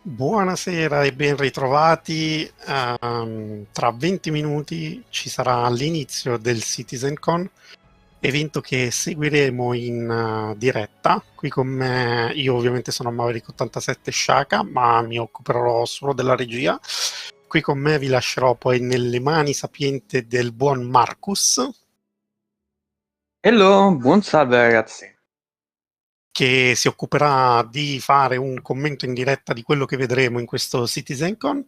Buonasera e ben ritrovati. Tra 20 minuti ci sarà l'inizio del CitizenCon, evento che seguiremo in diretta. Qui con me, io ovviamente sono Maverick87 Shaka, ma mi occuperò solo della regia. Qui con me vi lascerò poi nelle mani sapiente del buon Marcus, Hello, buon salve ragazzi. che si occuperà di fare un commento in diretta di quello che vedremo in questo CitizenCon.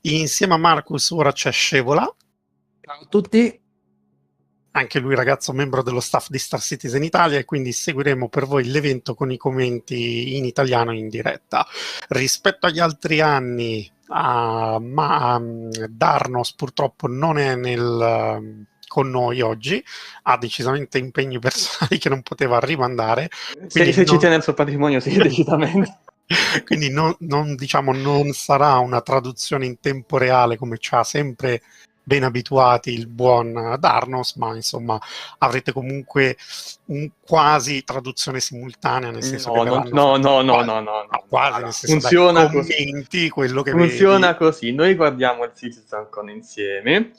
Insieme a Marcus ora c'è Scevola, Ciao a tutti. anche lui ragazzo membro dello staff di Star Citizen Italia, e quindi seguiremo per voi l'evento con i commenti in italiano in diretta. Rispetto agli altri anni, Darnos purtroppo non è con noi oggi, ha decisamente impegni personali che non poteva rimandare. Se ci tiene il suo patrimonio, sì, decisamente. Quindi diciamo, non sarà una traduzione in tempo reale come ci ha sempre ben abituati il buon Darnos, ma insomma avrete comunque un quasi traduzione simultanea, nel senso che quasi, nel senso, funziona commenti quello che funziona vedi. così. Noi guardiamo il CitizenCon insieme.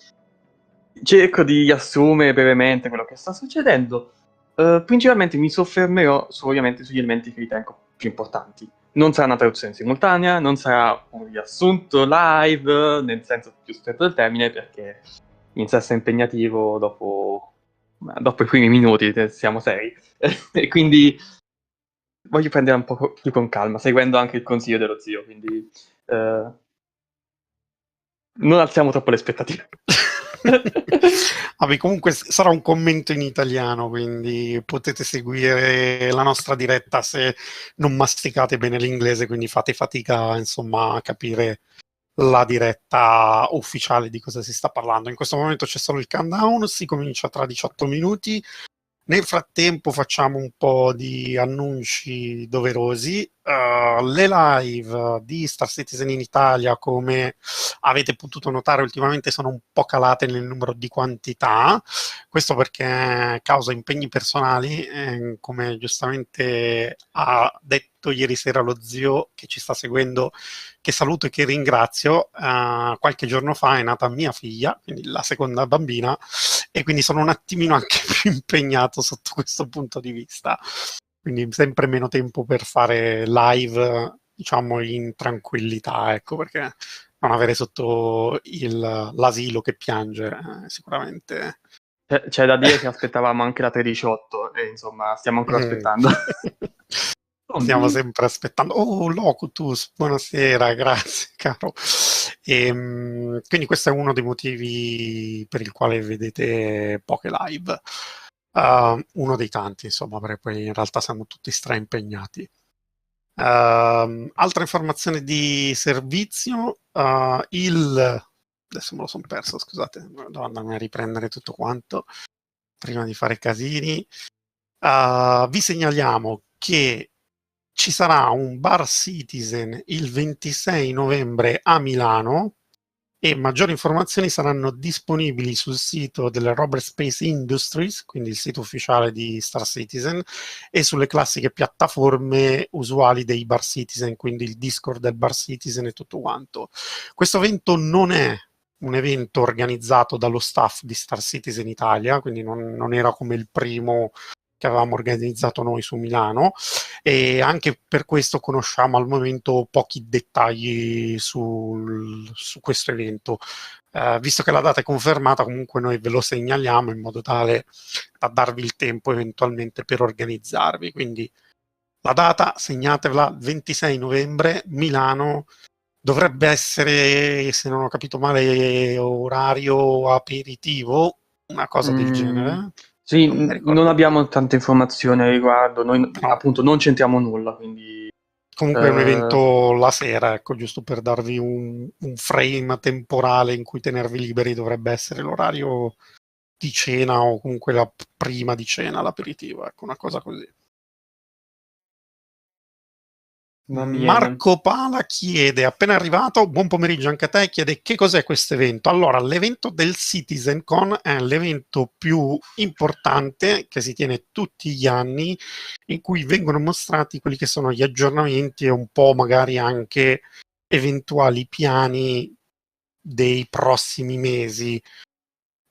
Cerco di riassumere brevemente quello che sta succedendo. Principalmente mi soffermerò ovviamente sugli elementi che ritengo più importanti. Non sarà una traduzione simultanea, non sarà un riassunto live, nel senso più stretto del termine, perché inizia a essere impegnativo dopo i primi minuti, siamo seri. E quindi voglio prendere un po' più con calma, seguendo anche il consiglio dello zio, quindi non alziamo troppo le aspettative. Vabbè, comunque sarà un commento in italiano, quindi potete seguire la nostra diretta se non masticate bene l'inglese, quindi fate fatica insomma a capire la diretta ufficiale di cosa si sta parlando. In questo momento c'è solo il countdown, si comincia tra 18 minuti. Nel frattempo facciamo un po' di annunci doverosi. Le live di Star Citizen in Italia, come avete potuto notare ultimamente, sono un po' calate nel numero di quantità. Questo perché causa impegni personali, come giustamente ha detto ieri sera lo zio che ci sta seguendo, che saluto e che ringrazio. Qualche giorno fa è nata mia figlia, quindi la seconda bambina, e quindi sono un attimino anche più impegnato sotto questo punto di vista, quindi sempre meno tempo per fare live, diciamo, in tranquillità, ecco, perché non avere sotto l'asilo che piange sicuramente. C'è da dire che aspettavamo anche la 318 e insomma stiamo ancora aspettando. Stiamo sempre aspettando. Oh, Locutus, buonasera, grazie caro. Quindi questo è uno dei motivi per il quale vedete poche live. Uno dei tanti, insomma, perché poi in realtà siamo tutti straimpegnati. Altra informazione di servizio, adesso me lo sono perso, scusate, devo andarmi a riprendere tutto quanto prima di fare casini. Vi segnaliamo che ci sarà un Bar Citizen il 26 novembre a Milano, e maggiori informazioni saranno disponibili sul sito delle Robert Space Industries, quindi il sito ufficiale di Star Citizen, e sulle classiche piattaforme usuali dei Bar Citizen, quindi il Discord del Bar Citizen e tutto quanto. Questo evento non è un evento organizzato dallo staff di Star Citizen Italia, quindi non era come il primo che avevamo organizzato noi su Milano, e anche per questo conosciamo al momento pochi dettagli su questo evento. Visto che la data è confermata, comunque noi ve lo segnaliamo in modo tale da darvi il tempo eventualmente per organizzarvi. Quindi la data, segnatevela, 26 novembre, Milano. Dovrebbe essere, se non ho capito male, orario aperitivo, una cosa del genere. Sì, Non non abbiamo tante informazioni al riguardo, noi no. appunto non c'entriamo nulla, quindi... Comunque è un evento la sera, ecco, giusto per darvi un frame temporale in cui tenervi liberi. Dovrebbe essere l'orario di cena o comunque la prima di cena, l'aperitivo, ecco, una cosa così. Marco Pala chiede, appena arrivato, buon pomeriggio anche a te, chiede che cos'è questo evento. Allora, l'evento del CitizenCon è l'evento più importante che si tiene tutti gli anni, in cui vengono mostrati quelli che sono gli aggiornamenti e un po' magari anche eventuali piani dei prossimi mesi.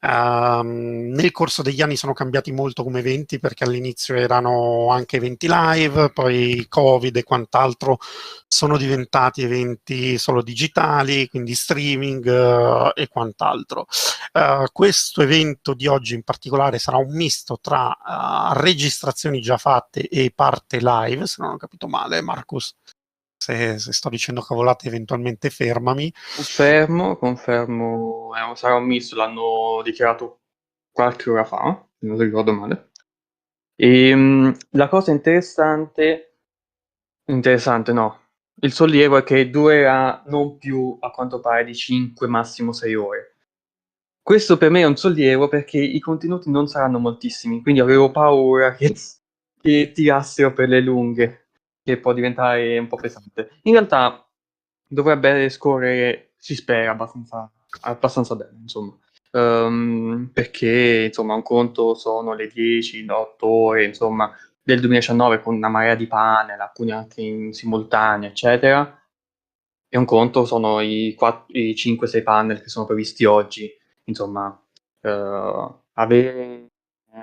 Nel corso degli anni sono cambiati molto come eventi, perché all'inizio erano anche eventi live, poi Covid e quant'altro sono diventati eventi solo digitali, quindi streaming e quant'altro. Questo evento di oggi in particolare sarà un misto tra registrazioni già fatte e parte live, se non ho capito male, Marcus. Se sto dicendo cavolate, eventualmente fermami. Confermo, sarà un misto, l'hanno dichiarato qualche ora fa, se non ricordo male. La cosa interessante no, il sollievo è che durerà non più, a quanto pare, di 5, massimo 6 ore. Questo per me è un sollievo perché i contenuti non saranno moltissimi, quindi avevo paura che tirassero per le lunghe, che può diventare un po' pesante. In realtà dovrebbe scorrere, si spera, abbastanza bene, insomma. Perché, insomma, un conto sono le 10, 8 ore, insomma, del 2019 con una marea di panel, alcuni anche in simultanea, eccetera. E un conto sono i 5-6 panel che sono previsti oggi. Insomma, avere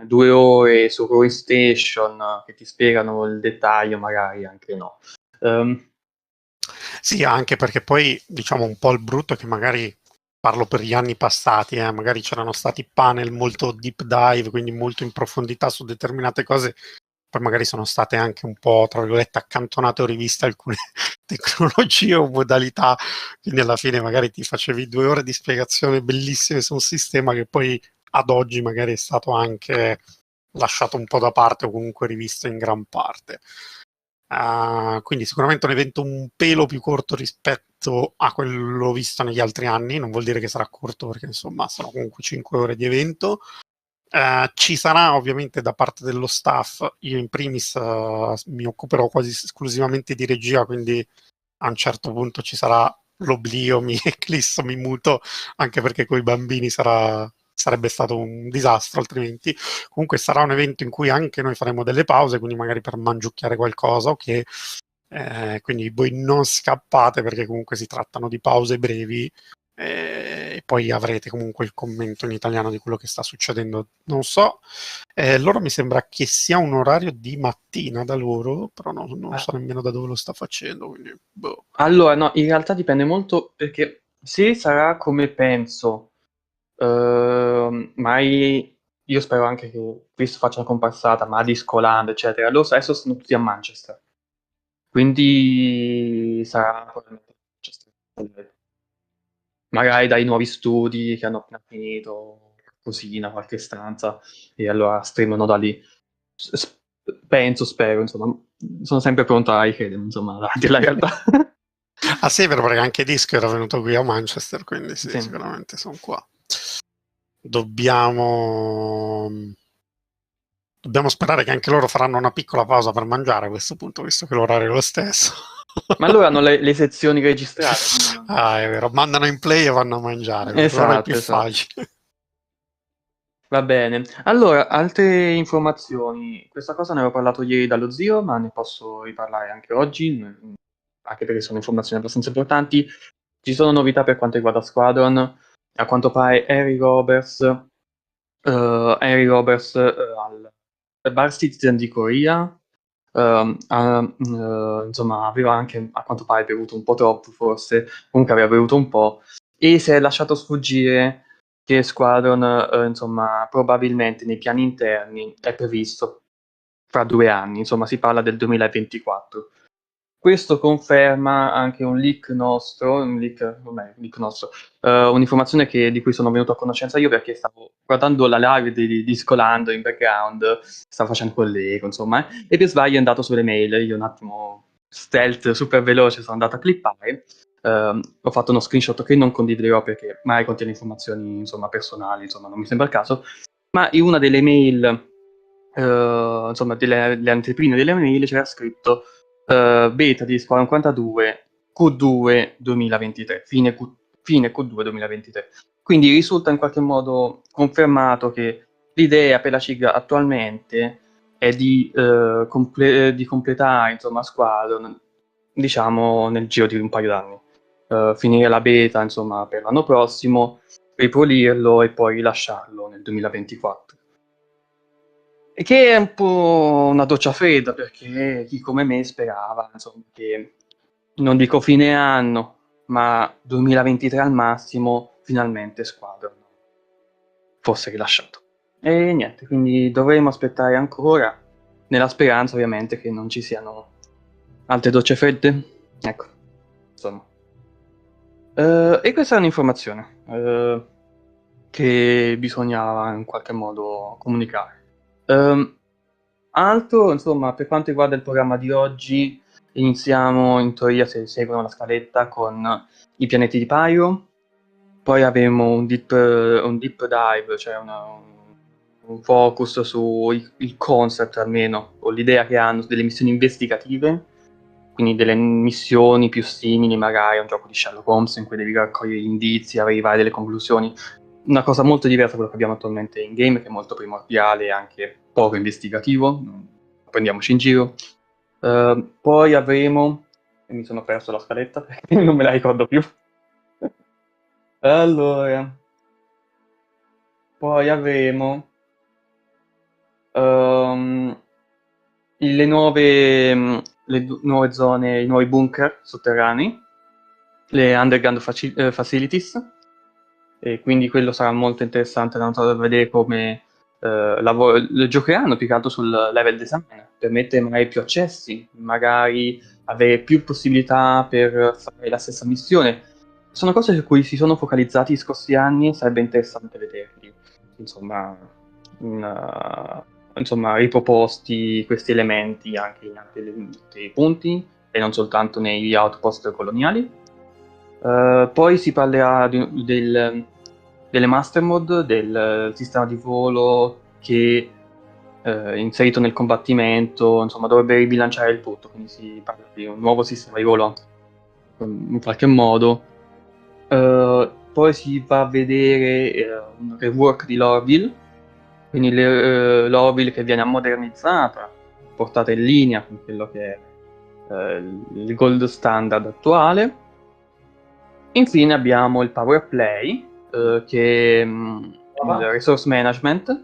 2 ore su Growing Station che ti spiegano il dettaglio, magari anche no. Sì, anche perché poi diciamo un po' il brutto è che magari parlo per gli anni passati, magari c'erano stati panel molto deep dive, quindi molto in profondità su determinate cose, poi magari sono state anche un po', tra virgolette, accantonate o riviste alcune tecnologie o modalità, quindi alla fine magari ti facevi 2 ore di spiegazione bellissime su un sistema che poi ad oggi magari è stato anche lasciato un po' da parte o comunque rivisto in gran parte. Quindi sicuramente un evento un pelo più corto rispetto a quello visto negli altri anni, non vuol dire che sarà corto perché insomma sono comunque 5 ore di evento. Ci sarà ovviamente da parte dello staff, io in primis mi occuperò quasi esclusivamente di regia, quindi a un certo punto ci sarà l'oblio, mi eclisso, mi muto, anche perché con i bambini sarebbe stato un disastro altrimenti. Comunque sarà un evento in cui anche noi faremo delle pause, quindi magari per mangiucchiare qualcosa, ok? Quindi voi non scappate perché comunque si trattano di pause brevi e poi avrete comunque il commento in italiano di quello che sta succedendo. Non so, loro mi sembra che sia un orario di mattina da loro, però non so nemmeno da dove lo sta facendo, quindi boh. Allora, no, in realtà dipende molto perché se sarà come penso, mai io spero anche che questo faccia una comparsata, ma di Scolando, eccetera. Loro adesso sono tutti a Manchester, quindi sarà probabilmente a Manchester. Magari dai nuovi studi che hanno appena finito, cosina, qualche stanza, e allora streamano da lì. Spero, insomma, sono sempre pronto a ricredere, insomma, davanti alla realtà. Ah sì, però perché anche Disco era venuto qui a Manchester, quindi sì. Sì. Sicuramente sono qua. Dobbiamo sperare che anche loro faranno una piccola pausa per mangiare a questo punto, visto che l'orario è lo stesso. Ma loro hanno le sezioni registrate. Ah, è vero, mandano in play e vanno a mangiare, per loro è più facile. Va bene. Allora, altre informazioni. Questa cosa ne avevo parlato ieri dallo zio, ma ne posso riparlare anche oggi, anche perché sono informazioni abbastanza importanti. Ci sono novità per quanto riguarda Squadron. A quanto pare Harry Roberts al Bar Citizen di Corea, insomma, aveva anche a quanto pare bevuto un po' troppo, forse, comunque aveva bevuto un po', e si è lasciato sfuggire che Squadron, insomma, probabilmente nei piani interni è previsto fra 2 anni, insomma, si parla del 2024. Questo conferma anche un leak nostro, un'informazione di cui sono venuto a conoscenza io perché stavo guardando la live di Scolando in background, stavo facendo collega, insomma, e per sbaglio è andato sulle mail, io un attimo stealth super veloce sono andato a clippare, ho fatto uno screenshot che non condividerò perché magari contiene informazioni, insomma, personali, insomma, non mi sembra il caso, ma in una delle mail, insomma, le anteprime delle mail c'era scritto beta di Squadron 42 Q2 2023, fine Q2 2023. Quindi risulta in qualche modo confermato che l'idea per la CIG attualmente è di completare, insomma, Squadron, diciamo, nel giro di un paio d'anni. finire la beta, insomma, per l'anno prossimo, ripulirlo e poi rilasciarlo nel 2024. E che è un po' una doccia fredda, perché chi come me sperava, insomma, che non dico fine anno, ma 2023 al massimo, finalmente Squadron fosse rilasciato. E niente, quindi dovremo aspettare ancora, nella speranza ovviamente che non ci siano altre docce fredde. Ecco, insomma. E questa è un'informazione che bisognava in qualche modo comunicare. Altro, insomma, per quanto riguarda il programma di oggi, iniziamo in teoria, se seguono la scaletta, con i pianeti di Pyro. Poi avremo un deep dive, cioè un focus sul concept almeno, o l'idea che hanno delle missioni investigative, quindi delle missioni più simili magari a un gioco di Sherlock Holmes in cui devi raccogliere indizi, arrivare a delle conclusioni. Una cosa molto diversa da quello che abbiamo attualmente in game, che è molto primordiale e anche poco investigativo, non prendiamoci in giro. Poi avremo, e mi sono perso la scaletta perché non me la ricordo più. Allora, poi avremo le nuove zone, i nuovi bunker sotterranei, le underground facilities, e quindi quello sarà molto interessante da vedere come giocheranno più che altro sul level design, permette magari più accessi, magari avere più possibilità per fare la stessa missione. Sono cose su cui si sono focalizzati gli scorsi anni e sarebbe interessante vederli, insomma, riproposti questi elementi anche in altri punti e non soltanto negli outpost coloniali. Poi si parlerà delle master mod, del sistema di volo che inserito nel combattimento, insomma, dovrebbe ribilanciare il tutto, quindi si parla di un nuovo sistema di volo in qualche modo. Poi si va a vedere un rework di Lorville, quindi Lorville che viene modernizzata, portata in linea con quello che è il gold standard attuale. Infine abbiamo il power play, che è il resource management,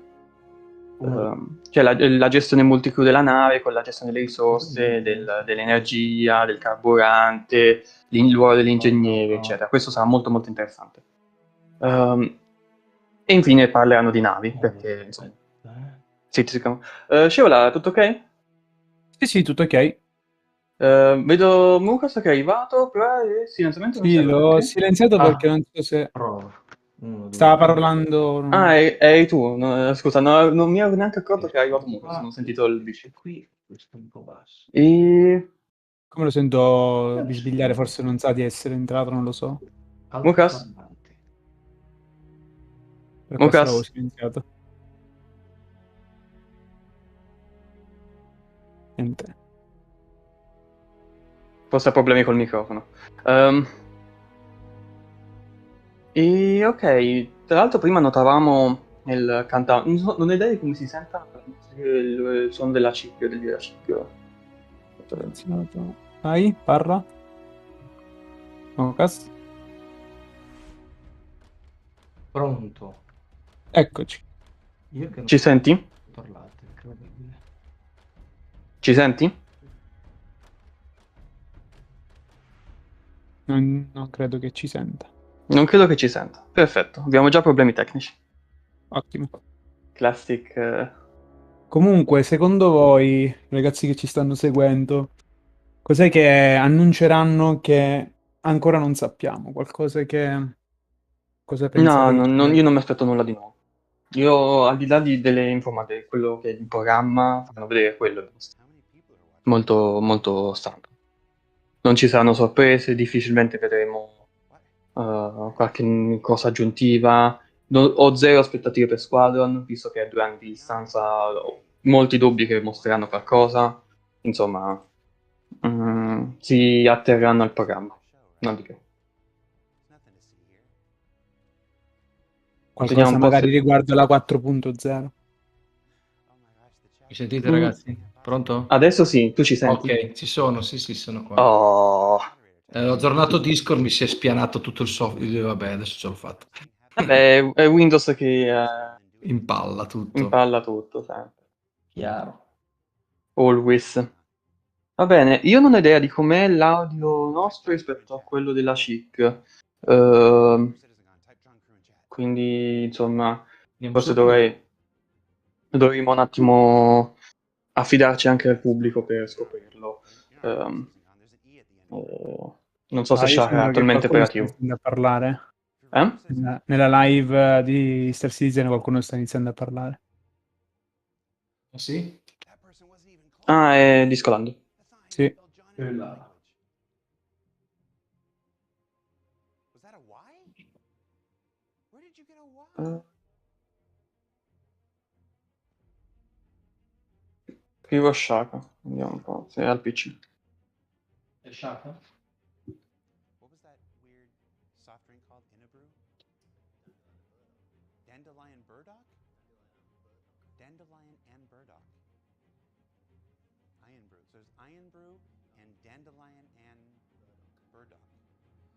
cioè la gestione multicrew della nave con la gestione delle risorse, dell'energia, del carburante, il ruolo dell'ingegnere, eccetera. Questo sarà molto molto interessante. E infine parleranno di navi, perché insomma... Sì, Scevola, tutto ok? Sì, tutto ok. Vedo Mucas che è arrivato, però il silenziamento non Sì, serve l'ho perché? silenziato perché non so se Prova. 1, 2, stava parlando. Ah, eri tu, scusa, non mi ero neanche accorto che è arrivato Mucas, non ho sentito il bici. Qui, questo è un po' basso. E... Come lo sento bisbigliare, forse non sa di essere entrato, non lo so. Mucas? Per questo Mucas? l'avevo silenziato. Niente. Forse ha problemi col microfono. E ok, tra l'altro prima notavamo il countdown, non ho idea di come si senta il suono della ciclo, della ciclo. Silenzionato. Vai, parla. Lucas. Pronto. Eccoci. Io che non Ci senti? parlate, incredibile. Ci senti? Non credo che ci senta. Non credo che ci senta. Perfetto, abbiamo già problemi tecnici. Ottimo. Classic. Comunque, secondo voi, ragazzi che ci stanno seguendo, cos'è che annunceranno che ancora non sappiamo? Qualcosa che... Cosa pensate? No, io non mi aspetto nulla di nuovo. Io, al di là delle informazioni, quello che è in programma, fanno vedere quello. Molto, molto standard. Non ci saranno sorprese, difficilmente vedremo qualche cosa aggiuntiva. Ho zero aspettative per Squadron, visto che è 2 anni di distanza, ho molti dubbi che mostreranno qualcosa. Insomma, si atterranno al programma, non di più. Qualcosa Vediamo un po' magari se... riguardo la 4.0. Mi sentite, ragazzi? Pronto? Adesso sì, tu ci senti? Ok, ci sono, sì, sono qua. Oh, Ho aggiornato Discord, mi si è spianato tutto il software. Vabbè, adesso ce l'ho fatto. Vabbè, è Windows che Impalla tutto. impalla tutto, sempre. Chiaro. Always. Va bene, io non ho idea di com'è l'audio nostro rispetto a quello della CIC. Quindi, insomma, Andiamo forse su. dovremmo un attimo affidarci anche al pubblico per scoprirlo. Non so se Io Shara è sembra che attualmente qualcuno sta operativo. iniziando a parlare. Eh? Nella live di Star Citizen qualcuno sta iniziando a parlare. Ah, sì? Ah, è discolando. Sì. Scrivo Shara, vediamo un po' se è al PC. È Shaka?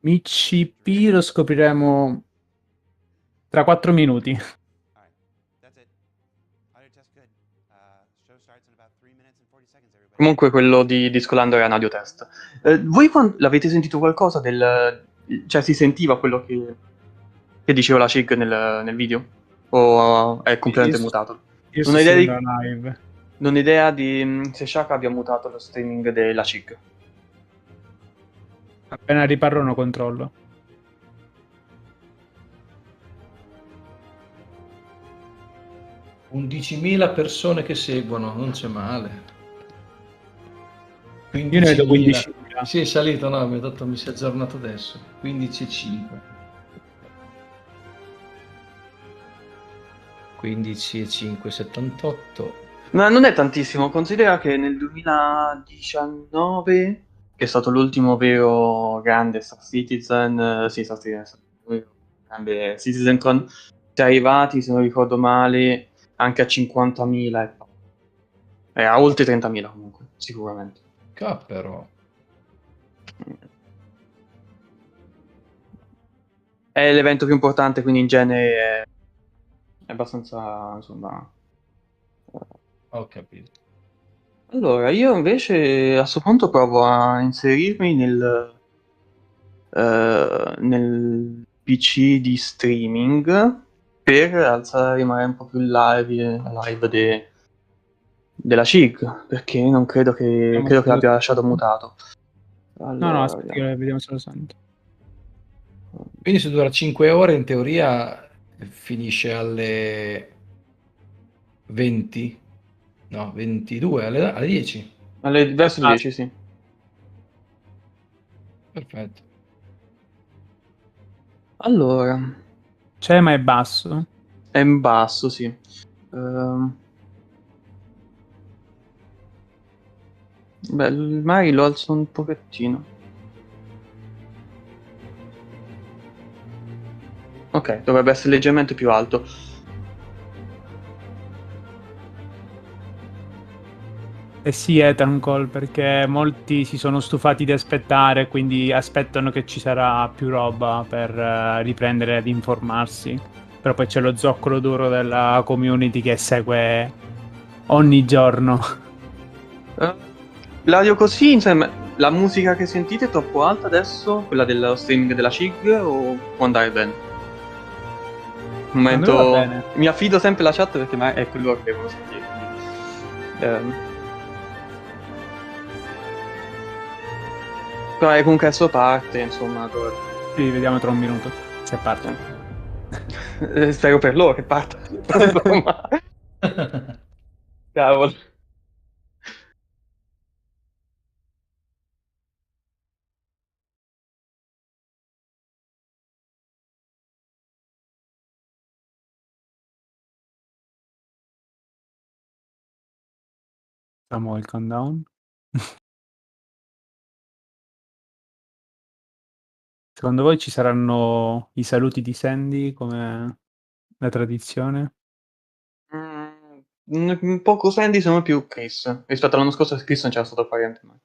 MCP lo scopriremo tra 4 minuti. Comunque quello di Discolando era un audio test. Voi l'avete sentito qualcosa del... Cioè si sentiva quello che diceva la CIG nel video? O è completamente Io mutato? Io Non sto ho idea seguendo di... la live. Non ho idea di se Shaka abbia mutato lo streaming della CIG. Appena riparrono controllo. Con 10.000 persone che seguono, non c'è male. Io ne vedo 15.000. Sì, è salito, no, mi si è aggiornato adesso. 15,5. 15,5, 78. Ma non è tantissimo, considera che nel 2019, che è stato l'ultimo vero grande Star Citizen, Star Citizen, grande CitizenCon, si è arrivati, se non ricordo male, anche a 50.000 e a oltre 30.000 comunque, sicuramente. Però. È l'evento più importante, quindi in genere è abbastanza, insomma... Ho capito. Allora, io invece a questo punto provo a inserirmi nel PC di streaming per alzare magari un po' più la live della CIG, perché non credo che l'abbia lasciato mutato. Allora, No, aspetta che vediamo se lo sento. Quindi se dura 5 ore, in teoria finisce alle 20? No, 22, alle 10. Verso le 10, sì. Perfetto. Allora, C'è, ma è basso. è in basso, sì. Beh, magari lo alzo un pochettino. Ok, dovrebbe essere leggermente più alto. Eh sì, Ethan Call, perché molti si sono stufati di aspettare, quindi aspettano che ci sarà più roba per riprendere ad informarsi. Però poi c'è lo zoccolo duro della community che segue ogni giorno. L'audio così, insomma, la musica che sentite è troppo alta adesso? Quella dello streaming della CIG o può andare bene? Un momento... Va bene. Mi affido sempre alla chat perché è quello che devo sentire. Quindi, però è comunque a sua parte, insomma. Sì, vediamo tra un minuto se parte. Spero per loro che parta. Insomma. Cavolo. Facciamo il countdown. Secondo voi ci saranno i saluti di Sandy come la tradizione? Un poco Sandy sono più Chris. Rispetto all'anno scorso Chris non c'era stato parente mai.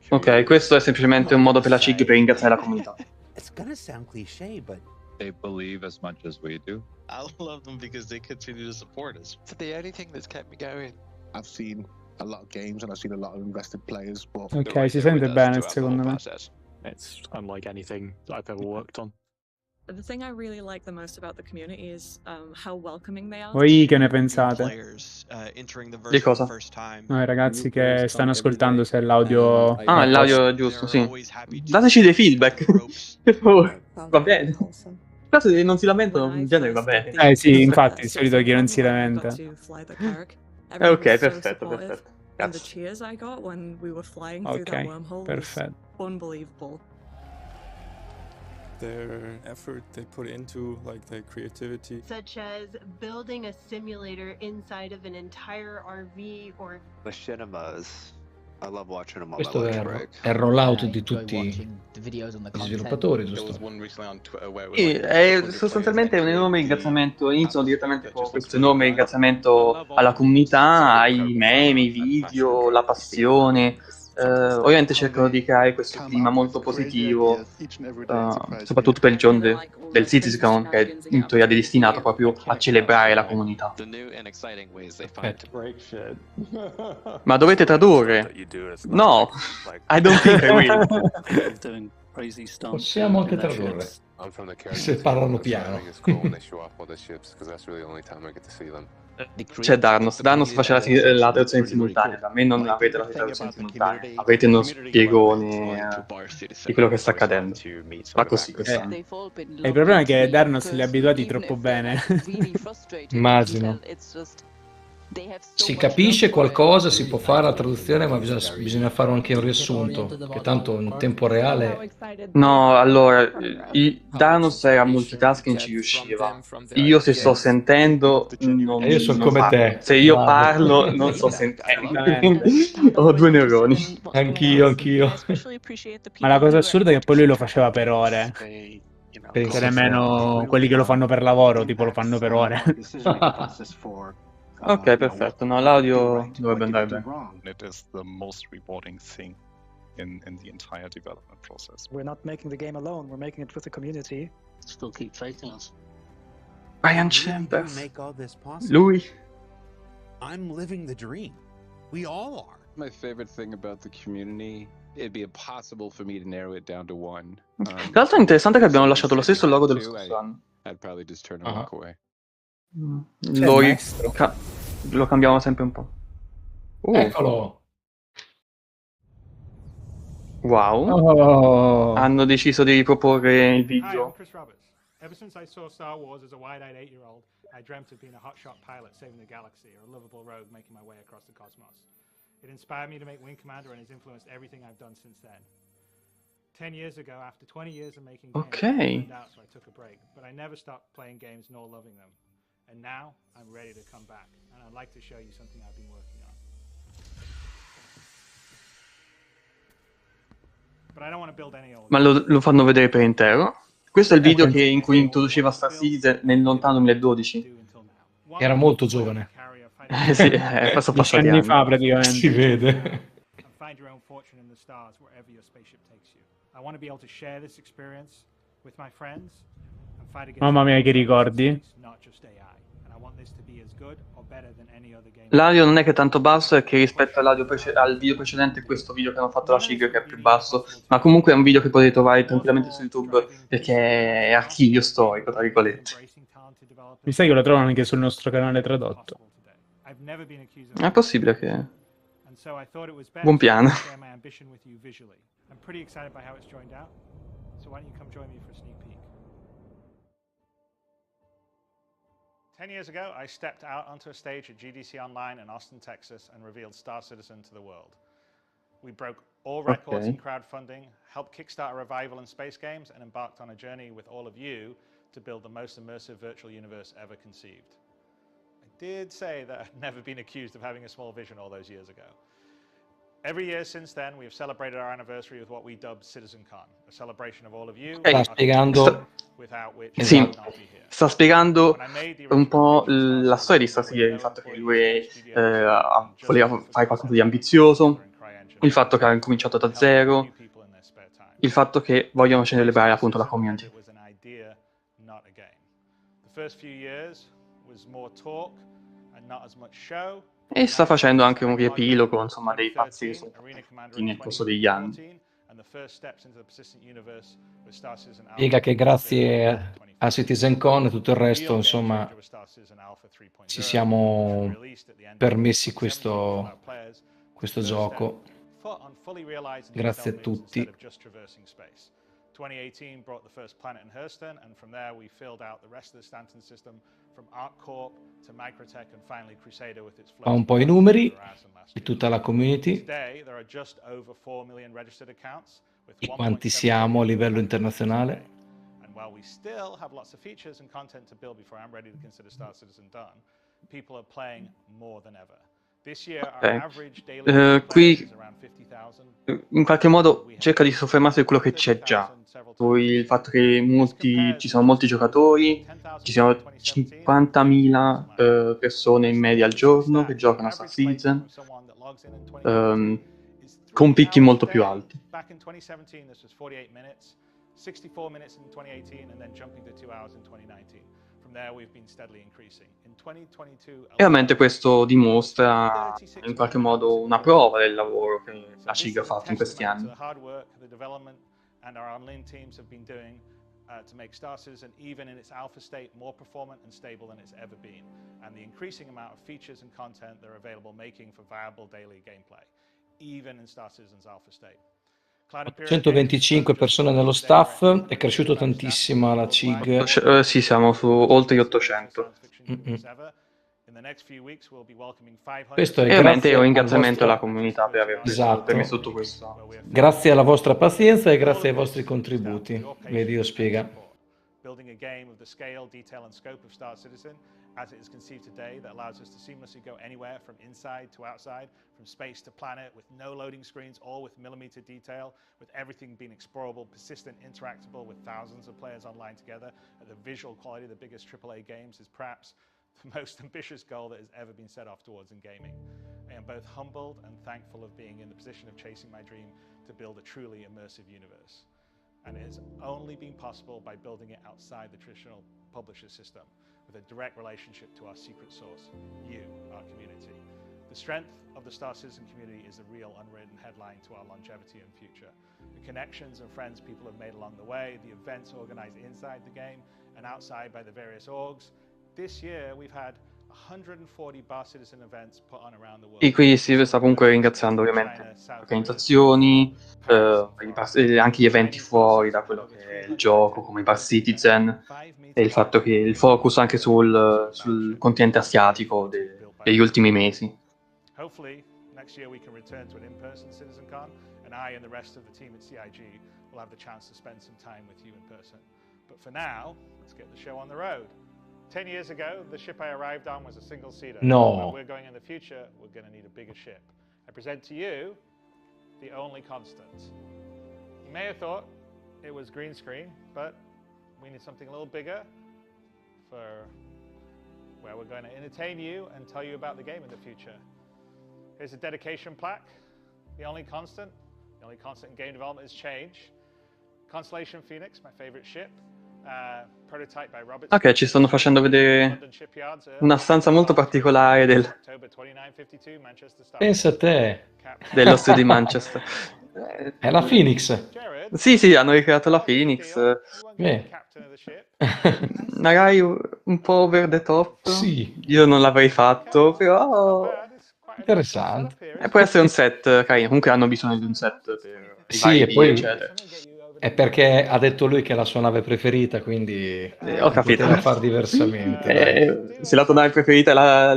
Ok, questo è semplicemente un modo per la CIG per ringraziare la comunità. It's gonna sound cliché, but They believe as much as we do. I love them because they continue to support us. It's the only thing that's kept me going. I've seen a lot of games and I've seen a lot of invested players, but Ok, si sente bene secondo me. It's unlike anything I've ever worked on. The thing I really like the most about the community is how welcoming they are. Voi che ne pensate? Players, entering the Di version cosa? first time. No, i ragazzi che stanno ascoltando, se l'audio... Ah, l'audio è giusto, sì. Dateci dei feedback. Per favore. Va bene. Però se non si lamentano, in genere va bene. Sì, infatti, di solito chi non si lamenta. Ok, perfetto, perfetto. And the Cazzo. cheers I got when we were flying through that Ok, wormhole was perfetto. unbelievable. Their effort they put into, like their creativity. Such as building a simulator inside of an entire RV or machinimas. I love watching them on Questo my è lunch break. il rollout di tutti gli sviluppatori, giusto? È sostanzialmente un enorme ringraziamento. Iniziano direttamente con questo enorme ringraziamento alla comunità, ai meme, ai video, la passione. Ovviamente cercano di creare questo clima molto positivo, soprattutto per il giorno del CitizenCon, che è in teoria destinato proprio a celebrare la comunità. Ma dovete tradurre? No, I don't think I will. Possiamo anche tradurre, se parlano piano. C'è Darnos faceva la traduzione simultanea, da me non avete la traduzione simultanea, avete uno spiegone di quello che sta accadendo. Ma così, così. Il problema è che Darnos li ha abituati troppo bene. Immagino. Si capisce qualcosa, si può fare la traduzione, ma bisogna fare anche un riassunto, che tanto in tempo reale... No, allora, Darnos era multitasking, ci riusciva. Io se sto sentendo, non, io sono come te. Se io parlo, non sto sentendo. Ho due neuroni. Anch'io. Ma la cosa assurda è che poi lui lo faceva per ore. Per nemmeno quelli che lo fanno per lavoro, tipo lo fanno per ore. Ok, perfetto. No, l'audio dovrebbe andare bene. It is the most rewarding thing in the entire development process. We're not making the game alone, we're making it with the community. Still keep fighting us. Ryan Chambers. Lui. I'm living the dream. We all are. My favorite thing about the community, it'd be impossible for me to narrow it down to one. Tra l'altro è interessante che abbiano lasciato lo stesso logo dello scorso anno. I'd probably just turn and walk away. Lo cambiamo sempre un po'. Eccolo! Wow. Oh. Hanno deciso di riproporre il video. Ever since I saw Star Wars as a wide-eyed 8-year-old, I dreamt of being a hotshot pilot saving the galaxy or a lovable rogue making my way across the cosmos. It inspired me to make Wing Commander and has influenced everything I've done since then. 10 years ago, after 20 years of making games, I burned out, so I took a break. But I never stopped playing games nor loving them. And now, I'm ready to come back. And I'd like to show you something I've been working on. But I don't want to build any old... Ma lo fanno vedere per intero. Questo è il video in cui introduceva Star Citizen nel lontano 2012. Era molto giovane. Sì, questo passa anni fa praticamente. Si vede. Find your own fortune in the stars wherever your spaceship takes you. I want to be able to share this experience with my friends and fight against... Mamma mia, che ricordi. Not just AI. And I want this to be as good or better than any other game. L'audio non è che è tanto basso, è che rispetto al video precedente questo video che hanno fatto la CIG che è più basso, ma comunque è un video che potete trovare tranquillamente su YouTube perché è archivio storico, tra virgolette. Mi sa che lo trovano anche sul nostro canale tradotto. È possibile che... Buon piano. I'm pretty excited by how it's joined out. So why don't you come join me for a sneak peek? 10 years ago, I stepped out onto a stage at GDC Online in Austin, Texas, and revealed Star Citizen to the world. We broke all records in crowdfunding, helped kickstart a revival in space games, and embarked on a journey with all of you to build the most immersive virtual universe ever conceived. I did say that I'd never been accused of having a small vision all those years ago. Every year since then, we have celebrated our anniversary with what we dubbed CitizenCon, a celebration of all of you, without which we would not be here. Sta spiegando un po' la storia di Star Citizen, il fatto che lui voleva fare qualcosa di ambizioso, il fatto che hanno cominciato da zero, il fatto che vogliono celebrare appunto la community. E sta facendo anche un riepilogo, insomma, dei fatti che sono fatti nel corso degli anni. Spiega che grazie a CitizenCon e tutto il resto, insomma, ci siamo permessi questo gioco. Grazie a tutti. 2018 brought the first planet in Hurston, and from there we filled out the rest of the Stanton system, from ArcCorp to Microtech and finally Crusader with its Fa un po' i numeri di tutta la community, Today there are just over 4 million registered accounts with di quanti siamo a livello internazionale. And while we still have lots of features and content to build before I'm ready to consider Star Citizen done, people are playing more than ever. This year our average daily qui is around 50,000. in qualche modo cerca di soffermarsi su quello che c'è già. Poi il fatto che ci sono molti giocatori, ci sono 50.000 persone in media al giorno che giocano a Star Citizen, con picchi molto più alti. Back in 2017 this was 48 minutes, 64 minutes in 2018 and then jumping to 2 hours in 2019. From there we've been steadily increasing. In 2022 E ovviamente questo dimostra in qualche modo una prova del lavoro che la CIG ha fatto in questi anni. And our online teams have been doing to make Star Citizen, even in its alpha state, more performant and stable than it's ever been, and the increasing amount of features and content that are available making for viable daily gameplay, even in Star Citizen's alpha state. 125 persone nello staff, è cresciuto tantissimo la CIG. Sì, siamo su oltre gli 800. Questo è e ovviamente un vostro... ringraziamento alla comunità per aver permesso tutto questo. Grazie alla vostra pazienza e grazie ai vostri contributi. Vedi, lo spiega. Building a game of the scale, detail and scope of Star Citizen as it is conceived today that allows us to seamlessly go anywhere from inside to outside, from space to planet, with no loading screens, all with millimeter detail, with everything being explorable, persistent, interactable, with thousands of players online together at the visual quality of the biggest AAA games is perhaps the most ambitious goal that has ever been set off towards in gaming. I am both humbled and thankful of being in the position of chasing my dream to build a truly immersive universe. And it has only been possible by building it outside the traditional publisher system, with a direct relationship to our secret source, you, our community. The strength of the Star Citizen community is the real unwritten headline to our longevity and future. The connections and friends people have made along the way, the events organized inside the game and outside by the various orgs. This year we've had 140 Bar Citizen events put on around the world. E qui si sta comunque ringraziando ovviamente le organizzazioni, anche gli eventi fuori da quello che è il gioco, come i Bar Citizen, e il fatto che il focus anche sul continente asiatico degli ultimi mesi. Hopefully next year we can return to an in-person CitizenCon, and I and the rest of the team at CIG will have the chance to spend some time with you in person. But for now, let's get the show on the road. 10 years ago, the ship I arrived on was a single-seater. No. Where we're going in the future, we're going to need a bigger ship. I present to you the only constant. You may have thought it was green screen, but we need something a little bigger for where we're going to entertain you and tell you about the game in the future. Here's a dedication plaque. The only constant in game development is change. Constellation Phoenix, my favorite ship. Prototype by Robert. Ok, ci stanno facendo vedere una stanza molto particolare Pensa a te. dell'osso di Manchester. È la Phoenix. Sì, hanno ricreato la Phoenix. Magari un po' over the top. Sì. Io non l'avrei fatto, però interessante. Può essere un set carino. Comunque hanno bisogno di un set per sì, e poi eccetera. È perché ha detto lui che è la sua nave preferita, quindi ho capito. Poteva far diversamente. Se la tua nave preferita è la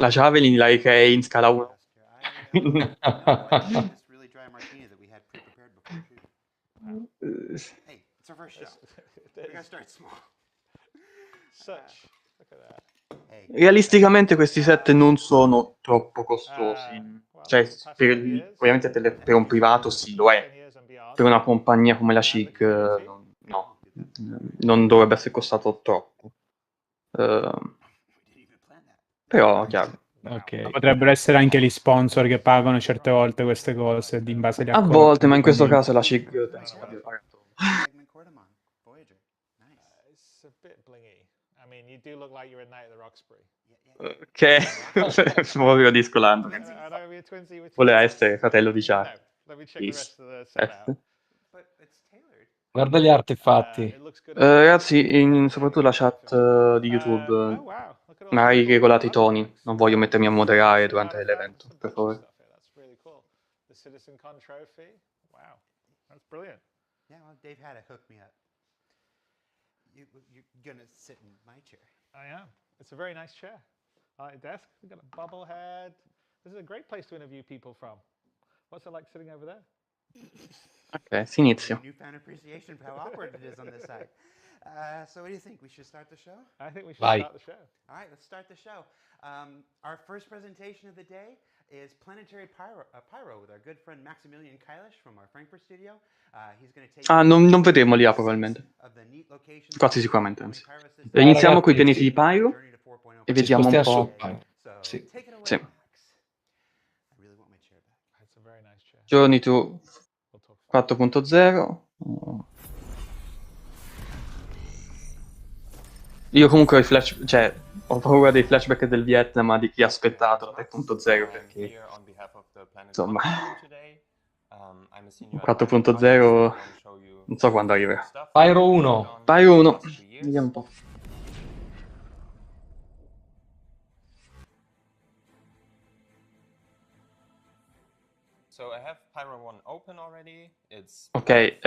Javelin, la ricrei in scala 1. Realisticamente questi set non sono troppo costosi. Cioè, ovviamente per un privato sì, lo è. Per una compagnia come la CIG, no. Non dovrebbe essere costato troppo. Però, chiaro. Ok. Potrebbero essere anche gli sponsor che pagano certe volte queste cose in base agli A accordi. volte, ma in questo caso la CIG penso che abbia pagato. It's a bit blingy. I mean, you do look like you're a knight of the Roxbury. Ok, proprio discolando. Voleva essere fratello di Chuck. Let me check the rest of the set out. Guarda gli artefatti. Ragazzi, soprattutto la chat di YouTube, magari regolate i toni. Non voglio mettermi a moderare durante l'evento, per favore. That's really cool. The CitizenCon trophy. Wow, that's brilliant. Yeah, well, Dave had to hook me up. You're gonna sit in my chair. I am. It's a very nice chair. I like the desk. We've got a bobblehead. This is a great place to interview people from. What's it like sitting over there? Ok, si inizia. Newfound appreciation for how awkward it is on this side. So what do you think? We should start the show? I think we should Vai. start the show. All right, let's start the show. Our first presentation of the day is Planetary Pyro with our good friend Maximilian Kailish from our Frankfurt studio. He's going to take Non vedremo lì probabilmente. Quasi sicuramente, anzi. Iniziamo con i pianeti di Pyro e vediamo un po'. Sì. Sì. It's a very nice chair. Journey to 4.0. Io comunque ho paura dei flashback del Vietnam, ma di chi ha aspettato la 3.0 perché insomma 4.0 non so quando arriverà. Pyro 1. Pyro 1. Vediamo un po'. Ok,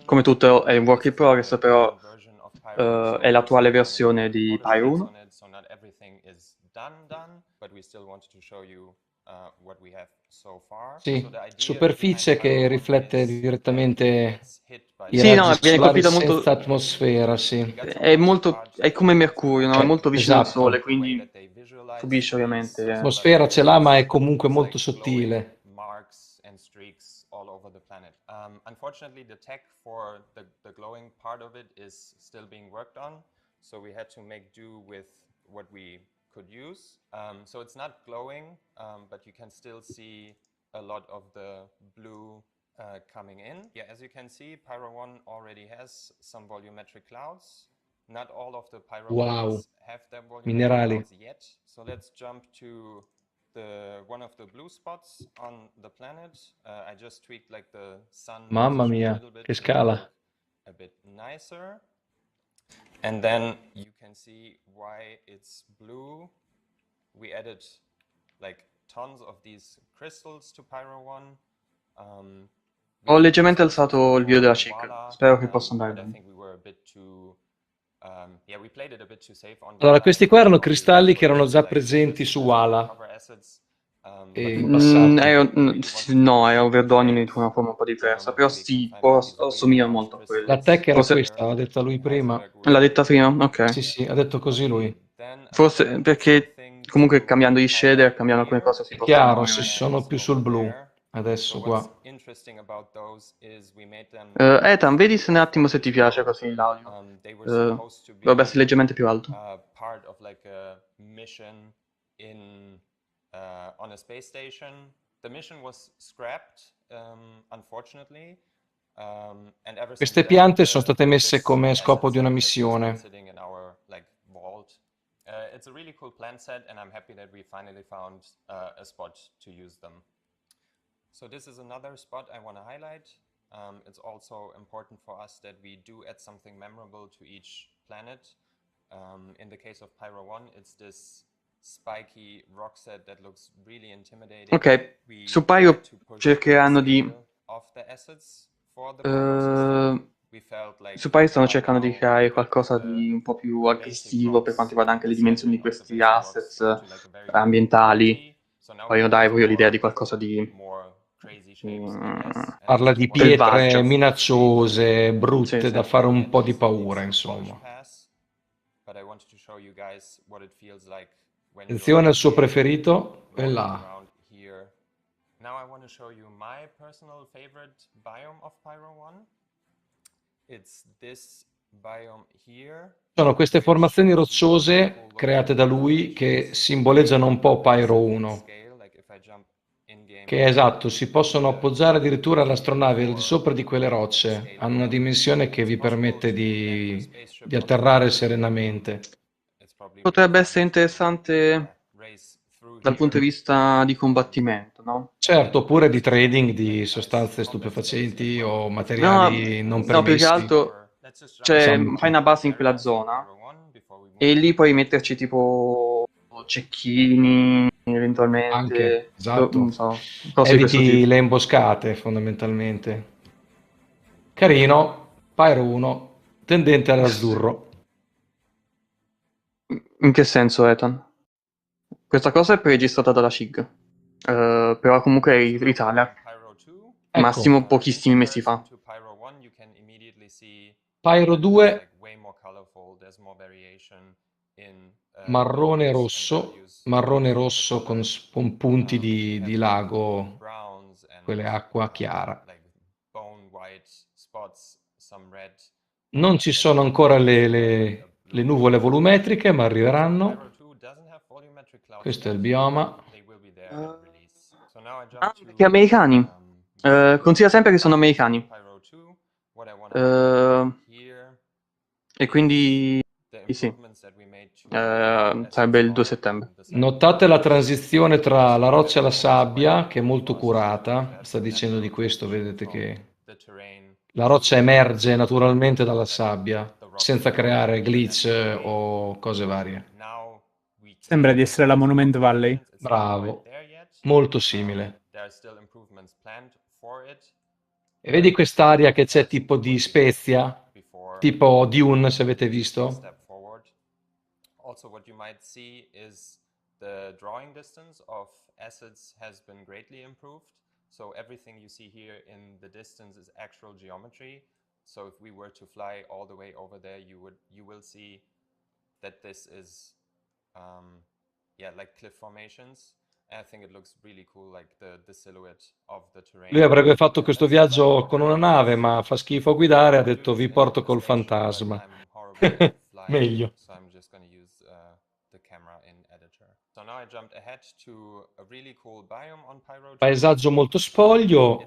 come tutto è un work in progress, però è l'attuale versione di Pyro 1. Sì, superficie che riflette direttamente i Sì, no, raggi viene solari colpita molto. senza atmosfera, sì. È come Mercurio, no? È molto vicino al Esatto. Sole, quindi subisce ovviamente. L'atmosfera ce l'ha, ma è comunque molto sottile. Unfortunately, the tech for the glowing part of it is still being worked on, so we had to make do with what we could use. So it's not glowing, but you can still see a lot of the blue coming in. Yeah, as you can see, Pyro 1 already has some volumetric clouds. Not all of the Pyro planets have their volumetric Minerali. clouds yet. So let's jump to one of the blue spots on the planet. I just tweaked like the sun Mamma position mia, a little bit che to scala. look a bit nicer. And then you can see why it's blue. We added like tons of these crystals to Pyro 1. Ho leggermente alzato il video della CIG, spero che possa andare bene. Allora, questi qua erano cristalli che erano già presenti su Wala in passato. No, è overdogno in una forma un po' diversa, però sì, assomiglia molto a quello. La tech era questa, l'ha detta lui prima. L'ha detta prima? Ok. Sì, sì, ha detto così lui. Forse perché comunque cambiando gli shader, cambiando alcune cose si È possono... chiaro, se sono più sul blu adesso qua. Ethan, vedi se un attimo se ti piace così l'audio. Dovrebbe essere leggermente più alto. On a space station. The mission was scrapped, unfortunately. Queste piante sono state messe come scopo di una missione. It's a really cool plant set, and I'm happy that we finally found a spot to use them. So this is another spot I want to highlight. It's also important for us that we do add something memorable to each planet. In the case of Pyro 1, it's this spiky rock set that looks really intimidating. Ok, su Pyro cercheranno di... Su Pyro stanno cercando di creare qualcosa di un po' più aggressivo per quanto riguarda anche le dimensioni di questi assets ambientali. Voglio dare proprio l'idea di qualcosa di... Parla di pietre minacciose, brutte, sì. Da fare un po' di paura, insomma. Attenzione al suo preferito, è là. Now I want to show you my personal favorite biome of Pyro 1. It's this Sono queste formazioni rocciose create da lui che simboleggiano un po' Pyro 1. Che è esatto, si possono appoggiare addirittura alle astronavi al di sopra di quelle rocce. Hanno una dimensione che vi permette di atterrare serenamente. Potrebbe essere interessante dal punto di vista di combattimento, no? Certo, oppure di trading di sostanze stupefacenti o materiali non No, più che permessi. altro, cioè, fai una base in quella zona e lì puoi metterci tipo cecchini, eventualmente, Anche, esatto. non so, cose di questo Eviti tipo. le imboscate, fondamentalmente. Carino, Pyro 1, tendente all'azzurro. In che senso, Ethan? Questa cosa è preregistrata dalla SIG, però comunque è Italia, massimo pochissimi mesi fa. Pyro 2, marrone rosso con punti di lago, quelle acqua chiara. Non ci sono ancora le nuvole volumetriche, ma arriveranno. Questo è il bioma. Perché americani. Considera sempre che sono americani. E quindi sì, sarebbe il 2 settembre. Notate la transizione tra la roccia e la sabbia, che è molto curata. Sta dicendo di questo, vedete che la roccia emerge naturalmente dalla sabbia, senza creare glitch o cose varie. Sembra di essere la Monument Valley. Bravo, molto simile. E vedi quest'area che c'è tipo di Spezia? Tipo Dune, se avete visto? Also, what you might see is the drawing distance of acids has been greatly improved. So everything you see here in the distance is actual geometry. So if we were to fly all the way over there, you will see that this is like cliff formations. And I think it looks really cool, like the silhouette of the terrain. Lui avrebbe fatto questo viaggio con una nave, ma fa schifo a guidare, ha detto vi porto col fantasma. Meglio. So I'm just going to use the camera in editor. So now I jumped ahead to a really cool biome on Pyro 2. Paesaggio molto spoglio,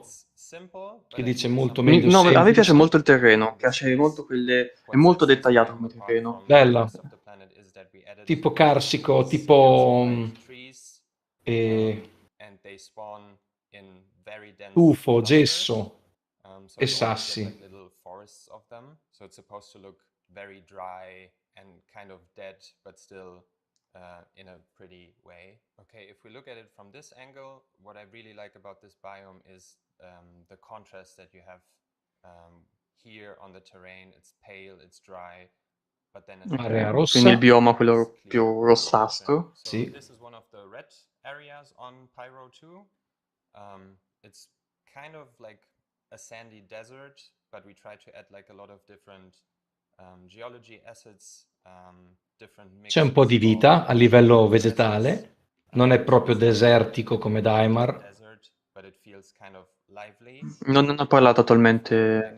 che dice molto meglio No, a me semplice. piace molto il terreno, piace molto è molto dettagliato come terreno. Bella. Tipo carsico, tipo tufo, gesso e sassi. So it's supposed to look very dry and kind of dead, but still in a pretty way. Okay, if we look at it from this angle, what I really like about this biome is the contrast that you have here on the terrain. It's pale, it's dry, but then Area rossa. Quindi il bioma quello più rossastro. Sì. This is one of the red areas on Pyro 2. It's kind of like a sandy desert, but we try to add like a lot of different geology assets, different mixes. C'è un po' di vita a livello vegetale, non è proprio desertico come Daimar. But it feels kind of lively. Non ho parlato attualmente.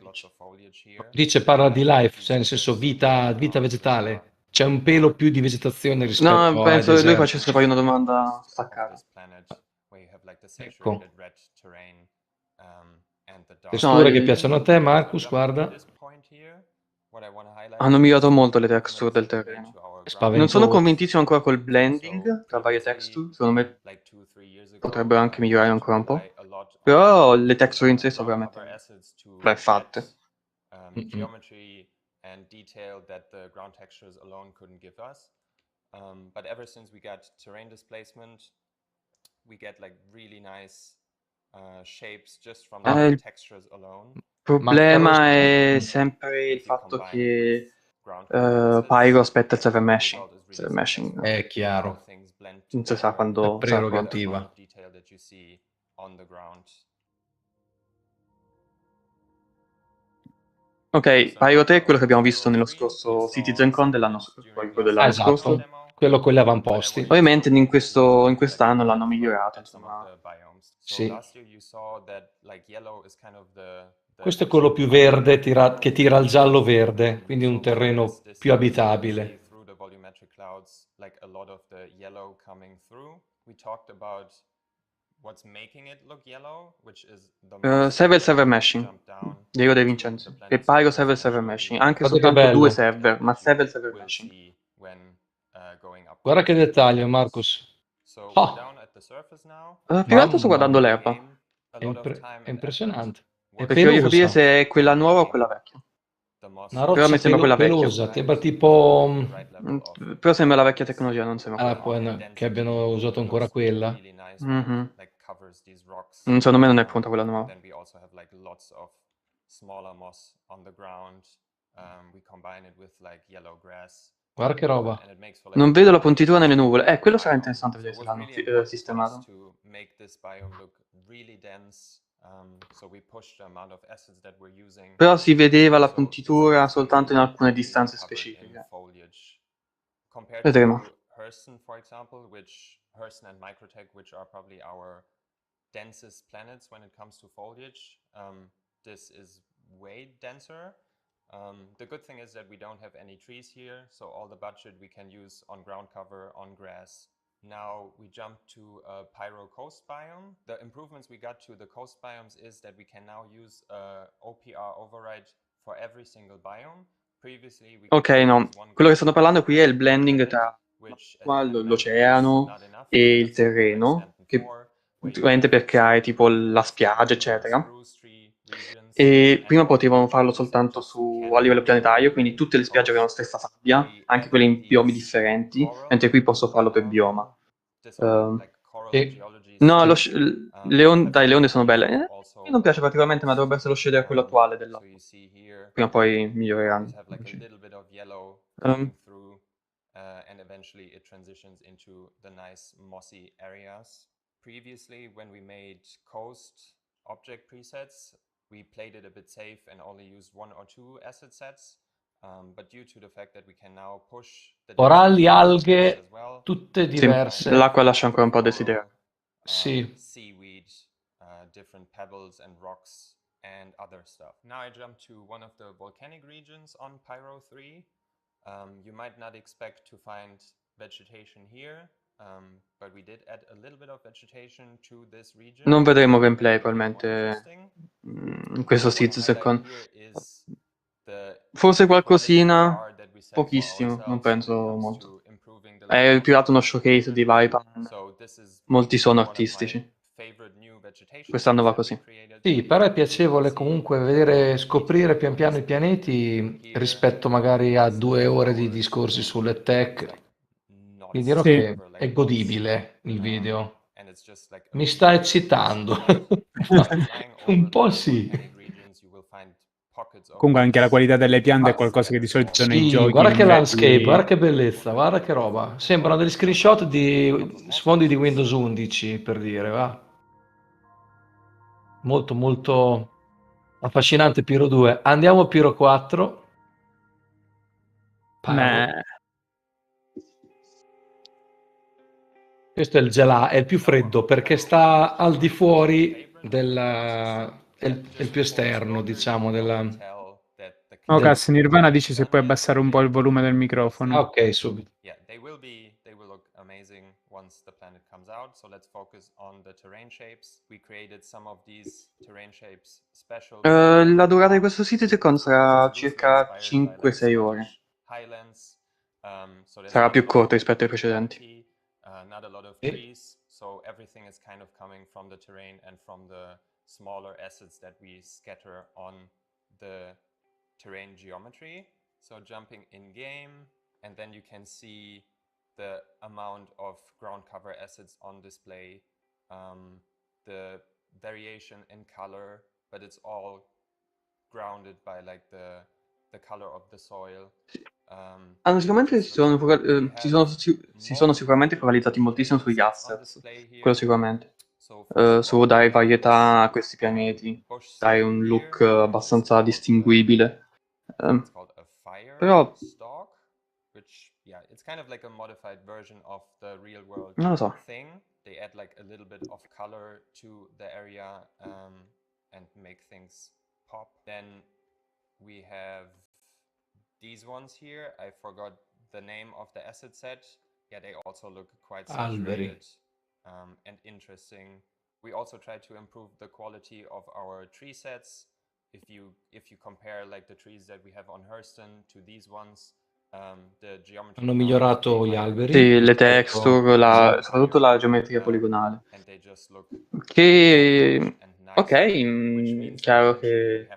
Parla di life, cioè nel senso vita vegetale. C'è un pelo più di vegetazione rispetto No, ai penso che lui deserti. facesse poi una domanda staccata. Ecco. Texture che piacciono a te, Marcus, guarda. Hanno migliorato molto le texture del terreno. Spaventoso. Non sono convintissimo ancora col blending tra varie texture, secondo me potrebbero anche migliorare ancora un po'. Però le texture in sé sono veramente ben fatte. Geometry and detail that the ground textures alone couldn't give us. But ever since we got terrain displacement, we get like really nice shapes just from the textures alone. Il problema è sempre il fatto che Pyro aspetta il server meshing. Server meshing è chiaro. Non si sa quando è prerogativa. Ok, Pyro 3 è quello che abbiamo visto nello scorso CitizenCon dell'anno scorso. Quello con gli avamposti. Ovviamente in quest'anno l'hanno migliorato, insomma. Sì. Last year you saw that like yellow is kind of the Questo è quello più verde che tira al giallo-verde, quindi un terreno più abitabile. Through the volumetric clouds, like a lot of the yellow coming through. We talked about what's making it look yellow, which is the Serve il server meshing, Diego De Vincenzo. Che Pyro serve il server meshing. Anche Guarda che soltanto 2 bello. server, ma serve il server meshing. Guarda che dettaglio, Marcus. Ah, Più che altro sto guardando l'erba. è impressionante. È Perché voglio capire pelosa. se è quella nuova o quella vecchia. Una Però roccia mi sembra quella vecchia. pelosa, sembra tipo... Però sembra la vecchia tecnologia, non sembra Ah, quella. che abbiano usato ancora quella. Mhm. Secondo me non è pronta quella nuova. Guarda che roba. Non vedo la puntitura nelle nuvole. Quello sarà interessante vedere se l'hanno sistemato. Però si vedeva la puntitura soltanto in alcune distanze specifiche. Vedremo. Hurston, for example, Hurston and Microtech, which are probably our densest planets when it comes to foliage. This is way denser. The good thing is that we don't have any trees here, so all the budget we can use on ground cover, on grass. Now we jump to a Pyro coast biome. The improvements we got to the coast biomes is that we can now use OPR override for every single biome. Previously we Ok, no. Quello che stanno parlando qui è il blending tra l'oceano e il terreno, che ovviamente per creare tipo la spiaggia, eccetera. E prima potevano farlo soltanto a livello planetario, quindi tutte le spiagge avevano la stessa sabbia, anche quelle in biomi differenti, mentre qui posso farlo per bioma. No, dai, le onde sono belle. Mi non piace particolarmente, ma dovrebbe essere lo shader quello attuale dell'acqua. Prima o poi miglioreranno. And eventually it transitions into the nice mossy areas. Previously, when we made coast object presets, we played it a bit safe and only used 1 or 2 asset sets. But due to the fact that we can now push the Coralli, alghe, tutte diverse. Sì, l'acqua lascia ancora un po' a desiderare. Sì. Seaweed, different pebbles and rocks and other stuff. Now I jump to one of the volcanic regions on Pyro 3. You might not expect to find vegetation here, but we did add a little bit of vegetation to this region. Non vedremo gameplay probabilmente in questo CitizenCon. Forse qualcosina, pochissimo, non penso molto. È più che altro uno showcase di vari pan. Molti sono artistici. Quest'anno va così. Sì, però è piacevole comunque vedere, scoprire pian piano i pianeti rispetto magari a 2 ore di discorsi sulle tech. Vi dirò che è godibile il video. Mi sta eccitando. Un po' sì. Comunque anche la qualità delle piante è qualcosa che di solito nei giochi... Guarda che landscape, guarda che bellezza, guarda che roba. Sembrano degli screenshot di sfondi di Windows 11, per dire, va. Molto, molto affascinante Pyro 2. Andiamo a Pyro 4. Questo è è il più freddo perché sta al di fuori è il più esterno, diciamo, Ocas Nirvana dice se puoi abbassare un po' il volume del microfono. Ok, subito. Yeah, they will look amazing once the planet comes out. So let's focus on the terrain shapes. We created some of these terrain shapes special. La durata di questo CitizenCon sarà circa 5-6 ore. Sarà più corto rispetto ai precedenti. Not a lot of trees, so everything is kind of coming from the terrain and from the smaller assets that we scatter on the terrain geometry. So jumping in game, and then you can see the amount of ground cover assets on display, the variation in color, but it's all grounded by like the color of the soil. Sicuramente si sono sicuramente focalizzati moltissimo sugli assets, quello sicuramente. Su dare varietà a questi pianeti, dare un look abbastanza distinguibile. Però it's kind of like a modified version of the real world non lo so. thing. They add like a little bit of color to the area and make things pop. Then we have these ones here. I forgot the name of the asset set. Yeah, they also look quite Alberi. saturated and interesting. We also try to improve the quality of our tree sets. If you compare like the trees that we have on Hurston to these ones, the geometry Hanno migliorato gli alberi Sì, le rispetto- texture, soprattutto la geometria poligonale. and they just look Che, ok, chiaro che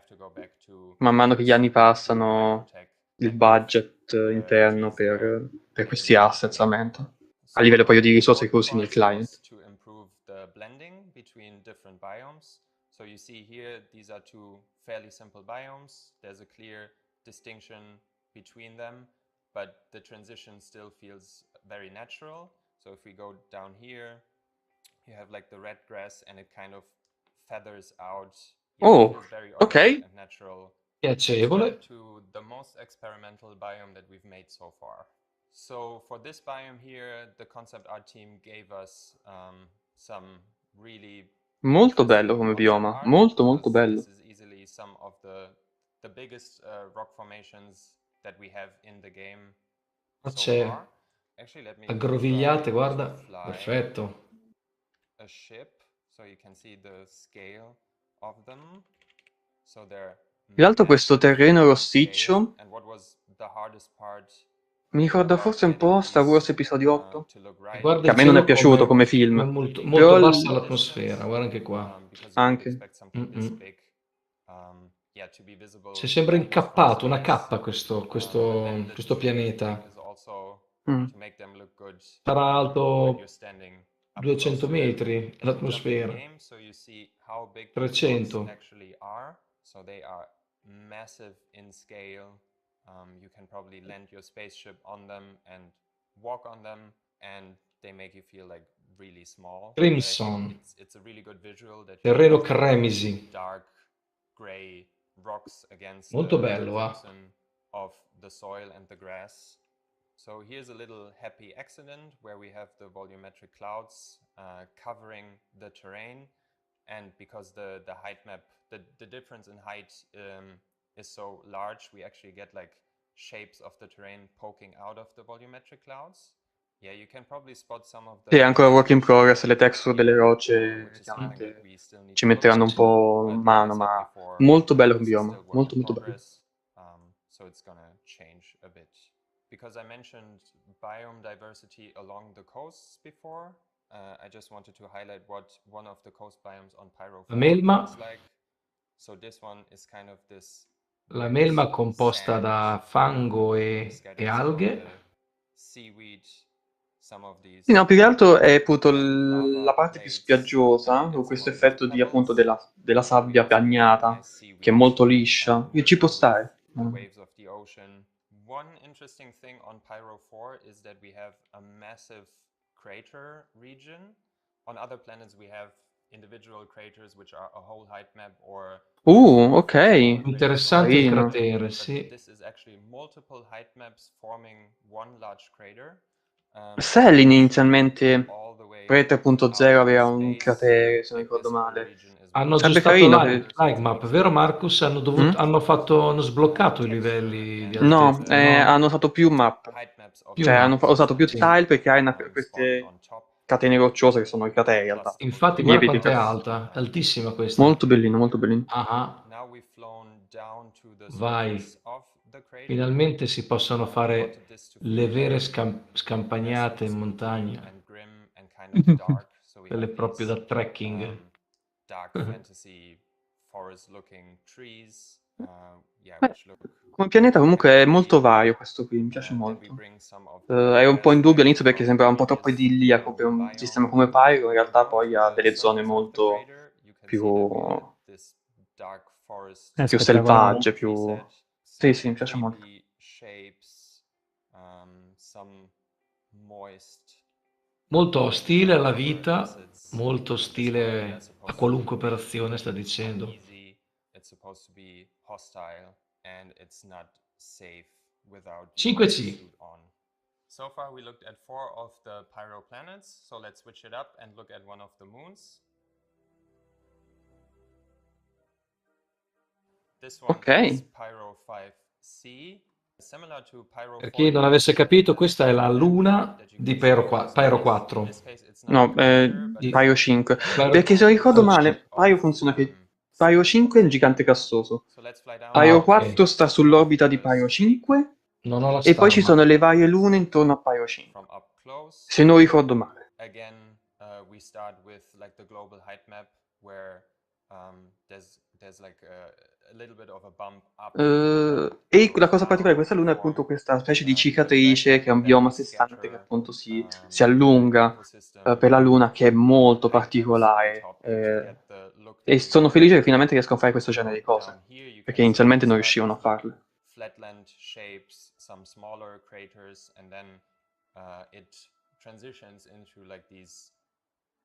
man mano che gli anni passano il budget interno per questi assets aumenta. A livello poi di risorse che usi nel client. to improve the blending between different biomes. So you see here, these are two fairly simple biomes. There's a clear distinction between them, but the transition still feels very natural. So if we go down here, you have like the red grass and it kind of feathers out. Oh, It feels very ok. organic and natural. Piacevole. To the most experimental biome that we've made so far. So for this biome here, the concept art team gave us some really Molto bello come bioma, molto molto bello. this is easily some of the biggest rock formations that we have in the game Ma so c'è far. Actually, let me aggrovigliate, try guarda, to fly perfetto. a ship so you can see the scale of them. So they're Tra l'altro questo terreno scale, rossiccio and what was the hardest part mi ricorda forse un po' Star Wars Episodio 8, to look right, Guarda che a il me non è cielo piaciuto come come film. molto, Però molto bassa l'atmosfera, guarda anche qua. because you would Anche. expect something this big, yeah, to be visible Ci sembra almost from incappato, una space. cappa questo But then the questo trick pianeta. is also Mm. to make them look good Sarà when alto you're standing up 200 close to them. metri If you jump in l'atmosfera. game, so you see how big these rocks 300. actually are. So they are massive in scale. You can probably land your spaceship on them and walk on them, and they make you feel like really small. But I think Crimson. it's a really good visual that you Terreno have cremisi. dark gray rocks against Molto the bello, crimson of the soil and the grass. So here's a little happy accident where we have the volumetric clouds covering the terrain, and because the height map, the difference in height is so large, we actually get like shapes of the terrain poking out of the volumetric clouds. Yeah, you can probably spot some of Sì, è the ancora work in progress, le texture delle rocce chiaramente ci metteranno un po' mano, ma molto bello come bioma, molto molto bello. So it's gonna change a bit. Because I mentioned biome diversity along the coasts before, I just wanted to highlight what one of the coast biomes on Pyro La melma. looks like. So this one is kind of this La wet melma composta sand, da fango scattered e some of alghe. the seaweed, some of these Sì, no, più che altro è appunto lava la parte più plates, spiaggiosa, and con it's questo a lot of effetto di appunto pebbles. della sabbia We also have bagnata, nice seaweed, che è molto liscia, che ci può with stare. the waves of the ocean. One interesting thing on Pyro 4 is that we have a massive crater region. On other planets we have individual craters which are a whole height map or Ok, Interessante il carino. cratere, sì. this is actually multiple height maps forming one large crater. Selin inizialmente pre 3.0 aveva un cratere, se non ricordo male. Hanno Sarebbe aggiustato carino che... l'Hightmap, vero Marcus? Hanno sbloccato i livelli di No, altezza, no? hanno usato più map. Più Cioè, hanno map, usato più sì. tile per creare queste catene rocciose che sono i crateri in realtà. Infatti, I guarda lieviti. quanto è alta, è altissima questa. Molto bellino, molto bellino. Now we've flown down to the Vai. surface of the crater. Finalmente si possono fare le vere scampagnate in montagna. Quelle proprio da trekking. Dark fantasy forest looking trees. Yeah, Beh, which look come pianeta comunque è molto vario questo qui, mi piace molto. Ero un po' in dubbio all'inizio perché sembrava un po' troppo idilliaco per un sistema come Pyro, in realtà poi ha delle zone molto più selvagge, più... Sì, sì, mi piace molto. Molto ostile alla vita, molto ostile a qualunque operazione, sta dicendo. It's supposed to be hostile and it's not safe without 5C. suit on. So far we looked at 4 of the Pyro planets, so let's switch it up and look at one of the moons. Ok. Per chi non avesse capito, questa è la luna di Pyro 4. No, Pyro 5. Perché se ricordo male, Pyro funziona che Pyro 5 è il gigante gassoso. Pyro 4 sta sull'orbita di Pyro 5 Non ho la e poi ci stampa. sono le varie lune intorno a Pyro 5. Se non ricordo male. Again, we start with like the global height map where there's like a little bit of a bump up. E la cosa particolare di questa luna è appunto questa specie di cicatrice che è un bioma a sé stante che appunto si allunga per la luna, che è molto particolare. E sono felice che finalmente riescono a fare questo genere di cose, perché inizialmente non riuscivano a farle. Flatland shapes, some smaller craters, and then it transitions into like these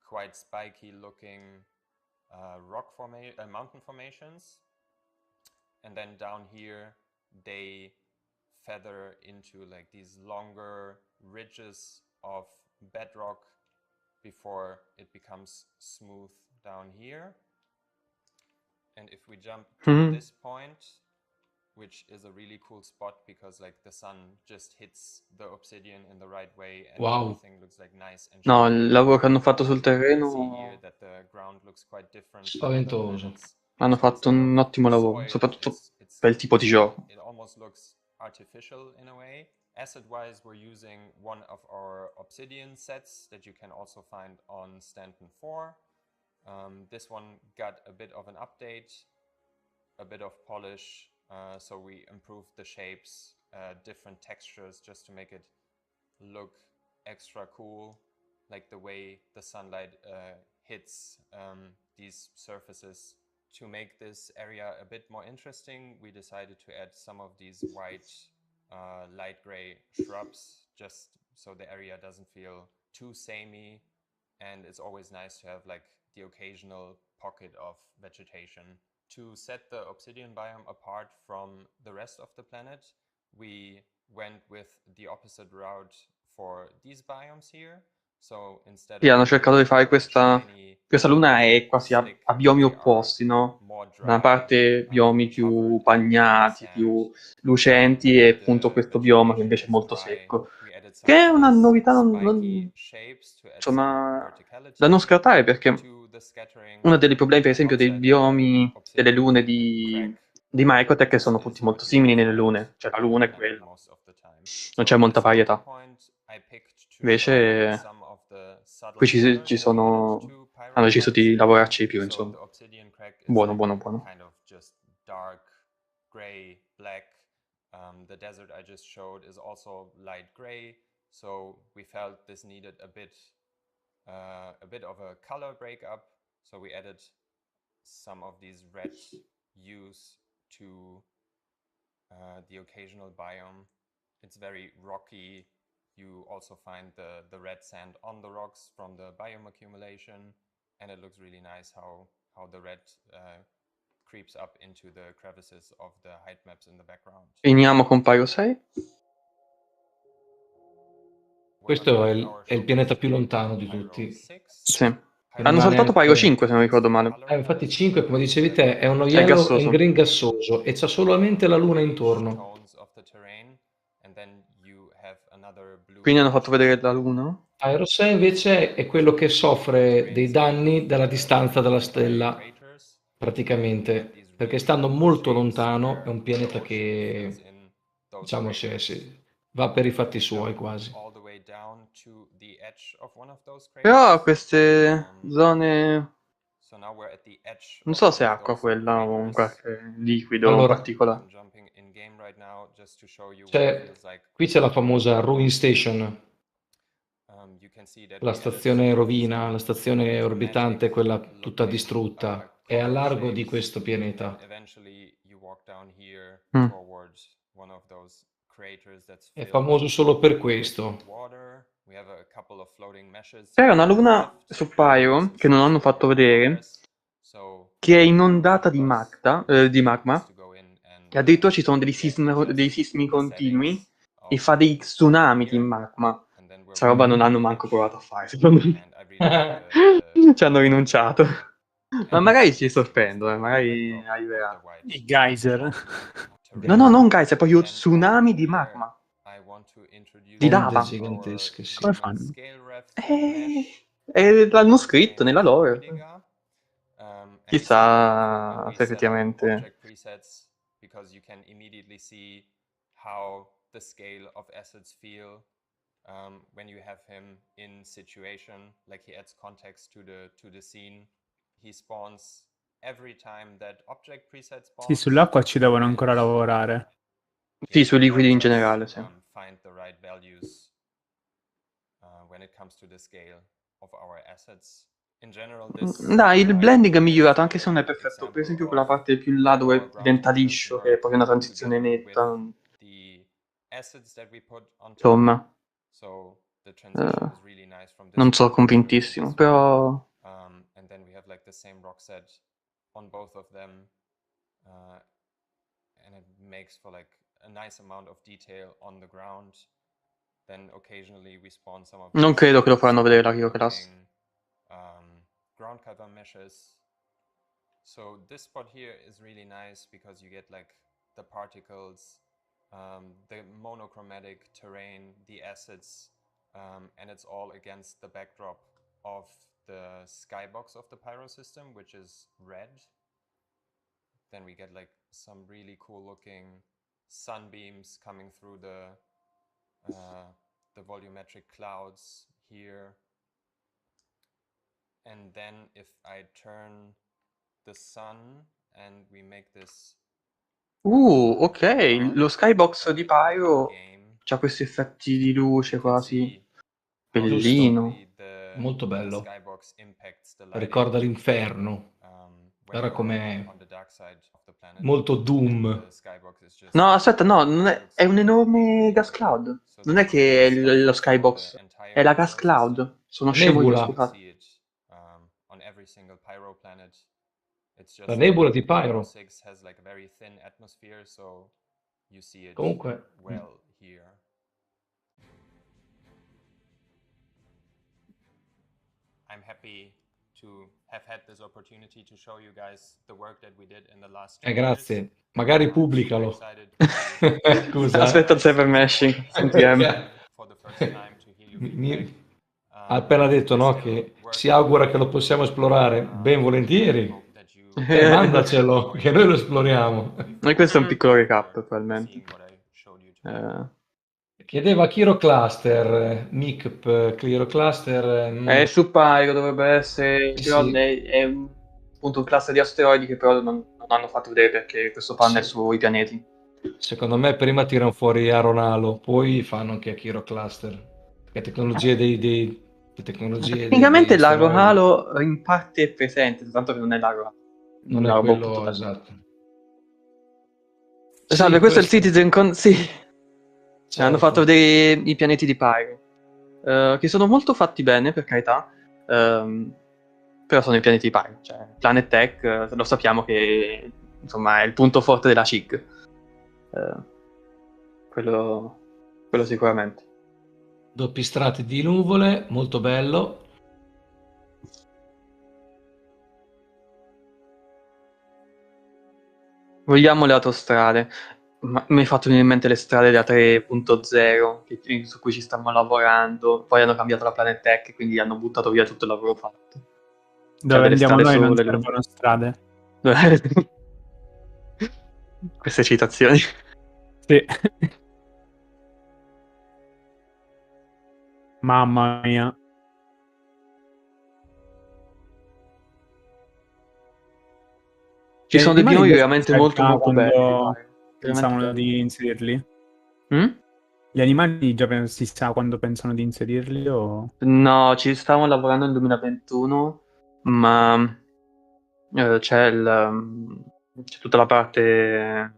quite spiky looking mountain formations. And then down here they feather into like these longer ridges of bedrock before it becomes smooth down here. And if we jump to this point, which is a really cool spot because like the sun just hits the obsidian in the right way and everything looks like nice and No, il lavoro che hanno fatto sul terreno spaventoso. hanno fatto un ottimo lavoro, soprattutto per il tipo di gioco. It almost looks artificial in a way. Asset-wise, we're using one of our obsidian sets that you can also find on Stanton 4. This one got a bit of an update, a bit of polish, so we improved the shapes, different textures just to make it look extra cool, like the way the sunlight hits these surfaces. To make this area a bit more interesting, we decided to add some of these white light gray shrubs, just so the area doesn't feel too samey, and it's always nice to have like the occasional pocket of vegetation. To set the obsidian biome apart from the rest of the planet, we went with the opposite route for these biomes here. So instead Sì, hanno cercato di fare questa luna è quasi a biomi opposti, no? Da una parte biomi più bagnati, più lucenti e appunto questo bioma che invece è molto secco. Che è una novità insomma, da non scartare, perché uno dei problemi per esempio dei biomi delle lune di Microtech è che sono tutti molto simili nelle lune, cioè la luna è quella, non c'è molta varietà. Invece qui hanno deciso di lavorarci di più, insomma. Buono. Kind of just dark gray, black. The desert I just showed is also light gray, so we felt this needed a bit of a color breakup. So we added some of these red hues to the occasional biome. It's very rocky. You also find the red sand on the rocks from the biome accumulation, and it looks really nice how the red creeps up into the crevices of the height maps in the background. Finiamo con Pyro 6. Questo è il pianeta più lontano di tutti. Sì. Hanno saltato Pyro 5 se non ricordo male. Infatti 5, come dicevi te, è uno yellow and green gassoso e c'ha solamente la luna intorno. Quindi hanno fatto vedere la luna? Pyro 6 invece è quello che soffre dei danni dalla distanza dalla stella, praticamente, perché stando molto lontano è un pianeta che, diciamo, va per i fatti suoi quasi. Però queste zone... non so se è acqua quella o un qualche liquido particolare. Qui c'è la famosa Ruin Station, la stazione rovina, la stazione orbitante, quella tutta distrutta, è a largo di questo pianeta. È famoso solo per questo. C'era una luna su Pyro che non hanno fatto vedere, che è inondata di magma, e addirittura ci sono dei sismi continui e fa dei tsunami di magma. Questa roba non hanno manco provato a fare, secondo me. Ci hanno rinunciato. Ma magari ci sorprendo, magari arriverà. I geyser. No, non geyser, proprio tsunami di magma. Di Onde lava. gigantesche, sì. Come fanno? L'hanno scritto nella lore. Chissà se effettivamente... Object presets, because you can immediately see how the scale of assets feel when you have him in situation, like he adds context to the scene. He spawns every time that object preset spawns. Sì, sull'acqua ci devono ancora lavorare. Sì, sui liquidi in generale, sì. Find the right values when it comes to the scale of our assets. In general, Dai, il blending è migliorato, anche se non è perfetto. Per esempio quella parte più in là dove diventa liscio, che è proprio una transizione netta. Insomma, non sono convintissimo, però... And then we have like the same rock set on both of them, and it makes for like a nice amount of detail on the ground. Then occasionally we spawn some of Non credo che lo faranno vedere la Hero Class. Ground cover meshes. So this spot here is really nice because you get like the particles, the monochromatic terrain, the assets, and it's all against the backdrop of the skybox of the Pyro system, which is red. Then we get like some really cool looking sunbeams coming through the volumetric clouds here. And then if I turn the sun and we make this... ok, lo skybox di Pyro c'ha questi effetti di luce quasi. Bellino. Molto bello. Ricorda l'inferno. Guarda com'è. Molto Doom. No, aspetta, no, non è un enorme gas cloud. Non è che è lo skybox, è la gas cloud. Sono scemo io, nebula. scusate. On every single Pyro planet. It's just La nebula di Pyro. 6 has like a very thin atmosphere, so you see it Comunque, well here. I'm happy to have had this opportunity to show you guys the work that we did in the last 2 years. grazie. Magari pubblicalo. Scusa. Aspetta il cyber meshing. Sentiamo. For the first time to hear your feedback. Ha appena detto, no, che si augura che lo possiamo esplorare. Ben volentieri. Mandacelo, che noi lo esploriamo. E questo è un piccolo recap, probabilmente. Chiedeva Kiro Cluster, Nick Kiro Cluster. È su Pyro, dovrebbe essere, però Sì. è appunto un cluster di asteroidi che però non hanno fatto vedere perché questo fan è sui pianeti. Secondo me prima tirano fuori Aronalo, poi fanno anche Kiro Cluster. Le tecnologie dei tecnologie Tecnicamente degli l'Aro asteroidi. Halo in parte è presente, tanto che non è l'Aro Halo. Non è quello esatto. Salve, Sì, questo è il CitizenCon, sì. Certo. Hanno fatto vedere i pianeti di Pyro, che sono molto fatti bene, per carità, però sono i pianeti di Pyro. Cioè, Planet Tech, lo sappiamo che insomma è il punto forte della CIG. Quello sicuramente. Doppi strati di nuvole, molto bello. Vogliamo le autostrade. Ma mi hai fatto venire in mente le strade da 3.0 su cui ci stiamo lavorando. Poi hanno cambiato la Planet Tech, quindi hanno buttato via tutto il lavoro fatto. Dove andiamo noi non sole, servono strade. Queste citazioni. Sì. Mamma mia. Ci sono dei binomi animali veramente molto molto belli. quando Veramente pensavano belli. di inserirli? Mm? Gli animali già si sa quando pensano di inserirli o... No, ci stavamo lavorando nel 2021, ma c'è tutta la parte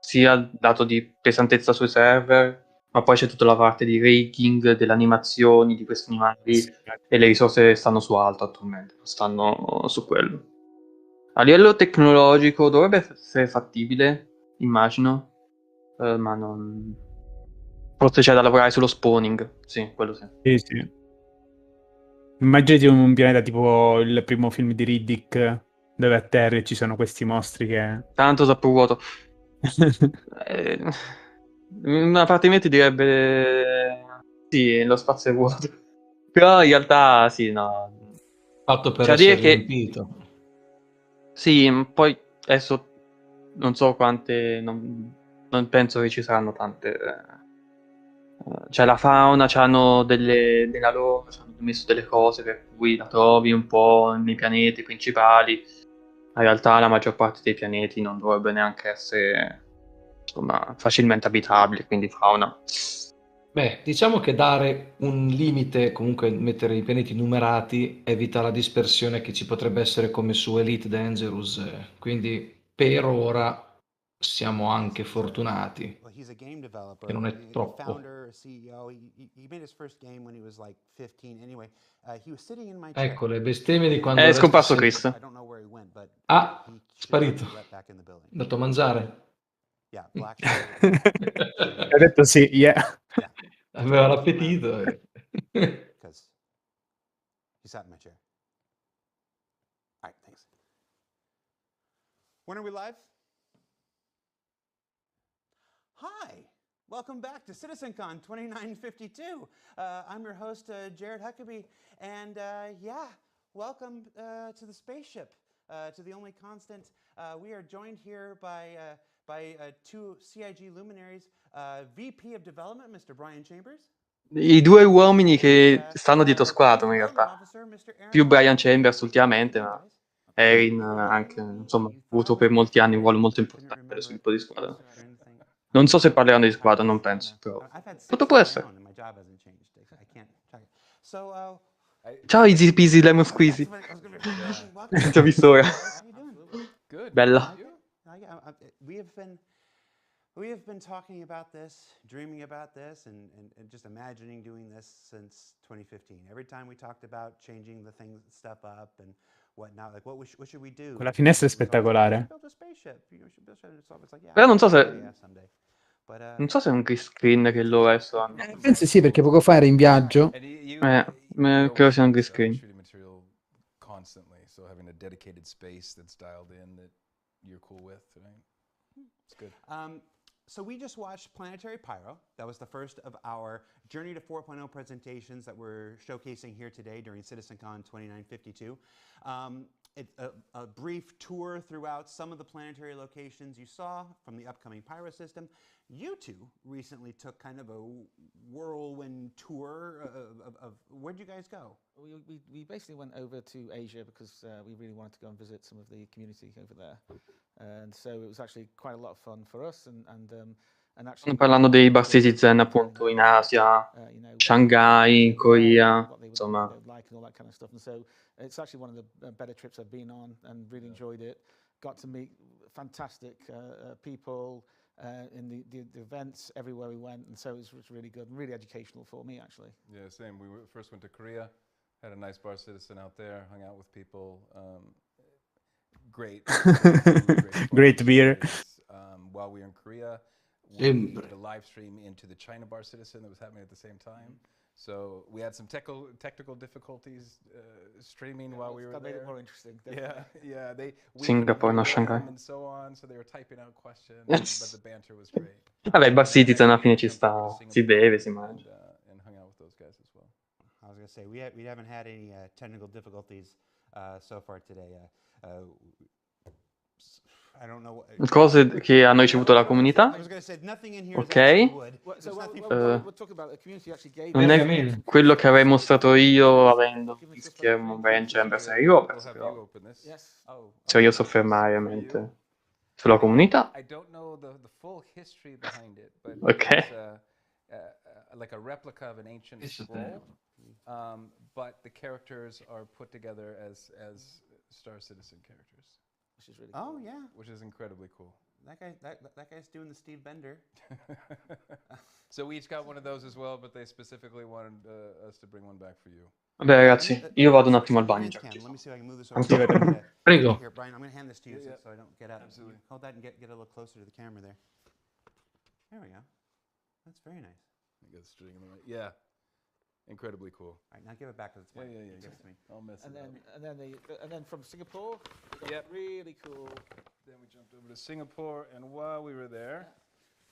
sia dato di pesantezza sui server, ma poi c'è tutta la parte di rating delle animazioni di questi animali e le risorse stanno su alto attualmente, stanno su quello. A livello tecnologico dovrebbe essere fattibile, immagino, ma non... Forse c'è da lavorare sullo spawning, sì, quello sì. Sì, sì. Immaginati un pianeta tipo il primo film di Riddick, dove a terra ci sono questi mostri che... Tanto troppo vuoto. Una parte di me ti direbbe sì, lo spazio è vuoto. Però in realtà sì, no. Fatto per C'è da dire essere che riempito. sì, poi adesso non so quante, non penso che ci saranno tante. C'è la fauna, c'hanno della loro, ci hanno messo delle cose per cui la trovi un po' nei pianeti principali. In realtà la maggior parte dei pianeti non dovrebbe neanche essere, insomma, facilmente abitabili, quindi fauna. Beh, diciamo che dare un limite, comunque mettere i pianeti numerati, evita la dispersione che ci potrebbe essere come su Elite Dangerous. Quindi per ora siamo anche fortunati, Well, he's a game developer, che non è troppo. founder, CEO. He made his first game when he was like 15. Anyway, he was sitting in my chair. Ecco, le bestemmie di quando È adesso scomparso sei... Chris. I don't know where he went, but Ah, he should not sparito. be let back in the building. Andato a mangiare. Yeah, black shirt. Ha detto sì, yeah. Yeah. Aveva l'appetito. Because he sat in my chair. All right, thanks. When are we live? Hi, welcome back to CitizenCon 2952. I'm your host, Jared Huckabee, and yeah, welcome to the spaceship, to the only constant. We are joined here by two CIG luminaries, VP of Development, Mr. Brian Chambers. I due uomini che stanno dietro Squadron in realtà. Più Brian Chambers ultimamente, ma Erin anche, insomma, ha avuto per molti anni un ruolo molto importante nello sviluppo di Squadron. Non so se parleranno di Squadron, non penso, però tutto può essere. Ciao Easy Peasy Lemon Squeezy. Ti ho visto ora. Bella. We have been talking about this, dreaming about this, and just imagining doing this since 2015. Every time we talked about changing the things, stuff up and whatnot, like what should we do? Quella finestra è spettacolare. Però non so se... Non so se è un green screen che loro adesso hanno. Penso sì, perché poco fa era in viaggio. Credo sia un green screen. Constantly, so having a dedicated space that's dialed in that you're cool with, right? It's good. So we just watched Planetary Pyro. That was the first of our Journey to 4.0 presentations that we're showcasing here today during CitizenCon 2952. It's a brief tour throughout some of the planetary locations you saw from the upcoming Pyro system. You two recently took kind of a whirlwind tour of where'd you guys go? We basically went over to Asia because we really wanted to go and visit some of the community over there. And so it was actually quite a lot of fun for us and actually parlando dei bar citizen appunto in Asia, Shanghai, in Corea, insomma. Like and all that kind of stuff. And so it's actually one of the better trips I've been on and really enjoyed it. Got to meet fantastic people in the events everywhere we went, and so it was really good and really educational for me actually. Yeah, same. We first went to Korea, had a nice bar citizen out there, hung out with people. Great Great beer. While we were in Korea, we did a live stream into the China bar citizen that was happening at the same time. So we had some technical difficulties streaming while we were there. That made it more interesting. Yeah. Singapore, not Shanghai. And so on, so they were typing out questions, but the banter was great. Vabbè, bar citizen alla fine ci sta, si beve, si mangia. And hung out with those guys as well. I was gonna say we haven't had any technical difficulties so far today. I don't know Cose che hanno ricevuto la comunità. Ok. Non è quello che avrei mostrato io avendo in schermo Brian Chambers e io, però ci voglio soffermare ovviamente sulla comunità. Ok. Like a replica of an ancient scroll, but the characters are put together as Star Citizen characters. Which is really cool. Yeah. Which is incredibly cool. That guy's doing the Steve Bender. So we each got one of those as well, but they specifically wanted us to bring one back for you. Vabbè ragazzi, io vado un attimo al bagno. Let me see if I can move this over. Prego. Here, Brian, I'm going to hand this to you so I don't get up. Absolutely. Hold that and get a little closer to the camera there. There we go. That's very nice. I got the string in the right. Yeah. incredibly cool. All right, now give it back because it's mine. Yeah. Give it to me. I'll mess it up. And then from Singapore, we got really cool. Then we jumped over to Singapore, and while we were there,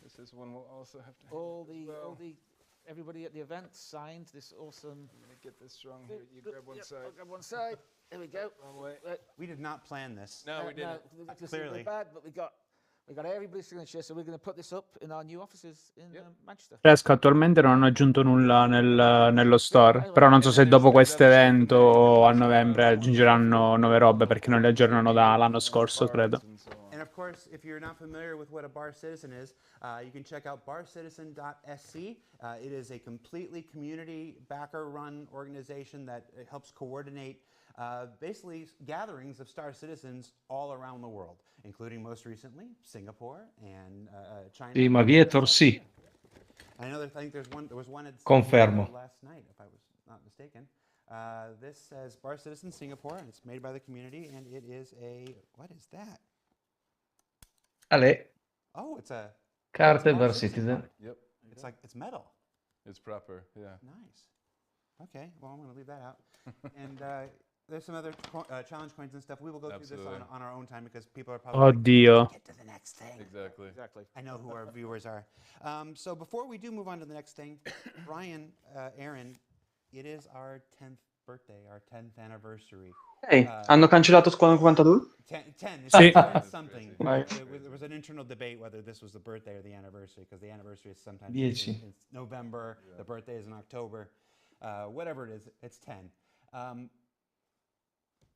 this is one we'll also have to. Everybody at the event signed this awesome. I'm gonna get this strong here. You grab one side. I'll grab one side. There we go. We did not plan this. No, we didn't. Clearly. Bad, but we got everybody's signature, so we're going to put this up in our new offices in Manchester. Fresco attualmente non hanno aggiunto nulla nello store, però non so se dopo questo evento a novembre aggiungeranno nuove robe perché non le aggiornano dall'anno scorso, credo. And of course, if you're not familiar with what a bar citizen is, you can check out barcitizen.sc. It is a completely community backer-run organization that helps coordinate basically gatherings of Star Citizens all around the world, including most recently Singapore and China. Sì, ma Vietor sì. I know there was one at Confermo. last night, if I was not mistaken. This says Bar Citizen Singapore, and it's made by the community, and it is what is that? Ale. Oh, it's a Carte Bar Citizen. Yep. It's metal. It's proper, yeah. Nice. Okay, well, I'm going to leave that out. And there's some other challenge coins and stuff. We will go through this on our own time because people are probably Oddio. get to the next thing. Exactly. I know who our viewers are. So before we do move on to the next thing, Brian, Aaron, it is our 10th birthday, our 10th anniversary. Hanno cancellato Squadron 42? 10 Sì. something. Vai. There was an internal debate whether this was the birthday or the anniversary, because the anniversary is sometimes 10. in November, the birthday is in October. Whatever it is, it's 10.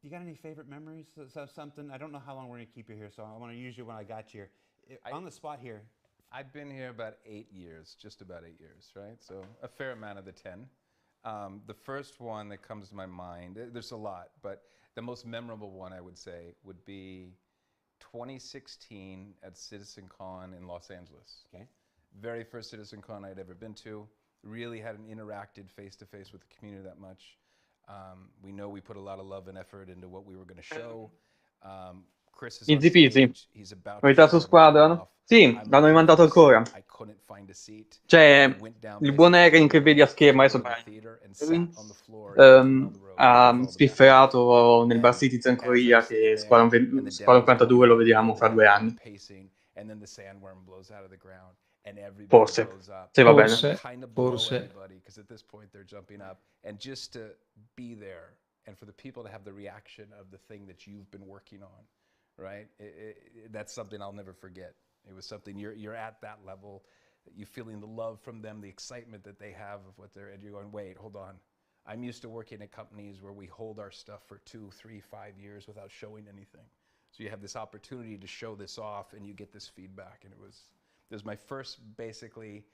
You got any favorite memories? Something? I don't know how long we're going to keep you here, so I want to use you when I got you here. On the spot here. I've been here about 8 years, just about 8 years, right? So a fair amount of the 10. The first one that comes to my mind, there's a lot, but the most memorable one I would say would be 2016 at CitizenCon in Los Angeles. Okay. Very first CitizenCon I'd ever been to. Really hadn't interacted face-to-face with the community that much. We know we put a lot of love and effort into what we were going to show. Chris is Easy peasy. He's about Novità su Squadron? Sì, l'hanno rimandato ancora. Cioè, il buon Eren che vedi a schermo adesso ha spifferato nel Bar Citizen Korea che Squadron 42 lo vediamo fra 2 anni. Forse, se va bene. Forse. Because at this point they're jumping up, and just to be there, and for the people to have the reaction of the thing that you've been working on, right? That's something I'll never forget. It was something you're at that level, you feeling the love from them, the excitement that they have of what they're, and you're going, wait, hold on. I'm used to working at companies where we hold our stuff for 2, 3, 5 years without showing anything. So you have this opportunity to show this off, and you get this feedback, and it was my first basically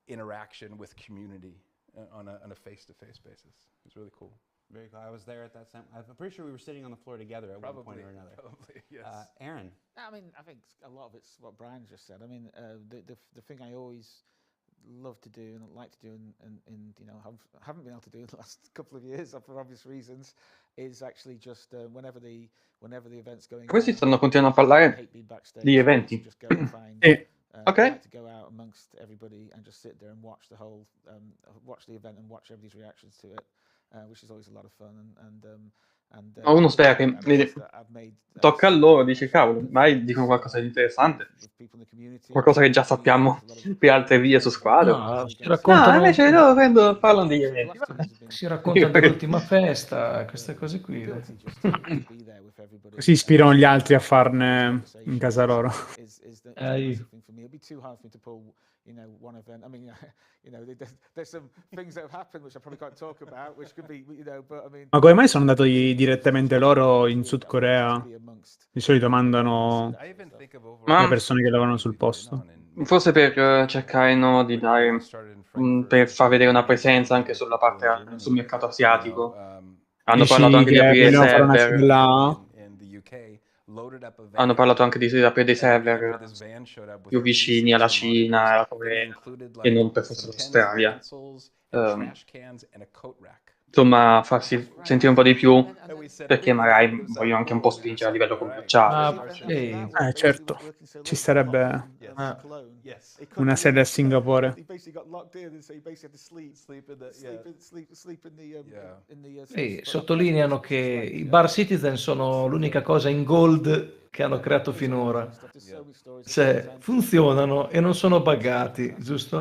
interaction with community on a face-to-face basis. It was really cool. Very cool. I was there at that time. I'm pretty sure we were sitting on the floor together at one point or another. Probably, yes. Aaron. I mean, I think a lot of it's what Brian just said. I mean, the thing I always love to do and like to do and you know haven't been able to do in the last couple of years for obvious reasons is actually just whenever the event's going. Questi stanno continuando a parlare di eventi. Just go and find, Okay. like to go out amongst everybody and just sit there and watch the whole, watch the event and watch everybody's reactions to it, which is always a lot of fun. Ma uno spera che tocca a loro, dice cavolo, mai dicono qualcosa di interessante, qualcosa che già sappiamo per altre vie su Squadron. No, ci raccontano, no, invece loro parlano degli eventi. Si raccontano dell'ultima festa, queste cose qui. Così ispirano gli altri a farne in casa loro. You know, one event. I mean, you know, there's some things that have happened which I probably can't talk about, which could be, you know, but I mean. Ma come mai sono andati direttamente loro in Sud Corea? Di solito mandano le persone che lavorano sul posto. Forse per cercare di dare, per far vedere una presenza anche sulla parte, sul mercato asiatico. Hanno parlato anche di aprire server. Hanno parlato anche di aprire dei server più vicini alla Cina e alla Corea, e non per forza l'Australia. insomma, farsi sentire un po' di più, perché magari vogliono anche un po' spingere a livello commerciale. Sì. Certo, ci starebbe una sede a Singapore. Sì, sottolineano che i bar Citizen sono l'unica cosa in gold che hanno creato finora. Cioè, funzionano e non sono buggati, giusto?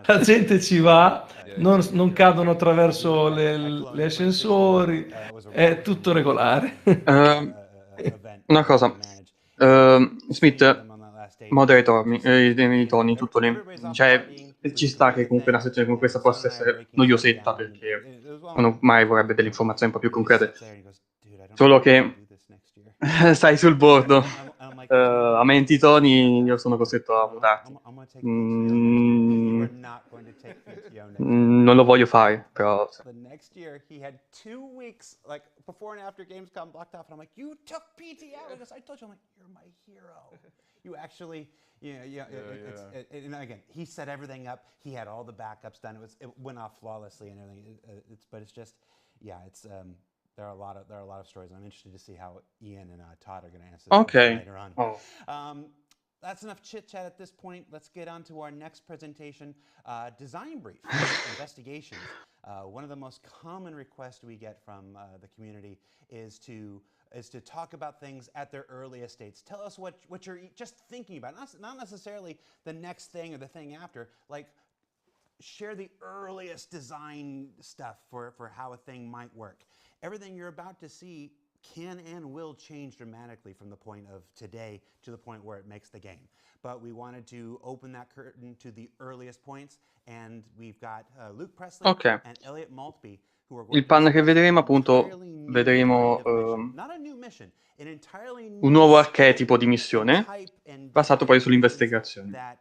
La gente ci va, non cadono attraverso gli ascensori, è tutto regolare. Una cosa, Smith, moderator, i toni, tutto lì. Cioè, ci sta che comunque una sezione come questa possa essere noiosetta, perché uno mai vorrebbe delle informazioni un po' più concrete. Solo che stai sul bordo. A mente i toni, io sono costretto a votarti. Non lo voglio fare, però... The next year, he had 2 weeks, like before and after Gamescom, blocked off, and I'm like, "You took PTO?" Because I told you, I'm like, "You're my hero. You actually, and again, he set everything up. He had all the backups done. It went off flawlessly and everything. But it's just, yeah, it's there are a lot of stories. I'm interested to see how Ian and Todd are going to answer this question later on. That's enough chit chat at this point. Let's get on to our next presentation, design brief, investigations. One of the most common requests we get from the community is to talk about things at their earliest states. Tell us what you're just thinking about, not necessarily the next thing or the thing after. Like, share the earliest design stuff for how a thing might work. Everything you're about to see can and will change dramatically from the point of today to the point where it makes the game. But we wanted to open that curtain to the earliest points, and we've got Luke Presley and Elliot Maltby, who are Il panel che vedremo, appunto, vedremo un nuovo archetipo di missione basato poi sull'investigazione.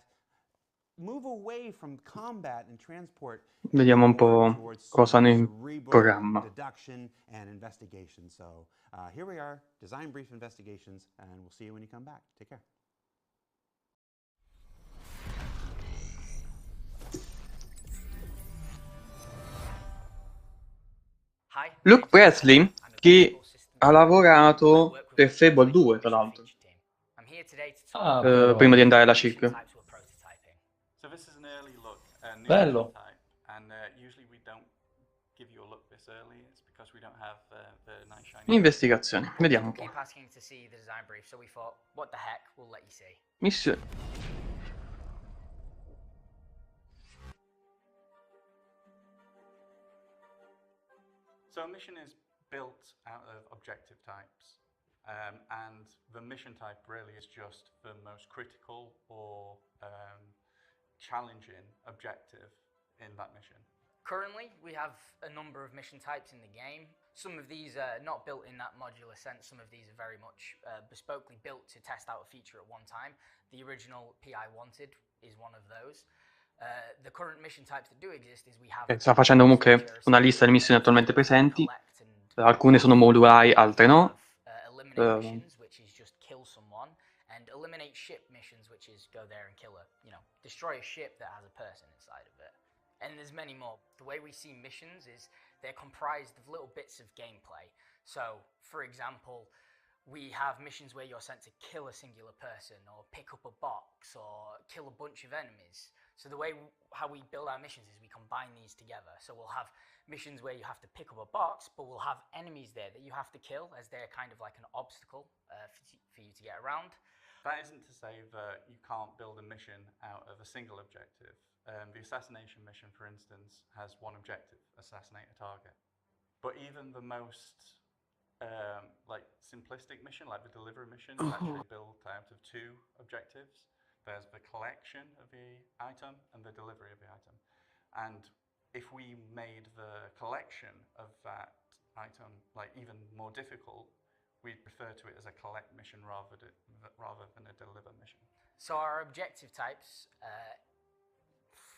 Vediamo un po' cosa hanno in programma. Here we are, design brief investigations, and we'll see you when you come back. Take care. Luke Presley, che ha lavorato per Fable 2, tra l'altro, prima di andare alla CIRC. Bello. Investigazione, vediamo un po'. Missione. So a mission is built out of objective types, and the mission type really is just the most critical or challenging objective in that mission. Currently, we have a number of mission types in the game. Some of these are not built in that modular sense. Some of these are very much bespokely built to test out a feature at one time. The original PI Wanted is one of those. The current mission types that do exist is we have... Sta facendo comunque una lista delle missioni attualmente presenti. Alcune sono modulari, altre no. Eliminate missions, which is just kill someone, and eliminate ship missions, which is go there and kill destroy a ship that has a person inside of it. And there's many more. The way we see missions is they're comprised of little bits of gameplay. So, for example, we have missions where you're sent to kill a singular person, or pick up a box, or kill a bunch of enemies. So the way how we build our missions is we combine these together. So we'll have missions where you have to pick up a box, but we'll have enemies there that you have to kill, as they're kind of like an obstacle for you to get around. That isn't to say that you can't build a mission out of a single objective. The assassination mission, for instance, has one objective: assassinate a target. But even the most simplistic mission, like the delivery mission, is actually built out of 2 objectives. There's the collection of the item and the delivery of the item. And if we made the collection of that item even more difficult, we'd refer to it as a collect mission rather than a deliver mission. So our objective types,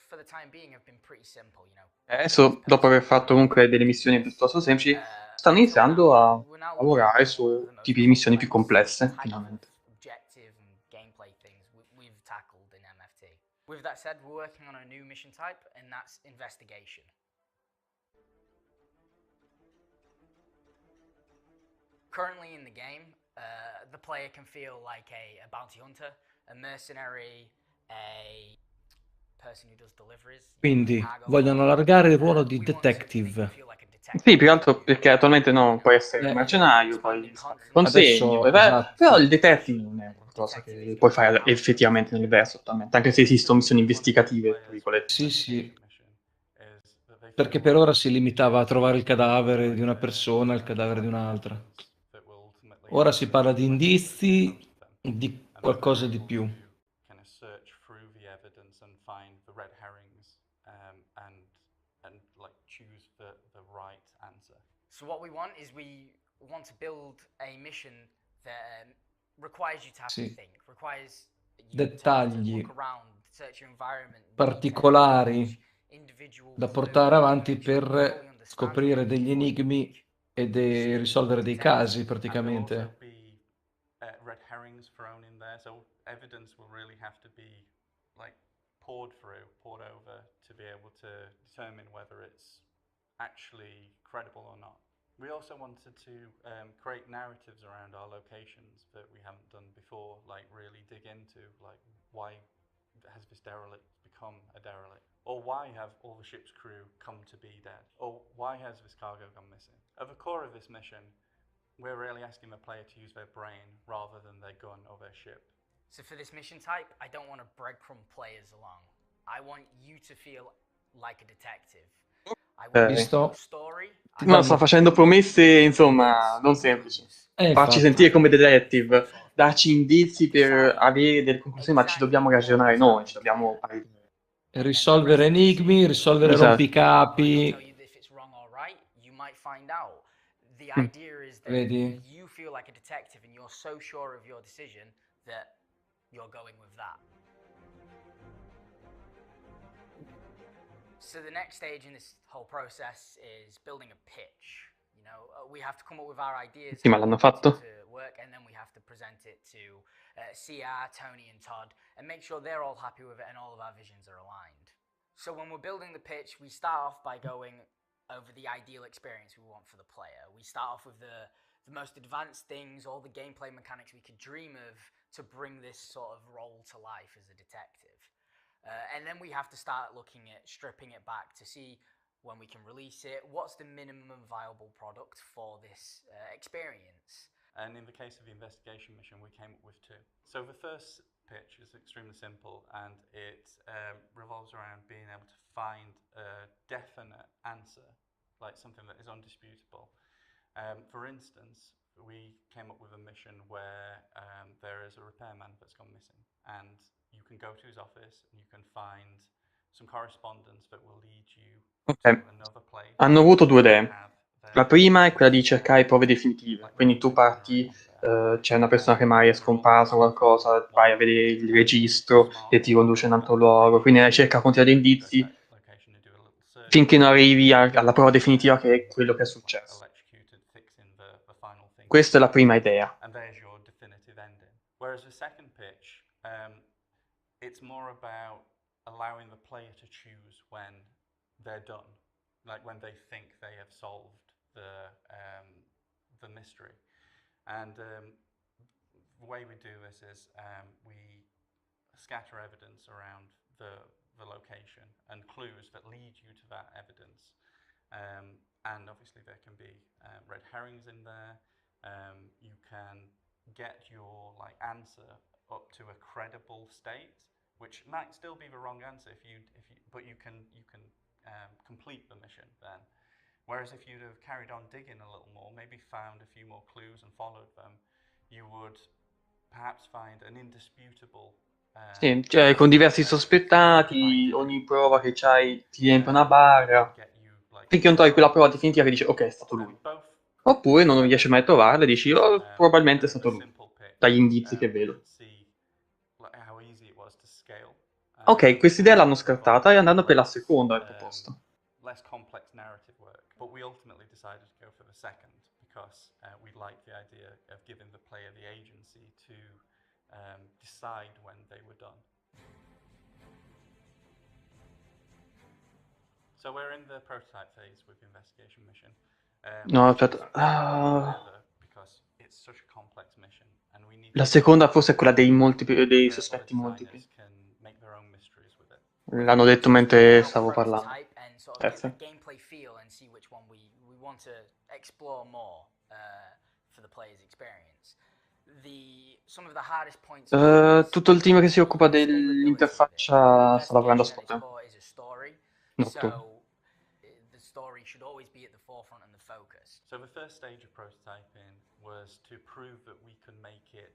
for the time being, have been pretty simple, Adesso, dopo aver fatto comunque delle missioni piuttosto semplici, stanno iniziando a lavorare su tipi di missioni più complesse, finalmente. Objective and gameplay things we've tackled in MFT. With that said, we're working on a new mission type, and that's investigation. currently in the game, the player can feel like a bounty hunter, a mercenary, a person who does deliveries. Quindi vogliono allargare il ruolo di detective. Sì, più che altro perché attualmente no, puoi essere un mercenario, puoi fare consegne, Adesso, esatto. però il detective non è qualcosa che puoi fare effettivamente nell'universo attualmente, anche se esistono missioni investigative, tra virgolette. Sì, sì. Perché per ora si limitava a trovare il cadavere di una persona e il cadavere di un'altra. Ora si parla di indizi, di qualcosa di più. Kind of search through the evidence and find the red herrings, and like choose the right answer. So what we want is we want to build a mission that requires you to have to Sì. think, requires you to Dettagli look around, search your environment, particolari da portare avanti per scoprire degli enigmi e risolvere dei casi praticamente. Red herrings thrown in there, so evidence will really have to be like poured over to be able to determine whether it's actually credible or not. We also wanted to create narratives around our locations that we haven't done before, like really dig into like why has this derelict become a derelict? Or why have all the ship's crew come to be dead? Or why has this cargo gone missing? At the core of this mission, we're really asking the player to use their brain rather than their gun or their ship. So for this mission type, I don't want to breadcrumb players along. I want you to feel like a detective. I want Visto? a story. Ma sta facendo promesse, insomma, non semplici. Farci infatti. sentire come detective, darci indizi per avere delle conclusioni, ma ci dobbiamo ragionare noi, ci dobbiamo... Risolvere enigmi, risolvere Esatto. rompicapi. The Mm. idea is that Vedi? you feel like a detective and you're so sure of your decision that you're going with that. So the next stage in this whole process is building a pitch. You know, we have to come up with our ideas. Sì, ma l'hanno fatto? To work, and then we have to present it to CR, Tony, and Todd, and make sure they're all happy with it and all of our visions are aligned. So when we're building the pitch, we start off by going over the ideal experience we want for the player. We start off with the most advanced things, all the gameplay mechanics we could dream of to bring this sort of role to life as a detective. And then we have to start looking at stripping it back to see when we can release it, what's the minimum viable product for this experience. And in the case of the investigation mission, we came up with two. So the first pitch is extremely simple, and it revolves around being able to find a definite answer, like something that is undisputable. For instance, we came up with a mission where there is a repairman that's gone missing, and you can go to his office and you can find some correspondence that will lead you to another place. Hanno avuto due idee. La prima è quella di cercare prove definitive, quindi tu parti, c'è una persona che magari è scomparsa o qualcosa, vai a vedere il registro e ti conduce in un altro luogo, quindi la ricerca continua di indizi finché non arrivi alla prova definitiva che è quello che è successo. Questa è la prima idea. And there's your definitive ending. Whereas the second pitch, it's more about allowing the player to choose when they're done, like when they think they have solved the mystery. And the way we do this is we scatter evidence around the location and clues that lead you to that evidence. And obviously there can be red herrings in there. You can get your answer up to a credible state, which might still be the wrong answer but you can complete the mission then. Whereas if you'd have carried on digging a little more, maybe found a few more clues and followed them, you would perhaps find an indisputable. Sì, cioè con diversi sospettati, ogni prova che c'hai ti riempie una barra, finché non trovi quella prova definitiva che dici ok, è stato lui. Oppure non riesci mai a trovarla e dici oh, probabilmente è stato lui, dagli indizi che vedo. Ok, quest'idea l'hanno scartata e andando per la seconda proposta. Less complex narrative work, but we ultimately decided to go for the second because we like the idea of giving the player the agency to decide when they were done. So we're in the prototype phase with the investigation mission. No, aspetta. it's such a complex mission, and we need La seconda forse è quella dei sospetti multipli. make their own mysteries with it. L'hanno detto mentre stavo parlando. Prototype and sort of Terza. get a gameplay feel and see which one we want to explore more for the player's experience. Some of the hardest points Tutto il team che si occupa dell'interfaccia sta lavorando a squadra. is a story. Nocturne. So the story should always be at the forefront and the focus. So the first stage of prototyping was to prove that we could make it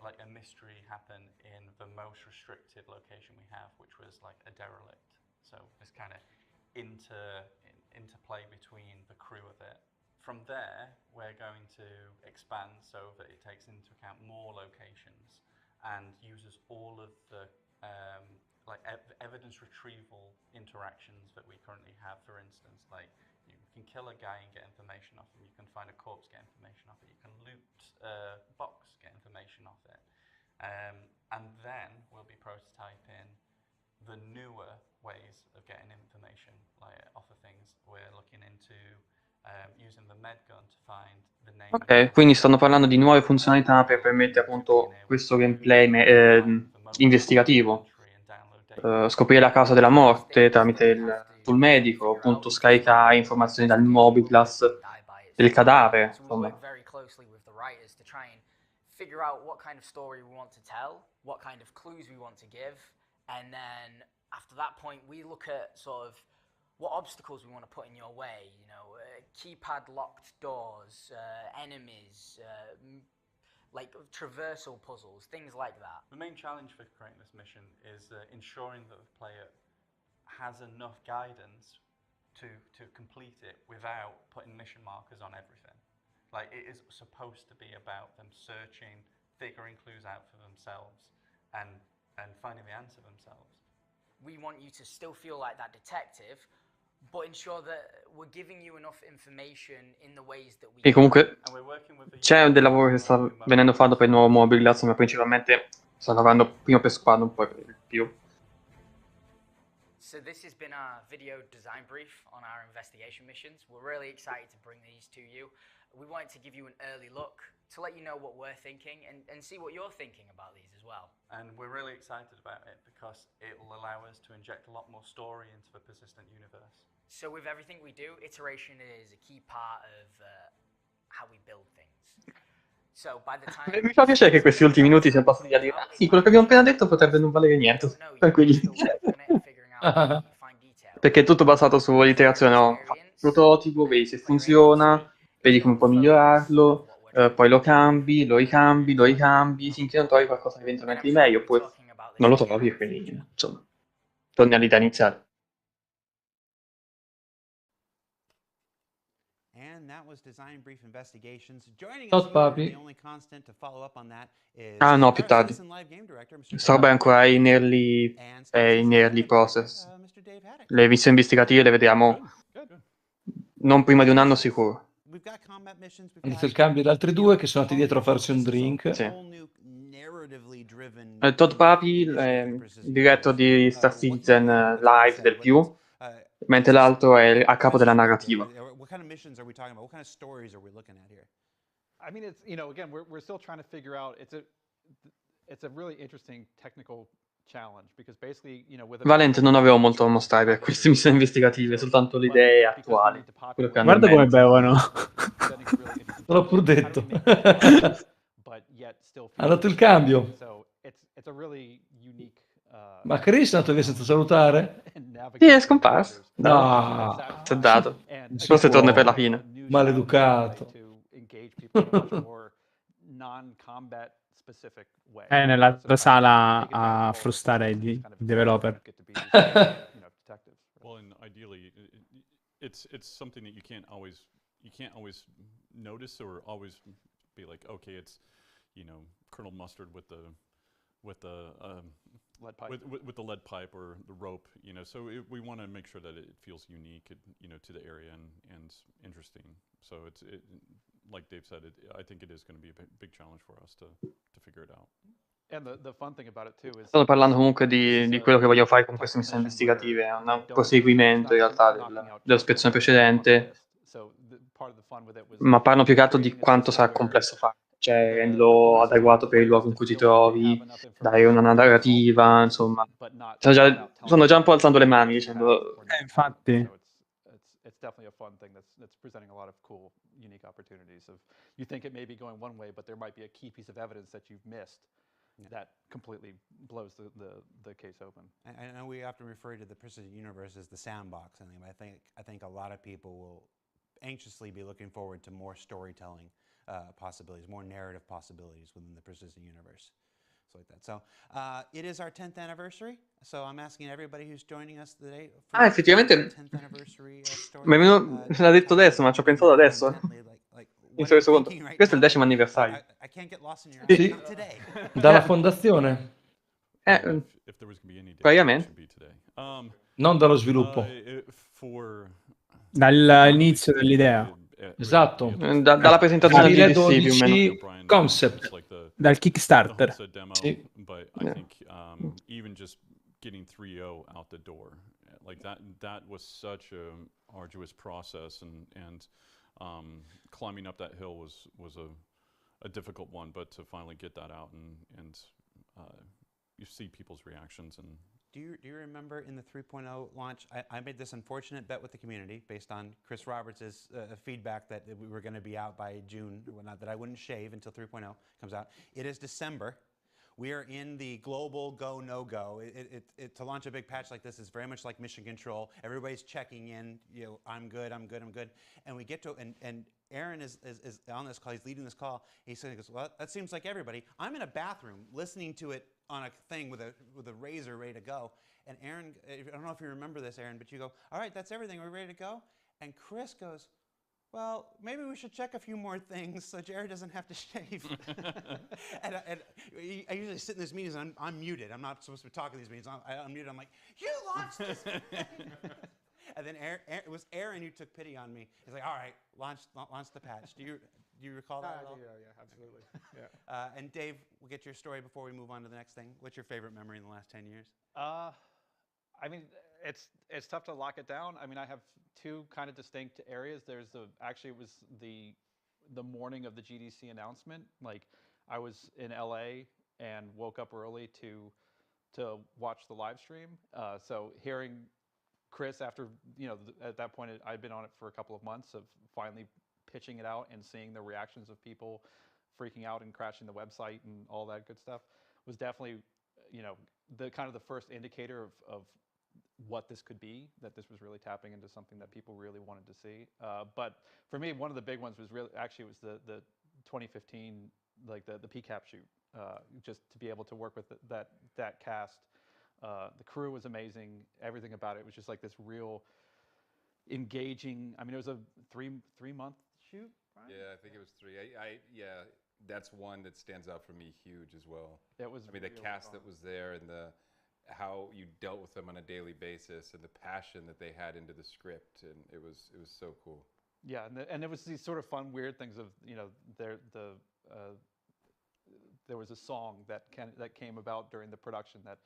like a mystery happen in the most restricted location we have, which was like a derelict. So this kind of interplay between the crew of it. From there, we're going to expand so that it takes into account more locations and uses all of the evidence retrieval interactions that we currently have. For instance, like you can kill a guy and get information off him, you can find a corpse, get information off it, you can loot a box, get information off it. And then we'll be prototyping the newer ways of getting information off of things. We're looking into using the med gun to find the name. Ok, quindi stanno parlando di nuove funzionalità per permettere appunto questo gameplay investigativo. Scoprire la causa della morte tramite il tool medico, appunto scaricare informazioni dal Mobigless del cadavere, So we insomma. work very closely with the writers to try and figure out what kind of story we want to tell, what kind of clues we want to give, and then after that point we look at sort of what obstacles we want to put in your way, you know, keypad locked doors, enemies, like traversal puzzles, things like that. The main challenge for creating this mission is ensuring that the player has enough guidance to complete it without putting mission markers on everything. Like, it is supposed to be about them searching, figuring clues out for themselves, and finding the answer themselves. We want you to still feel like that detective, but ensure that we're giving you enough information in the ways that we E comunque c'è del lavoro che sta venendo fatto per il nuovo Mobigless, ma principalmente sta lavorando prima per Squadron, poi per il più. So this has been our video design brief on our investigation missions. We're really excited to bring these to you. We wanted to give you an early look to let you know what we're thinking and see what you're thinking about these as well. And we're really excited about it because it will allow us to inject a lot more story into the persistent universe. So with everything we do, iteration is a key part of how we build things. So by the time Mi fa piacere che questi ultimi minuti siano passati a dire sì, quello che abbiamo appena detto potrebbe non valere niente. Tranquilli. Perché è tutto basato sull'iterazione, no? Fai il prototipo, vedi se funziona, vedi come puoi migliorarlo, poi lo cambi, lo ricambi, finché non trovi qualcosa eventualmente di meglio, oppure non lo trovi e quindi, insomma, torni all'idea iniziale. And that was Design Brief Investigations. Joining Ciao, us here, papi. the only constant to follow up on that is Ah no, più our tardi. Citizen Live Game Director, Mr. Sta roba è ancora in early process. Le missioni investigative le vediamo non prima di un anno sicuro. Inizia il cambio di altri due che sono andati dietro a farsi un drink. Sì. Todd Papi, il diretto di Star Citizen Live del più, mentre l'altro è a capo della narrativa. What kind of missions are we talking about? What kind of stories are we looking at here? I mean, it's, you know, again, we're still trying to figure out. It's a really interesting technical challenge because basically, you know, with Valente non avevo molto da mostrare per queste missioni investigative, soltanto le idee attuali. Quello che hanno in Guarda come mente. bevono. L'ho pur detto. Ha dato il cambio. It's a really unique. Ma Chris è andato via senza salutare? Sì, è scomparso. No. Si è dato. Forse torna per la fine. Maleducato. È nell'altra sala a frustare i developer. Well, and ideally, it's something that you can't always notice or always be like, okay, it's, you know, Colonel Mustard with the lead pipe. With the lead pipe or the rope, you know. So we want to make sure that it feels unique, you know, to the area and interesting. So it's like Dave said, I think it is going to be a big challenge for us to figure it out. And the fun thing about it too is Sto parlando comunque di quello che voglio fare con queste missioni investigative, è un proseguimento in realtà della spezzone precedente, part of the fun with it was Ma parlano più che altro di quanto sarà complesso fare, cioè renderlo adeguato per il luogo in cui ti trovi, dare una narrativa, insomma. Sono già un po' alzando le mani dicendo... infatti. It's definitely a fun thing that's presenting a lot of cool, unique opportunities. You think it may be going one way, but there might be a key piece of evidence that you've missed that completely blows the case open. I know we often refer to the Precision Universe as the sandbox, and I think a lot of people will anxiously be looking forward to more storytelling possibilities, more narrative possibilities within the Precision Universe. So like that. So it is our 10th anniversary. So I'm asking everybody who's joining us today for effettivamente, the 10th anniversary story. l'ha detto adesso, ma ci ho pensato adesso. In secondo. Questo è il 10° anniversario. I can't get lost in your Sì, not today. dalla fondazione, praticamente. non dallo sviluppo. Dall'inizio dell'idea. Esatto. Dalla presentazione di GDC più o meno. 2012 concept. Dal Kickstarter. Sì. But I think even just getting 3.0 out the door, like that was such a arduous process, and climbing up that hill was a difficult one, but to finally get that out and you see people's reactions. And do you remember in the 3.0 launch, I made this unfortunate bet with the community based on Chris Roberts' feedback that we were going to be out by June or whatnot, that I wouldn't shave until 3.0 comes out. It is December. We are in the global go, no go. To launch a big patch like this is very much like mission control. Everybody's checking in, I'm good. And we get to, and Aaron is on this call, he's leading this call. He goes, well, that seems like everybody. I'm in a bathroom listening to it on a thing with a razor ready to go. And Aaron, I don't know if you remember this, Aaron, but you go, all right, that's everything, we're ready to go? And Chris goes, well, maybe we should check a few more things so Jared doesn't have to shave. and I usually sit in these meetings and I'm muted. I'm not supposed to be talking to these meetings. I'm muted. I'm like, you launched this thing. And then it was Aaron who took pity on me. He's like, all right, launch the patch. Do you recall that at all? Yeah, absolutely. Yeah. And Dave, we'll get your story before we move on to the next thing. What's your favorite memory in the last 10 years? I mean, it's tough to lock it down. I mean, I have two kind of distinct areas. There's actually it was the morning of the GDC announcement. Like, I was in LA and woke up early to watch the live stream. So hearing Chris after, at that point I'd been on it for a couple of months, of finally pitching it out and seeing the reactions of people freaking out and crashing the website and all that good stuff was definitely, the kind of the first indicator of what this could be, that this was really tapping into something that people really wanted to see. But for me, one of the big ones was really, actually it was the 2015, like the PCAP shoot, just to be able to work with that cast. The crew was amazing. Everything about it was just like this real engaging. I mean, it was a three-month shoot, right? Yeah, I think it was 3. Yeah, that's one that stands out for me huge as well. It was. I mean, the really cast fun. that was there and how you dealt with them on a daily basis and the passion that they had into the script, and it was so cool. Yeah, and it was these sort of fun, weird things of there was a song that came about during the production that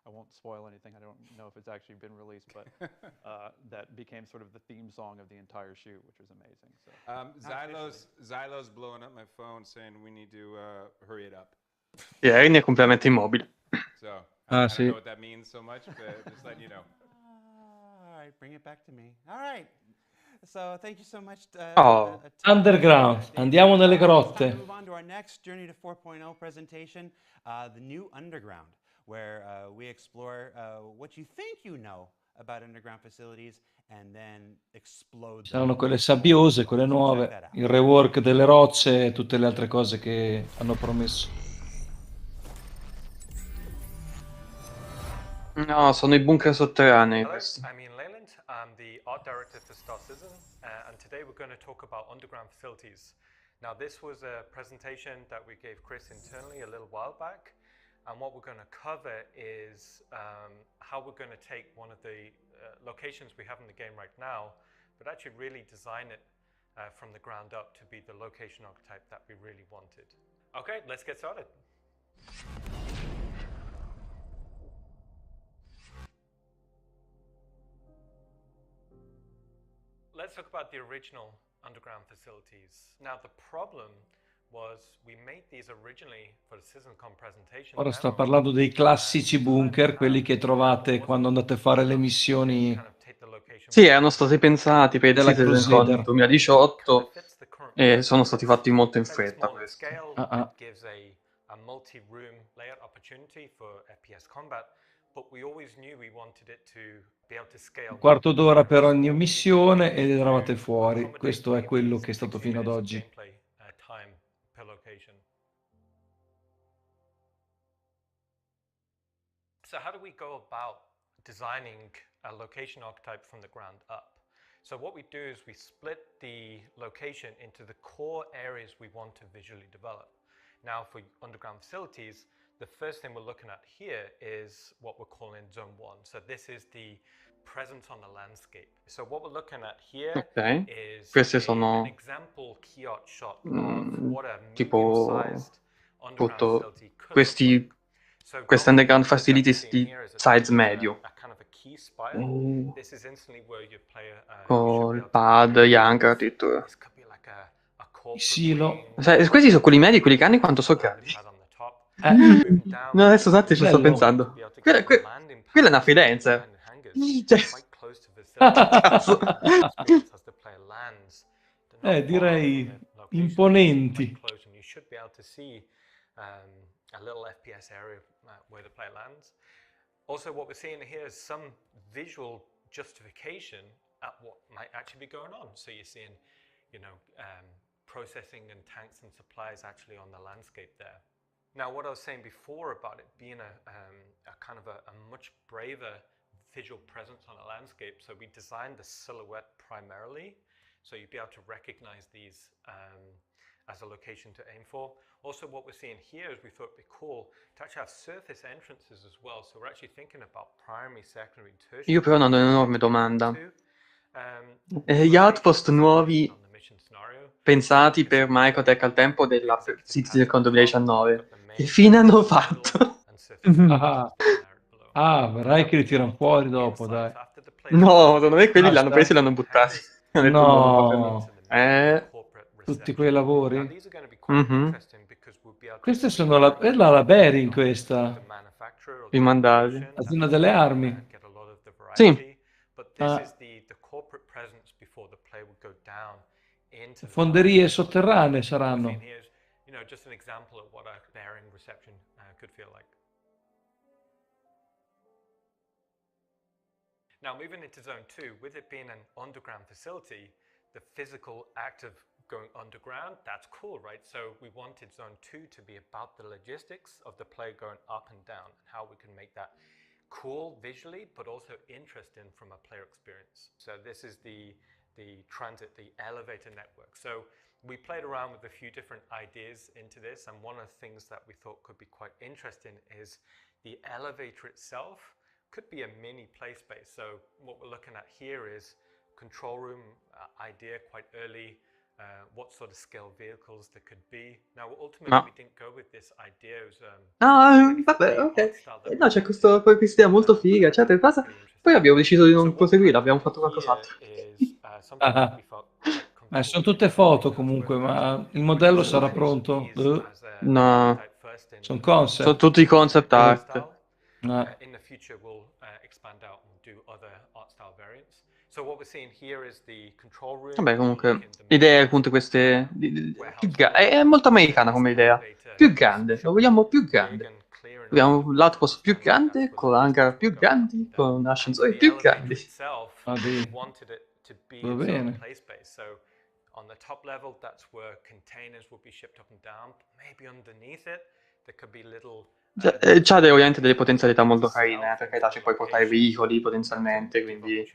I won't spoil anything. I don't know if it's actually been released, but that became sort of the theme song of the entire shoot, which was amazing. So Zylo's blowing up my phone saying we need to hurry it up. Yeah, Erin è completamente immobile. So I don't know what that means so much, but just letting you know. All right, bring it back to me. All right. So thank you so much. Underground, andiamo nelle grotte. Time to move on to our next Journey to 4.0 presentation, the new Underground, where we explore what you think you know about underground facilities and then explode. Ci saranno quelle sabbiose, quelle nuove, il rework delle rocce e tutte le altre cose che hanno promesso. No, sono i bunker sotterranei questi. I'm Ian Leyland, I'm the art director for Star Citizen, and today we're going to talk about underground facilities. Now, this was a presentation that we gave Chris internally a little while back, and what we're going to cover is how we're going to take one of the locations we have in the game right now, but actually really design it from the ground up to be the location archetype that we really wanted. Okay, let's get started. let's talk about the original underground facilities. Now the problem was we made these originally for the CitizenCon presentation. Ora sta parlando dei classici bunker, quelli che trovate quando andate a fare le missioni Sì, erano stati pensati per il della CitizenCon Crusader. 2018 e sono stati fatti molto in fretta questi. It gives a multi-room layout opportunity for FPS combat, but we always knew we wanted it to be able to scale. Un quarto d'ora per ogni missione ed eravate fuori. Questo è quello che è stato fino ad oggi. Time per location. So how do we go about designing a location archetype from the ground up? So what we do is we split the location into the core areas we want to visually develop. Now for underground facilities, the first thing we're looking at here is what we're calling Zone 1. So this is the presence on the landscape. So what we're looking at here is Queste an sono example key art shot of what a tipo medium-sized underground tutto facility could look like. So queste underground facilities di size medio. a kind of a key spire. This is instantly where your player Con il pad, gli hangar addirittura. This could be like a corporate Silo. Sai, questi sono quelli medi, quelli grandi quanto sono grandi. No, adesso esatto, ci sto pensando. Quella è una Firenze. Cazzo. Direi imponenti. You should be able to see a little FPS area where the player lands. Also, what we're seeing here is some visual justification at what might actually be going on. So you're seeing, you know, processing and tanks and supplies actually on the landscape there. Now, what I was saying before about it being a kind of a much braver visual presence on a landscape, so we designed the silhouette primarily, so you'd be able to recognize these as a location to aim for. Also, what we're seeing here is we thought it'd be cool to actually have surface entrances as well, so we're actually thinking about primary, secondary, and tertiary. Io però non ho un'enorme domanda. Gli outpost nuovi pensati per Microtech al tempo della CitizenCon 2019, che fine hanno fatto? Vedrai che li tirano fuori dopo, dai. No, secondo me quelli l'hanno presi e l'hanno buttati. No, tutti quei lavori? Queste sono la Bering, questa. I mandati. L'azienda delle armi. Sì. Fonderie sotterranee saranno. You know, just an example of what a bearing reception could feel like. Now, moving into Zone 2, with it being an underground facility, the physical act of going underground, that's cool, right? So we wanted Zone 2 to be about the logistics of the player going up and down, and how we can make that cool visually, but also interesting from a player experience. So this is the transit, the elevator network. So we played around with a few different ideas into this, and one of the things that we thought could be quite interesting is the elevator itself could be a mini play space. So what we're looking at here is control room idea quite early, what sort of scale vehicles there could be. Now ultimately we didn't go with this idea. It was, vabbè, ok. No, c'è questa idea molto figa, eccetera, cosa. Poi abbiamo deciso di non proseguire, abbiamo fatto qualcos'altro. Sono tutte foto comunque, ma il modello sarà pronto? No. Sono concept. Sono tutti concept art. In the future we'll expand out and do other art style variants. So what we're seeing here is the control room. Vabbè, comunque, idee appunto queste è molto americana come idea. Più grande, lo vogliamo più grande. Vogliamo l'outpost più grande, con hangar più grandi, con ascensori più grandi. Va bene. So on the top level, that's where containers will be shipped up and down. But maybe underneath it, there could be little. C'ha ovviamente delle potenzialità molto carine, per carità, ci puoi portare veicoli potenzialmente, quindi.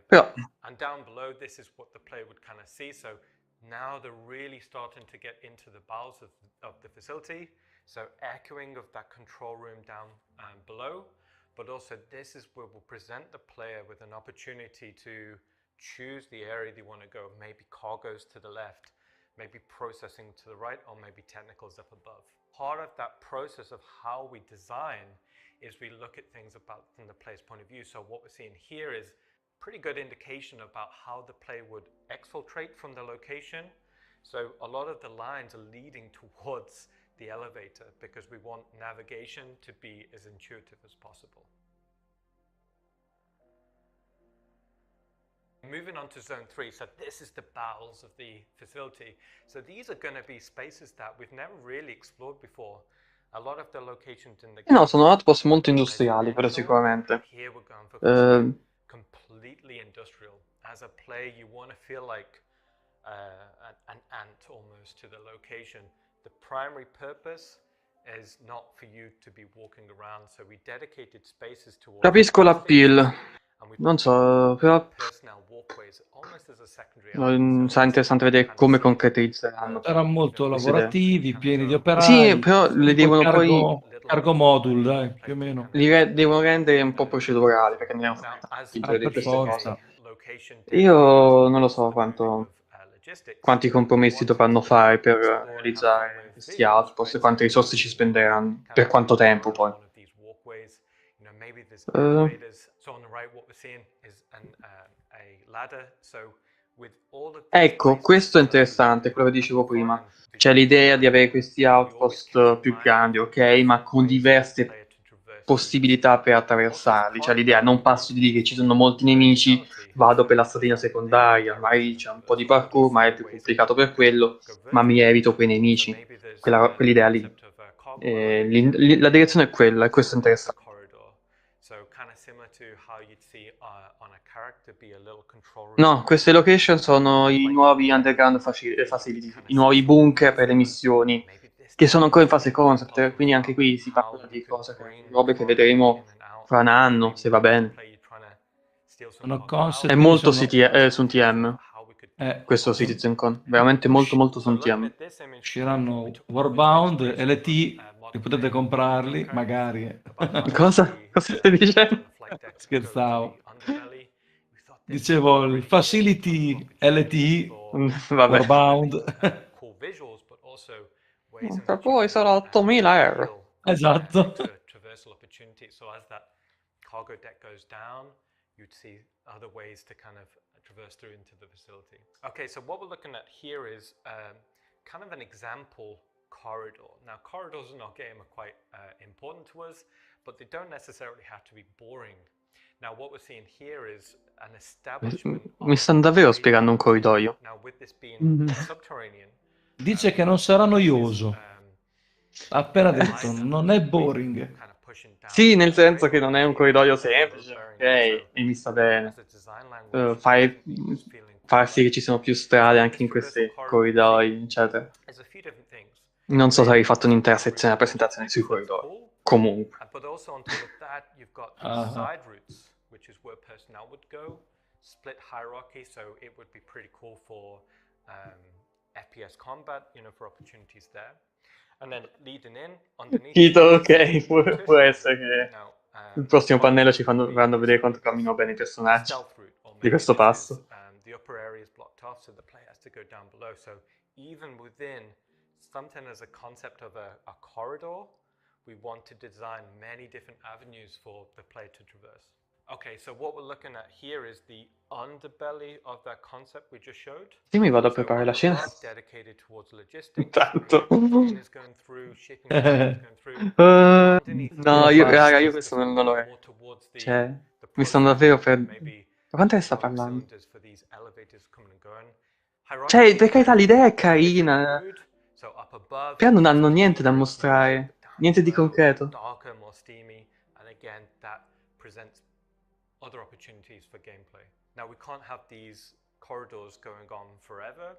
Però. And down below, this is what the player would kind of see. So now they're really starting to get into the bowels of the facility. So echoing of that control room down below, but also this is where we'll present the player with an opportunity to choose the area they want to go. Maybe cargoes to the left, maybe processing to the right, or maybe technicals up above. Part of that process of how we design is we look at things about from the player's point of view. So what we're seeing here is pretty good indication about how the player would exfiltrate from the location. So a lot of the lines are leading towards the elevator because we want navigation to be as intuitive as possible. Moving on to zone 3, so this is the bowels of the facility. So these are going to be spaces that we've never really explored before. A lot of the locations in the game. No, sono outpost molto industriali, però sicuramente. Here we're going for something completely industrial. As a player, you want to feel like an ant almost to the location. The primary purpose is not for you to be walking around, so we dedicated spaces towards. Capisco l'appeal. Non so, però sarà interessante vedere come concretizzeranno. Saranno molto queste idee. lavorativi, pieni di operai. Sì, però le devono poi cargo module, dai, più o meno. devono rendere un po' procedurali, perché ne devono fare di per queste forza. cose. Io non lo so quanti compromessi dovranno fare per realizzare questi outpost e quante risorse ci spenderanno, per quanto tempo poi. Ecco, questo è interessante, quello che dicevo prima. C'è l'idea di avere questi outpost più grandi, ok, ma con diverse possibilità per attraversarli. C'è l'idea, non passo di dire che ci sono molti nemici, vado per la stradina secondaria, magari c'è un po' di parkour, ma è più complicato per quello, ma mi evito quei nemici. Quell'idea lì. La direzione è quella, e questo è interessante. No, queste location sono i nuovi underground facility, i nuovi bunker per le missioni, che sono ancora in fase concept, quindi anche qui si parla di cose, robe che vedremo fra un anno, se va bene. Sono concept, È molto su un TM, questo CitizenCon, veramente molto su un TM. Usciranno Warbound, LT, e potete comprarli, magari. Cosa? Cosa stai dicendo? Scherzavo. Dicevo, il Facility LT, Vabbè. Warbound. Per voi sono 8.000 euro. Esatto. So as that cargo deck goes down, you'd see other ways to kind of traverse through into the facility. Okay, so what we're looking at here is kind of an example corridor. Now, corridors in our game are quite important to us, but they don't necessarily have to be boring. Now, what we're seeing here is an establishment. Mi stanno davvero spiegando un corridoio. Now, with this being subterranean. Dice che non sarà noioso. Ha appena detto, non è boring. Sì, nel senso che non è un corridoio semplice, ok, e mi sta bene. Far sì che ci siano più strade anche in questi corridoi, eccetera. Non so se avevi fatto un'intera sezione della presentazione sui corridoi. Comunque. But also on top of that, you've got these side routes, which is where personnel would go. Split hierarchy, so it would be pretty cool for FPS combat, you know, for opportunities there. And then leading in, underneath. Chito, ok, può essere che il prossimo pannello ci faranno vedere quanto camminano bene i personaggi di questo passo. The upper area is blocked off, so the player has to go down below. So even within, something as a concept of a corridor, we want to design many different avenues for the player to traverse. Okay, so what we're looking at here is the underbelly of that concept we just showed. Sì, mi vado a preparare la scena. Dedicated towards logistics. Tanto. Containers going through, shipping containers going through. No, raga, io questo non lo è. Cioè, mi stanno davvero per... Ma quanto ne sta parlando? Cioè, per carità, l'idea è carina. Però non hanno niente da mostrare. Niente di concreto. Darker, more steamy, and again, that presents other opportunities for gameplay. Now, we can't have these corridors going on forever.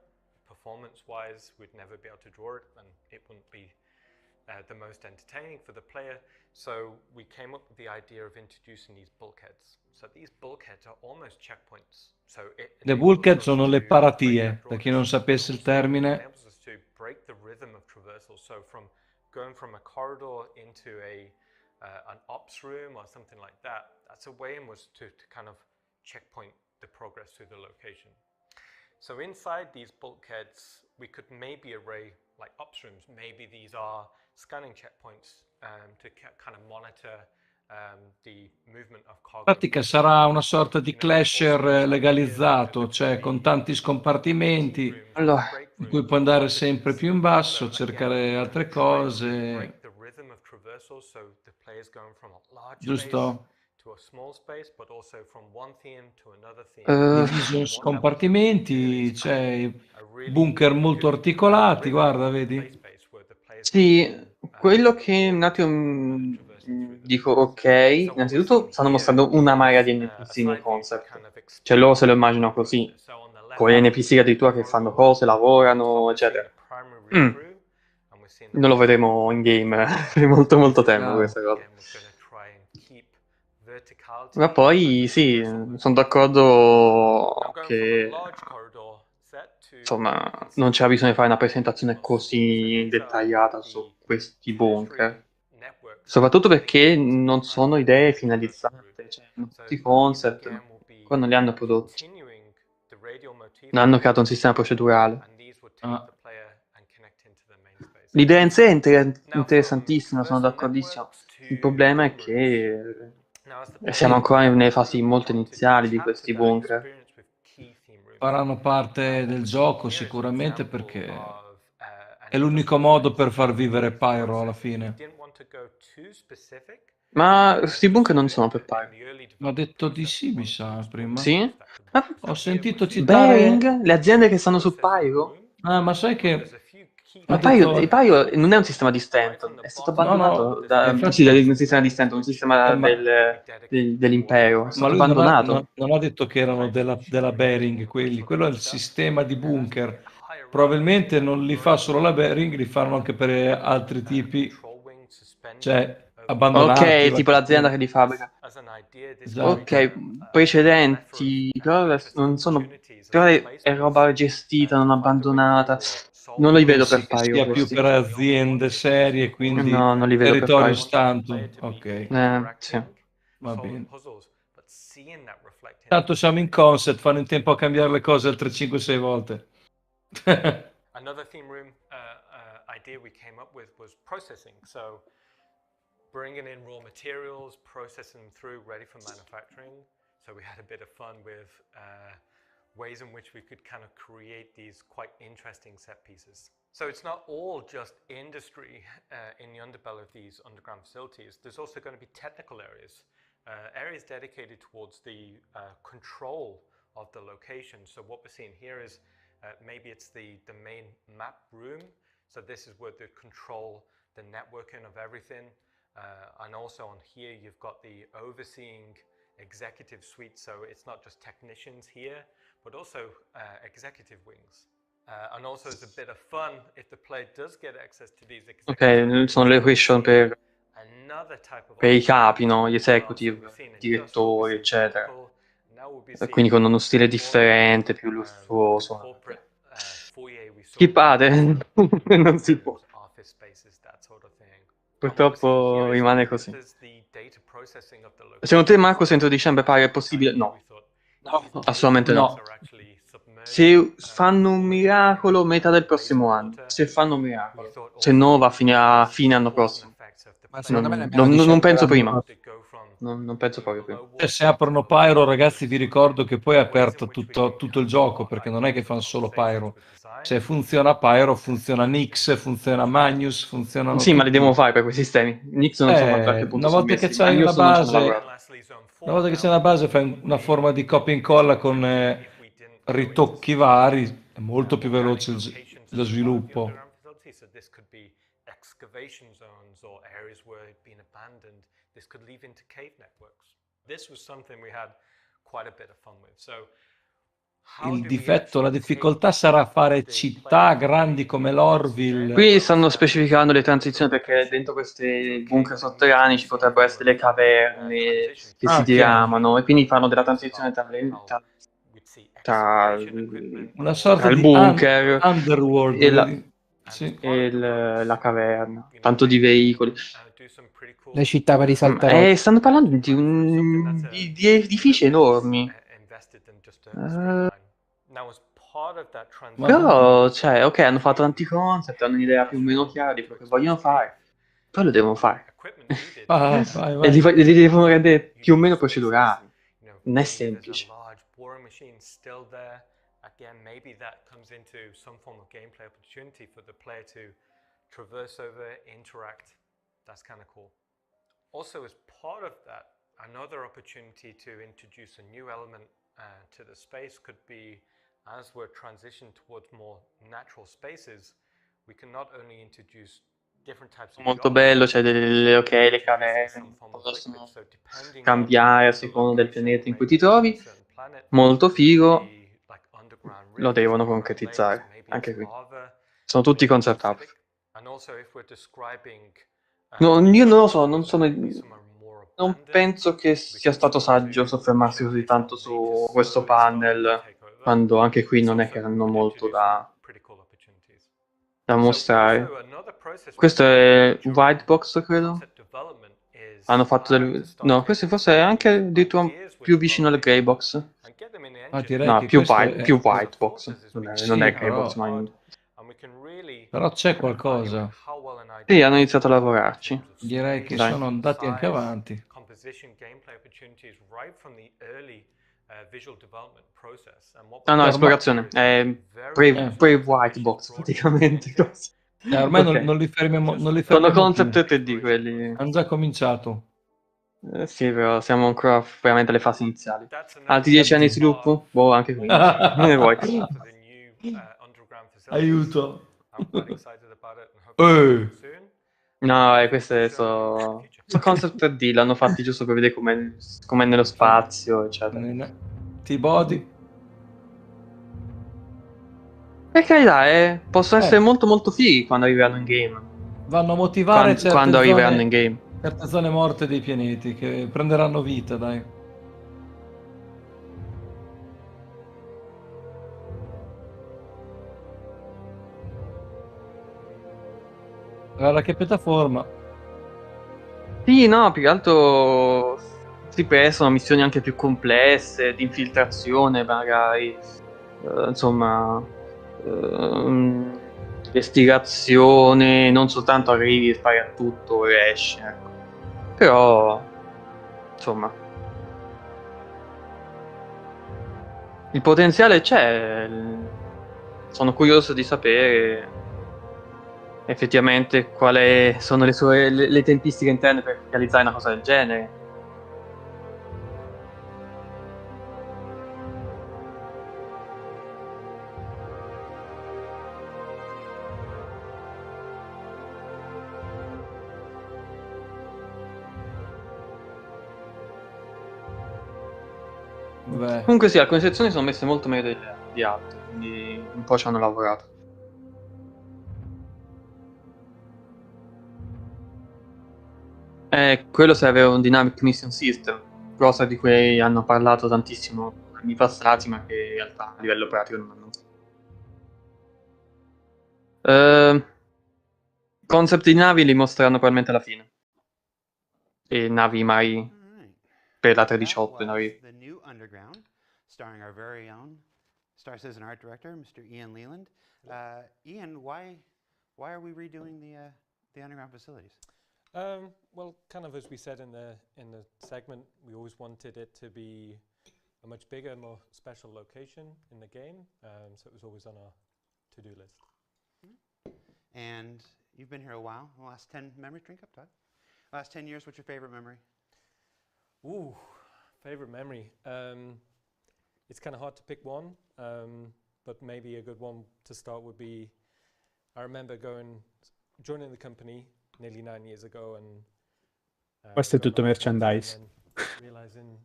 Performance-wise, we'd never be able to draw it, and it wouldn't be the most entertaining for the player. So we came up with the idea of introducing these bulkheads. So these bulkheads are almost checkpoints. So Le bulkhead sono le paratie, per chi non sapesse il termine. It enables us to break the rhythm of traversal. So from going from a corridor into an ops room or something like that, that's a way in which to kind of checkpoint the progress through the location. So inside these bulkheads, we could maybe array like ops rooms. Maybe these are scanning checkpoints to kind of monitor In pratica sarà una sorta di clasher legalizzato, cioè con tanti scompartimenti, Allora, in cui puoi andare sempre più in basso, cercare altre cose, giusto? Diviso in scompartimenti, c'è bunker molto articolati, guarda, vedi? sì, quello che un attimo dico ok, innanzitutto stanno mostrando una marea di NPC nei concept, cioè loro se lo immaginano così, con gli NPC addirittura che fanno cose, lavorano, eccetera. Non lo vedremo in game per molto molto tempo questa cosa. Ma poi sì, sono d'accordo che insomma non c'era bisogno di fare una presentazione così dettagliata su questi bunker. Soprattutto perché non sono idee finalizzate, cioè hanno tutti concept, qua non li hanno prodotti. Non hanno creato un sistema procedurale. L'idea in sé è interessantissima, sono d'accordissimo. Il problema è che siamo ancora nelle fasi molto iniziali di questi bunker. Faranno parte del gioco sicuramente perché è l'unico modo per far vivere Pyro alla fine. Ma questi bunker non sono per Pyro. Ma ha detto di sì, mi sa, prima. Sì? Ho sentito citare... Bering? Le aziende che stanno su Pyro? Ah, ma sai che... Ma Pyro non è un sistema di Stanton, è stato abbandonato sì, un sistema di Stanton, un sistema dell'impero, è Ma stato lui abbandonato. non ha detto che erano della Bering quelli, quello è il sistema di bunker. Probabilmente non li fa solo la Bering, li fanno anche per altri tipi, cioè abbandonati. Ok, tipo l'azienda che li fabbrica. Esatto. Ok, precedenti, però non sono... però è roba gestita, non abbandonata. Non li vedo per Pensi che Pyro sia più questi. per aziende serie, quindi No, non li vedo per territorio Pyro. stanto. Ok, Sì. va bene. Tanto siamo in concept, fanno in tempo a cambiare le cose altre 5-6 volte. Another theme room idea we came up with was processing. So bringing in raw materials, processing them through, ready for manufacturing. So we had a bit of fun with ways in which we could kind of create these quite interesting set pieces. So it's not all just industry in the underbelly of these underground facilities. There's also going to be technical areas, areas dedicated towards the control of the location. So what we're seeing here is maybe it's the main map room. So this is where they control the networking of everything. And also on here, you've got the overseeing executive suite. So it's not just technicians here, but also executive wings. And also it's a bit of fun if the player does get access to these Ok, sono le question per i capi, no? Gli executive, direttori, eccetera. E quindi con uno stile differente, più lussuoso. Skippate, non si può. Purtroppo rimane così. Secondo te, Marcos, entro dicembre pare è possibile? No. Assolutamente no. Se fanno un miracolo, metà del prossimo anno. Se fanno un miracolo. Se no, va a fine anno prossimo. Ma secondo me nemmeno Non penso dicembre prima. Non penso proprio prima. Se aprono Pyro, ragazzi, vi ricordo che poi è aperto tutto il gioco, perché non è che fanno solo Pyro. Se funziona Pyro, funziona Nix, funziona Magnus, funzionano Sì, ma li tutti. devono fare per quei sistemi. Nix non so quanto a che punto Una volta che c'hai una base, fai una forma di copia e incolla con ritocchi vari, è molto più veloce lo sviluppo. Excavation zones or areas where it'd been abandoned. This could lead into cave networks. This was something we had quite a bit of fun with. So Il difetto, la difficoltà sarà fare città grandi come l'Orville. Qui stanno specificando le transizioni perché dentro questi bunker sotterranei ci potrebbero essere delle caverne che si diramano e quindi fanno della transizione tra una sorta il di bunker underworld e la caverna, tanto di veicoli. Le città per i salterotti. Stanno parlando di edifici enormi. Però, cioè, ok, hanno fatto tanti concept, hanno un'idea più o meno chiara di quello che vogliono fare. poi lo devono fare. Vai, E li, vai. li devono rendere più o meno procedurali. Non è semplice. large boring machine still there. Again, maybe that comes into some form of gameplay opportunity for the player to traverse over, interact. That's kind of cool. Also, as part of that, another opportunity to introduce a new element to the space could be, as we're transitioning towards more natural spaces, we can not only introduce different types of Molto bello, c'è le caverne, possono cambiare a seconda del pianeta in cui ti trovi. Molto figo, lo devono concretizzare, anche qui. Sono tutti concept art. No, io non lo so, non penso che sia stato saggio soffermarsi così tanto su questo panel, quando anche qui non è che hanno molto da mostrare. Questo è Whitebox, credo. Hanno fatto no, questo forse è anche addirittura più vicino al Greybox. Direi No, che più questo è... Whitebox. Non è Sì, Greybox, però... ma... però c'è qualcosa. Sì, hanno iniziato a lavorarci. Direi che Dai. sono andati anche avanti. Ah no, esplorazione. È pre-Whitebox, praticamente. Ormai Ok. non li fermiamo, non li Sono fermiamo più. concept 3D quelli. Hanno già cominciato. Sì, però siamo ancora veramente alle fasi iniziali. Altri 10 anni di sviluppo? Boh, anche 15. Ne vuoi? Aiuto. No, queste sono concept 3D, l'hanno fatti giusto per vedere com'è nello spazio, eccetera. T-body. Per carità, possono essere molto molto fighi quando arriveranno in game. Vanno a motivare Quando arriveranno in game. certe zone morte dei pianeti che prenderanno vita, dai. Guarda che piattaforma. Sì, no, più che altro si prestano a missioni anche più complesse, di infiltrazione magari, insomma, investigazione, non soltanto arrivi e spari a tutto e esci, ecco. Però, insomma, il potenziale c'è, sono curioso di sapere effettivamente quali sono le tempistiche interne per realizzare una cosa del genere. Beh. Comunque sì, alcune sezioni sono messe molto meglio di altre, quindi un po' ci hanno lavorato. Quello serve un Dynamic Mission System, cosa di cui hanno parlato tantissimo anni passati, ma che in realtà a livello pratico non hanno. Concept di navi li mostreranno probabilmente alla fine. E navi mai per la 318 navi. The new Underground, starring our very own Star Citizen art director, Mr. Ian Leland. Ian, why are we redoing the underground facilities? Well, kind of as we said in the segment, we always wanted it to be a much bigger, more special location in the game, so it was always on our to-do list. And you've been here a while. The last 10 memories, drink up, Todd. Last 10 years, what's your favorite memory? Ooh, favorite memory. It's kind of hard to pick one, but maybe a good one to start would be, I remember joining the company nearly 9 years ago and questo è tutto merchandise. Realizing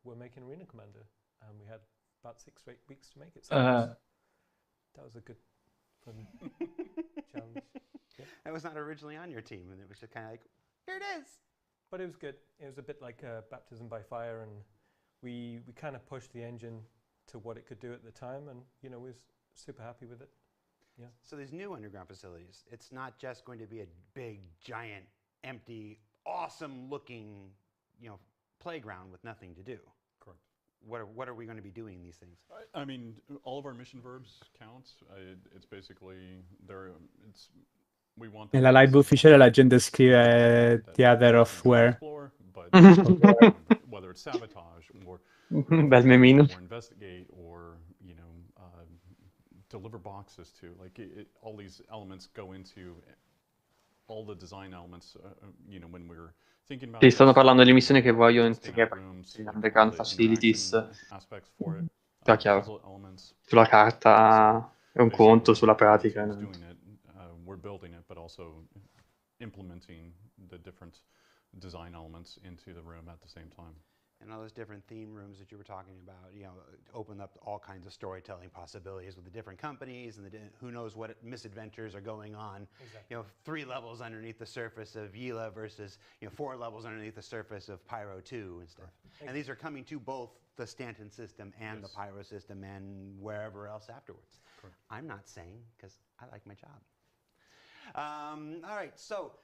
we're making Arena Commander and we had about 6 or 8 weeks to make it. So that was a good fun challenge. Yeah. That was not originally on your team, and it was just kind of like, here it is. But it was good. It was a bit like baptism by fire, and we kind of pushed the engine to what it could do at the time, and we was super happy with it. Yeah. So these new underground facilities, it's not just going to be a big, giant, empty, awesome-looking, playground with nothing to do. Correct. What are we going to be doing in these things? I mean, all of our mission verbs count. It's basically Nella live ufficiale la gente scrive The Other of Where. Whether it's sabotage or Bel memino. or investigate or deliver boxes to, like all these elements go into all the design elements. When we're thinking about. Sì, stanno parlando delle missioni che vogliono inserire rooms, gli underground facilities. Aspects for it, Però chiaro, puzzle elements. sulla carta è un conto, sulla pratica. Doing it, we're building it, but also implementing the different design elements into the room at the same time. And all those different theme rooms that you were talking about, open up all kinds of storytelling possibilities with the different companies and who knows what misadventures are going on. Exactly. 3 levels underneath the surface of Yila versus 4 levels underneath the surface of Pyro 2 and stuff. Right. And these are coming to both the Stanton system and the Pyro system and wherever else afterwards. Correct. I'm not saying, because I like my job. All right, so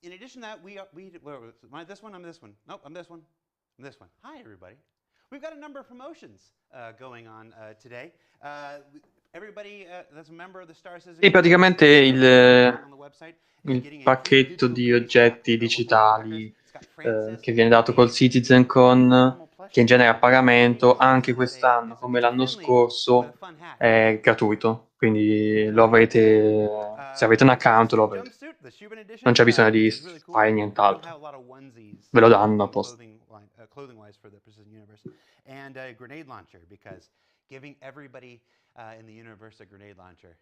in addition to that, am I this one? I'm this one. Nope, I'm this one. This one. Hi, everybody. We've got a number of promotions going on today. Everybody that's a member of the Star Citizen. E praticamente il pacchetto di oggetti digitali che viene dato col CitizenCon, che in genere è a pagamento, anche quest'anno, come l'anno scorso, è gratuito. Quindi lo avrete, se avete un account lo avrete. Non c'è bisogno di fare nient'altro. Ve lo danno apposta. Clothing-wise for the Precision Universe, and a grenade launcher, because giving everybody in the universe a grenade launcher,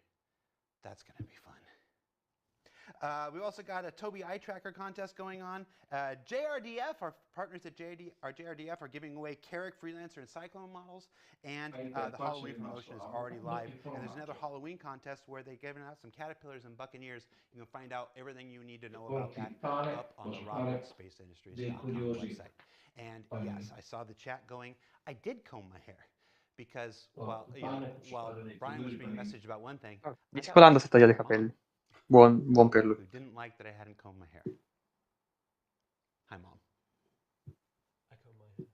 that's going to be fun. We've also got a Toby Eye Tracker contest going on. JRDF, our partners at JRDF are giving away Carrick, Freelancer, and Cyclone models, and the Halloween promotion is already live. And there's another Halloween contest where they're giving out some Caterpillars and Buccaneers. You can find out everything you need to know about that up on the RobinSpaceIndustries.com website. And yes, I saw the chat going. I did comb my hair because while Brian was being messaged about one thing, Mi sto parlando se taglia i capelli. Buon per lui. Who didn't like that I hadn't combed my hair. Hi, Mom. I comb my hair.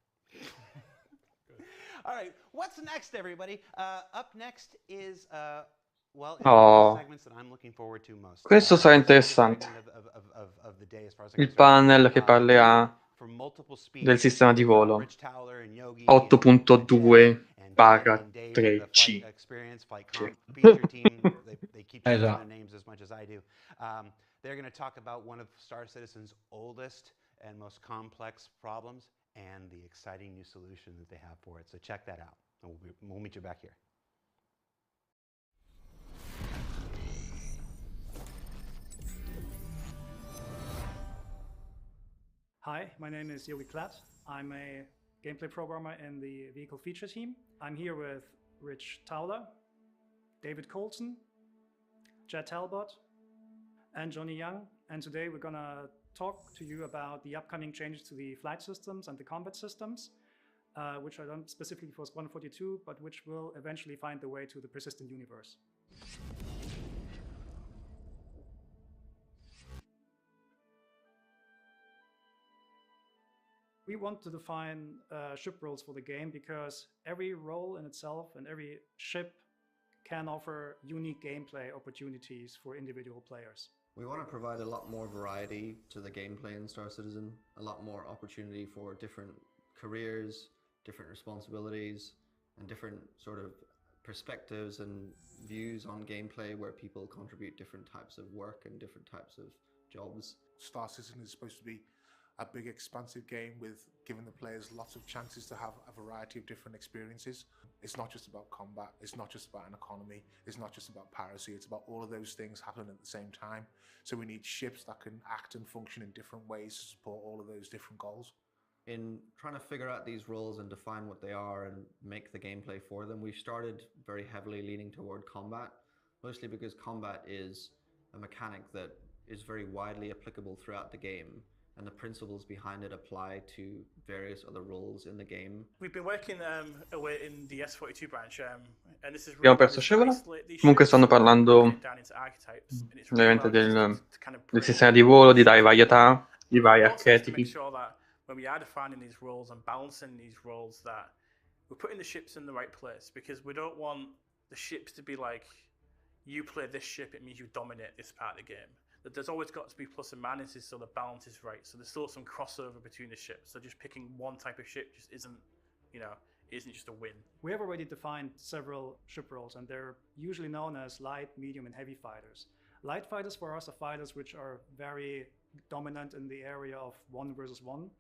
All right, what's next, everybody? Up next is segments that I'm looking forward to most. Questo sarà interessante. Il panel che parlerà del sistema di volo 8.2/3C. Esatto. They're going to talk about one of Star Citizen's oldest and most complex problems and the exciting new solution that they have for it. So check that out. We'll meet you back here. Hi, my name is Yogi Klatt. I'm a gameplay programmer in the vehicle feature team. I'm here with Rich Towler, David Colson, Jed Talbot, and Johnny Young. And today we're gonna talk to you about the upcoming changes to the flight systems and the combat systems, which are done specifically for Squadron 42, but which will eventually find their way to the persistent universe. We want to define ship roles for the game because every role in itself and every ship can offer unique gameplay opportunities for individual players. We want to provide a lot more variety to the gameplay in Star Citizen, a lot more opportunity for different careers, different responsibilities, and different sort of perspectives and views on gameplay where people contribute different types of work and different types of jobs. Star Citizen is supposed to be a big expansive game with giving the players lots of chances to have a variety of different experiences. It's not just about combat, it's not just about an economy, it's not just about piracy, it's about all of those things happening at the same time. So we need ships that can act and function in different ways to support all of those different goals. In trying to figure out these roles and define what they are and make the gameplay for them, we've started very heavily leaning toward combat, mostly because combat is a mechanic that is very widely applicable throughout the game, and the principles behind it apply to various other roles in the game. We've been working away in the S42 branch, and this is Abbiamo perso Scevola. Comunque stanno parlando ovviamente del sistema di volo, di dare varietà, di vari archetipi. When we are defining these roles and balancing these roles, that we're putting the ships in the right place, because we don't want the ships to be like, you play this ship, it means you dominate this part of the game. That there's always got to be plus and minuses so the balance is right. So there's still some crossover between the ships. So just picking one type of ship just isn't, isn't just a win. We have already defined several ship roles, and they're usually known as light, medium, and heavy fighters. Light fighters for us are fighters which are very dominant in the area of 1 versus 1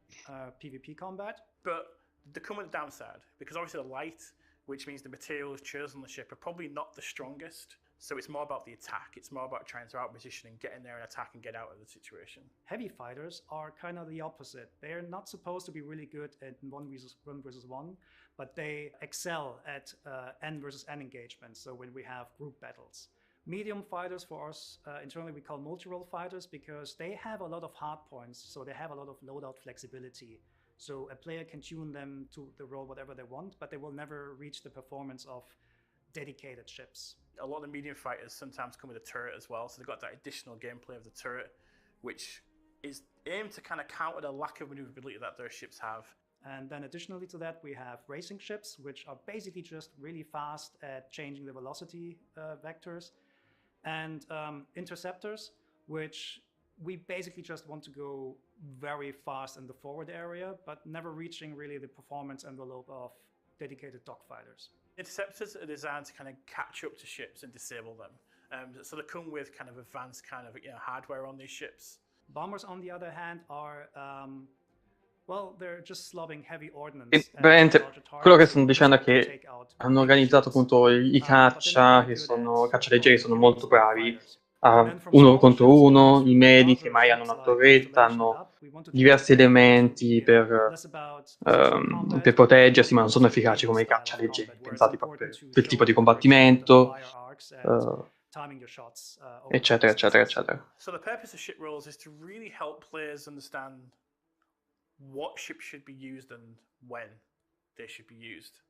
PvP combat. But they come with a downside, because obviously the light, which means the materials chosen on the ship, are probably not the strongest. So it's more about the attack. It's more about trying to outposition and get in there and attack and get out of the situation. Heavy fighters are kind of the opposite. They're not supposed to be really good at 1 versus 1, but they excel at N versus N engagements. So when we have group battles. Medium fighters for us, internally we call multi-role fighters, because they have a lot of hard points, so they have a lot of loadout flexibility. So a player can tune them to the role whatever they want, but they will never reach the performance of dedicated ships. A lot of the medium fighters sometimes come with a turret as well, so they've got that additional gameplay of the turret, which is aimed to kind of counter the lack of maneuverability that their ships have. And then additionally to that, we have racing ships, which are basically just really fast at changing the velocity vectors. And interceptors, which we basically just want to go very fast in the forward area, but never reaching really the performance envelope of dedicated dogfighters. Interceptors are designed to kind of catch up to ships and disable them. So they come with kind of advanced kind of hardware on these ships. Bombers, on the other hand, are they're just slobbing heavy ordnance. Veramente, quello che stanno dicendo è che hanno organizzato appunto i caccia, che sono caccia leggeri, sono molto bravi. 1 contro 1, i medi che mai hanno una torretta, hanno diversi elementi per proteggersi, ma non sono efficaci come i caccia leggeri, pensati proprio per il tipo di combattimento, eccetera, eccetera, eccetera. So the purpose of ship roles is to really help players understand what ships should be used and when they should be used.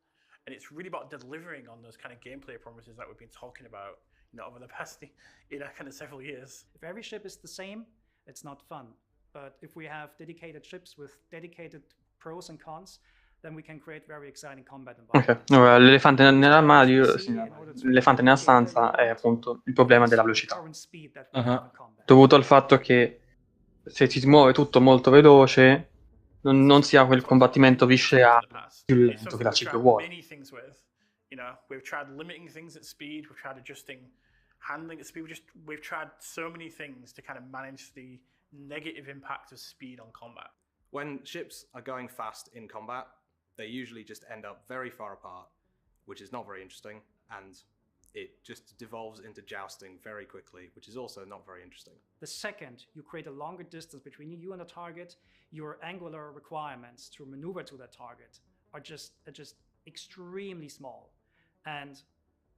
And it's really about delivering on those kind of gameplay promises that we've been talking about over the past kind of several years. If every ship is the same, it's not fun. But if we have dedicated ships with dedicated pros and cons, then we can create very exciting combat environments. Ok, allora l'elefante nell'armadio, l'elefante nella stanza è appunto il problema della velocità. Dovuto al fatto che se si muove tutto molto veloce, non si ha quel combattimento viscerale più lento che la CPU vuole. We've tried limiting things at speed, we've tried adjusting handling at speed, we've tried so many things to kind of manage the negative impact of speed on combat. When ships are going fast in combat, they usually just end up very far apart, which is not very interesting, and it just devolves into jousting very quickly, which is also not very interesting. The second you create a longer distance between you and the target, your angular requirements to maneuver to that target are just extremely small. And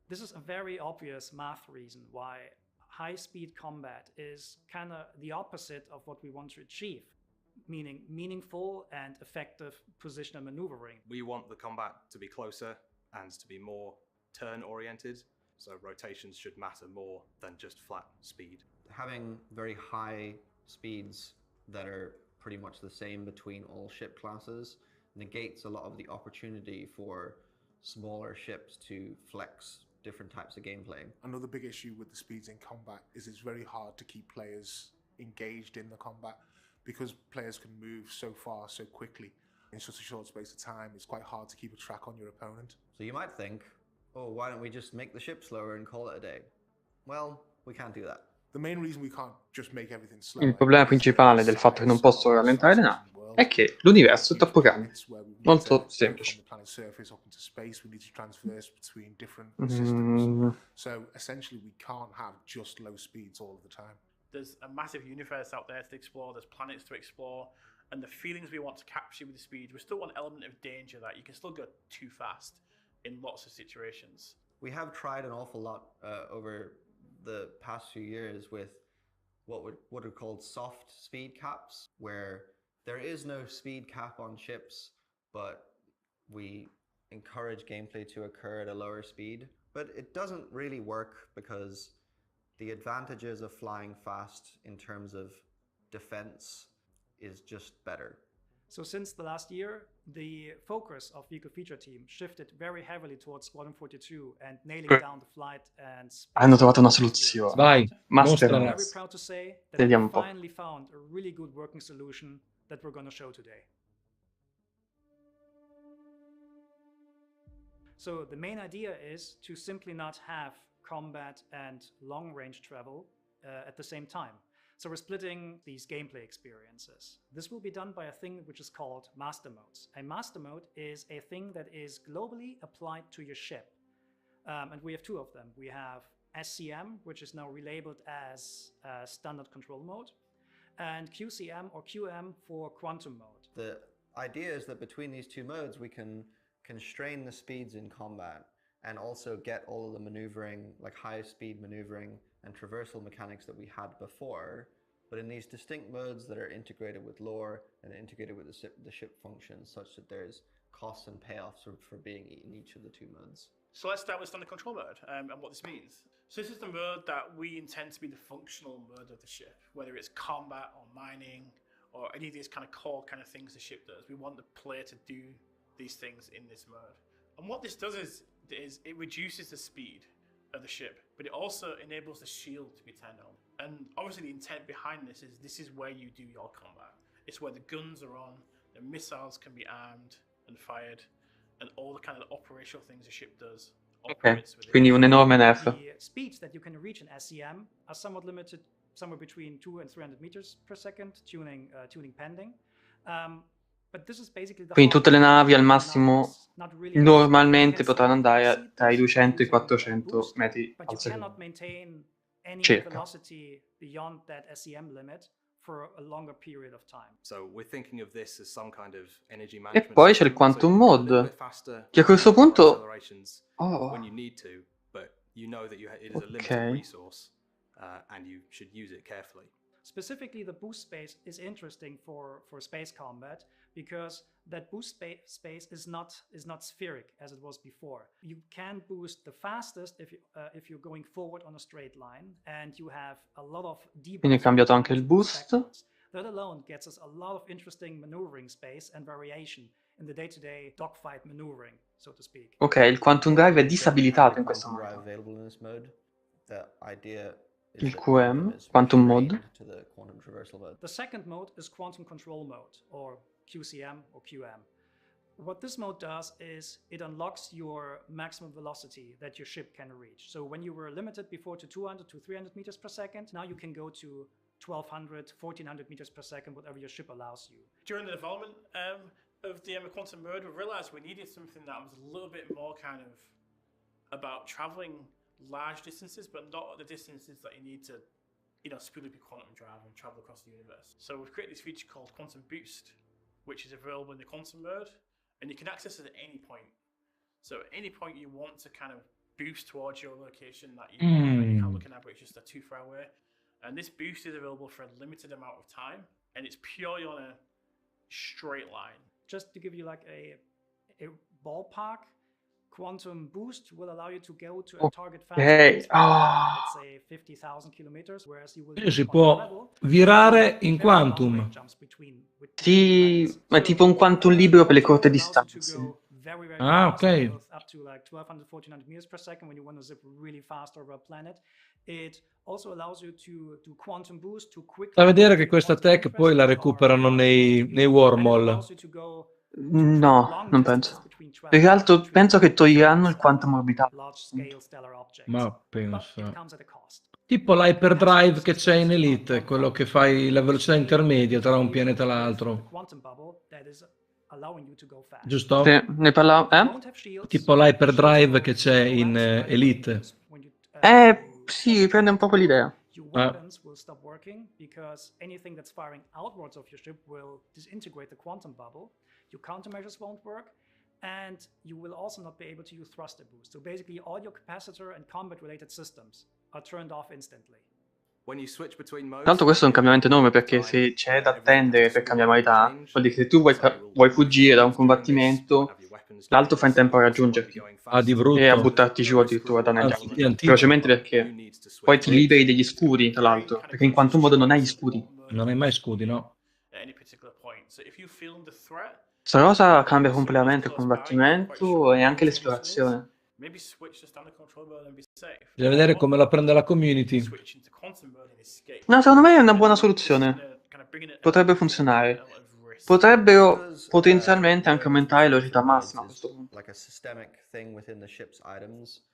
this is a very obvious math reason why high-speed combat is kind of the opposite of what we want to achieve, meaning meaningful and effective positional maneuvering. We want the combat to be closer and to be more turn-oriented, so rotations should matter more than just flat speed. Having very high speeds that are pretty much the same between all ship classes negates a lot of the opportunity for smaller ships to flex different types of gameplay. Another big issue with the speeds in combat is it's very hard to keep players engaged in the combat because players can move so far so quickly in such a short space of time. It's quite hard to keep a track on your opponent. So you might think, oh, why don't we just make the ship slower and call it a day? Well, we can't do that. The main reason we can't just make everything slow. Il problema principale del fatto che non posso rallentare le navi è che l'universo è troppo grande. Molto semplice. So essentially we can't have just low speeds all of the time. There's a massive universe out there to explore, there's planets to explore, and the feelings we want to capture with the speed, we still want an element of danger that you can still go too fast in lots of situations. We have tried an awful lot over the past few years with what are called soft speed caps, where there is no speed cap on ships, but we encourage gameplay to occur at a lower speed. But it doesn't really work because the advantages of flying fast in terms of defense is just better. So since the last year, the focus of Vehicle Feature Team shifted very heavily towards Squadron 42 and nailing down the flight and space. Hanno trovato una soluzione. Vai, Master I'm mostrala. very proud to say that Vediamo we un po'. finally found a really good working solution that we're going to show today. So the main idea is to simply not have combat and long-range travel at the same time. So we're splitting these gameplay experiences. This will be done by a thing which is called master modes. A master mode is a thing that is globally applied to your ship. And we have two of them. We have SCM, which is now relabeled as standard control mode, and QCM or QM for quantum mode. The idea is that between these two modes, we can constrain the speeds in combat and also get all of the maneuvering, like high speed maneuvering and traversal mechanics that we had before, but in these distinct modes that are integrated with lore and integrated with the ship functions, such that there's costs and payoffs for being in each of the two modes. So let's start with standard control mode and what this means. So this is the mode that we intend to be the functional mode of the ship, whether it's combat or mining or any of these kind of core kind of things the ship does. We want the player to do these things in this mode. And what this does is it reduces the speed of the ship, but it also enables the shield to be turned on. And obviously the intent behind this is where you do your combat. It's where the guns are on, the missiles can be armed and fired, and all the kind of operational things the ship does. Ok, quindi un enorme nerf. The speeds that you can reach in SCM are somewhat limited, somewhere between 200 and 300 meters per second, tuning pending. But this is basically the Quindi tutte le navi al massimo normalmente potranno andare tra i 200 e i 400 metri but al you secondo. cannot maintain any Circa. velocity beyond that SCM limit for a longer period of time. So we're thinking of this as some kind of energy E management poi c'è il system, quantum so you can go a little mode, bit faster, che a questo more punto... accelerations Oh, when you need to, but you know that it is a limited ok. resource and you should use it carefully. Specifically, the boost space is interesting for space combat because that boost space is not spheric as it was before. You can boost the fastest if you're going forward on a straight line, and you have a lot of Quindi è cambiato anche il boost. That alone gets us a lot of interesting maneuvering space and variation in the day-to-day dogfight maneuvering, so to speak. Ok, il quantum drive è disabilitato in questo Quantum modo. drive available in this mode. The idea is Il that quantum QM, is quantum mode. restrained to the quantum traversal mode. The second mode is quantum control mode, or QCM or QM. What this mode does is it unlocks your maximum velocity that your ship can reach. So when you were limited before to 200 to 300 meters per second, now you can go to 1200, 1400 meters per second, whatever your ship allows you. During the development of the quantum mode, we realized we needed something that was a little bit more kind of about traveling large distances, but not the distances that you need to, speed up your quantum drive and travel across the universe. So we've created this feature called Quantum Boost, which is available in the quantum mode, and you can access it at any point. So at any point you want to kind of boost towards your location that you're kind of looking at, but it's just too far away. And this boost is available for a limited amount of time, and it's purely on a straight line. Just to give you like a ballpark, quantum boost will allow you to go to a target fast, let's say 50,000 kilometers, whereas you will Si può virare in quantum. Sì, ma è tipo un quantum libero per le corte distanze. Ah, ok. Up to like 1200, 1400 meters per second when you want to zip really fast over a planet. It also allows you to do quantum boost to quickly. Da vedere che questa tech poi la recuperano nei wormhole. No, non penso. Più che altro penso che toglieranno il quantum orbitale. Ma pensa. Tipo l'hyperdrive che c'è in Elite, quello che fai la velocità intermedia tra un pianeta e l'altro. Giusto? Sì, ne parlavo, Tipo l'hyperdrive che c'è in Elite. Sì, prende un po' quell'idea. Your weapons will stop working because anything that's firing outwards of your ship will disintegrate the quantum bubble. Your countermeasures won't work, and you will also not be able to use thruster boost. So basically all your capacitor and combat related systems are turned off instantly. When you switch between modes, Tra l'altro questo è un cambiamento enorme perché se c'è da attendere per cambiare modalità, vuol dire che se tu vuoi fuggire da un combattimento, l'altro fa in tempo a raggiungerti di brutto. e a buttarti giù addirittura da danneggiarti velocemente, perché poi ti liberi degli scudi, tra l'altro, perché in quantum modo non hai gli scudi. Non hai mai scudi, no? At any particular point. So if you film the threat, Questa cosa cambia completamente il combattimento e anche l'esplorazione. maybe switch to standard control mode and be safe. Bisogna vedere come la prende la community. Switch into constant mode and escape. No, secondo me è una buona soluzione. Potrebbe funzionare. Potrebbero potenzialmente anche aumentare la velocità massima a questo punto. Like a systemic thing within the ship's items.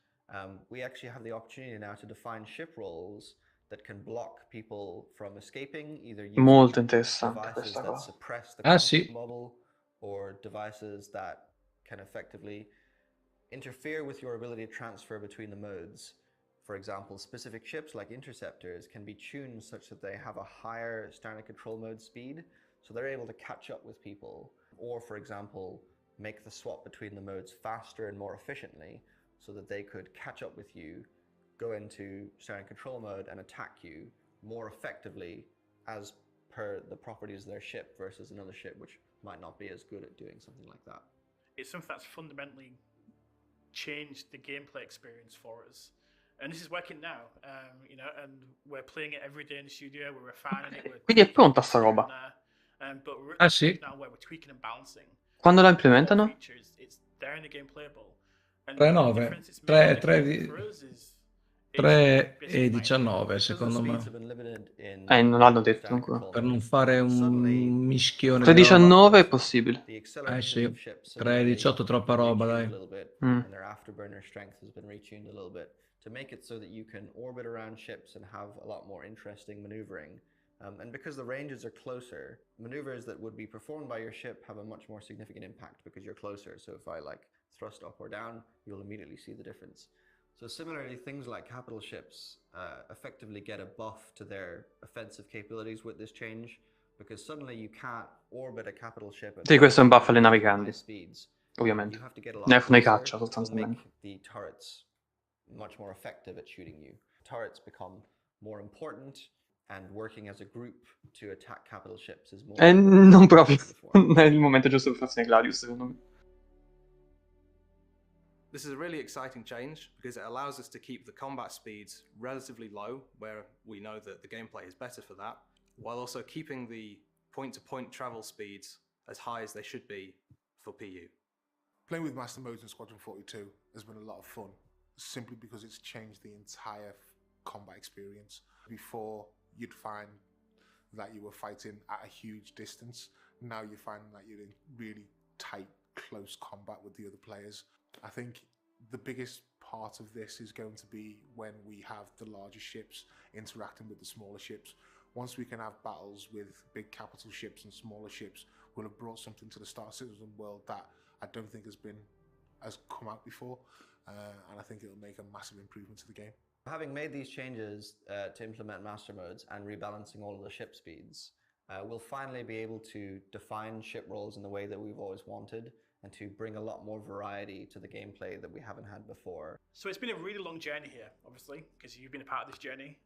We actually have the opportunity now to define ship roles that can block people from escaping, either using Molto interessante devices questa that cosa. suppress the Ah, conflict sì. model, or devices that can effectively interfere with your ability to transfer between the modes. For example, specific ships like interceptors can be tuned such that they have a higher standard control mode speed, so they're able to catch up with people, or for example, make the swap between the modes faster and more efficiently, so that they could catch up with you, go into standard control mode and attack you more effectively as per the properties of their ship versus another ship which might not be as good at doing something like that. It's something that's fundamentally changed the gameplay experience for us. And this is working now, you know, and we're playing it every day in the studio, we're refining it. Quindi è pronta sta roba. But we're Ah, sì? now where we're tweaking and balancing. Quando la implementano? Features, it's there in the game playable. And 3.9, 3 e 19 secondo me. Non l'hanno detto ancora. Per non fare un mischione. 3.19 è possibile. Sì, 3.18 troppa roba, dai. And their afterburner strength has been retuned a little bit to make it so that you can orbit around ships and have a lot more interesting maneuvering. And because the ranges are closer, maneuvers that would be performed by your ship have a much more significant impact because you're closer. So if I like thrust up or down, you'll immediately see the difference. So similarly, things like capital ships effectively get a buff to their offensive capabilities with this change, because suddenly you can't orbit a capital ship at Sì, questo è un buff alle navi grandi, speeds. ovviamente. You have to get a lot Nei closer caccia, to sostanzialmente. make the turrets much more effective at shooting you. Turrets become more important, and working as a group to attack capital ships is more Non proprio. Non è il momento giusto per farsi Gladius, secondo me. This is a really exciting change because it allows us to keep the combat speeds relatively low, where we know that the gameplay is better for that, while also keeping the point-to-point travel speeds as high as they should be for PU. Playing with master modes in Squadron 42 has been a lot of fun, simply because it's changed the entire combat experience. Before, you'd find that you were fighting at a huge distance. Now you find that you're in really tight, close combat with the other players. I think the biggest part of this is going to be when we have the larger ships interacting with the smaller ships. Once we can have battles with big capital ships and smaller ships, we'll have brought something to the Star Citizen world that I don't think has come out before, and I think it'll make a massive improvement to the game. Having made these changes to implement master modes and rebalancing all of the ship speeds, we'll finally be able to define ship roles in the way that we've always wanted, and to bring a lot more variety to the gameplay that we haven't had before. So it's been a really long journey here, obviously, because you've been a part of this journey.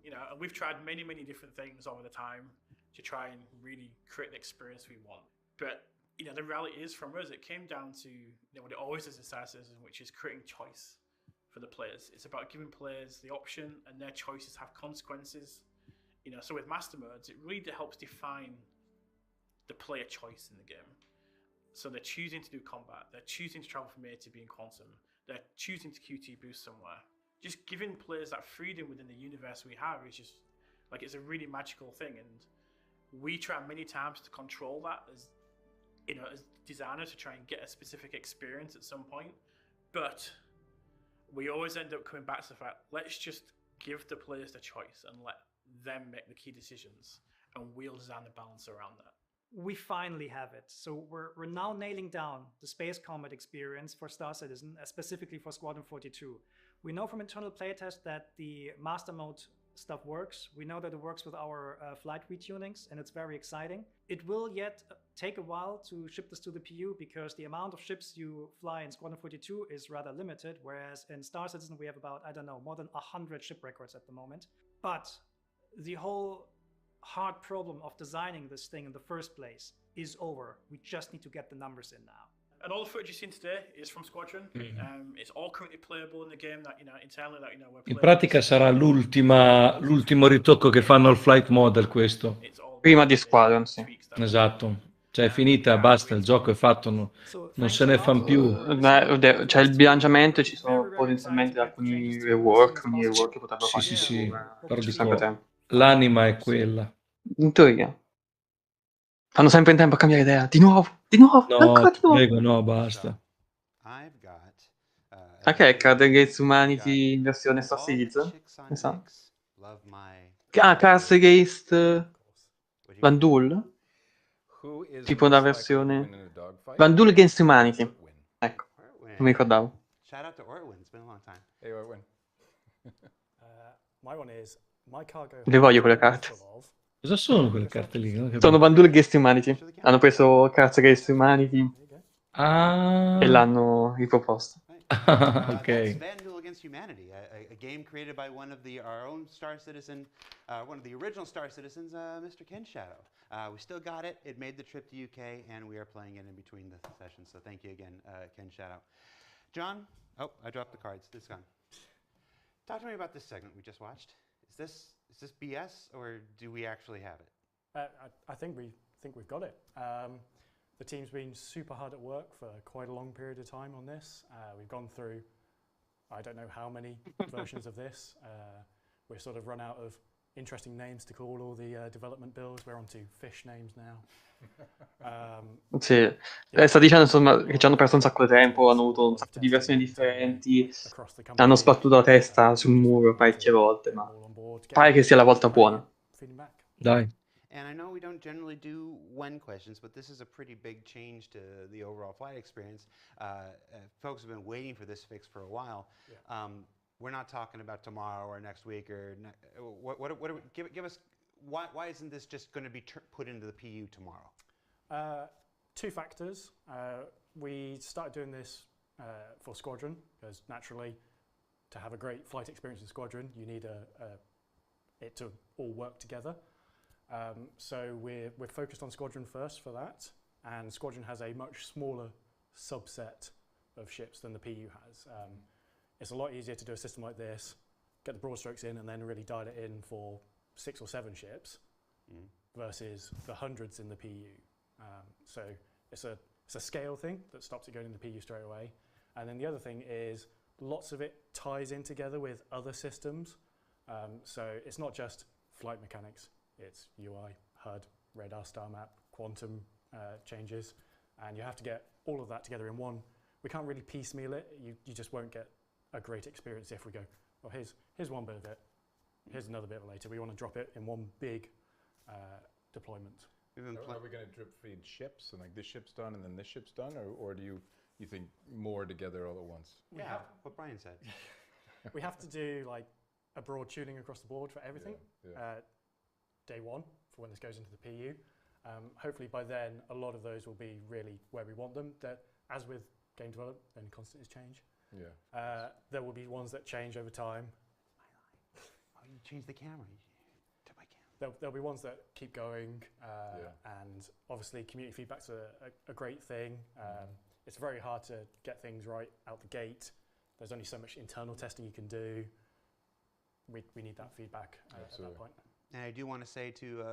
You know, and we've tried many, many different things over the time to try and really create the experience we want. But you know, the reality is, from us, it came down to what it always is in Star Citizen, which is creating choice for the players. It's about giving players the option, and their choices have consequences. You know, so with master modes, it really helps define the player choice in the game. So they're choosing to do combat, they're choosing to travel from A to B in quantum, they're choosing to QT boost somewhere. Just giving players that freedom within the universe we have is just, like, it's a really magical thing. And we try many times to control that as, you know, as designers, to try and get a specific experience at some point. But we always end up coming back to the fact, let's just give the players the choice and let them make the key decisions, and we'll design the balance around that. We finally have it. So we're now nailing down the space combat experience for Star Citizen, specifically for Squadron 42. We know from internal playtest that the master mode stuff works. We know that it works with our flight retunings, and it's very exciting. It will yet take a while to ship this to the PU, because the amount of ships you fly in Squadron 42 is rather limited, whereas in Star Citizen we have about, I don't know, more than 100 ship records at the moment. But the whole hard problem of designing this thing in the first place is over. We just need to get the numbers in now. And all the footage you've seen today is from Squadron. It's all currently playable in the game that, you know, internally that, you know, we're playing. In pratica sarà l'ultimo ritocco che fanno al flight model questo. Prima di Squadron, sì. Esatto. Cioè è finita, basta, il gioco è fatto, non se ne fanno più. C'è il bilanciamento e ci sono potenzialmente alcuni rework che potrebbero Sì, farci sì, sì, ci però sarebbe dico, tempo. l'anima è quella. In teoria. Fanno sempre in tempo a cambiare idea. Di nuovo, ancora No, di ti nuovo. prego, no, basta. Ok, Card Against Humanity in versione Star Citizen. Ne sa? Cards Against Vandul? Who is Tipo una most likely to win versione... in a dogfight? Vandul Against Humanity. Ecco, non mi ricordavo. Shout out to Ortwin, it's been a long time. Hey, Ortwin. My one is my cargo. Le voglio quelle carte. Cosa sono quelle carte lì? Non ho capito. Sono Vandul Against Humanity. Hanno preso Cards Against Humanity Ah. e l'hanno riproposto. That's Ok. Vandal Against Humanity, a game created by one of our own Star Citizen, one of the original Star Citizens, Mr. Ken Shadow. We still got it. It made the trip to UK, and we are playing it in between the sessions. So thank you again, Ken Shadow. John, oh, I dropped the cards. It's gone. Talk to me about this segment we just watched. Is this BS, or do we actually have it? I think we've got it. The team's been super hard at work for quite a long period of time on this. We've gone through, I don't know how many versions of this. We're sort of run out of interesting names to call all the development builds. We're on to fish names now. Sì, sta dicendo insomma che ci hanno perso un sacco di tempo, hanno avuto un sacco di versioni differenti, hanno sbattuto la testa sul muro parecchie volte, ma pare che sia la volta buona. Dai. And I know we don't generally do when questions, but this is a pretty big change to the overall flight experience. Folks have been waiting for this fix for a while. We're not talking about tomorrow or next week or give us why isn't this just going to be put into the PU tomorrow? Two factors. We started doing this for Squadron because naturally, to have a great flight experience in Squadron, you need it to all work together. So we're focused on Squadron first for that, and Squadron has a much smaller subset of ships than the PU has. It's a lot easier to do a system like this, get the broad strokes in, and then really dial it in for 6 or 7 ships versus the hundreds in the PU. So it's a scale thing that stops it going in the PU straight away. And then the other thing is lots of it ties in together with other systems. So it's not just flight mechanics. It's UI, HUD, radar, star map, quantum changes, and you have to get all of that together in one. We can't really piecemeal it. You just won't get a great experience if we go, well, here's one bit of it, here's another bit of it later. We want to drop it in one big deployment. Are we going to drip feed ships and like this ship's done and then this ship's done, or do you think more together all at once? Yeah, what Brian said. We have to do like a broad tuning across the board for everything. Day one for when this goes into the PU. Hopefully by then a lot of those will be really where we want them. That, as with game development, then constant is change. There will be ones that change over time. Oh, you changed the camera. To my camera. There'll be ones that keep going, and obviously community feedback's a great thing. It's very hard to get things right out the gate. There's only so much internal testing you can do. We need that feedback at that point. And I do want to say to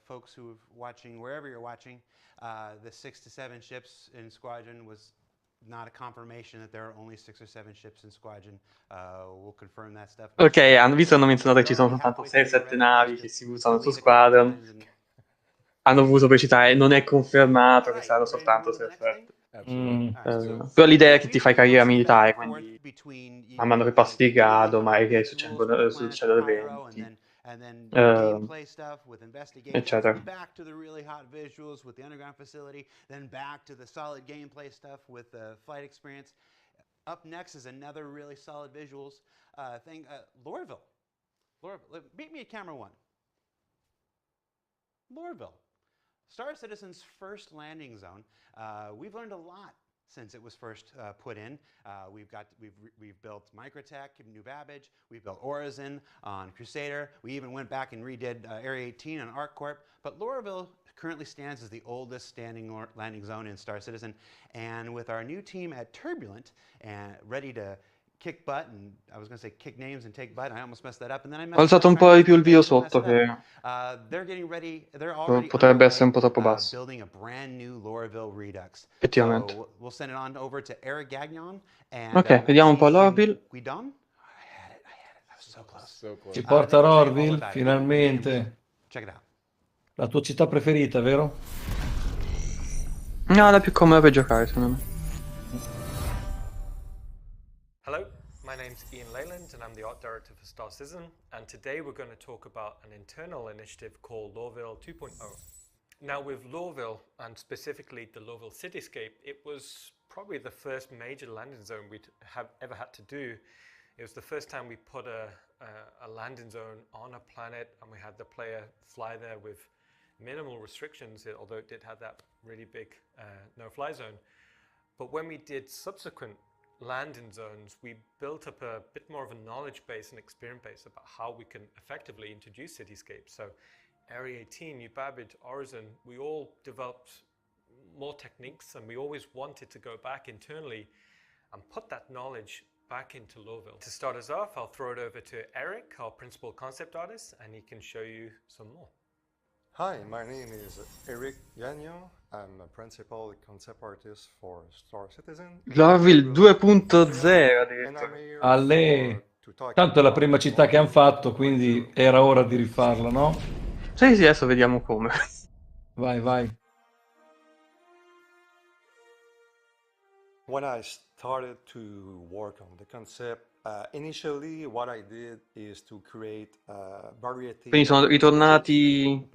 folks who are watching, wherever you're watching, the 6 to 7 ships in Squadron was not a confirmation that there are only 6 or 7 ships in Squadron. We'll confirm that stuff. Ok, visto hanno menzionato che ci sono soltanto 6-7 navi che si usano su Squadron, hanno voluto precisare, non è confermato che saranno soltanto 6-7. Però l'idea è che ti fai carriera militare, quindi man mano che passi di grado, magari che succedono eventi, and then gameplay stuff with investigation, eccetera. back to the really hot visuals with the underground facility, then back to the solid gameplay stuff with the flight experience. Up next is another really solid visuals thing, Lorville. Beat me at camera 1. Lorville, Star Citizen's first landing zone. We've learned a lot since it was first put in. We've built Microtech, New Babbage. We've built Orizon on Crusader. We even went back and redid Area 18 on ArcCorp. But Lorville currently stands as the oldest standing landing zone in Star Citizen. And with our new team at Turbulent and ready to kick butt, and I was going to say kick names and take butt, and I almost messed that up, and then I Ho messed alzato un up trying po' to di più il video mess it sotto, up. che They're getting ready. They're already potrebbe essere un underway, po' troppo basso. building a brand new Lorville Redux. Effettivamente. So we'll send it on over to Eric Gagnon and Ok, vediamo un po' l'Orville. Guidon. I had it. I was so close. Ci porta They can tell you all Orville, about it. finalmente. Check it out. La tua città preferita, vero? No, la più comoda per giocare, secondo me. Hello, my name's Ian Leyland and I'm the art director for Star Citizen, and today we're going to talk about an internal initiative called Lorville 2.0. Now with Lorville, and specifically the Lorville cityscape, it was probably the first major landing zone we'd ever had to do. It was the first time we put a landing zone on a planet, and we had the player fly there with minimal restrictions, although it did have that really big no-fly zone. But when we did subsequent landing zones, we built up a bit more of a knowledge base and experience base about how we can effectively introduce cityscapes. So Area 18, New Babbage, Horizon, we all developed more techniques, and we always wanted to go back internally and put that knowledge back into Lorville. To start us off, I'll throw it over to Eric, our principal concept artist, and he can show you some more. Hi, my name is Eric Gagnon. I'm a principal concept artist for Star Citizen. Lorville 2.0 addirittura. Alle... Tanto è la prima città che hanno fatto, quindi era ora di rifarla, no? Sì, adesso vediamo come. Vai, vai. When I started to work on the concept, initially what I did is to create variety. Quindi sono ritornati,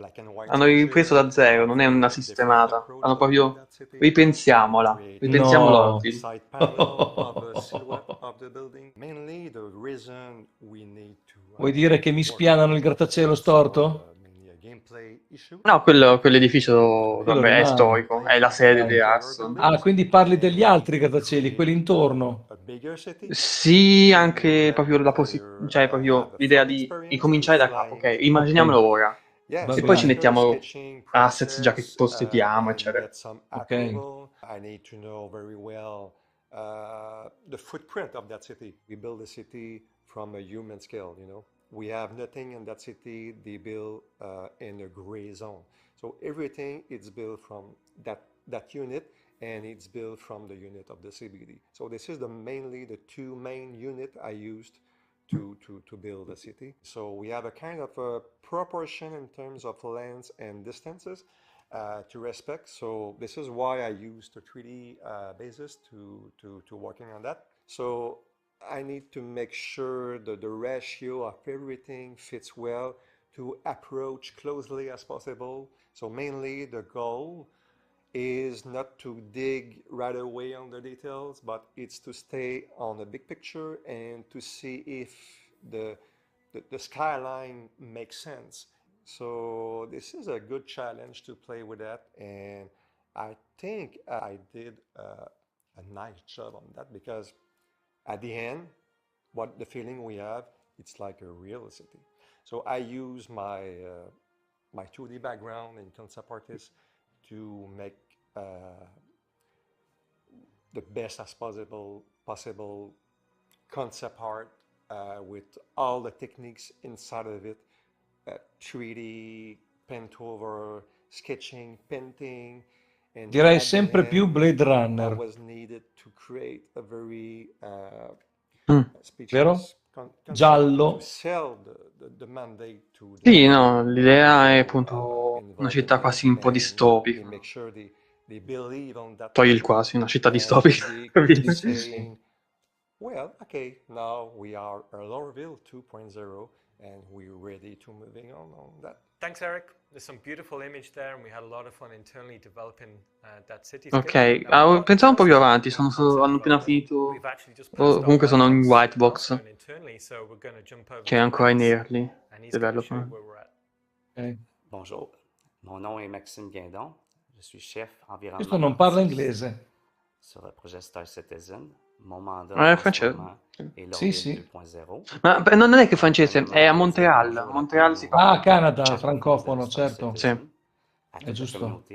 hanno ripreso da zero, non è una sistemata, hanno proprio ripensiamola, ripensiamo l'Orville. Vuoi dire che mi spianano il grattacielo storto? No, quell'edificio vabbè, è storico, è la sede di Hudson. Ah, quindi parli degli altri grattacieli, quelli intorno. Sì, anche proprio cioè proprio l'idea di ricominciare da capo, ok? Immaginiamolo ora. E poi ci mettiamo assets già che possediamo, eccetera. Ok. I need to know very well the footprint of that city. We build a city from a human scale, you know. We have nothing in that city, they build in a gray zone. So everything is built from that unit, and it's built from the unit of the CBD. So this is mainly the two main units I used to build a city. So we have a kind of a proportion in terms of lengths and distances to respect. So this is why I used the 3D basis to working on that. So I need to make sure that the ratio of everything fits well to approach closely as possible. So mainly the goal is not to dig right away on the details, but it's to stay on the big picture and to see if the skyline makes sense. So this is a good challenge to play with that, and I think I did a nice job on that, because at the end, what the feeling we have, it's like a real city. So I use my 2D background in concept artist to make the best as possible concept art with all the techniques inside of it, 3D, pen over, sketching, painting. Direi sempre più Blade Runner. Vero? Giallo. Sì, no, l'idea è appunto una città quasi un po' distopica. Togli il quasi, una città distopica. Well, okay, now we are a Lorville 2.0 and we're ready to moving on that. Thanks, Eric. There's some beautiful image there, and we had a lot of fun internally developing that city. Ok, pensavo un po' più avanti, hanno appena finito, o comunque sono in white box, che è ancora in early development. Okay. Bonjour, mon nom est Maxime Guindon, je suis chef environnement. Questo non parla inglese. Sur le projet Star Citizen. Mon mandat francese. sì, sì. 2.0. Ma non è che è francese, è a Montreal. Montreal si parla. Ah, Canada, francofono, certo. Sì. È giusto.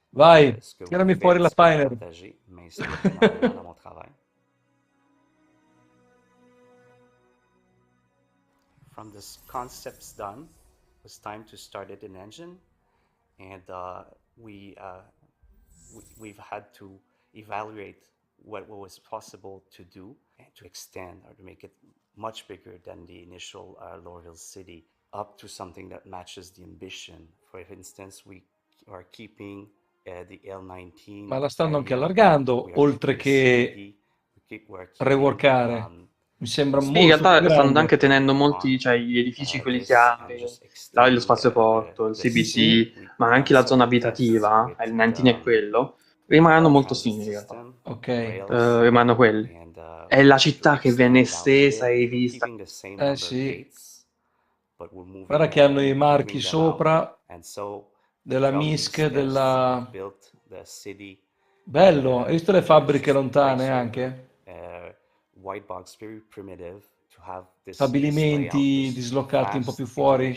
Vai, tirami fuori la Pioneer. from this concepts done, it was time to start it in engine, and we've had to evaluate what was possible to do and to extend or to make it much bigger than the initial Laurel City, up to something that matches the ambition. For instance, we are keeping the L19. Ma la stanno anche area. allargando, We are oltre keeping the che city. We're reworkare. Mi sembra Sì, in molto più realtà stanno grande. anche tenendo molti, cioè gli edifici, quelli chiave, lo spazioporto, il CBD, ma anche la zona abitativa, il 19 è quello, rimarranno molto simili in realtà. Ok. Rimarranno quelli. È la città che viene estesa e rivista. Sì. Guarda che hanno i marchi sopra della MISC, della... Bello, hai visto le fabbriche lontane anche? Stabilimenti dislocati un po' più fuori.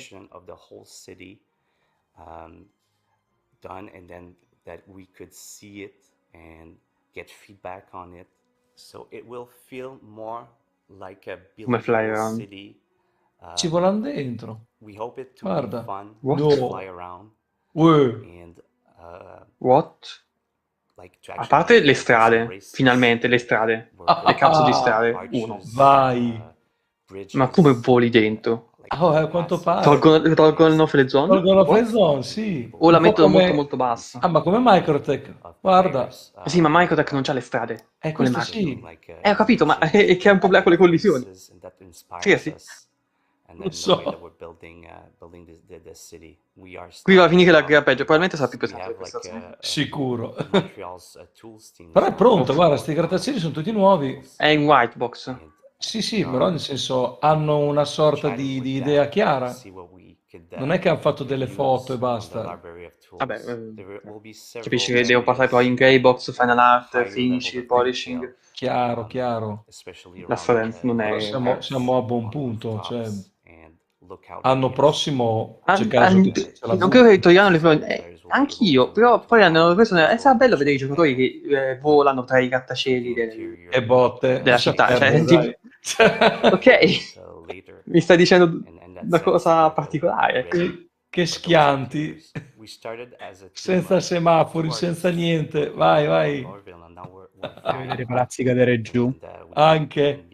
Done, and then that we could see it and get feedback on it, so it will feel more like a Come fly buildable around. city. Ci volano dentro. We hope it to Guarda. be fun What? to No. fly around. And What? like to A actually parte le go through some strade, races. finalmente le strade. Le cazzo di strade. Uno. Vai. Ma come voli dentro? Oh, a quanto pare. Tolgono le no-fly zone? Tolgono la What? free zone, sì. O la Un po' mettono molto come- molto bassa? Ah, ma come Microtech. Guarda. Sì, ma Microtech non c'ha le strade. Con le Questo macchine. sì. Ho capito, ma è che è un problema con le collisioni. Sì, sì. Lo so. Qui va a finire la gara peggio, probabilmente sarà più pesante questa zona. Sicuro. Però è pronto, guarda, sti grattacieli sono tutti nuovi. È in white box. Sì, sì, però nel senso hanno una sorta di idea chiara. Non è che hanno fatto delle foto e basta. Vabbè, capisci che devo passare poi in grey box, final art, finish, polishing. Chiaro, chiaro. La strada non Però è... siamo a buon punto, cioè... Anno prossimo c'è caso An- che ce la non credo che toglieranno le flore, anch'io, però poi hanno preso... sarà bello vedere i giocatori che volano tra i grattacieli E botte. della città. Perde, Cioè, dai. ok, mi stai dicendo una cosa particolare. Che schianti. Senza semafori, senza niente. Vai, vai. Devi vedere i palazzi cadere giù. Anche.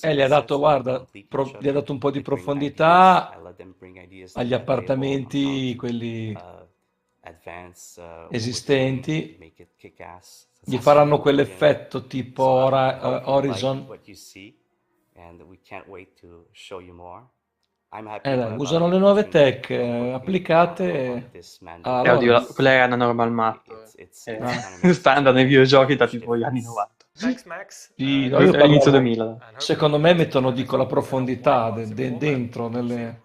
Gli ha dato, guarda, gli ha dato un po' di profondità agli appartamenti, quelli esistenti. Gli faranno quell'effetto tipo Horizon. Dai, usano le nuove tech applicate Oddio, quella era una normal map. Standard nei videogiochi da tipo gli anni 90. Sì, no, All'inizio 2000. Secondo me mettono, dico, la profondità dentro, nelle...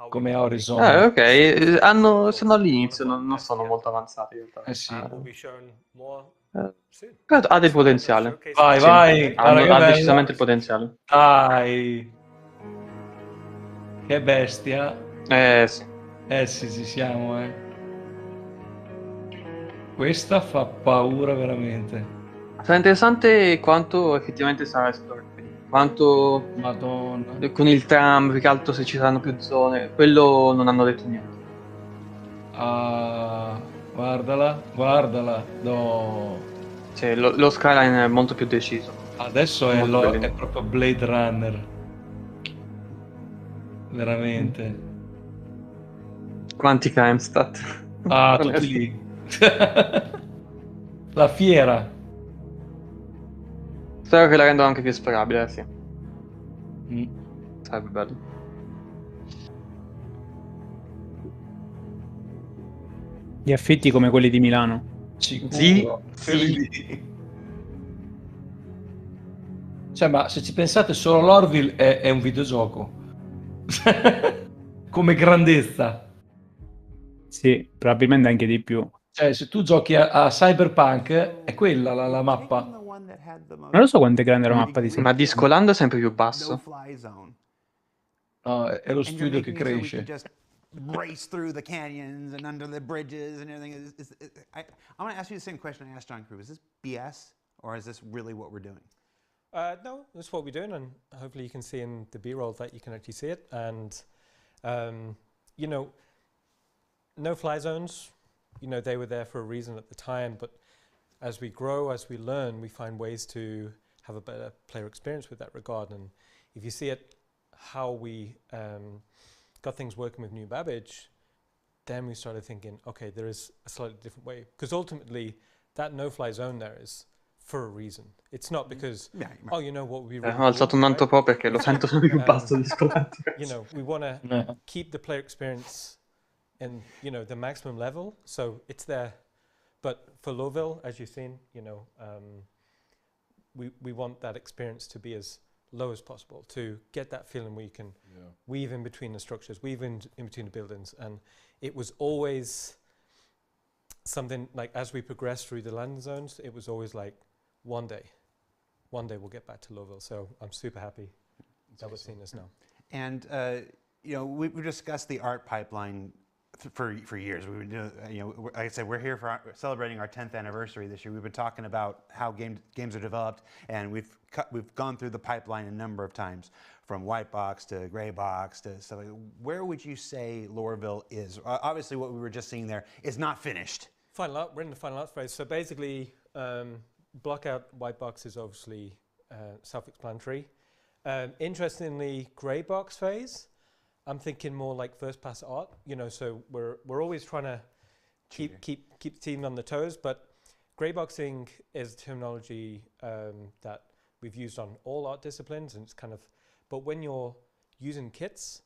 come Horizon. Ok, sono all'inizio, non sono molto avanzati in realtà. Sì. Ha del potenziale. Vai, Sì, vai. ha Guarda che bello. decisamente il potenziale. Dai. Che bestia. Sì. Sì, ci siamo, Questa fa paura veramente. Sarà interessante quanto effettivamente sarà esplorato. Quanto Madonna. con il tram, più che altro se ci saranno più zone. Quello non hanno detto niente. Ah, guardala, guardala. No. Cioè, lo skyline è molto più deciso. Adesso è proprio Blade Runner. Veramente. Quanti crime stat? Ah, tutti lì. La fiera. Spero che la rendano anche più esplorabile, sì. Sarebbe bello. Gli affitti come quelli di Milano. Sì. Cioè, ma se ci pensate, solo l'Orville è un videogioco. Come grandezza. Sì, probabilmente anche di più. Cioè, se tu giochi a Cyberpunk, è quella la mappa. Non lo so quanto è grande la mappa di Ma Discolando è sempre più basso. No, è lo studio che cresce. race through the canyons and under the bridges and everything. I want to ask you the same question I asked John Crew. Is this BS or is this really what we're doing? No, that's what we're doing, and hopefully you can see in the B-roll that you can actually see it. And you know, no-fly zones, you know, they were there for a reason at the time, but as we grow, as we learn, we find ways to have a better player experience with that regard. And if you see it, how we got things working with New Babbage, then we started thinking, okay, there is a slightly different way. Because ultimately, that no-fly zone there is for a reason. It's not because, oh, you know what would be really Ho alzato un altro po' perché lo sento più basso di you know, we want to keep the player experience in, you know, the maximum level, so it's there. But for Lowville, as you've seen, you know, we want that experience to be as low as possible, to get that feeling where you can weave in between the structures, weave in between the buildings. And it was always something like, as we progressed through the landing zones, it was always like, one day we'll get back to Lowville. So I'm super happy that we're seeing this now. And you know, we discussed the art pipeline for years. We've been doing, you know, like I said, we're here for celebrating our 10th anniversary this year. We've been talking about how games are developed, and we've gone through the pipeline a number of times, from white box to gray box to stuff like that. Where would you say Lorville is? Obviously, what we were just seeing there is not finished. Final art, we're in the final art phase. So basically, blockout white box is obviously self-explanatory. Interestingly, grey box phase, I'm thinking more like first pass art. You know, so we're always trying to keep the team on the toes. But grey boxing is terminology that we've used on all art disciplines, and it's kind of. But when you're using kits,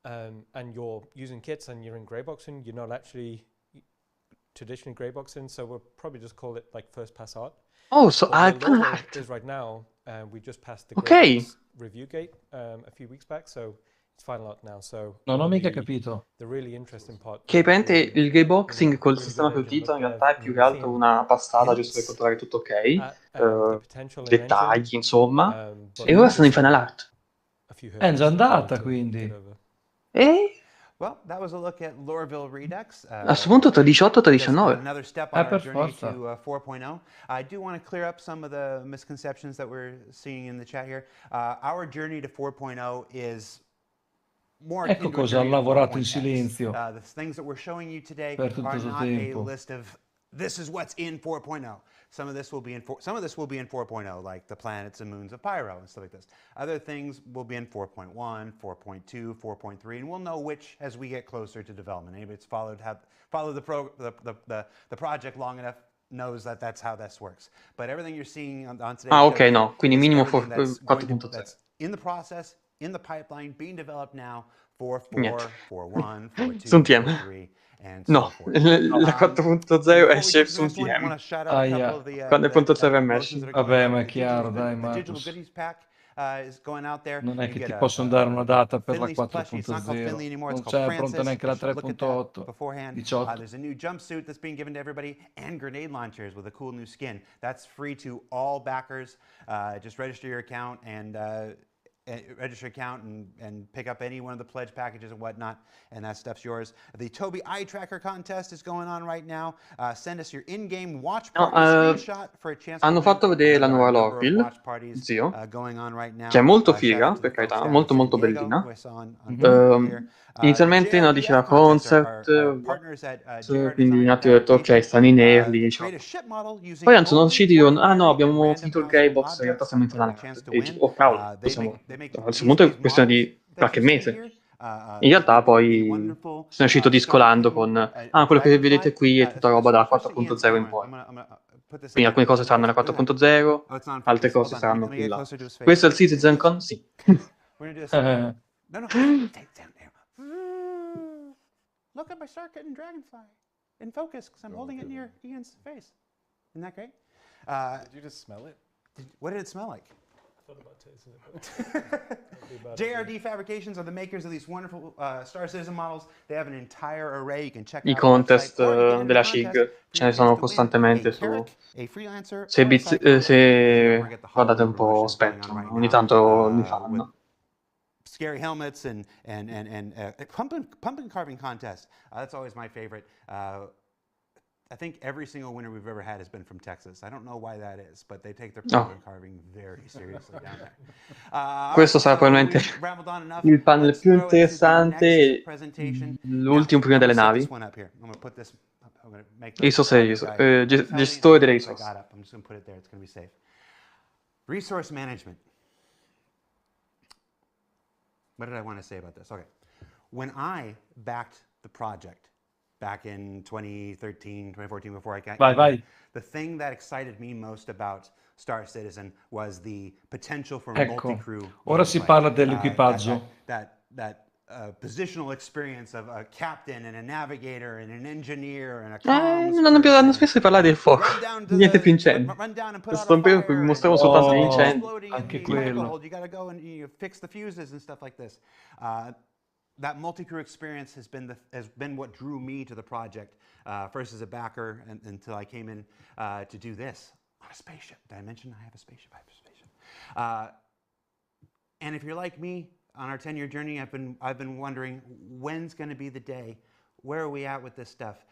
and you're in grey boxing, you're not actually traditionally grey boxing, so we'll probably just call it like first pass art. Oh, so final art is right now. We just passed the grey box review gate a few weeks back, so it's final art now. So non ho mica capito. The really interesting part. Che praticamente il grey boxing col sistema che utilizza in realtà è più che altro una passata giusto per controllare tutto ok, dettagli insomma, e ora sono in final art. È già andata quindi. Well, that was a look at Lorville Redux. A questo punto tra 18 e 19. Another step on our journey to 4.0. I do want to clear up some of the misconceptions that we're seeing in the chat here. Our journey to 4.0 is more ecco cosa ha lavorato in silenzio the things that we're showing you today per tutto are questo not tempo. a list of this is what's in 4.0. Some of this will be in 4.0, like the planets and moons of Pyro and stuff like this. Other things will be in 4.1, 4.2, 4.3, and we'll know which as we get closer to development. Anybody that's followed the project long enough knows that that's how this works. But everything you're seeing on today's show ok, no, quindi minimo 4.0. That's in the process, in the pipeline, being developed now for 4, 4.1, 4.2, 4.3. No, la 4.0 esce su un TM. Quando è pronto il server mesh. Vabbè, ma è chiaro, dai Marcus. Non è che ti possono dare una data per la 4.0. Non c'è pronta neanche la 3.8. 18. There's a new jumpsuit that's being given to everybody, and grenade launchers with a cool new skin. That's free to all backers. Just register your account and pick up any one of the pledge packages and whatnot, and that stuff's yours. The Toby Eye Tracker contest is going on right now. Send us your in-game watch party screenshot for a chance. Hanno fatto vedere la nuova Lorville, zio, che è molto figa, per carità, molto molto bellina. Inizialmente no, diceva concept, quindi un attimo ho detto ok, stanno in early, diciamo. Poi anzi sono usciti e dicono, ah no, abbiamo finito il grey box, in realtà siamo in final art. E dici, oh cavolo, possiamo. A questo punto è questione di qualche mese. In realtà poi sono uscito discolando con quello che vedete qui è tutta roba dalla 4.0 in poi. Quindi alcune cose saranno nella 4.0, altre cose saranno più là. Questo è il CitizenCon? Sì. Look at my circuit and dragonfly in focus because I'm holding it near Ian's face. Isn't that great? Did you just smell it? What did it smell like? JRD Fabrications are the makers of these wonderful Star Citizen models. They have an entire array. You can check out I contest della SHIG ce ne sono costantemente su. Se guardate un po' Spectrum, ogni tanto li fanno. scary helmets and pumpkin carving contest. That's always my favorite. I think every single winner we've ever had has been from Texas. I don't know why that is, but they take their pumpkin carving very seriously down there. Questo sarà probabilmente il panel più interessante, l'ultimo prima delle navi. Gestore delle risorse. I'm just going to put it there. It's going to be safe. Resource management. What did I want to say about this? Okay. When I backed the project back in 2013, 2014, before I got the thing that excited me most about Star Citizen was the potential for multi-crew. Ora si parla dell'equipaggio. Positional experience of a captain and a navigator and an engineer and a hanno smesso di parlare del fuoco. Niente più incendi. Questo è un periodo in cui vi mostravo soltanto gli incendi. Anche quello. You gotta go and fix the fuses and stuff like this. That multi-crew experience has been what drew me to the project, first as a backer until I came in to do this on a spaceship. Did I mention I have a spaceship? I have a spaceship. And if you're like me, on our 10-year journey, I've been wondering, when's going to be the day? Where are we at with this stuff?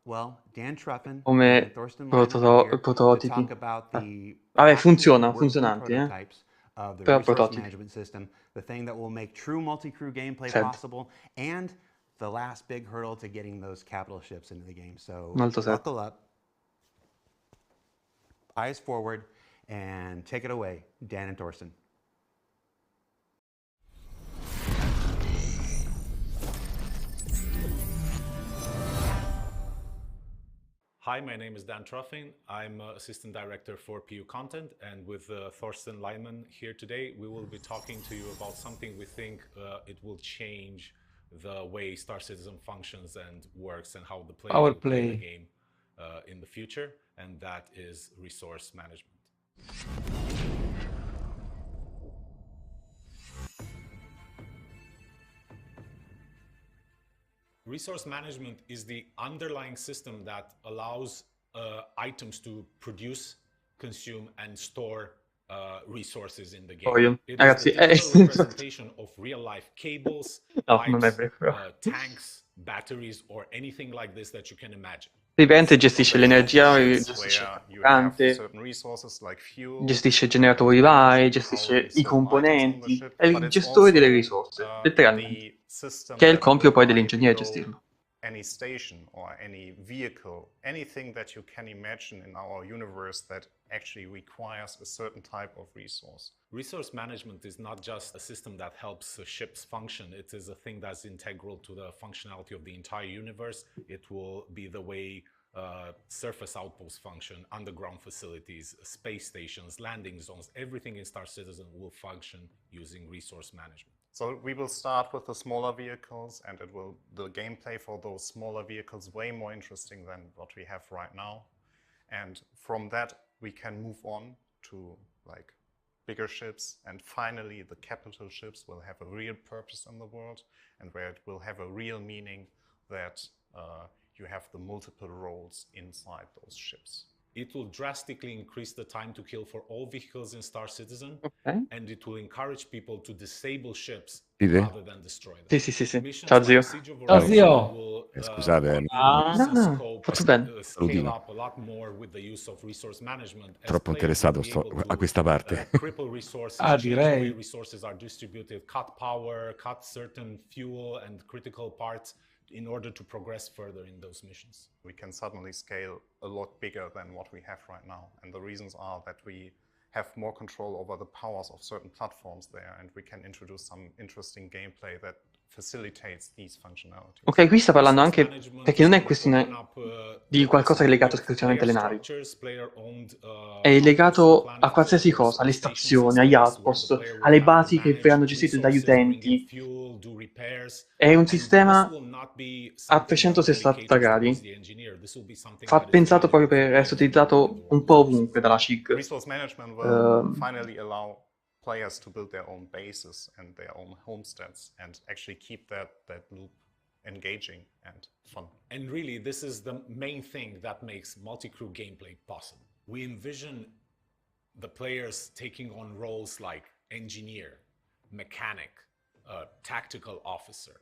Well, Dan Truffin and Thorsten Lyman prototipi. talk about the funzionanti, prototypes of the resource management system, the thing that will make true multi-crew gameplay possible, and the last big hurdle to getting those capital ships into the game. So buckle up, eyes forward, and take it away, Dan and Thorsten. Hi, my name is Dan Truffin. I'm Assistant Director for PU Content, and with Thorsten Lyman here today, we will be talking to you about something we think it will change the way Star Citizen functions and works and how the player will play the game in the future, and that is resource management. Resource management is the underlying system that allows items to produce, consume, and store resources in the game. It is the digital representation of real-life cables, pipes, tanks, batteries, or anything like this that you can imagine. Praticamente gestisce l'energia, gestisce il carburante, gestisce generatori vari, gestisce i componenti, è il gestore delle risorse, letteralmente, che è il compito poi dell'ingegnere gestirlo. Any station or any vehicle, anything that you can imagine in our universe that actually requires a certain type of resource. Resource management is not just a system that helps ships function, it is a thing that's integral to the functionality of the entire universe. It will be the way surface outposts function, underground facilities, space stations, landing zones, everything in Star Citizen will function using resource management. So we will start with the smaller vehicles, and the gameplay for those smaller vehicles way more interesting than what we have right now. And from that, we can move on to like bigger ships, and finally the capital ships will have a real purpose in the world, and where it will have a real meaning that you have the multiple roles inside those ships. It will drastically increase the time to kill for all vehicles in Star Citizen, and it will encourage people to disable ships rather than destroy them. Sì. Ciao zio. Ciao zio. Scusate, Faccio bene. salutino. Troppo interessato a questa parte. Direi. Resources are distributed, cut power, cut certain fuel and critical parts in order to progress further in those missions. We can suddenly scale a lot bigger than what we have right now. And the reasons are that we have more control over the powers of certain platforms there, and we can introduce some interesting gameplay that facilitates these functionalities. Ok, qui sta parlando anche, perché non è questione di qualcosa che è legato esclusivamente alle navi. È legato a qualsiasi cosa, alle stazioni, agli outpost, alle basi che verranno gestite dagli utenti. È un sistema a 360 gradi, pensato proprio per essere utilizzato un po' ovunque dalla CIG. Resource management will finally allow players to build their own bases and their own homesteads and actually keep that loop engaging and fun. And really, this is the main thing that makes multi-crew gameplay possible. We envision the players taking on roles like engineer, mechanic, tactical officer.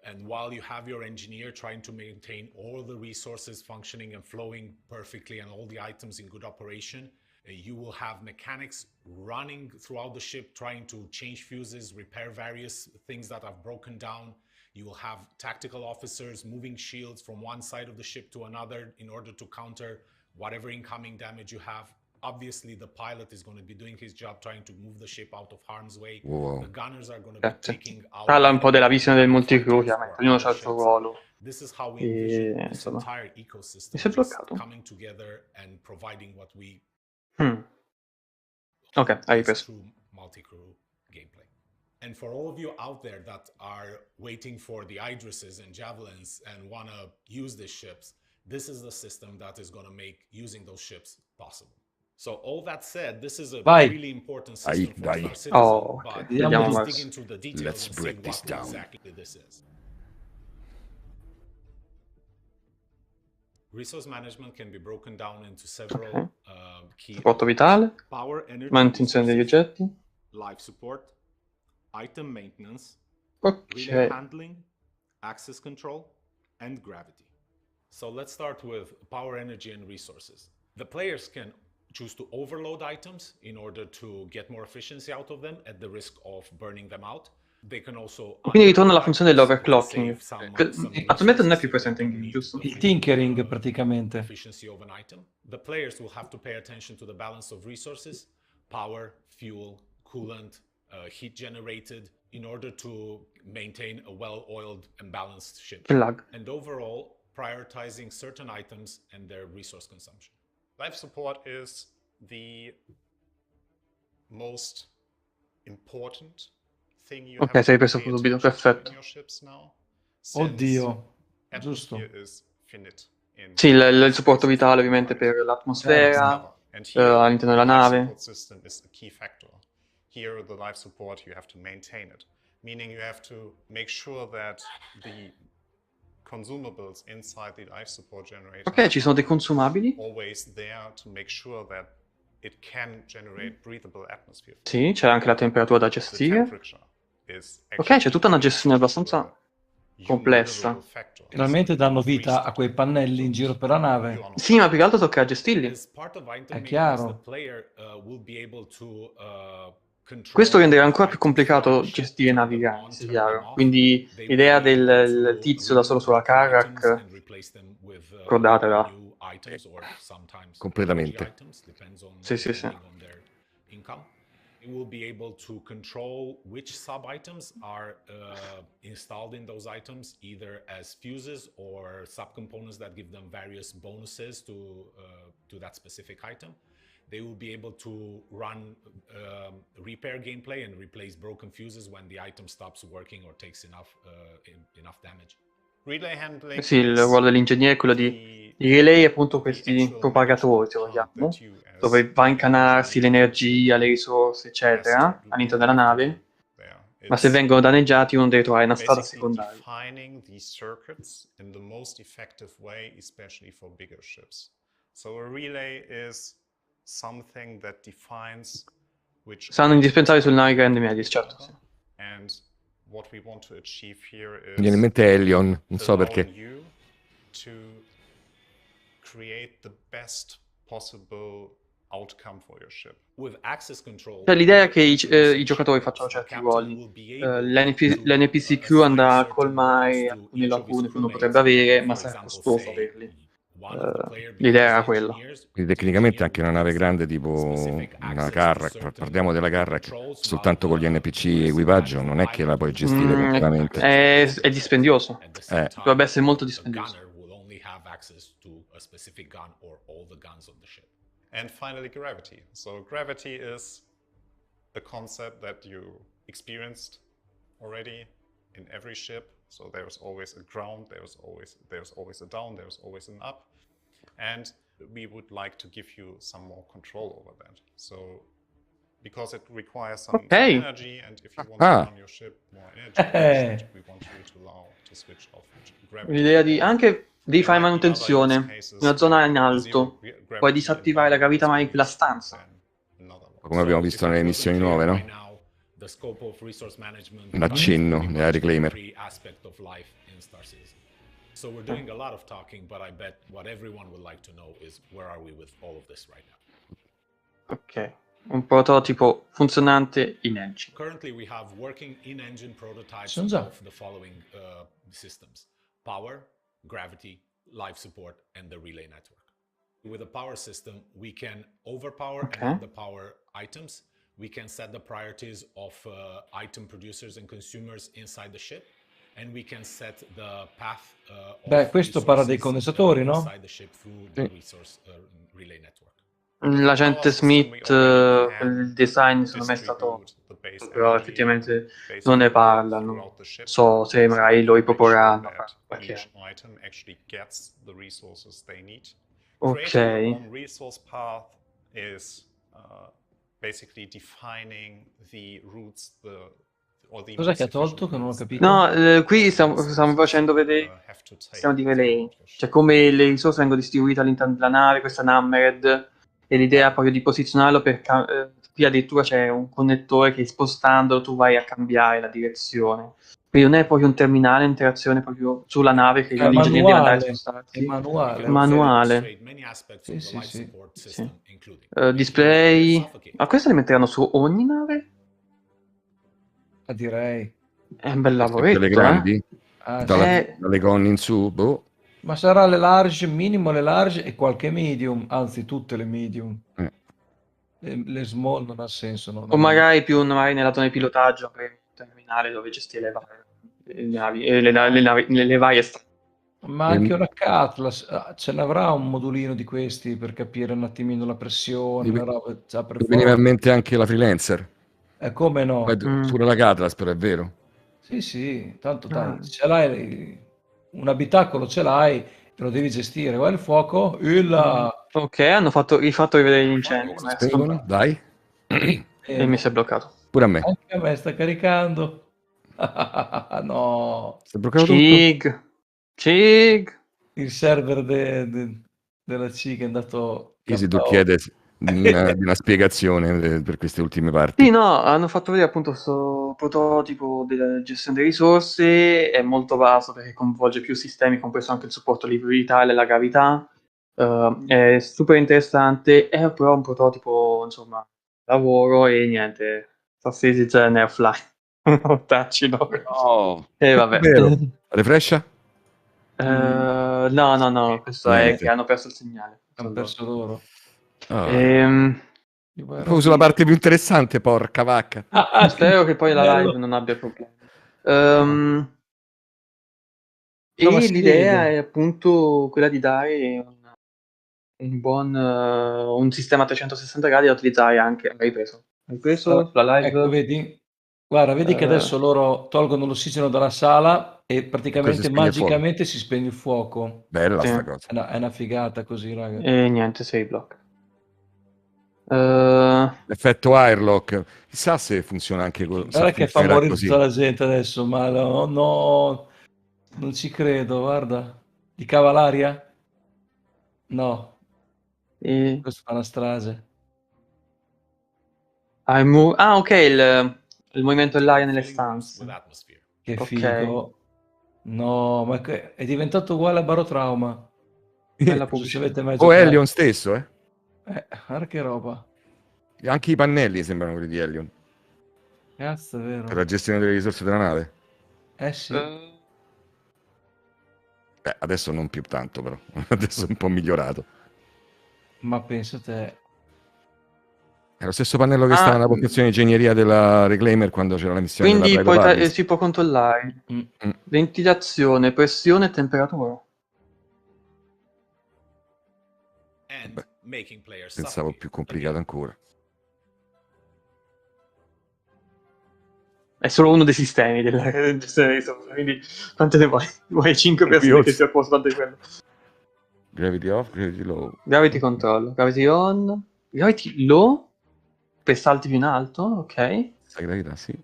And while you have your engineer trying to maintain all the resources functioning and flowing perfectly and all the items in good operation, you will have mechanics running throughout the ship, trying to change fuses, repair various things that have broken down. You will have tactical officers moving shields from one side of the ship to another in order to counter whatever incoming damage you have. Obviously, the pilot is going to be doing his job trying to move the ship out of harm's way. Wow. The gunners are going to be taking out. Parla un po' della visione del multicrew, chiaramente, ognuno ha il suo ruolo. This is how we E, envision this insomma, entire mi ecosystem si è just bloccato. coming together and providing what we Ok, hai is ripreso. true multi-crew gameplay. And for all of you out there that are waiting for the Idrises and Javelins and want to use these ships, this is the system that is going to make using those ships possible. So all that said, this is a Vai. really important system for Dai. Star Citizen, Oh, ok, but vediamo let's Max. dig into the details Let's and see break this what down. exactly this is. Resource management can be broken down into several Ok. key Supporto elements. vitale, Power, energy, manutenzione degli resources, oggetti. life support, item maintenance, Ok. relay handling, access control, and gravity. So let's start with power, energy, and resources. The players can choose to overload items in order to get more efficiency out of them at the risk of burning them out. They can also Quindi ritorna alla funzione save dell'overclocking. some Attualmente non è più resources presente if in they game, need giusto? to Il tinkering praticamente. efficiency of an item. The players will have to pay attention to the balance of resources, power, fuel, coolant, heat generated in order to maintain a well-oiled and balanced ship. Che lag. And overall, prioritizing certain items and their resource consumption. Life support is the most important thing you Ok, have sei to preso pay subito, attention to perfetto. in your ships now, Oddio, since giusto. atmosphere is finite in Sì, il supporto vitale ovviamente per l'atmosfera, And here, all'interno della the life nave. support system is a key factor. Here, the life support, you have to maintain it, meaning you have to make sure that the consumables inside the life support generator Ok, ci sono dei consumabili. are always there to make sure that it can generate breathable atmosphere. Sì, c'è anche la temperatura da The gestire. temperature is Ok, c'è tutta una gestione abbastanza complessa. Finalmente danno vita a quei pannelli in giro per la nave. Sì, ma più che altro tocca gestirli. As part of item È maintenance, chiaro. the player will be able to control Questo renderà ancora più complicato gestire navi grandi, sia chiaro. Quindi l'idea del tizio da solo sulla Carrack prodatela. Completamente. Sì, sì, sì. Income. It will be able to control which sub-items are installed in those items, either as fuses or subcomponents that give them various bonuses to that specific item. They will be able to run repair gameplay and replace broken fuses when the item stops working or takes enough damage. Relay handling Sì, il ruolo dell'ingegnere è quello di relay appunto questi propagatori, se vogliamo, dove va a incanarsi l'energia, le risorse, eccetera, all'interno della nave. Ma se vengono danneggiati uno deve trovare una strada basically secondaria. defining these circuits in the most effective way, especially for bigger ships. So a relay is something that defines which Saranno indispensabili sulle navi grandi e medie, certo. Sì. and what we want to achieve here Mi viene in is mente Elion, non so allowing perché. you to create the best possible outcome for your ship. With access control, Cioè, l'idea è che i giocatori facciano certi ruoli. L'NPC crew andrà a colmare alcune lacune che uno potrebbe avere, ma sarà costoso averli. L'idea era quella. Quindi tecnicamente anche una nave grande tipo una Carrack, parliamo della Carrack, soltanto con gli NPC e equipaggio, non è che la puoi gestire completamente. È dispendioso. Dovrebbe essere molto dispendioso. And finally, gravity. So gravity is the concept that you experienced already in every ship. So there's always a ground, there's always a down, there's always an up. And we would like to give you some more control over that. So because it requires some energy, and if you want to run your ship more energy, we want you to allow to switch off gravity. L'idea di anche devi fare manutenzione, una zona in alto, puoi disattivare la gravità mai in quella stanza. Come abbiamo visto nelle missioni nuove, no? the scope of resource management. Un accenno nella Reclaimer. Every aspect of life in Star Citizen. So we're doing a lot of talking, but I bet what everyone would like to know is where are we with all of this right now? Ok, un prototipo funzionante in engine. Currently we have working in-engine prototypes Sono già. of the following systems: power, gravity, life support, and the relay network. With a power system, we can overpower and underpower items. We can set the priorities of item producers and consumers inside the ship, and we can set the path of questo parla dei resources, condensatori, no? inside the ship through the resource relay network. L'agente Smith, il design secondo me è stato, però effettivamente non ne parlano. So se magari lo riproporranno. Each item actually gets the resources they need. Ok. Creating your own resource path is basically defining the routes, Cos'è che ha tolto che non ho capito? No, qui stiamo facendo vedere, stiamo di relay, cioè come le risorse vengono distribuite all'interno della nave, questa Nammered, e l'idea è proprio di posizionarlo per qui addirittura c'è un connettore che spostandolo tu vai a cambiare la direzione. Quindi non è proprio un terminale, interazione proprio sulla nave che l'ingegnere deve andare a spostarsi. È manuale. Manuale. Sì. Display. Ma questo li metteranno su ogni nave? Direi. È un bel lavoretto, Quelle grandi? Dalle gonne in su, boh. Ma sarà le large, minimo le large e qualche medium, anzi tutte le medium. Le small non ha senso. O magari più magari nella zona di pilotaggio, per il terminale dove gestire le navi, le varie strade. Ma anche una Cutlass, ce n'avrà un modulino di questi per capire un attimino la pressione, la roba, già per Mi veniva in forza. mente anche la freelancer. Come no? Pure la Catlas, però è vero. Sì, tanto dai, ce l'hai, un abitacolo ce l'hai, te lo devi gestire. Guarda il fuoco, Ok, hanno rifatto rivedere gli incendi. Dai. E mi si è bloccato. Pure a me. Anche a me sta caricando. No. Si è bloccato tutto. Cig. Il server della CIG è andato Isidro KO. chiede di una spiegazione per queste ultime parti. Sì, no, hanno fatto vedere appunto questo prototipo della gestione delle risorse, è molto vasto perché coinvolge più sistemi, compreso anche il supporto vitale e la gravità. È super interessante, è però un prototipo, insomma, lavoro e niente, Star Citizen è offline. Mortacci loro. No. E vabbè. Vero. Refrescia? No, questo è che hanno perso il segnale. Hanno perso loro. Proprio sulla parte più interessante, porca vacca. Spero che poi la live non abbia problemi. E l'idea è appunto quella di dare un buon un sistema a 360 gradi da utilizzare anche. Hai preso la live? Ecco, vedi? Guarda, vedi che adesso loro tolgono l'ossigeno dalla sala e praticamente magicamente si spegne il fuoco. Bella sta cosa. È una figata così, raga. E niente, sei blocca. L'effetto airlock, chissà se funziona anche così. Guarda che fa morire tutta la gente adesso, ma no, non ci credo, guarda. Di cava l'aria? No. Questo fa una strage. Ok, il movimento dell'aria nelle stanze. Che figo. No, ma è diventato uguale a Barotrauma. Bella Se avete mai O giocato. Hellion stesso, Guarda che roba. Anche i pannelli sembrano quelli di Hellion. Cazzo, è vero. Per la gestione delle risorse della nave. Sì. Adesso non più tanto, però. Adesso è un po' migliorato. Ma pensa te. È lo stesso pannello che stava nella postazione di ingegneria della Reclaimer quando c'era la missione Quindi della poi Private si può controllare ventilazione, pressione e temperatura. Pensavo più complicato ancora. È solo uno dei sistemi della gestione delle risorse, quindi quante ne vuoi? Vuoi 5 persone che si occupano di quello. Gravity off, gravity low. Gravity controllo, gravity on, gravity low per salti più in alto, ok. La gravità, sì.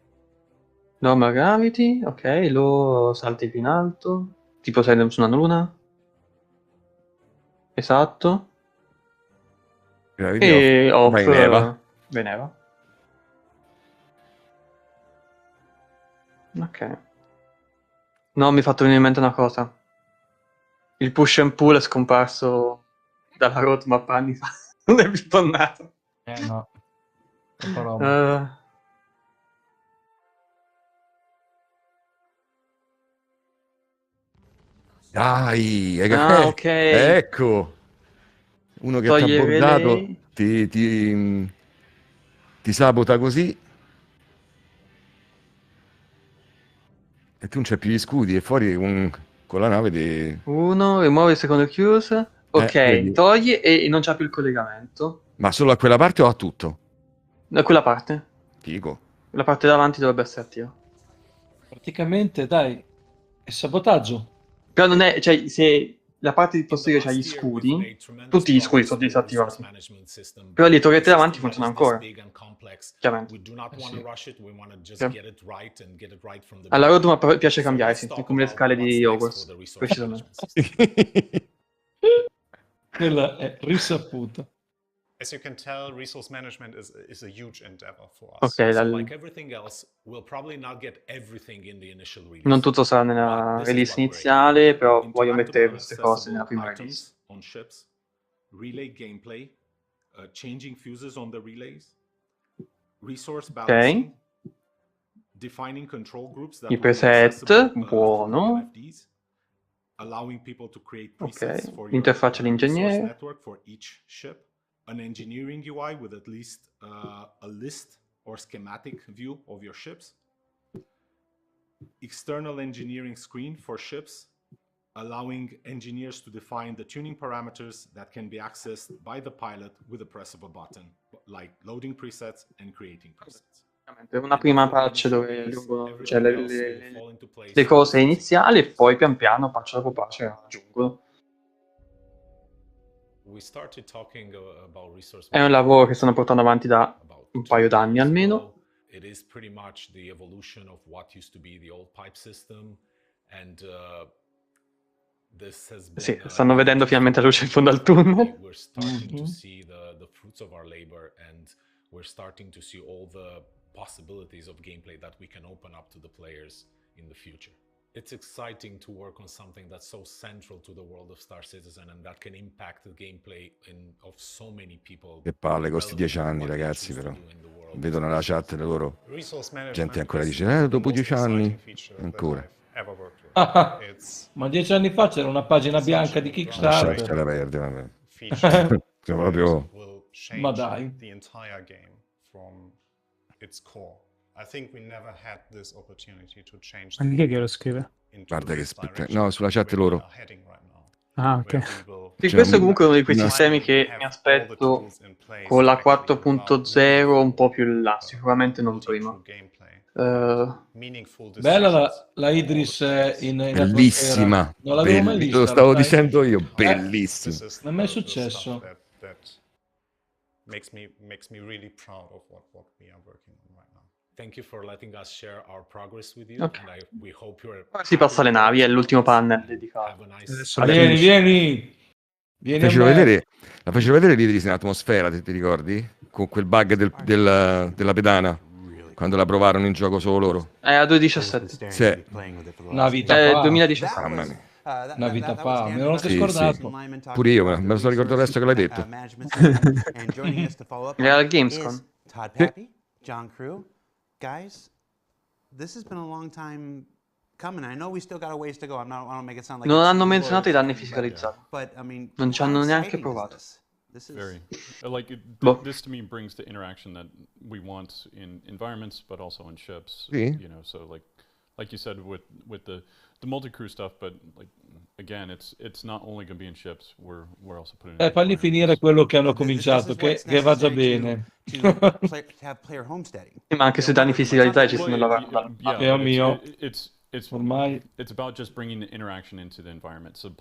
Normal gravity, ok, low salti più in alto, tipo sei su una luna. Esatto. Gravity off, Veneva. Ok. No, mi è fatto venire in mente una cosa. Il push and pull è scomparso dalla roadmap anni fa. Non è più tornato. No. Troppa roba. Dai, Ok. ecco, uno che ti ha Toglie il bordato, relay. ti sabota così e tu non c'hai più gli scudi e fuori con la nave di... Uno, rimuove il secondo chiuso. Ok, vedi. toglie e non c'ha più il collegamento. Ma solo a quella parte o a tutto? Da quella parte. Figo. La parte davanti dovrebbe essere attiva. Praticamente, dai, è sabotaggio. Però non è, cioè, se la parte di posteriore c'ha gli scudi, tutti gli scudi sono disattivati. Però le torrette davanti funzionano ancora. Chiaramente. Alla roadmap piace cambiarsi, è come le scale di Hogwarts. Precisamente. Quella è risaputa. As you can tell, resource management is a huge endeavor for us. Ok, Like everything else, we'll probably not get everything in the initial release. non tutto sarà nella release iniziale, però voglio mettere queste cose nella prima release. On ships, relay gameplay, changing fuses on the relays, resource balancing, defining control groups that I preset, buono. allowing people to create presets for your L'interfaccia resource d'ingegnere. network for each ship, an engineering UI with at least a list or schematic view of your ships, external engineering screen for ships, allowing engineers to define the tuning parameters that can be accessed by the pilot with the press of a button, like loading presets and creating presets. Una prima patch dove aggiungono cioè, le cose iniziali e poi pian piano, patch dopo patch, aggiungono. È un lavoro che stanno portando avanti da un paio d'anni almeno. It is pretty much the evolution of what used to be the old pipe system, and this has been, Sì, stanno vedendo finalmente la luce in fondo al tunnel. We're starting to see the fruits of our labor, and we're starting to see all the possibilities of gameplay that we can open up to the players in the future. It's exciting to work on something that's so central to the world of Star Citizen and that can impact the gameplay of so many people. Che palle, con sti 10 anni, ragazzi, però. Vedo nella chat le loro gente ancora dice, dopo 10 anni, ancora. Ma 10 anni fa c'era una pagina bianca di Kickstarter. Lasciala perdere, vabbè. Proprio... Ma dai. The entire game from its core. I think we never had this opportunity to change. Ma chi è che lo scrive? Guarda che no, sulla chat loro. Ah, ok. Sì, questo è comunque uno di quei sistemi che mi aspetto con la 4.0 un po' più in là, sicuramente non prima. Bella la Idris in bellissima. Non l'avevo mai vista. Lo stavo dicendo io, bellissima. Non mi è successo. Makes me really proud of what we are working on right now. Thank you for letting us share our progress with you. Okay. And we hope you're Si passa alle navi, è l'ultimo panel dedicato. Vieni. La fecero vedere l'Idris in atmosfera, ti ricordi? Con quel bug della pedana, quando la provarono in gioco solo loro. A 2017. Sì. Una vita fa. 2017. Mamma mia. Una vita fa, me l'ho anche scordato. Pure io, me lo sono ricordato adesso che l'hai detto. Era al Gamescom. Todd Pappy, John Crew, guys, this has been a long time coming. I know we still got a ways to go. I don't make it sound like non hanno menzionato i danni fiscalizzati. Non ci hanno neanche provato. Very. This to me brings the interaction that we want in environments, but also in ships. Sì. You know, so like you said with the multi-crew stuff, but like again, it's not only going to be in ships. We're also putting. Falli finire quello che hanno cominciato, che va già bene. Ma anche sui danni fiscalizzati ci stanno lavorando. It's about just bringing the interaction into the environment. So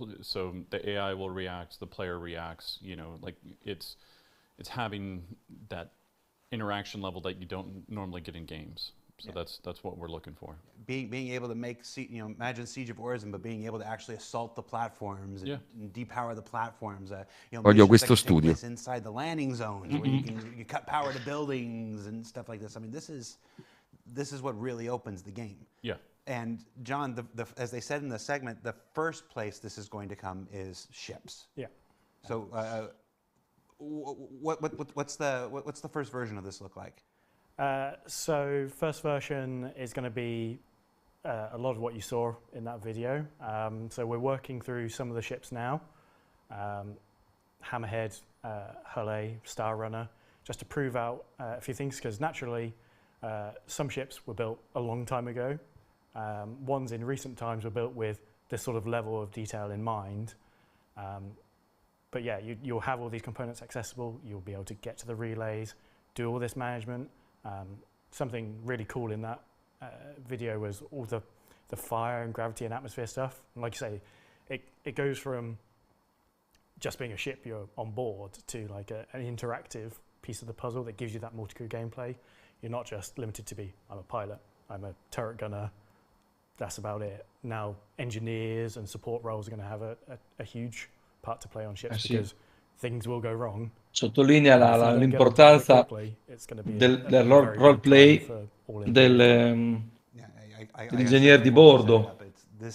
the AI will react, the player reacts. You know, like it's having that interaction level that you don't normally get in games. So that's what we're looking for. Being able to make, imagine Siege of Orison, but being able to actually assault the platforms and depower the platforms. Voglio questo studio. Inside the landing zones, where you cut power to buildings and stuff like this. I mean, this this is what really opens the game. Yeah. And John, as they said in the segment, the first place this is going to come is ships. Yeah. So what's the first version of this look like? So first version is going to be a lot of what you saw in that video. So we're working through some of the ships now. Hammerhead, Hulle, Star Runner, just to prove out a few things, because naturally some ships were built a long time ago. Ones in recent times were built with this sort of level of detail in mind. But yeah, you'll have all these components accessible, you'll be able to get to the relays, do all this management. Something really cool in that video was all the fire and gravity and atmosphere stuff. And like you say, it goes from just being a ship you're on board to like an interactive piece of the puzzle that gives you that multi-crew gameplay. You're not just limited to be, I'm a pilot, I'm a turret gunner, that's about it. Now engineers and support roles are going to have a huge part to play on ships because things will go wrong. Sottolinea l'importanza del roleplay dell'ingegnere di bordo,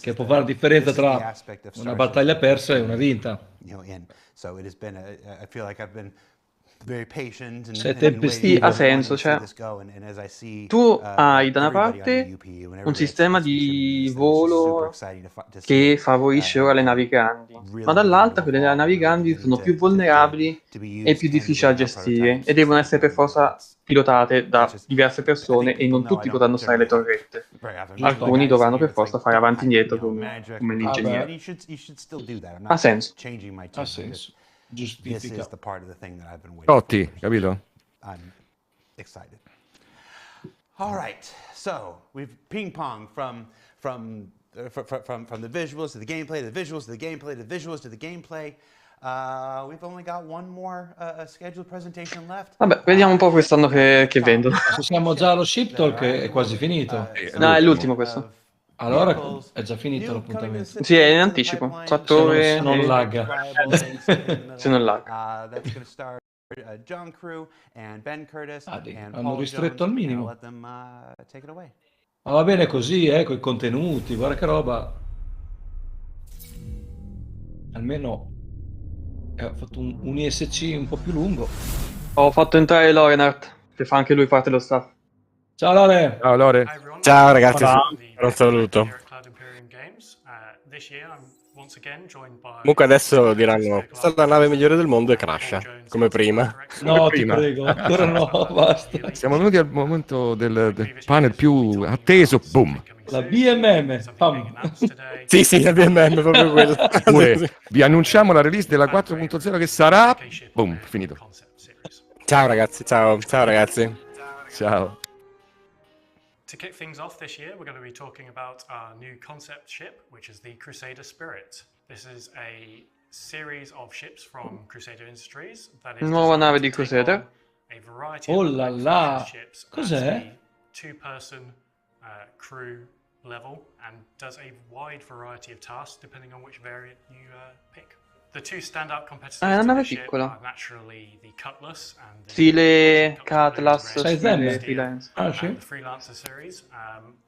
che può fare la differenza tra una battaglia persa e una vinta. So it has been I feel like I've been very patient Sì, ha senso, cioè tu hai da una parte un sistema di volo che favorisce ora le navi grandi, ma dall'altra quelle navi grandi sono più vulnerabili e più difficili da gestire e devono essere per forza pilotate da diverse persone e non tutti potranno stare alle torrette. Alcuni dovranno per forza fare avanti e indietro come l'ingegnere. Ha senso. Ha senso. Giustifica. Totti, capito? I'm excited. All right, so we've ping pong from the visuals to the gameplay, to the visuals to the gameplay, to the visuals to the gameplay. We've only got one more scheduled presentation left. Vabbè, vediamo un po' quest'anno che vendono. Se siamo già allo ship talk è quasi finito. No, è l'ultimo questo. Allora è già finito l'appuntamento. Sì, è in anticipo, 4 ore. Se non lagga. Se non lagga. John Crew and Ben Curtis and hanno Paul ristretto al Jones. minimo. Let them take it away. Ma va bene così, con i contenuti, guarda che roba. Almeno ho fatto un ISC un po' più lungo. Ho fatto entrare Lorenart, che fa anche lui parte dello staff. Ciao Lore! Ciao Lore! Ciao ragazzi, un saluto. Comunque adesso diranno, questa è la nave migliore del mondo e crasha, come prima. No, ti prego, ancora no, basta. Siamo venuti al momento del panel più atteso, boom! La BMM, pam. Sì, la BMM, proprio quella. Oppure vi annunciamo la release della 4.0 che sarà, boom, finito. Ciao ragazzi, ciao ragazzi. Ciao. To kick things off this year, we're going to be talking about our new concept ship, which is the Crusader Spirit. This is a series of ships from Crusader Industries that is Nuova nave di Crusader. a variety Oh of là là, ships cos'è? Two-person crew level and does a wide variety of tasks depending on which variant you pick. The two standout competitors Ah, è una to nave the ship piccola. are naturally the Cutlass and the Stile Cutlass, Sai stile Zen? freelance. Ah, and sì? the Freelancer series.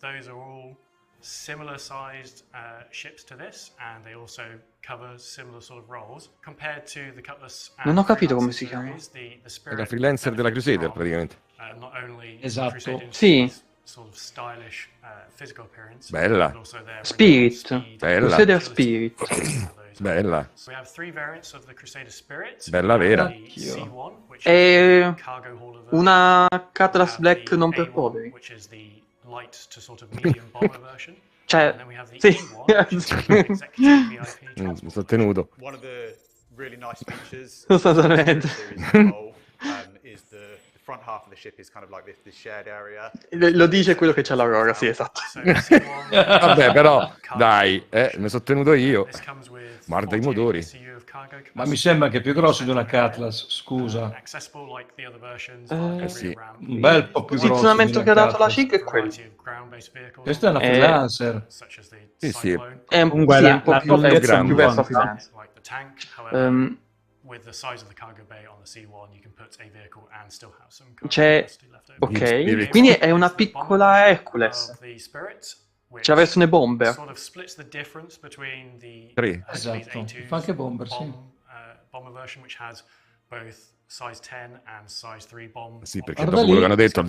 Those are all similar sized ships to this, and they also cover similar sort of roles. Compared to the Cutlass and Non ho capito come Freelancer si chiama. series, the È Spirit la freelancer della Crusader, praticamente. not only Esatto. Crusader Sì. Industries sort of stylish physical appearance, Bella. but also their Spirit. Bella. Crusader Spirit. Bella. So we have three variants of the Crusader Spirit. Bella vera. The C1, which is È the cargo hauler version. una Cutlass Black non per poveri. Which is the light to sort of medium bomber version. Cioè, And then we have the sì. E1, which is the executive VIP Mi sono tenuto. One of the really nice features Sostanzialmente. is the front half of the ship is kind of like this shared area. Lo dice quello che c'ha l'Aurora, sì, esatto. Vabbè, però, dai, mi sono tenuto io. Guarda i motori. Ma mi sembra che è più grosso di una Cutlass, scusa. Sì. Un bel po' più grosso. Il funzionamento di che ha una dato la Cutlass. CIG è quello. Questa è una freelancer. Sì, sì. È un, Comunque sì, la- un po' la più, lunghezza più è verso buona. freelance. with the size of the cargo bay on the C1, you can put a vehicle and still have some cargo C'è... capacity left over. Ok, quindi è una piccola Hercules. The Spirit, C'è la versione bomber. sort of splits the difference between the 3. Hercules Esatto. A2's Fa anche bomber, sì. bomber version, which has both size 10 and size 3 bomb. Sì, perché dopo quello che hanno detto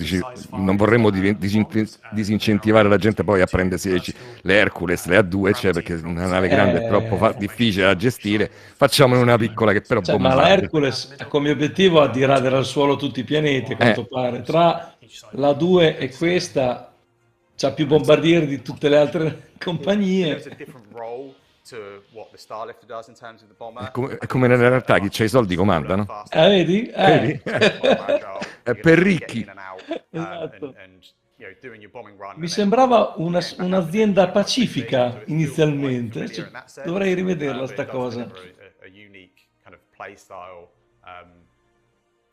non vorremmo disincentivare la gente poi a prendersi le Hercules, le A2, cioè perché una nave grande è troppo difficile da gestire, facciamone una piccola che però Cioè, ma la bombarda. Hercules ha come obiettivo addirare al suolo tutti i pianeti, a quanto pare. Tra la 2 e questa c'ha più bombardieri di tutte le altre compagnie. There's a different role to what the Starlifter does in terms of the bomber. È come nella realtà, chi c'ha i soldi comanda, no? Vedi? Vedi? È per ricchi. Esatto. Mi sembrava un'azienda pacifica inizialmente, cioè, dovrei rivederla sta cosa. A unique kind of play style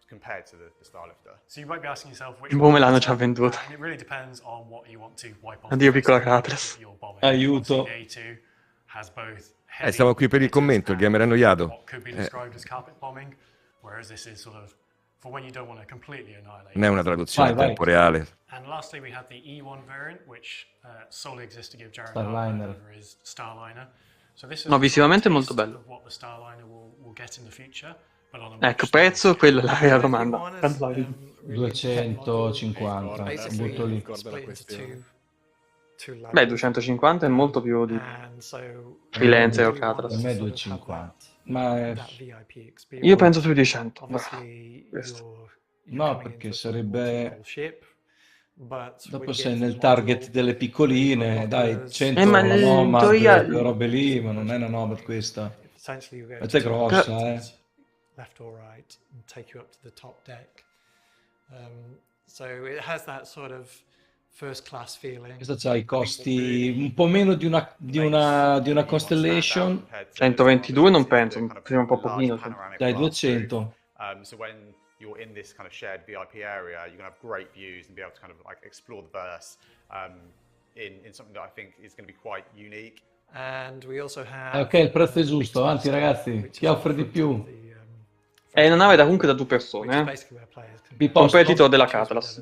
compared to the Starlifter. So you might be asking yourself which Boh, me l'hanno già venduta. and it really depends on what you want to wipe off. Addio piccola Atlas. Aiuto. A2 has both Stavo qui per il commento, il gamer è annoiato. what could be described as carpet bombing, whereas this is sort of for when you don't want to completely annihilate. Non è una traduzione in tempo reale. And lastly, we have the E1 variant, which solely exists to give Jared Starliner. over his Starliner. So this is No, visivamente è molto bello. of what the Starliner will get in the future. But on a Ecco, prezzo, quella è la vera domanda. 250, butto lì. Beh, 250 è molto più di freelancer o Catras. Per me è 250. Ma Io penso più di 100. no, perché sarebbe... Dopo sei nel target delle piccoline, dai, 100 ma una in Nomad, teoria- quelle robe lì, ma non è una Nomad questa. Questa è grossa, left or right and take you up to the top deck. So it has that sort of first class feeling. Questa c'ha i costi un po' meno di una Constellation. 122 non penso, prima un po' pochino. Dai, 200. So when you're in this kind of shared VIP area, you're going to have great views and be able to kind of like explore the verse in something that I think is going to be quite unique. And we also have Ok, il prezzo è giusto, avanti ragazzi, chi offre di più? È una nave comunque da 2 persone, competitor della Catlas.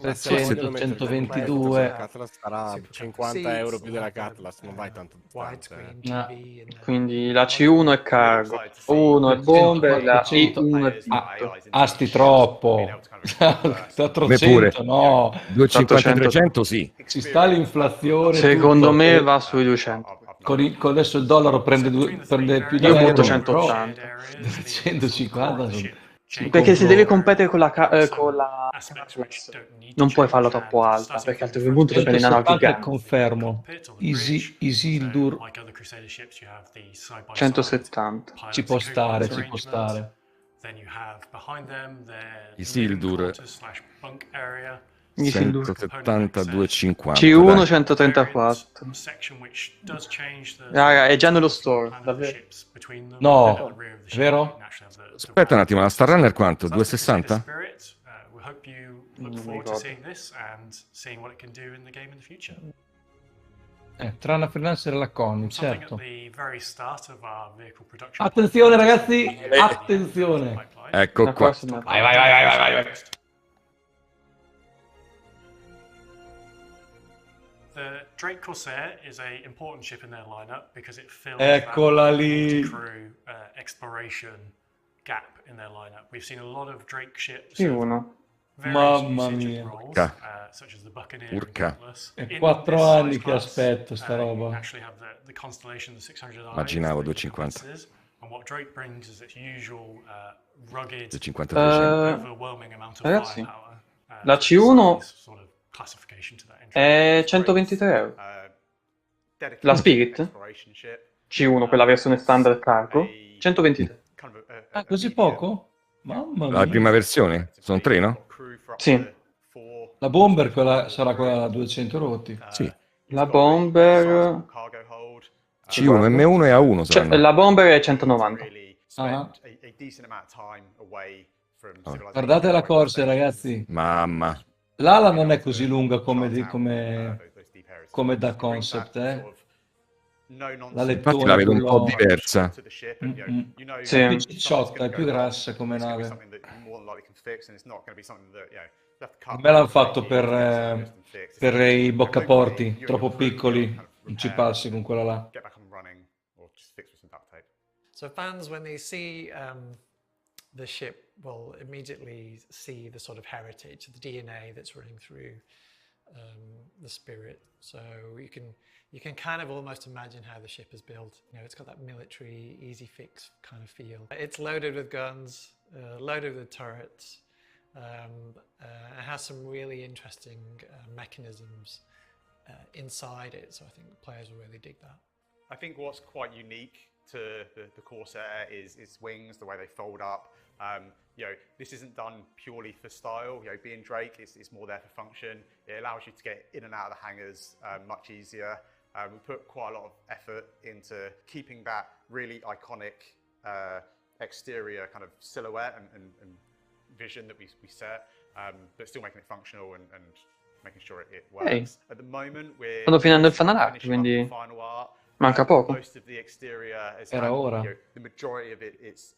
300, 122. Catlas sarà 50 euro più della Catlas, non vai tanto distante. Quindi la C1 è cargo, 1 è bomber, la I1 è tutto. Asti troppo. Da 300 no. 250-300 sì. Ci sta l'inflazione. Secondo tutto, me e va sui 200. con adesso il dollaro prende più di Io euro, butto però 180. 150 Perché se devi competere con la Catlas, non puoi farla troppo alta, perché altrimenti ti prendi una nave 170 gigante. confermo. Isildur 170. ci può stare, ci può stare. Isildur Isildur. 172,50. C1 134. Raga, è già nello store, davvero. No, vero? Aspetta un attimo, la Star Runner quanto? 260? Tra una freelancer e la Conny, certo. Attenzione ragazzi, attenzione. Ecco qua. Vai. The Drake Corsair is an important ship in their lineup because it fills Eccola that lì. crew exploration gap in their lineup. We've seen a lot of Drake ships. C1. Mamma mia. Such as the Buccaneer Urca. and Cutlass. È In 4 this anni size che class, aspetto sta you roba. actually have the Constellation, the 600i. Immaginavo 250. And what Drake brings is its usual rugged, 250. overwhelming amount of Ragazzi, firepower. la C1 Sort of classification to that è 123 euro. La Spirit C1, quella versione standard cargo, 123. Ah, così poco? Mamma mia. La prima versione? Sono 3, no? Sì. La Bomber sarà quella a 200 rotti. Sì. La Bomber... C1, M1 e A1 saranno. La Bomber è 190. Ah. Guardate la Corsa, ragazzi. Mamma. L'ala non è così lunga come da concept, La Infatti la lettone vedo un po' quell'uomo. diversa. Sì. È più cicciotta, è più grassa come nave. A me l'hanno fatto per i boccaporti, troppo piccoli, non ci passi con quella là. So fans, when they see the ship, will immediately see the sort of heritage, the DNA that's running through the Spirit. So you can kind of almost imagine how the ship is built. You know, it's got that military, easy fix kind of feel. It's loaded with guns, loaded with turrets. It has some really interesting mechanisms inside it. So I think players will really dig that. I think what's quite unique to the Corsair is its wings, the way they fold up. You know, this isn't done purely for style. You know, being Drake, it's more there for function. It allows you to get in and out of the hangars much easier. We put quite a lot of effort into keeping that really iconic exterior kind of silhouette and vision that we set, but still making it functional and making sure it works. At the moment, we're Stanno finendo il fan art, finishing up the quindi final art. manca poco. Most of the exterior has Era had, ora. you know, the majority of it's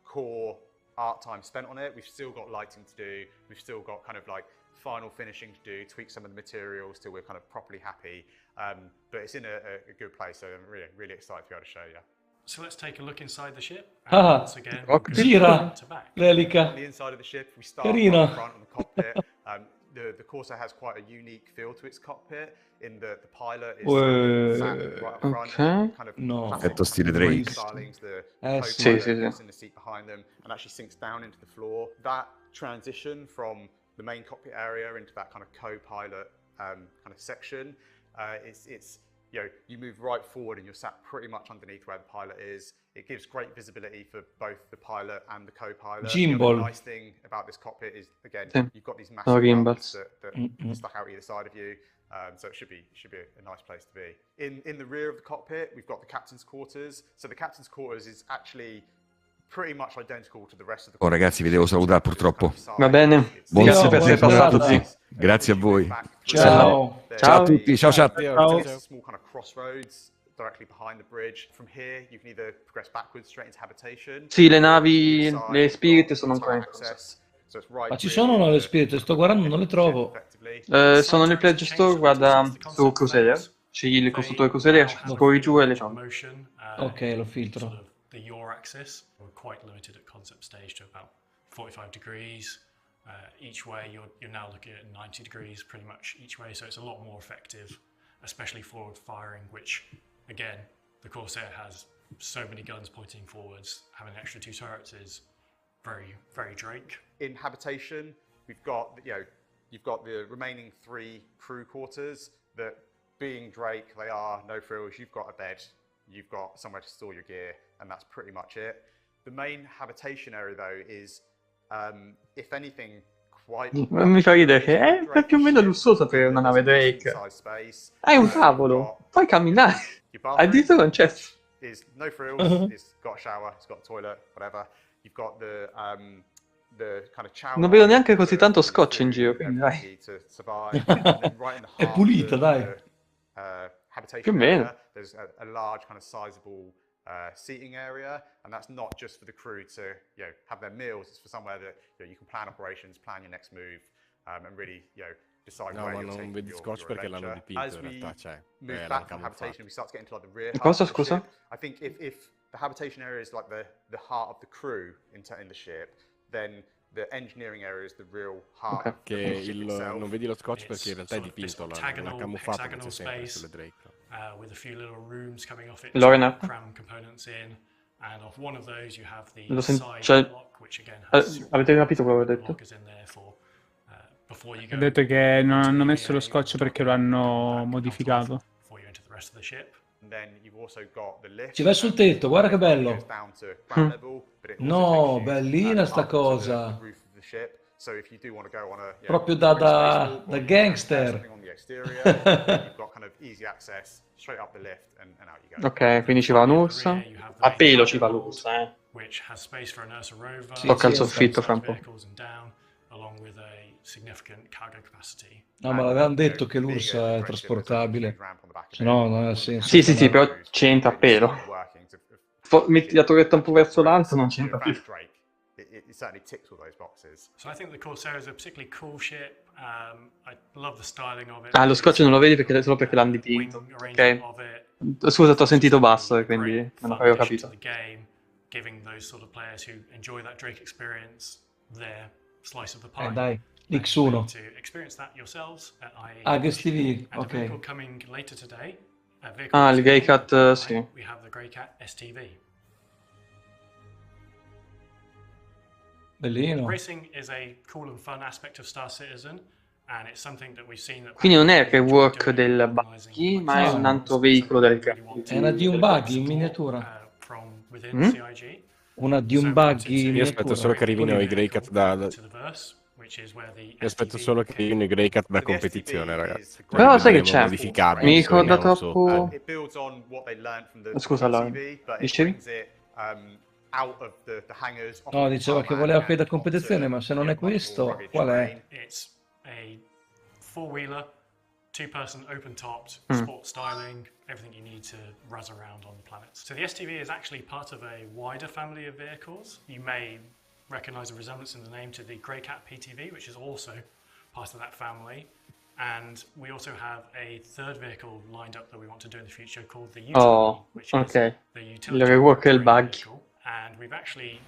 core art time spent on it. We've still got lighting to do. We've still got kind of like final finishing to do, tweak some of the materials till we're kind of properly happy. But it's in a good place, so I'm really excited to be able to show you. So let's take a look inside the ship. Ah, Once again, gira front to back. l'elica. On the inside of the ship, we start on Carina. the front on the cockpit. The Corsair has quite a unique feel to its cockpit in that the pilot is sat right up front, ok. kind of No. classic Effetto stile Drake. stylings, the Sì. co-pilot Sì. sits in the seat behind them and actually sinks down into the floor. That transition from the main cockpit area into that kind of co-pilot kind of section, it's you know, you move right forward and you're sat pretty much underneath where the pilot is. It gives great visibility for both the pilot and the co-pilot. Gimbal. The nice thing about this cockpit is, again, Sì. you've got these No massive gimbals. buttons that stuck out either side of you. So it should be a nice place to be. In the rear of the cockpit, we've got the captain's quarters. So the captain's quarters is actually pretty much identical to the rest of the Oh ragazzi, vi devo salutare purtroppo. Va bene. Buon Grazie per essere buona passato. a tutti. Grazie a voi. Ciao. Ciao a tutti, ciao chat. Ciao. It's a small kind of crossroads directly behind the bridge. From here, you can either progress backwards straight into habitation. Sì, le navi, le Spirit sono ancora in corsa. So it's right Ma ci sono o no le spirite? Sto guardando, non le trovo. Sono nel Pledge Store, guarda su Crusader. Scegli il costruttore Crusader, scorri giù e le trovi. Ok, lo filtro. Sort of the yaw axis. We're quite limited at concept stage to about 45 degrees. Each way, you're now looking at 90 degrees pretty much each way, so it's a lot more effective, especially forward firing, which, again, the Corsair has so many guns pointing forwards. Having an extra 2 turrets is very, very Drake. In habitation, we've got, you know, you've got the remaining 3 crew quarters that, being Drake, they are no frills. You've got a bed, you've got somewhere to store your gear, and that's pretty much it. The main habitation area, though, is, if anything, quite... Mi fa ridere che è più o meno lussuosa per una nave Drake. Hai un tavolo, puoi camminare. Addirittura un cesso. Is no frills, it's got a shower, it's got a toilet, whatever. You've got the kind of chow Non vedo neanche così tanto scotch in giro, quindi dai. È pulita, dai. Habitation Più o meno. area, there's a large kind of sizable seating area, and that's not just for the crew to, you know, have their meals. It's for somewhere that, you know, you can plan operations, plan your next move, and really, you know, decide No, where ma you're non taking vedi your scotch perché l'hanno adventure. dipinto As in we realtà, cioè, move l'hanno back from camuffato. habitation, we start to get into like the rear Cosa, half of the scusa? ship. I think if the habitation area is like the heart of the crew in the ship, then the engineering area is the real heart of Che the ship itself. non vedi lo scotch perché in It's realtà è sort of this dipinto, l'ha camuffato come hexagonal c'è sempre space sulle Drake. With a few little rooms coming off it Lorena. to cram components in, and off one of those you have the Lo side cioè, lock, which again has avete capito quello che ho detto? lockers in there for before you Ho go detto che non hanno into messo lo DNA, scotch perché lo hanno modificato. before you enter the rest of the ship. And then you've also got the lift. Ci vai sul tetto, guarda che bello. Goes down to ground level, but it also No, takes you, bellina sta up to the cosa. roof of the ship. So if you do want to go on a Proprio da spacewalk or gangster. something on the exterior, then you've got kind of easy access straight up the lift and out you go. Ok, quindi ci va un'ursa. A pelo ci va l'ursa, eh. Which has space for an Ursa rover, Tocca il soffitto fra un po'. vehicles and down, along with a significant cargo capacity. No, ma l'avevano detto che l'URSS è trasportabile. Ramp on the back Se no non ha senso. Sì, però c'entra a pelo. Metti la torretta un po' verso l'alto, non c'entra più. It certainly ticks all those boxes. So I think the Corsair is a particularly cool ship. I love the styling of it. Ah, lo scotch non lo vedi solo perché l'hanno dipinto. Ok. Scusa, ti ho sentito basso, quindi non avevo capito. The game, giving those sort of players who enjoy that Drake experience their slice of the pie. Dai, X1. To experience that yourselves at IE. Ah, Guest TV, And ok. a vehicle coming later today. Ah, il Grey Cat, sì. We have the Grey Cat STV. Bellino. Racing is a cool and fun aspect of Star Citizen, and it's something that we've seen that Quindi non è il rework del buggy, ma è un altro veicolo del graffiti. È una Dune Buggy in miniatura. from within the CIG. Una Dune Buggy in Io aspetto solo che arrivino i Grey Cat Io aspetto solo che arrivino i Grey Cat da competizione, ragazzi. Però sai che c'è? Modificabili, Mi ricorda non so. troppo... It builds on what they learned from the Scusa, Laura. TV, but it Dicevi? brings it out of the hangars. off No, the diceva che tarmac, voleva qui da and onto competizione, ma se non è questo, qual è? It's a four-wheeler, two-person open-topped, Mm. sport styling, everything you need to razz around on the planets. So the STV is actually part of a wider family of vehicles. You may recognize a resemblance in the name to the Grey Cat PTV, which is also part of that family. And we also have a third vehicle lined up that we want to do in the future called the Utility, Oh, which is ok. the Il utility rework del buggy. and we've actually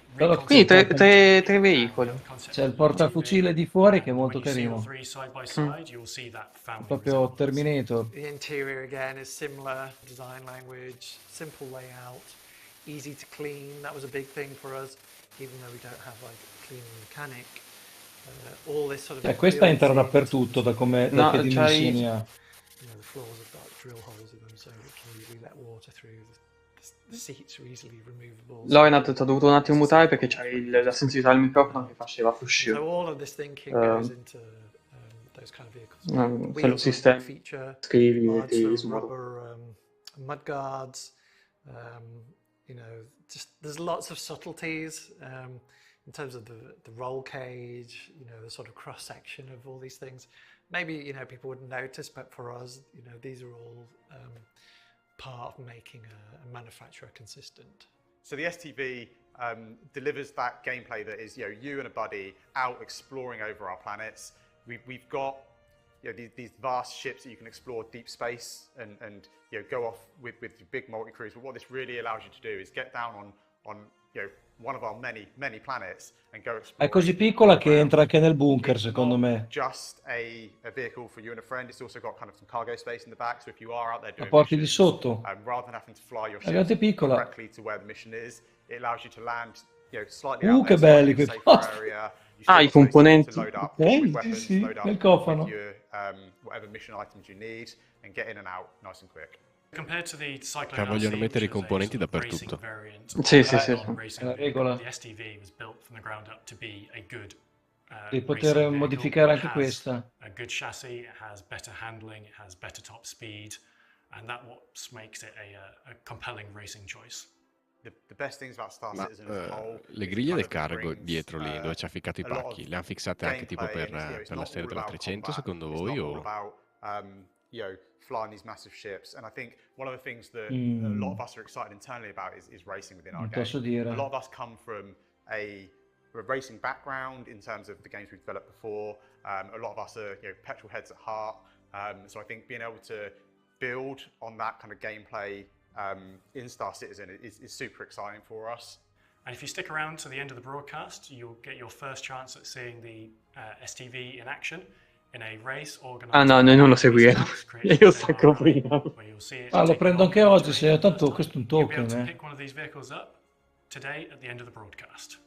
Quindi tre veicoli. C'è il portafucile di fuori che è molto when you see all carino. three side by side, you'll see that family. Proprio Terminator. The interior again is similar design language, simple layout, easy to clean. That was a big thing for us, even though we don't have like a cleaning mechanic. All this sort of Questa entra dappertutto da come da No, che c'hai- dimensioni ha. You know, the floors have got drill holes in them, so it can easily let water through. The seats are easily removable. Lorenat, ti ho dovuto un attimo mutare perché c'hai la sensibilità del microfono che faceva So fruscio. all of this thinking goes into those kind of vehicles. Se lo Wheels sistemi, feature scrivi e mods tiri for su. rubber mud guards. You know, just there's lots of subtleties in terms of the roll cage. You know, the sort of cross section of all these things. Maybe you know people wouldn't notice, but for us, you know, these are all part of making a manufacturer consistent. So the STV delivers that gameplay that is, you and a buddy out exploring over our planets. We've got these vast ships that you can explore deep space and go off with your big multi-crews. But what this really allows you to do is get down on one of our many planets and go explore. È così piccola che entra anche nel bunker, secondo me. Just a vehicle for you and a friend. It's also got kind of some cargo space in the back. So if you are out there La doing porti di missions, sotto. rather than having to fly your Ragazzi, ship è piccola. directly to where the mission is, it allows you to land slightly out Che there, belli slightly quei safer cosi. area. You Ah, still i got space componenti. to load up Ok, with sì, weapons, sì, load up nel cofano. with your whatever mission items you need, and get in and out nice and quick. Compared to the Cyclone Cioè, vogliono RC, mettere i which is a componenti sort of dappertutto. racing variant of Sì, a sì, sì, non sì. racing È la vehicle, regola. The STV was built from the ground up to be a good Di poter racing vehicle. modificare It anche has questa. a good chassis, it has better handling, it has better top speed, and that what makes it a compelling racing choice. The best things about Star Ma Citizen as a whole le is griglie kind del of it cargo brings, dietro lì, dove ci ha ficcato i a lot pacchi, of le hanno fissate anche tipo gameplay, per, and, it's per la not serie all della about 300 combat. secondo It's voi not all o... about flying these massive ships. And I think one of the things that a lot of us are excited internally about is racing within our Non game. posso dire. A lot of us come from a racing background in terms of the games we've developed before. A lot of us are petrol heads at heart. So I think being able to build on that kind of gameplay in Star Citizen is super exciting for us. And if you stick around to the end of the broadcast, you'll get your first chance at seeing the STV in action in a race organized. Ah no, noi non lo seguiremo. Io stacco prima. Where you'll see it Ah, lo taking prendo off anche on the oggi, terrain se for the tanto first questo è un time. You'll be able token, to pick one of these vehicles up today at the end of the broadcast.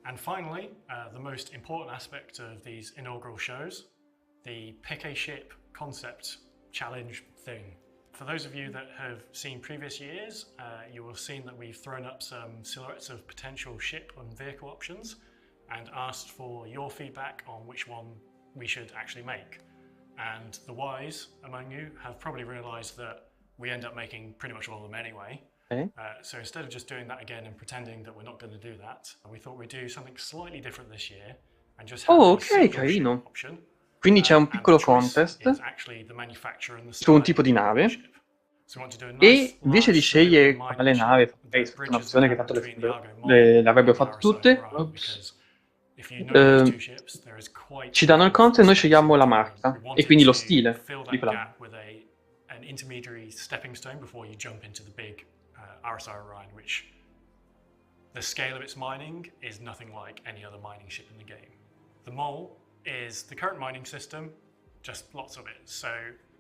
And finally, the most important aspect of these inaugural shows, the pick a ship concept challenge thing. For those of you that have seen previous years, you will have seen that we've thrown up some silhouettes of potential ship and vehicle options and asked for your feedback on which one we should actually make. And the wise among you have probably realized that we end up making pretty much all of them anyway. Okay. So instead of just doing that again and pretending that we're not going to do that, we thought we'd do something slightly different this year and just have a single ship option Quindi c'è un and piccolo the choice contest is actually the manufacturer and the su un style tipo di of the nave ship. So we want to do a e nice, invece di large scegliere civilian quale mining nave, ship magari that se fosse una bridges the persona che gap tanto between the Argo model le avrebbe and the fatte RSI tutte, Orion, because if you know those two ships, there is quite ci a danno il gulf of contest e noi space scegliamo in la between them. marca We e wanted quindi lo to stile fill di that quella gap with an intermediary stepping stone before you jump into the big RSI Orion, which the scale of its mining is nothing like any other mining ship in the game. The Mole is the current mining system, just lots of it. So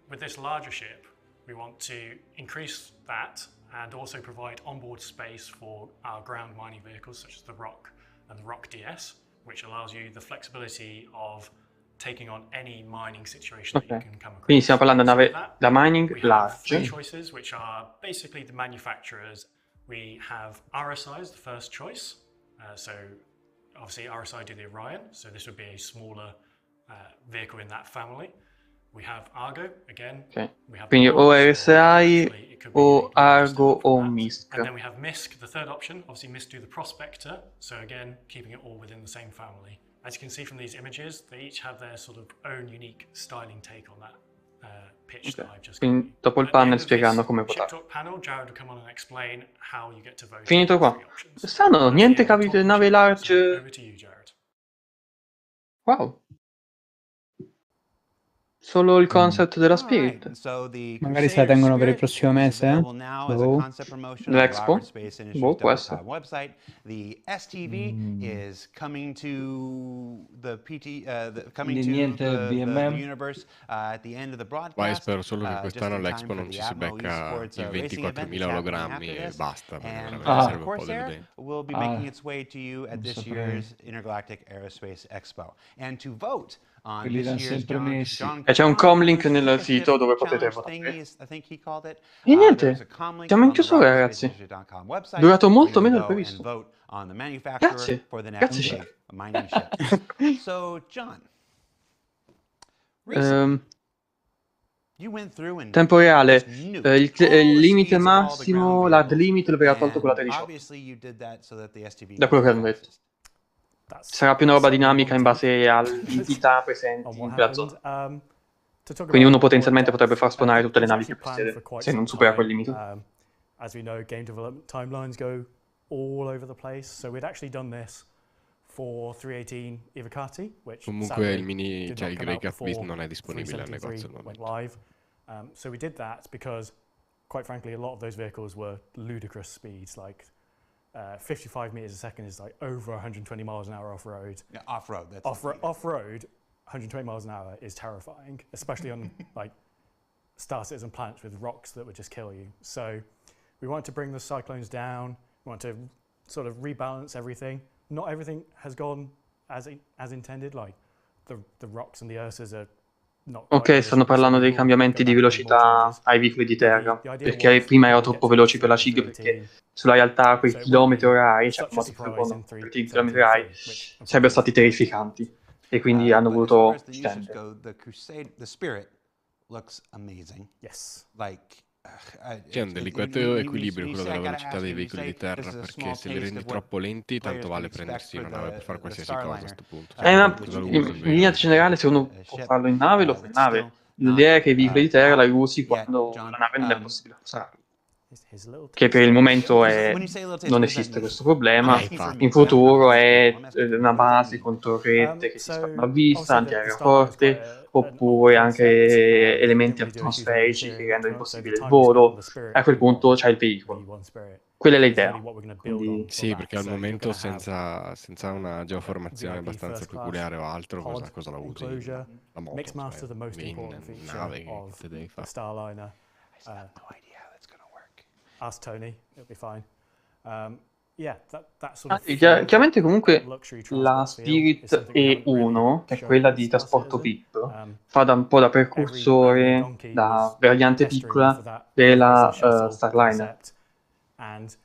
with this larger ship, we want to increase that and also provide onboard space for our ground mining vehicles such as the Rock and the Rock DS, which allows you the flexibility of taking on any mining situation that you can come across. Quindi stiamo parlando di So with nave that, da mining we have three large. choices, which are basically the manufacturers. We have RSI as the first choice. So obviously RSI do the Orion, so this would be a smaller vehicle in that family. We have Argo, again. Okay. We have Quindi the o Mars, RSI o Argo o and MISC. then we have MISC, the third option. Obviously MISC do the Prospector, so again, keeping it all within the same family. As you can see from these images, they each have their sort of own unique styling take on that pitch that I've just given you. Quindi dopo il At the end panel of spiegheranno this come Ship votare. Talk panel, Jared will come on and explain how you get to vote. Finito qua. Strano, niente capi di nave large. Over to you, Jared. Wow. Solo il concept della Spirit. So the Magari se la Crusader tengono per il Spirit prossimo is mese, eh? available now as a Boh. concept promotion on the L'Expo? Roberts Space Boh, può essere. Industries.com website. The STV is coming to the coming to Niente the BMM. universe at the end of the broadcast. Ma spero solo che just quest'anno in time all'Expo for non the ci si Atmo becca Esports i racing event 24.000 that's happening ologrammi after e this. basta, perché And veramente serve un po' Corsair deludente. will be making its way to you at non this saprei. year's Intergalactic Aerospace Expo. And to vote on Quelli this l'hanno year's sempre messi. E c'è un comlink nel sito dove potete votare. E niente, siamo in chiusura ragazzi. È durato molto meno del previsto. Grazie, grazie chef. So, John, Tempo reale, il limite massimo, l'hard limit lo verrà tolto con la 13. Da quello che hanno detto. Sarà più una roba dinamica in base alle entità presenti in quella zona. Quindi uno potenzialmente potrebbe far spawnare tutte le navi che possiede, se non supera quel limite. As we know, game development timelines go all over the place. So we'd actually done this for 318 Evocati, which Comunque il mini, cioè il Grey Cat Beast non è disponibile al negozio. Went live. So we did that because, quite frankly, a lot of those vehicles were ludicrous speeds, like 55 meters a second is like over 120 miles an hour off-road. Yeah, off-road. Off-road, 120 miles an hour is terrifying, especially on like star citizen planets with rocks that would just kill you. So we wanted to bring the cyclones down. We want to sort of rebalance everything. Not everything has gone as intended. Like the rocks and the Ursas are not. Ok, stanno parlando dei cambiamenti di velocità ai veicoli di terra, perché prima erano troppo veloci per la CIG, perché sulla realtà quei chilometri orari, cioè come si fanno chilometri orari, sarebbero stati terrificanti e quindi hanno voluto stendere. The Spirit looks amazing. Yes. Like c'è un delicato equilibrio quello della velocità dei veicoli di terra, perché se li rendi troppo lenti tanto vale prendersi una nave per fare qualsiasi cosa a questo punto. In linea generale se uno può farlo in nave lo fa in nave. L'idea è che i veicoli di terra la usi quando la nave non è possibile usarla. Che per il momento non esiste questo problema, in futuro è una base con torrette che si sparano a vista, antiaereo forte, oppure anche elementi atmosferici che rendono impossibile il volo. A quel punto c'è il veicolo. Quella è l'idea. Quindi... Sì, perché al momento senza una geoformazione abbastanza peculiare o altro, cosa la usi? La moto, cioè, nave che devi fare. Starliner. Ask Tony, it'll be fine. Yeah, that sort of chiaramente comunque la Spirit E1, che è quella di trasporto VIP, fa da un po' da precursore, da variante piccola della Starliner. And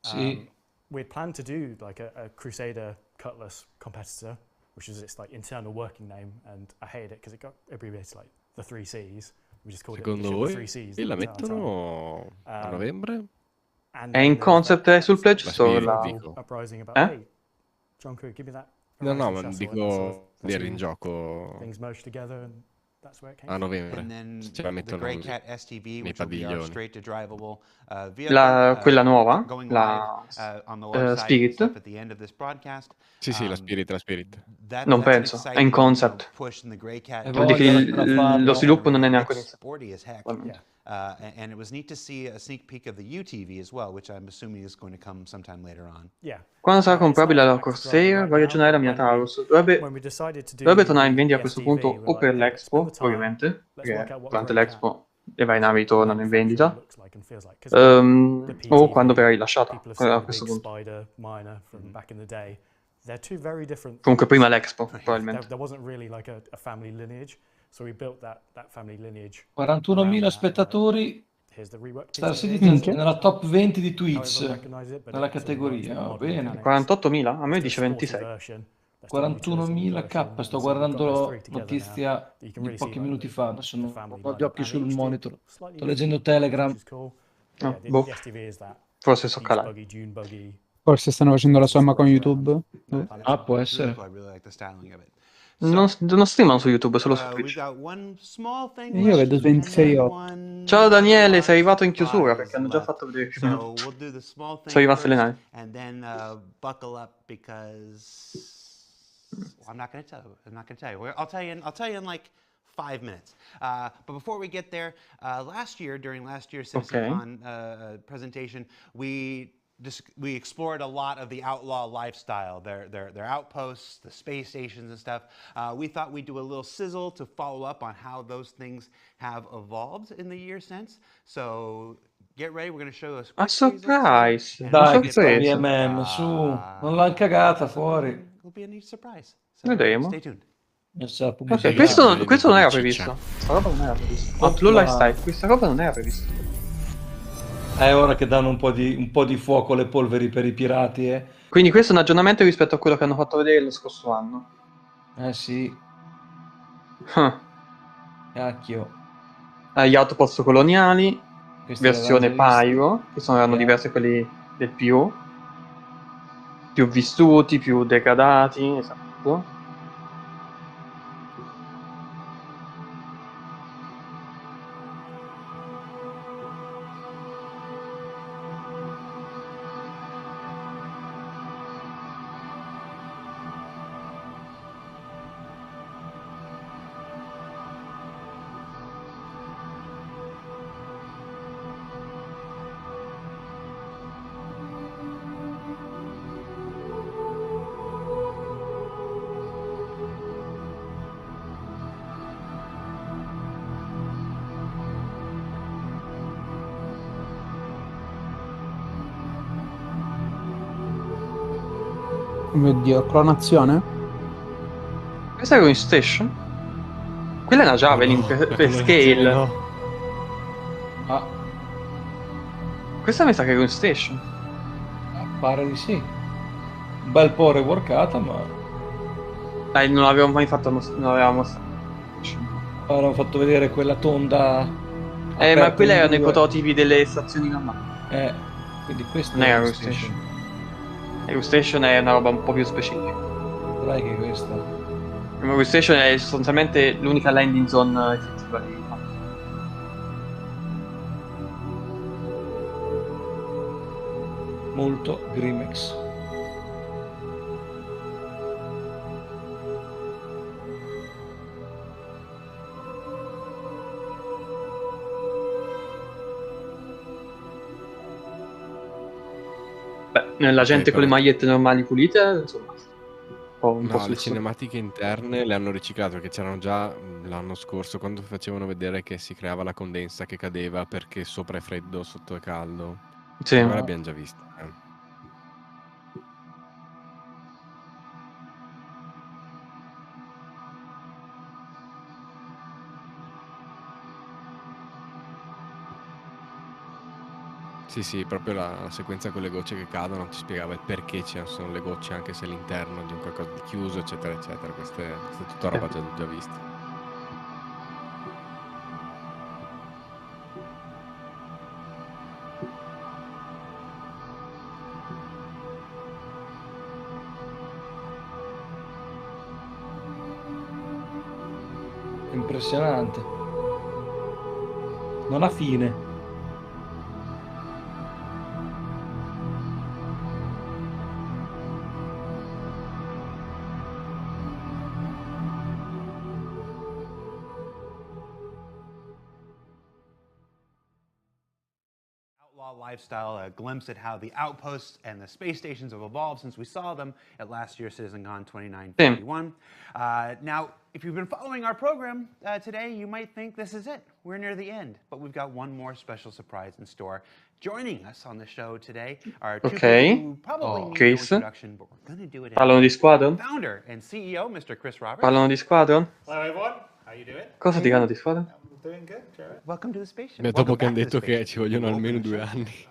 sì. we'd planned to do like a Crusader Cutlass competitor, which is its like internal working name, and I hated it because it got abbreviated like the 3 Cs. We just called Secondo it the voi 3 Cs. la mettono a novembre? È in concept, è sul Pledge Store Uprising about, hey, John, could give me that No, ma dico vedere in gioco things merged together, and that's where it came a from. novembre. And then Ce la the mettono Grey Cat STV, nei which will be our padiglioni. straight to drivable vehicle, Quella nuova, going la live on the website and Spirit? stuff at the end of this broadcast. Sì, la Spirit. Non That's an penso, è exciting, in concept. push in the Grey Cat. Vuol dire che lo sviluppo non è neanche iniziato. Sporty as heck. And it was neat to see a sneak peek of the UTV as well, which I'm assuming is going to come sometime later on. Quando sarà comprabile la Corsair, voglio aggiornare la mia Taurus. Dovrebbe tornare in vendita a questo punto o per l'Expo, ovviamente, perché durante l'Expo le varie navi tornano in vendita, o quando verrà rilasciata a questo punto. Comunque prima l'Expo, probabilmente. There wasn't really like a family lineage, so we built that family lineage. 41.000 spettatori. Star Citizen nella top 20 di Twitch nella categoria. Va bene. 48.000? A me dice 26. 41.000k, sto guardando notizia di pochi minuti fa, adesso non ho gli occhi sul monitor, sto leggendo Telegram. Boh. Forse so calare. Forse stanno facendo la somma con YouTube. Ah, può essere. Non streamano su YouTube, solo su Twitch. Io vedo 26.8. Ciao Daniele, sei arrivato in chiusura perché hanno già fatto vedere più o meno. Sono rimaste le navi. And then buckle up because I'm not going to tell you. I'll tell you in like 5 minutes. But before we get there, during last year's CitizenCon presentation, we explored a lot of the outlaw lifestyle, their outposts, the space stations and stuff. We thought we'd do a little sizzle to follow up on how those things have evolved in the year since. So get ready, we're going to show us. A surprise! Dai, che sta BMM, su, non l'hanno cagata fuori. It'll be a neat surprise. So vedremo. stay tuned. Ok, questo non era previsto. Questa roba non era prevista. Outlaw Lifestyle, questa roba non era prevista. È ora che danno un po' di fuoco alle polveri per i pirati, eh. Quindi questo è un aggiornamento rispetto a quello che hanno fatto vedere lo scorso anno. Sì. Cacchio. Gli outpost coloniali, Questi versione l'avevamo già Pyro, che erano diversi quelli del più vissuti, più degradati, esatto. Oh mio Dio, clonazione? Questa è Green Station? Quella è una Javelin per scale. Questa mi sa che è Green Station. Pare di sì. Un bel po' reworkata, ma... Dai, non l'avevamo mai fatto, non l'avevamo mostrato. Avevamo fatto vedere quella tonda... ma quelli erano i prototipi delle stazioni normali. Quindi questo non è Green Station. Green Station è una roba un po' più specifica. Dai che questa. Green Station è sostanzialmente l'unica landing zone effettiva di molto Grimex. La gente con le magliette normali pulite, insomma. Un po' le cinematiche interne le hanno riciclate perché c'erano già l'anno scorso quando facevano vedere che si creava la condensa che cadeva perché sopra è freddo, sotto è caldo. Sì. Ora l'abbiamo già vista. Sì, proprio la sequenza con le gocce che cadono ti spiegava il perché ci sono le gocce anche se all'interno di un qualcosa di chiuso, eccetera, eccetera. Questa è tutta roba già vista. Impressionante. Non ha fine. Lifestyle, a glimpse at how the outposts and the space stations have evolved since we saw them at last year's CitizenCon 2951. Now, if you've been following our program today, you might think this is it. We're near the end, but we've got one more special surprise in store. Joining us on the show today are two people who probably need no Chris. introduction, but we're going to do it Parlano di Squadron? Founder and CEO, Mr. Chris Roberts. Parlano di Squadron? Hello everyone, how you doing? Cosa diranno di Squadron? Doing good, Jared. Welcome to the spaceship. Beh, dopo che hanno detto che ci vogliono almeno 2 anni.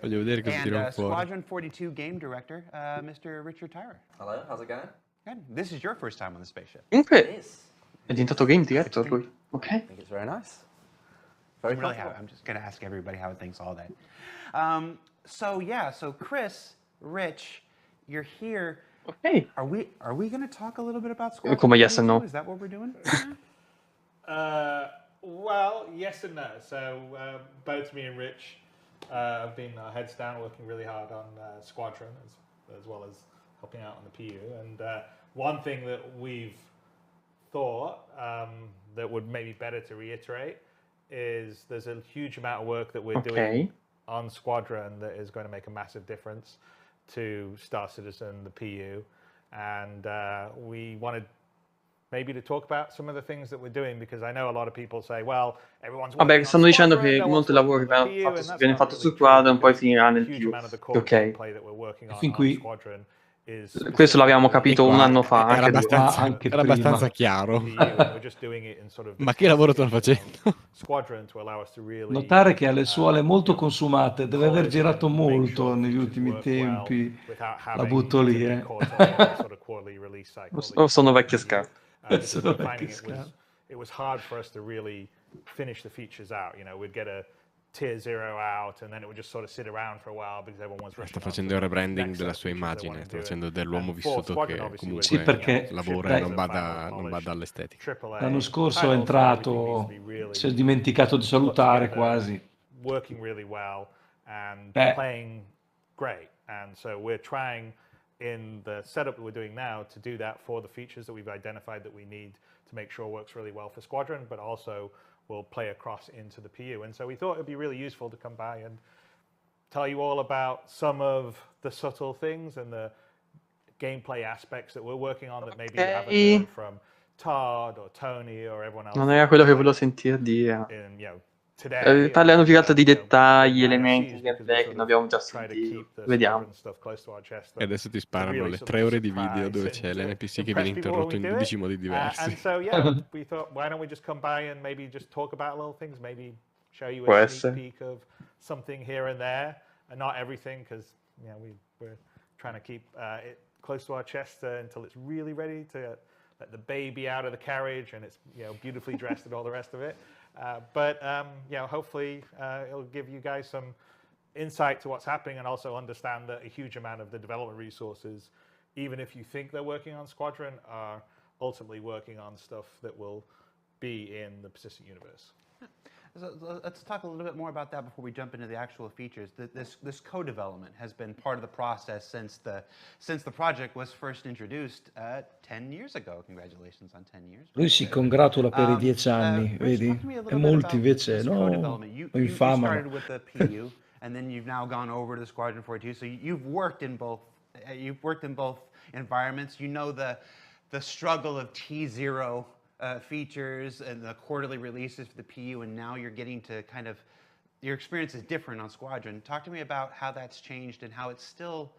Voglio vedere cosa tirano And fuori. Squadron 42 game director, Mr. Richard Tyrer. Hello, how's it going? Good. This is your first time on the spaceship. Comunque è diventato game director lui. Ok. I think it's very nice. Very I'm really comfortable. happy. I'm just going to ask everybody how it thinks all day. So Chris, Rich, you're here. Okay. Are we going to talk a little bit about Squadron? Come yes and no. Is that what we're doing? Well, yes and no. So both me and Rich have been our heads down working really hard on Squadron as well as helping out on the PU. And one thing that we've thought that would maybe better to reiterate is there's a huge amount of work that we're doing on Squadron that is going to make a massive difference to Star Citizen, the PU. And we wanted maybe to talk about some of the things that we're doing, because I know a lot of people say, well, everyone's Vabbè, stanno dicendo che molto lavoro che viene fatto su Squadron poi finirà nel più. Ok. Fin qui. Questo l'abbiamo capito un anno fa. Era abbastanza chiaro. Ma che lavoro stanno facendo? Notare che ha le suole molto consumate, deve aver girato molto negli ultimi tempi. La butto lì, Sono vecchie scarpe. It was hard for us to really finish the features out. You know, we'd get a tier 0 out and then it would just sort of sit around for a while because everyone was rushing. Sta facendo il rebranding della sua immagine, sta facendo dell'uomo vissuto che comunque sì, perché lavora e non bada all'estetica. L'anno scorso è entrato, si è dimenticato di salutare quasi. Working really well and playing great. And so we're trying in the setup that we're doing now to do that for the features that we've identified that we need to make sure works really well for Squadron, but also will play across into the PU. And so we thought it'd be really useful to come by and tell you all about some of the subtle things and the gameplay aspects that we're working on that maybe you haven't heard from Todd or Tony or everyone else. Non era quello che volevo sentire dire. Parliamo più che altro di dettagli, elementi, gameplay che non abbiamo già sentito. Vediamo. E adesso ti sparano le 3 ore di video dove c'è l'NPC che viene interrotto in 12 modi diversi. And so yeah, we thought, why don't we just come by and maybe just talk about little things, maybe show you a sneak peek of something here and there, and not everything, because you know we're trying to keep it close to our chest until it's really ready to let the baby out of the carriage and it's beautifully dressed and all the rest of it. But hopefully it'll give you guys some insight to what's happening and also understand that a huge amount of the development resources, even if you think they're working on Squadron, are ultimately working on stuff that will be in the persistent universe. So let's talk a little bit more about that before we jump into the actual features. This co-development has been part of the process since the project was first introduced 10 years ago. Congratulations on 10 years. Lui si congratula per i 10 anni, vedi? E molti invece no, lo infamano. You started with the PU, and then you've now gone over to the Squadron 42. So you've worked in both. You've worked in both environments. You know the struggle of T0. Features and the quarterly releases for the PU, and now you're getting to kind of, your experience is different on Squadron. Talk to me about how that's changed and how it's still,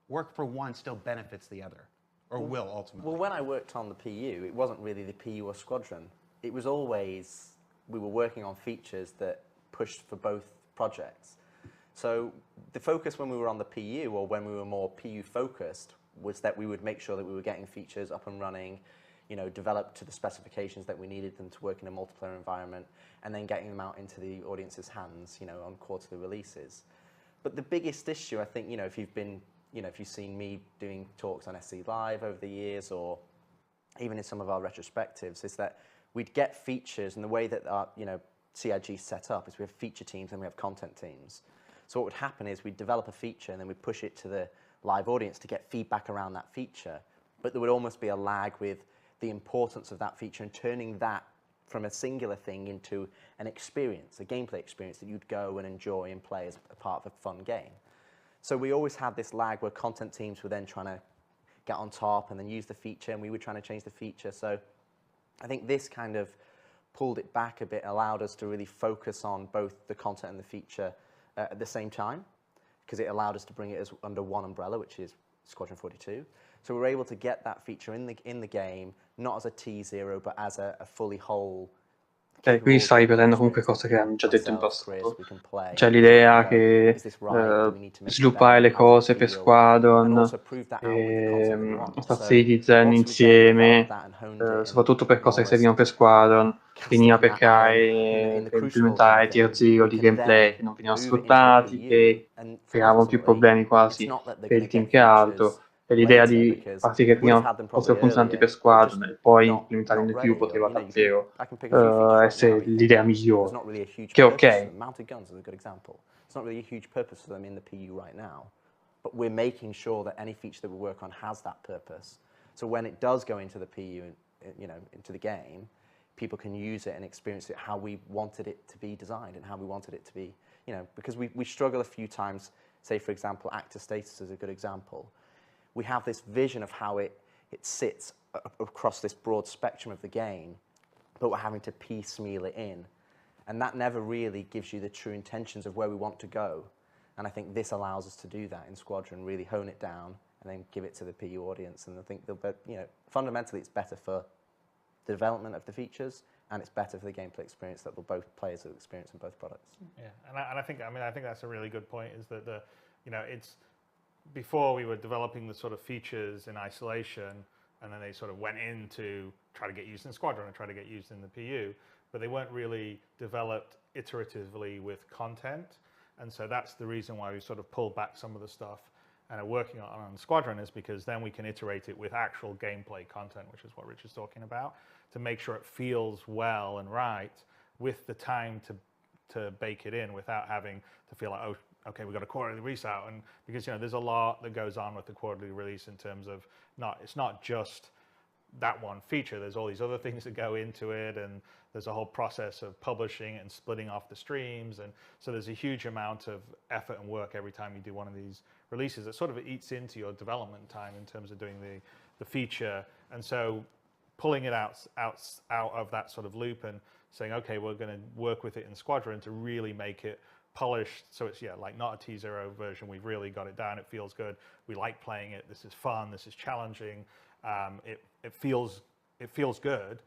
work for one still benefits the other, or will ultimately. Well, when I worked on the PU, it wasn't really the PU or Squadron. It was always, we were working on features that pushed for both projects. So the focus when we were on the PU, or when we were more PU focused, was that we would make sure that we were getting features up and running, developed to the specifications that we needed them to work in a multiplayer environment, and then getting them out into the audience's hands, on quarterly releases. But the biggest issue, I think, if you've seen me doing talks on SC Live over the years, or even in some of our retrospectives, is that we'd get features, and the way that our, CIG is set up is we have feature teams and we have content teams. So what would happen is we'd develop a feature and then we'd push it to the live audience to get feedback around that feature. But there would almost be a lag with the importance of that feature and turning that from a singular thing into an experience, a gameplay experience that you'd go and enjoy and play as a part of a fun game. So we always had this lag where content teams were then trying to get on top and then use the feature, and we were trying to change the feature. So I think this kind of pulled it back a bit, allowed us to really focus on both the content and the feature at the same time, because it allowed us to bring it as under one umbrella, which is Squadron 42. So we were able to get that feature in the game, not as a T0, but as a fully whole. Qui stai ripetendo comunque cose che hanno già detto in passato. C'è l'idea che sviluppare le cose per Squadron, far Citizen insieme, soprattutto per cose che servivano per Squadron, veniva per implementare tier 0 di gameplay che non venivano sfruttati, che creavano più problemi quasi per il team che altro. E l'idea di parti che prima fossero funzionanti per Squadron e poi implementarli nel più poteva davvero essere l'idea migliore. Che ok. Mounted guns is a good example. It's not really a huge purpose for them in the PU right now, but we're making sure that any feature that we work on has that purpose. So when it does go into the PU, into the game, people can use it and experience it how we wanted it to be designed and how we wanted it to be, because we struggle a few times. Say, for example, actor status is a good example. We have this vision of how it sits across this broad spectrum of the game, but we're having to piecemeal it in. And that never really gives you the true intentions of where we want to go. And I think this allows us to do that in Squadron, really hone it down and then give it to the PU audience. And I think, fundamentally it's better for the development of the features, and it's better for the gameplay experience that both players will experience in both products. Yeah, and I think that's a really good point, is that it's, before we were developing the sort of features in isolation, and then they sort of went in to try to get used in Squadron and try to get used in the PU, but they weren't really developed iteratively with content. And so that's the reason why we sort of pulled back some of the stuff and are working on Squadron, is because then we can iterate it with actual gameplay content, which is what Rich is talking about, to make sure it feels well and right, with the time to bake it in without having to feel like, oh, okay, we've got a quarterly release out. And because there's a lot that goes on with the quarterly release in terms of it's not just that one feature. There's all these other things that go into it, and there's a whole process of publishing and splitting off the streams, and so there's a huge amount of effort and work every time you do one of these releases. That sort of eats into your development time in terms of doing the feature. And so pulling it out of that sort of loop and saying, okay, we're going to work with it in Squadron to really make it polished, so it's like not a T0 version. We've really got it down. It feels good. We like playing it. This is fun. This is challenging. It feels good.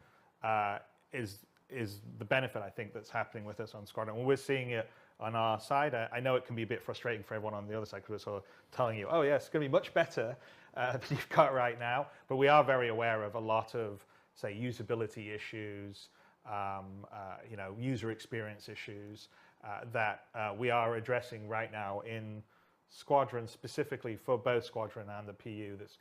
Is the benefit, I think, that's happening with us on Squadron. When we're seeing it on our side, I know it can be a bit frustrating for everyone on the other side, because we're sort of telling you, oh yes, it's going to be much better than you've got right now. But we are very aware of a lot of, say, usability issues, user experience issues, that we are addressing right now in Squadron, specifically for both Squadron and the PU. That's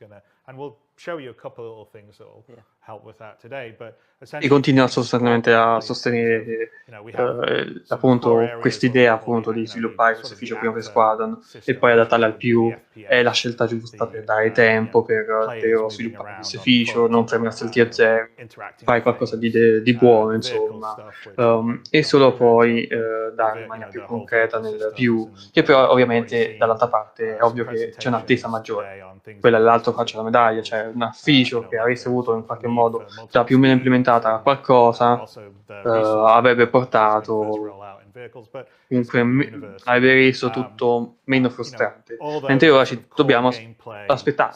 and we'll show you a couple of little things that will help with that today. But E continua sostanzialmente a sostenere appunto quest'idea appunto di sviluppare questo ufficio prima per Squadron e poi adattarla al più è la scelta giusta per dare tempo per davvero sviluppare questo ufficio, non fermarsi al tier 0, fare qualcosa di buono insomma, e solo poi dare in maniera più concreta nel più, che però ovviamente dall'altra parte è ovvio che c'è un'attesa maggiore, quella è l'altro faccia della medaglia, cioè un ufficio che avesse avuto in qualche modo già più o meno implementata qualcosa, avrebbe portato comunque avrebbe reso tutto meno frustrante, mentre ora ci dobbiamo aspettare,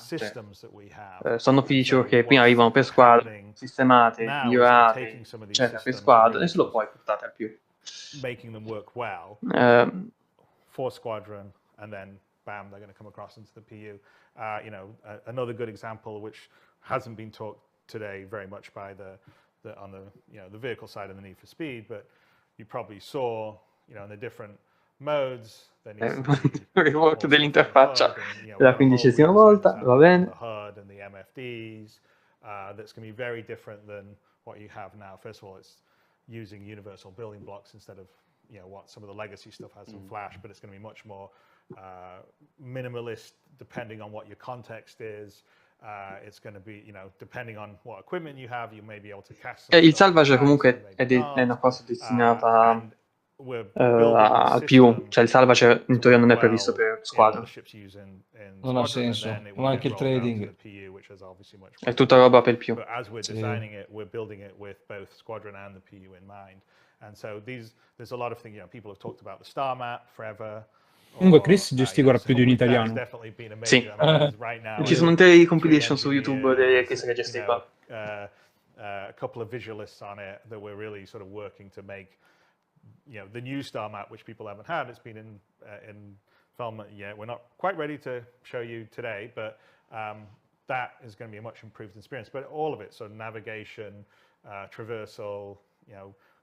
sono feature che prima arrivano per Squadron, sistemate, migliorate eccetera per Squadron, e solo poi portate al più. Making them work well for Squadron, and then bam, they're going to come across into the PU. Another good example, which hasn't been talked today very much by on the vehicle side of the Need for Speed, but you probably saw, in the different modes. Rivolto dell'interfaccia la 15ª volta, va bene. The HUD and the MFDs, that's going to be very different than what you have now. First of all, it's using universal building blocks instead of what some of the legacy stuff has in Flash, but it's going to be much more minimalist depending on what your context is. It's going to be, depending on what equipment you have, you may be able to cast some Il stuff salvage fast, comunque maybe è una not. cosa destinata And we're building the al PU, system cioè il salvage in to teoria non è work previsto well per in all the Squadron. ships used in Non ha Squadron, and senso, then it ma will anche get il rolled out to trading. the PU, which is obviously much È more tutta roba per il PU. But as we're Sì. designing it, we're building it with both Squadron and the PU in mind. And so there's a lot of things, people have talked about the star map forever. Comunque Chris gestiva più di un italiano. Sì, Right now, ci sono intere compilation su engineers, YouTube che si gestiva. A couple of visualists on it that we're really sort of working to make, the new star map, which people haven't had. It's been in development yet. We're not quite ready to show you today, but that is going to be a much improved experience. But all of it, so navigation, traversal,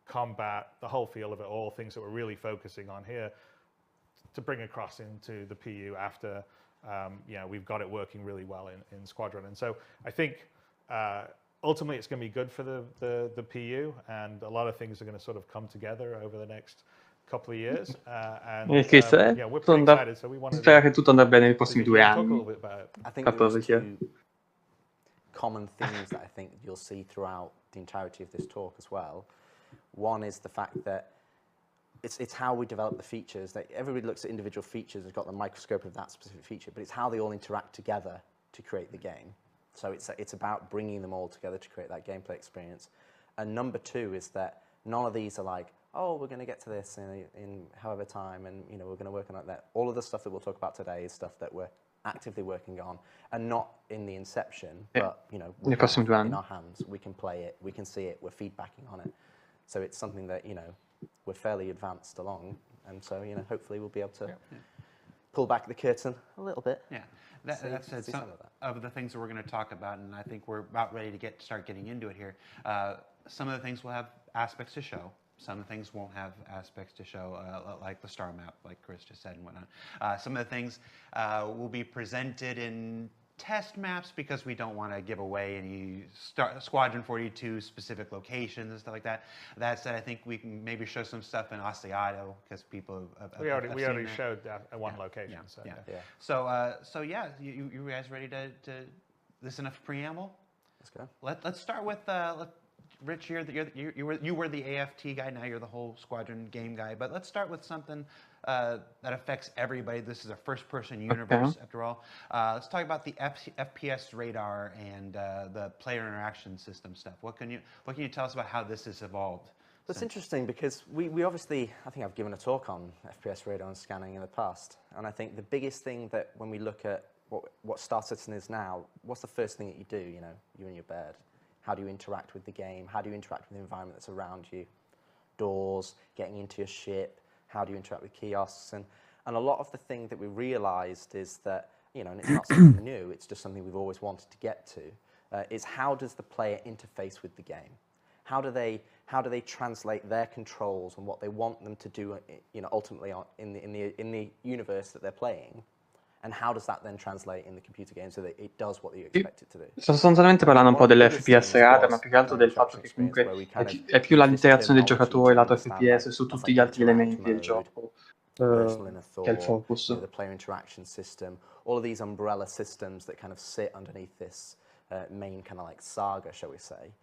combat, the whole feel of it, all things that we're really focusing on here to bring across into the PU after we've got it working really well in Squadron. And so I think ultimately it's going to be good for the PU, and a lot of things are going to sort of come together over the next couple of years. E Chris, we're pretty excited, so we want to spera che tutto andrà bene nei prossimi 2 talk a anni. little bit about it. I think there's two common themes that I think you'll see throughout the entirety of this talk as well. One is the fact that it's how we develop the features. That everybody looks at individual features, has got the microscope of that specific feature, but it's how they all interact together to create the game. So it's about bringing them all together to create that gameplay experience. And number two is that none of these are like, oh, we're going to get to this in however time, and we're going to work on it. That all of the stuff that we'll talk about today is stuff that we're actively working on, and not in the inception, but we have in our hands. We can play it, we can see it, we're feedbacking on it. So it's something that we're fairly advanced along, and so hopefully we'll be able to pull back the curtain a little bit. Yeah, that's some of the things that we're going to talk about, and I think we're about ready to start getting into it here. Some of the things will have aspects to show. Some things won't have aspects to show, like the star map, like Chris just said and whatnot. Some of the things will be presented in test maps because we don't want to give away any Squadron 42 specific locations and stuff like that. That said, I think we can maybe show some stuff in Asiato because people have we already that. showed one location. Yeah. So yeah, you guys ready to this enough preamble? Let's go. Let's start with Rich. You were the AFT guy. Now you're the whole Squadron game guy. But let's start with something that affects everybody. This is a first-person universe, after all. Let's talk about the FPS radar and the player interaction system stuff. What can you tell us about how this has evolved? That's interesting because we obviously, I think I've given a talk on FPS radar and scanning in the past, and I think the biggest thing that when we look at what Star Citizen is now, what's the first thing that you do? You in your bed. How do you interact with the game? How do you interact with the environment that's around you? Doors, getting into your ship. How do you interact with kiosks? And a lot of the thing that we realized is that, and it's not something new, it's just something we've always wanted to get to, is how does the player interface with the game? How do they translate their controls and what they want them to do, ultimately in the universe that they're playing? And how does that then translate in the computer game so that it does what you expect it to do? Sostanzialmente parlando un po' dell'FPS radar, ma più che altro del fatto che comunque è più l'interazione del giocatore lato FPS su tutti gli altri elementi del gioco che è il focus. The player interaction system, all of these umbrella systems that kind of sit underneath this main kind of like saga, shall we say.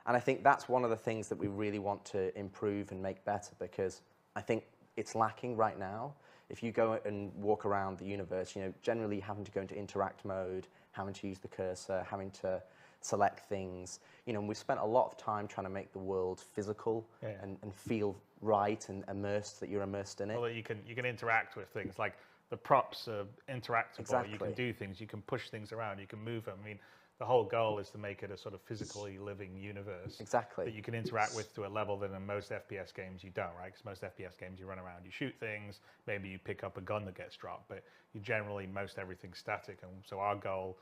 And I think that's one of the things that we really want to improve and make better, because I think it's lacking right now. If you go and walk around the universe, generally having to go into interact mode, having to use the cursor, having to select things, and we've spent a lot of time trying to make the world physical and feel right and immersed, that you're immersed in it. Well, that you can interact with things, like the props are interactable. Exactly. You can do things, you can push things around, you can move them. I mean, the whole goal is to make it a sort of physically living universe. Exactly. That you can interact with to a level that in most FPS games you don't, right? Because most FPS games you run around, you shoot things, maybe you pick up a gun that gets dropped, but you generally, most everything's static. And so our goal,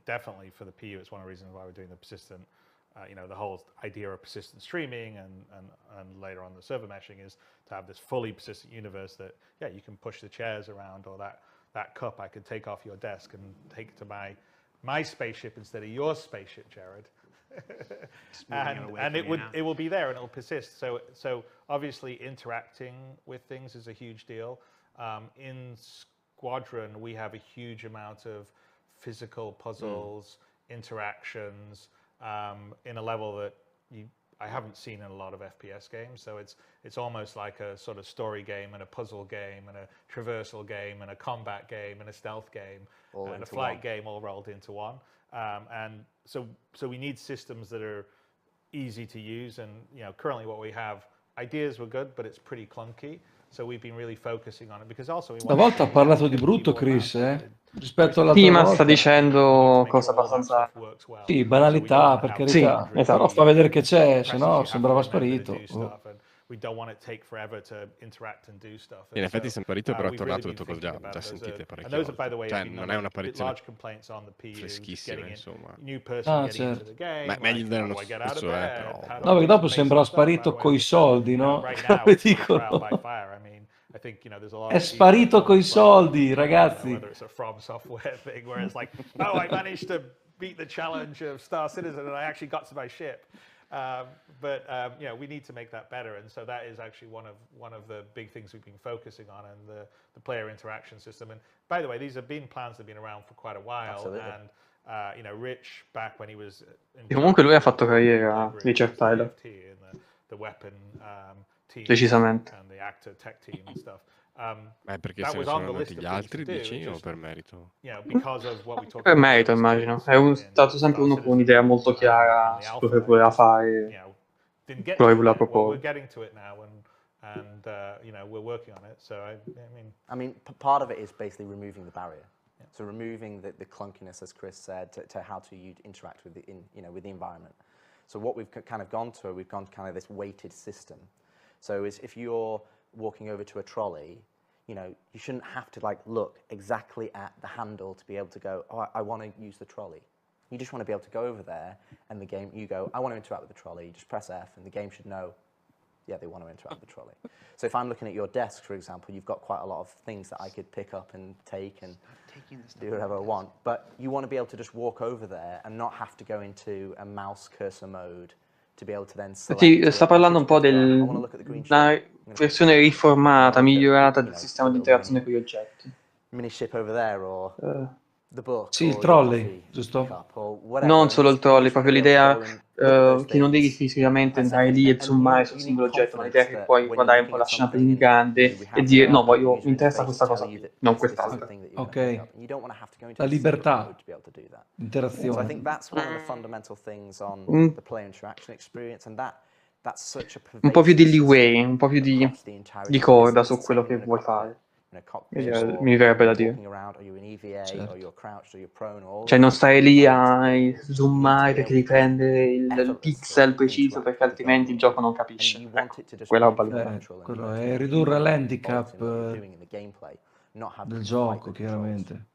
definitely for the PU, it's one of the reasons why we're doing the persistent, the whole idea of persistent streaming and later on the server meshing, is to have this fully persistent universe that, you can push the chairs around, or that cup I could take off your desk and take to my spaceship instead of your spaceship, Jared. and it will be there and it will persist. So obviously interacting with things is a huge deal. In Squadron, we have a huge amount of physical puzzles, interactions in a level that I haven't seen in a lot of FPS games. So it's almost like a sort of story game and a puzzle game and a traversal game and a combat game and a stealth game and a flight game all rolled into one. And so we need systems that are easy to use. And currently what we have, ideas were good, but it's pretty clunky. So we've been really focusing on it because also we want Stavolta ha parlato di brutto Chris, rispetto all'altra Sì, ma volta. sta dicendo cose abbastanza... Sì, banalità, per carità. Sì, Però esatto. fa vedere che c'è, se no sembrava sparito. In effetti è sparito, però è tornato e ho detto già sentite parecchie volte. Cioè, non è un'apparizione freschissima, insomma. Ah, certo. Ma meglio dello stesso, però... No, perché dopo sembra sparito coi soldi, no? Come dicono. È sparito coi soldi, ragazzi. Whether it's a From Software thing where it's like, oh, I managed to beat the challenge of Star Citizen and I actually got to my ship. But we need to make that better, and so that is actually one of the big things we've been focusing on, and the player interaction system. And by the way, these have been plans that have been around for quite a while. Absolutely. And Rich, back when he was E comunque lui ha fatto carriera, Richard Tyler. The weapon team, Decisamente. and the actor tech team and stuff. Ma è perché se ne sono andati gli altri, dici, o per merito? Per merito, immagino. È stato sempre uno con un'idea molto chiara su quello che voleva fare, quello che voleva proporre. I mean, part of it is basically removing the barrier. So removing the clunkiness, as Chris said, to how to interact with with the environment. So what we've kind of gone to, we've gone to kind of this weighted system. So if you're walking over to a trolley, you shouldn't have to look exactly at the handle to be able to go, oh, I want to use the trolley. You just want to be able to go over there, and you go, I want to interact with the trolley. You just press F, and the game should know, yeah, they want to interact with the trolley. So if I'm looking at your desk, for example, you've got quite a lot of things that I could pick up and take and do whatever I want. But you want to be able to just walk over there and not have to go into a mouse cursor mode to be able to then select. Sì, sta parlando un po' della versione riformata, migliorata del sistema di interazione con gli oggetti. Miniship over there or the book. Sì, il trolley, giusto? Non solo il trolley, proprio l'idea che non devi fisicamente andare lì e zoomare sul singolo oggetto, ma l'idea che puoi guardare un po' la scena più in grande e dire no, mi interessa questa cosa qui, non quest'altra. Ok, la libertà, interazione. So I think that's one of the fundamental things on the player interaction experience, and that's such a un po' più di leeway, un po' più di corda su quello che vuoi fare. Mi verrebbe da dire. Cioè non stare lì a zoomare perché devi prendere il pixel preciso perché altrimenti il gioco non capisce. Quella roba lì. Quello è ridurre l'handicap del gioco, chiaramente.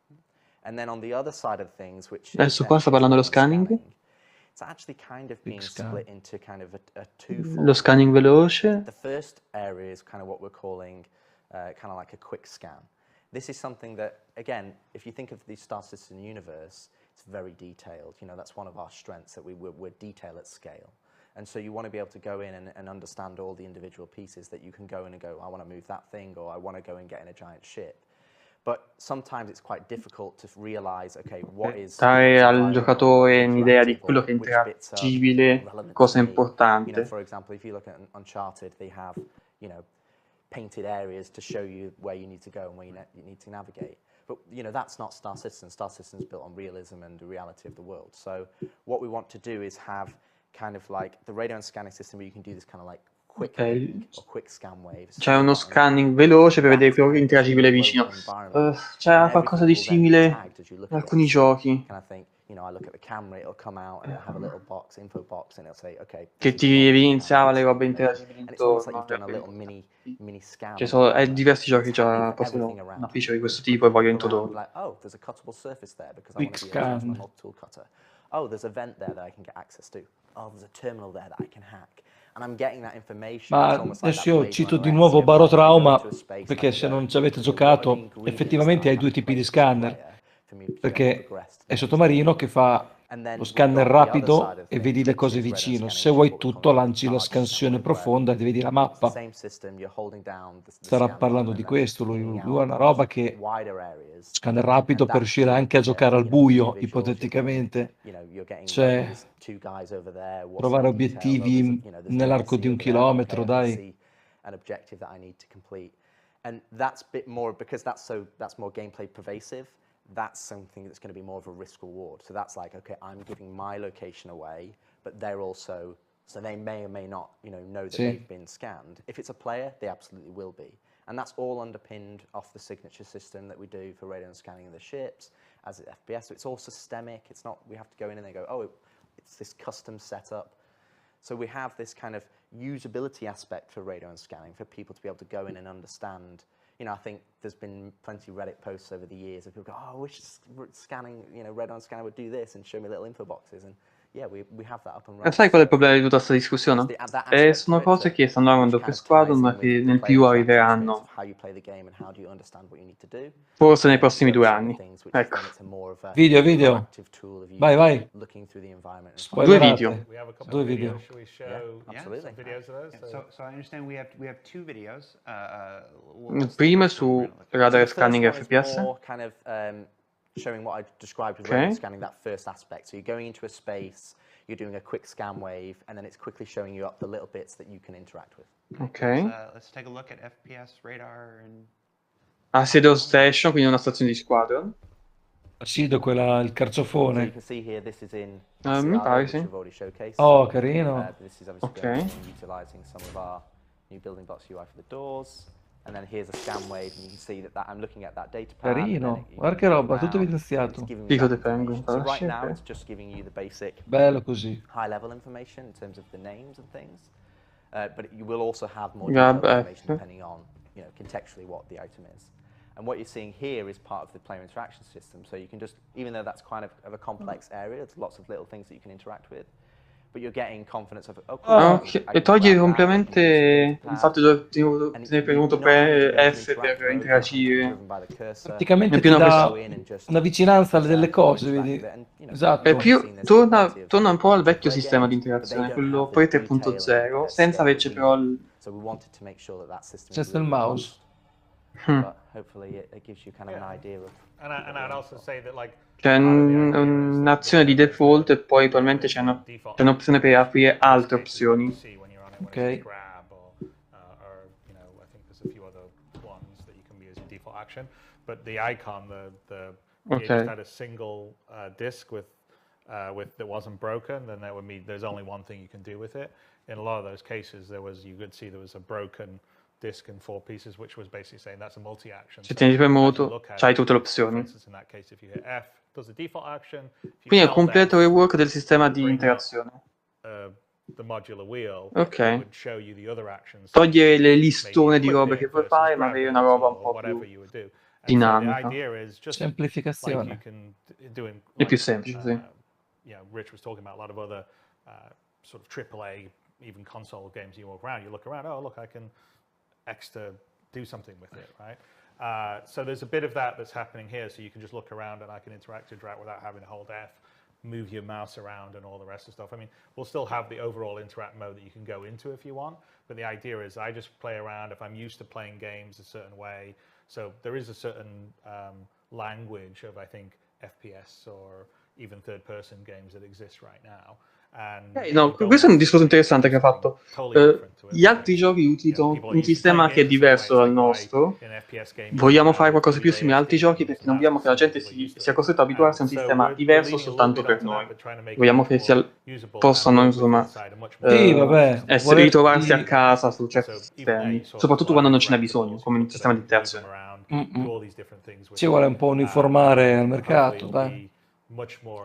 Adesso qua sta parlando dello scanning. Lo scanning veloce. The first area is kind of what we're calling kind of like a quick scan. This is something that, again, if you think of the Star Citizen universe, it's very detailed. That's one of our strengths, that we're detail at scale. And so you want to be able to go in and understand all the individual pieces that you can go in and go, I want to move that thing, or I want to go and get in a giant ship. But sometimes it's quite difficult to realize, okay, what is... Dare al giocatore un'idea di quello che è interagibile, cosa è importante. For example, if you look at Uncharted, they have, painted areas to show you where you need to go and where you need to navigate. But that's not Star Citizen. Star Citizen is built on realism and the reality of the world. So what we want to do is have kind of like the radon scanning system where you can do this kind of like quick scan waves. C'è uno scanning veloce per vedere più interagibile vicino. C'è qualcosa di simile in alcuni giochi. I look at the camera, it'll come out and it'll have a little box, info box, and it'll say, okay. Che ti evidenziava le robe interagibili intorno. Cioè, diversi giochi già possono una feature di questo tipo e voglio introdurla. Oh, there's a cuttable surface there because Quick scan. tool cutter. Oh, there's a vent there that I can get access to. Oh, there's a terminal there that I can hack. And I'm getting that information. Ma adesso io cito di nuovo Barotrauma, perché se non ci avete giocato, effettivamente hai due tipi di scanner, perché è sottomarino che fa lo scanner rapido e vedi le cose vicino. Se vuoi tutto, lanci la scansione profonda e vedi la mappa. Starà parlando di questo, lui ha una roba che scanner rapido per riuscire anche a giocare al buio, ipoteticamente. Cioè, trovare obiettivi nell'arco di 1 chilometro, dai. And that's a bit more, because that's more gameplay pervasive, that's something that's going to be more of a risk reward. So that's like, okay, I'm giving my location away, but they're also, so they may or may not, know that they've been scanned. If it's a player, they absolutely will be. And that's all underpinned off the signature system that we do for radon scanning of the ships, as at FPS. So it's all systemic. It's not, we have to go in and they go, oh, it's this custom setup. So we have this kind of usability aspect for radon scanning for people to be able to go in and understand. I think there's been plenty of Reddit posts over the years of people go, oh, I wish scanning, radon scanner would do this and show me little info boxes. And yeah, we have that up and running. Sai qual è il problema di tutta questa discussione? Sono cose che stanno andando per Squadron, ma che nel più arriveranno forse nei prossimi 2 anni. Ecco. Video. Vai. 2 video. 2 video. So I understand we have 2 videos. Il primo è su radar scanning FPS. Showing what I described with radon scanning, that first aspect. So you're going into a space, you're doing a quick scan wave, and then it's quickly showing you up the little bits that you can interact with. Let's take a look at FPS radar and... Assedio Station, quindi una stazione di Squadron. Assedio, quella, il carzofone. So you can see here, this is in mi pare, sì. Oh, carino. This is obviously utilizing some of our new building blocks UI for the doors. And then here's a scan wave, and you can see that I'm looking at that data path. Carino, guarda che roba, tutto evidenziato. Pico di penguin. So right now it's just giving you the basic bello così. high level information in terms of the names and things. But you will also have more detailed information depending on, contextually what the item is. And what you're seeing here is part of the player interaction system. So you can just, even though that's kind of a complex area, there's lots of little things that you can interact with. But you're getting confidence of, e toglie completamente il fatto di tenere premuto F per interagire. Praticamente ti dà una vicinanza delle cose, vedi? Esatto. È più, torna un po' al vecchio sistema di interazione, quello poi 3.0, senza averci però senza il mouse. C'è un'azione di default e poi probabilmente c'è un'opzione per aprire altre opzioni. Ok. But the icon, it just had a single disk with that wasn't broken, then that would mean there's only one thing you can do with it. In a lot of those cases, you could see there was a broken disk in 4 pieces, which was basically saying that's a multi-action. Se tieni premuto, c'hai tutte le opzioni. In that case, if you hit F, does the default action. Quindi è un completo rework del sistema di interazione. The modular wheel, ok. Togliere le listone di robe che puoi fare, ma avere una roba un po' più dinamica. Semplificazione. È più semplice, sì. Rich was talking about a lot of other sort of AAA, even console games. You walk around, you look around. Oh, look, I can X to do something with it, right? So there's a bit of that that's happening here. So you can just look around, and I can interact without having to hold F, move your mouse around, and all the rest of stuff. I mean, we'll still have the overall interact mode that you can go into if you want. But the idea is, I just play around. If I'm used to playing games a certain way, so there is a certain language of, I think, FPS or even third-person games that exist right now. No, questo è un discorso interessante che ha fatto. Gli altri giochi utilizzano un sistema che è diverso dal nostro. Vogliamo fare qualcosa più simile agli altri giochi perché non vogliamo che la gente sia costretta a abituarsi a un sistema diverso soltanto per noi. Vogliamo che possano, insomma, ritrovarsi a casa su certi sistemi, soprattutto quando non ce n'è bisogno, come un sistema di interazione. Ci vuole un po' uniformare al mercato, dai.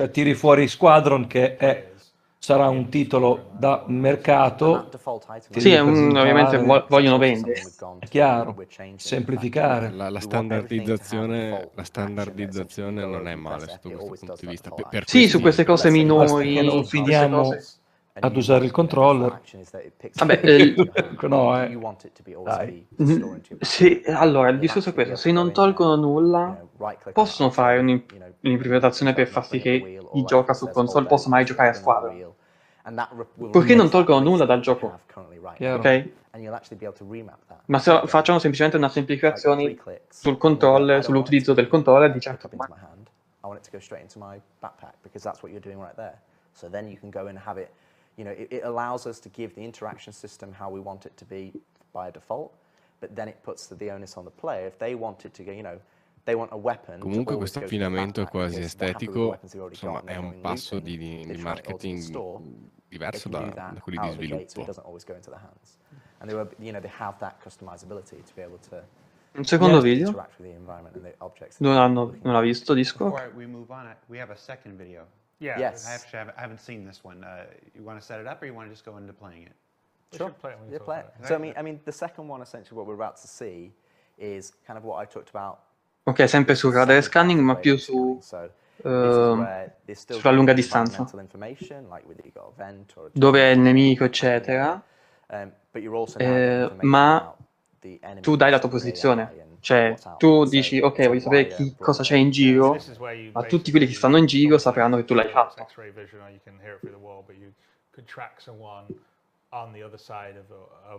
Tiri fuori Squadron che sarà un titolo da mercato. Sì, ovviamente vogliono vendere. È chiaro, semplificare. La standardizzazione non è male sotto questo punto di vista. Sì, su queste cose minori. Che non finiamo ad usare il controller. Vabbè, No, dai. sì, allora, il discorso è questo, se non tolgono nulla, possono fare un'implementazione per far sì che chi gioca su console possa mai giocare a squadra. Purché non tolgono nulla dal gioco, Chiaro. ok? Ma se facciano semplicemente una semplificazione sul controller, sull'utilizzo del controller di certo comandi. I want it to go straight into my backpack because that's what you're doing right there. So then you can go and have it, you know, it allows us to give the interaction system how we want it to be by default, but then it puts the onus on the player. If they want it to go, you know, they want a weapon. Comunque questo affinamento quasi estetico, insomma, è un passo di marketing diverso da quelli di sviluppo. And they were, you know, they have that customizability to be able to Un secondo video? interact with the environment and the objects. Non l'ha visto Discord? Before we move on, we have a second video. Yeah. Yes. I haven't seen this one. You want to set it up, or you want to just go into playing it? Sure. Yeah, play it. So I mean, the second one, essentially, what we're about to see is kind of what I talked about. Ok, sempre su radar scanning, ma più su sulla lunga distanza, dove è il nemico, eccetera. Ma tu dai la tua posizione. Cioè, tu dici, ok, voglio sapere cosa c'è in giro, ma tutti quelli che stanno in giro sapranno che tu l'hai fatto. X-ray vision, or you can hear it through the wall, but you could track someone on the other side of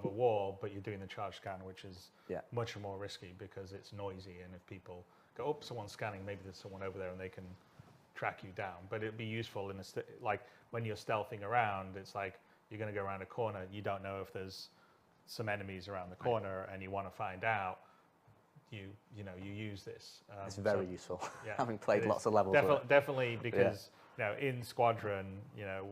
a wall, but you're doing the charge scan, which is much more risky because it's noisy, and if people go, oh, someone's scanning, maybe there's someone over there and they can track you down. But it'd be useful in like when you're stealthing around, it's like you're going to go around a corner, you don't know if there's some enemies around the corner, and you want to find out. You know, you use this. It's very useful. Yeah, having played lots of levels. Definitely, because you know, in Squadron, you know,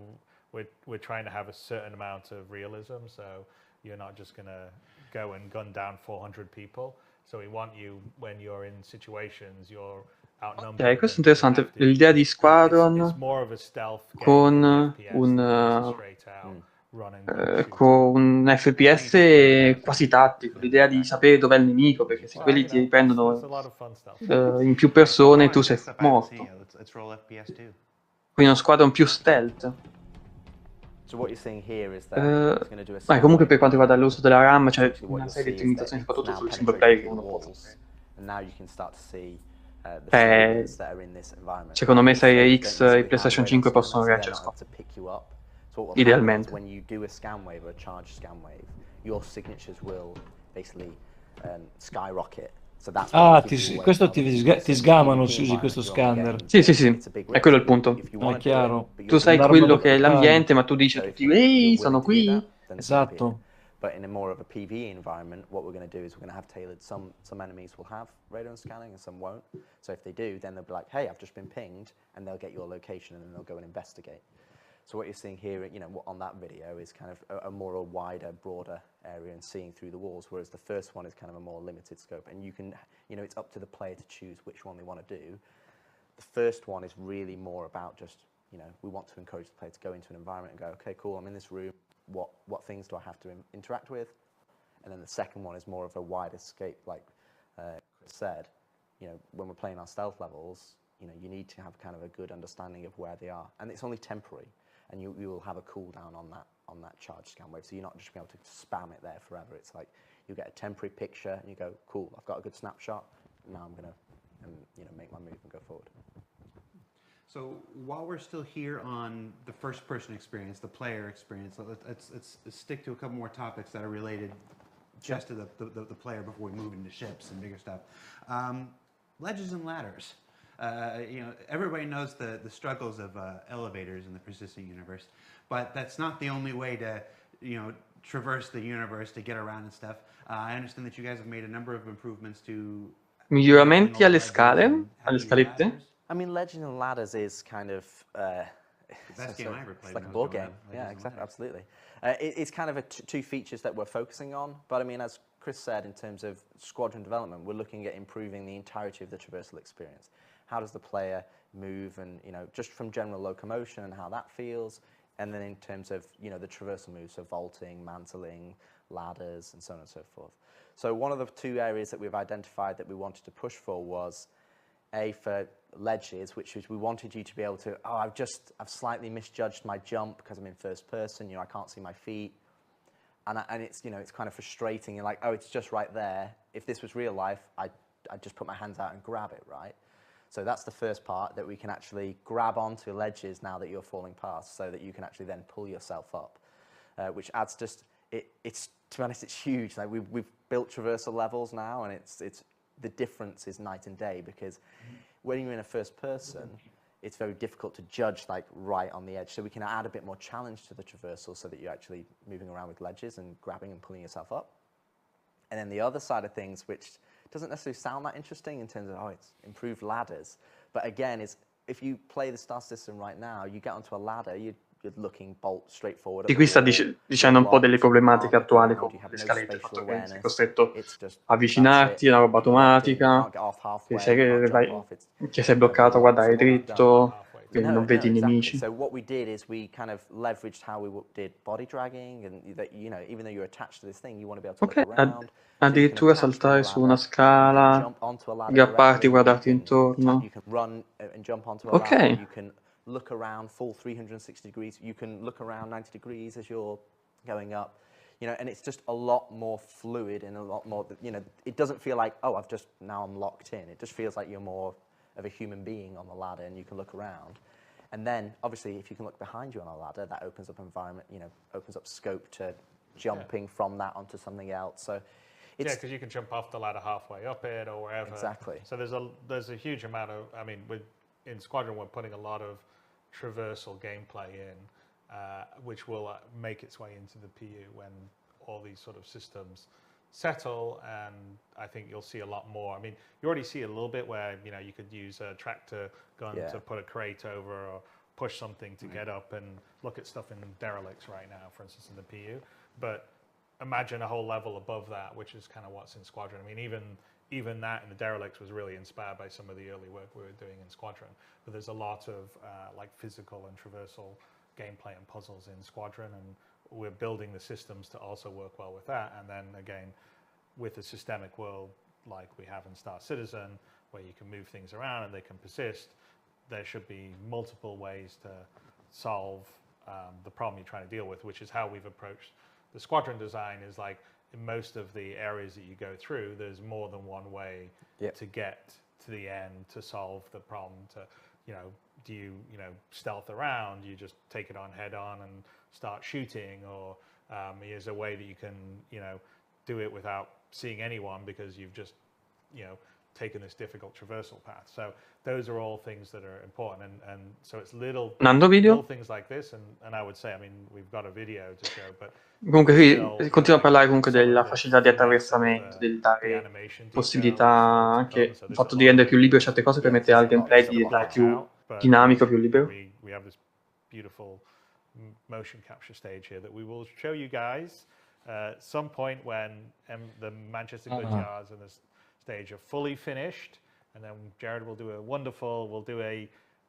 we're trying to have a certain amount of realism. So you're not just going to go and gun down 400 people. So we want you, when you're in situations, you're outnumbered. Ok, questo è interessante. L'idea di Squadron con un FPS quasi tattico, l'idea di sapere dov'è il nemico, perché se quelli ti riprendono in più persone tu sei morto. Quindi uno Squadron più stealth. Comunque per quanto riguarda l'uso della RAM c'è una serie di limitazioni soprattutto sul single player che uno può secondo me Serie X e PlayStation 5 possono reggere idealmente. When you do a scan wave or a charge scan wave, your signatures will basically skyrocket. So that's questo ti sgamano se usi questo scanner. Sì, è quello il punto. È chiaro. Tu sai quello che è l'ambiente, ma tu dici a tutti, ehi, sono qui. Esatto. But in a more of a PvE environment, what we're going to do is we're going to have tailored. Some enemies will have radon scanning and some won't. So if they do, then they'll be like, hey, I've just been pinged, and they'll get your location and then they'll go and investigate. So what you're seeing here, you know, on that video is kind of a more wider, broader area and seeing through the walls, whereas the first one is kind of a more limited scope. And you can, you know, it's up to the player to choose which one they want to do. The first one is really more about just, you know, we want to encourage the player to go into an environment and go, okay, cool, I'm in this room. What things do I have to interact with? And then the second one is more of a wide escape, like Chris said. You know, when we're playing our stealth levels, you know, you need to have kind of a good understanding of where they are, and it's only temporary. And you will have a cooldown on that charge scan wave, so you're not just going to be able to spam it there forever. It's like you get a temporary picture and you go, cool, I've got a good snapshot. Now I'm going to make my move and go forward. So while we're still here on the first-person experience, the player experience, let's stick to a couple more topics that are related just to the player before we move into ships and bigger stuff. Ledges and ladders. You know, everybody knows the struggles of elevators in the persistent universe, but that's not the only way to, you know, traverse the universe to get around and stuff. I understand that you guys have made a number of improvements to miglioramenti alle scalette. I mean, Legend and Ladders is kind of best game I ever played. It's like a board game. Yeah, exactly, absolutely. It's kind of two features that we're focusing on. But I mean, as Chris said, in terms of Squadron development, we're looking at improving the entirety of the traversal experience. How does the player move, and you know, just from general locomotion and how that feels, and then in terms of, you know, the traversal moves, so vaulting, mantling, ladders, and so on and so forth. So one of the two areas that we've identified that we wanted to push for was A, for ledges, which is we wanted you to be able to, I've slightly misjudged my jump because I'm in first person, I can't see my feet. And it's, it's kind of frustrating. You're like, it's just right there. If this was real life, I'd just put my hands out and grab it, right? So that's the first part, that we can actually grab onto ledges now that you're falling past, so that you can actually then pull yourself up, which adds just, it's, to be honest, it's huge. Like we've built traversal levels now, and it's the difference is night and day, because when you're in a first person, it's very difficult to judge like right on the edge. So we can add a bit more challenge to the traversal so that you're actually moving around with ledges and grabbing and pulling yourself up. And then the other side of things, which doesn't necessarily sound that interesting in terms of, it's improved ladders. But again, if you play the Star Citizen right now, you get onto a ladder, you're looking bolt straight forward. Di qui sta dicendo un po' delle problematiche attuali con le scalette, il fatto che sei costretto a avvicinarti, è una roba automatica, che sei bloccato a guardare dritto, quindi non vedi i nemici. So what we did is we kind of leveraged how we did body dragging, and that, even though you're attached to this thing, you want to be able to look around. Addirittura saltare su una scala, aggrapparti, guardarti intorno. You can run and jump onto a ladder. You can look around full 360 degrees. You can look around 90 degrees as you're going up. And it's just a lot more fluid and a lot more, it doesn't feel like, now I'm locked in. It just feels like you're more of a human being on the ladder, and you can look around. And then, obviously, if you can look behind you on a ladder, that opens up environment, opens up scope to jumping from that onto something else. So it's, because you can jump off the ladder halfway up it or wherever. Exactly. So there's a huge amount of, in Squadron, we're putting a lot of traversal gameplay in, which will make its way into the PU when all these sort of systems settle, and I think you'll see a lot more. You already see a little bit where you could use a tractor gun to put a crate over or push something to get up and look at stuff in derelicts right now, for instance, in the PU. But imagine a whole level above that, which is kind of what's in Squadron. Even that in the derelicts was really inspired by some of the early work we were doing in Squadron. But there's a lot of like physical and traversal gameplay and puzzles in Squadron, and we're building the systems to also work well with that. And then again, with a systemic world like we have in Star Citizen, where you can move things around and they can persist, there should be multiple ways to solve the problem you're trying to deal with, which is how we've approached the Squadron design. Is like, in most of the areas that you go through, there's more than one way to get to the end to solve the problem. Do you stealth around? You just take it on head on and start shooting, or is a way that you can do it without seeing anyone because you've just taken this difficult traversal path. So those are all things that are important, and so it's little things like this, and I would say, we've got a video to show, but comunque qui continua a parlare comunque della facilità di attraversamento, del dare possibilità anche, il fatto di rendere più libero certe cose permette al gameplay di diventare più dinamico, più libero. We have this beautiful motion capture stage here that we will show you guys at some point when the Manchester Goods Yards and the stage are fully finished, and then Jared will do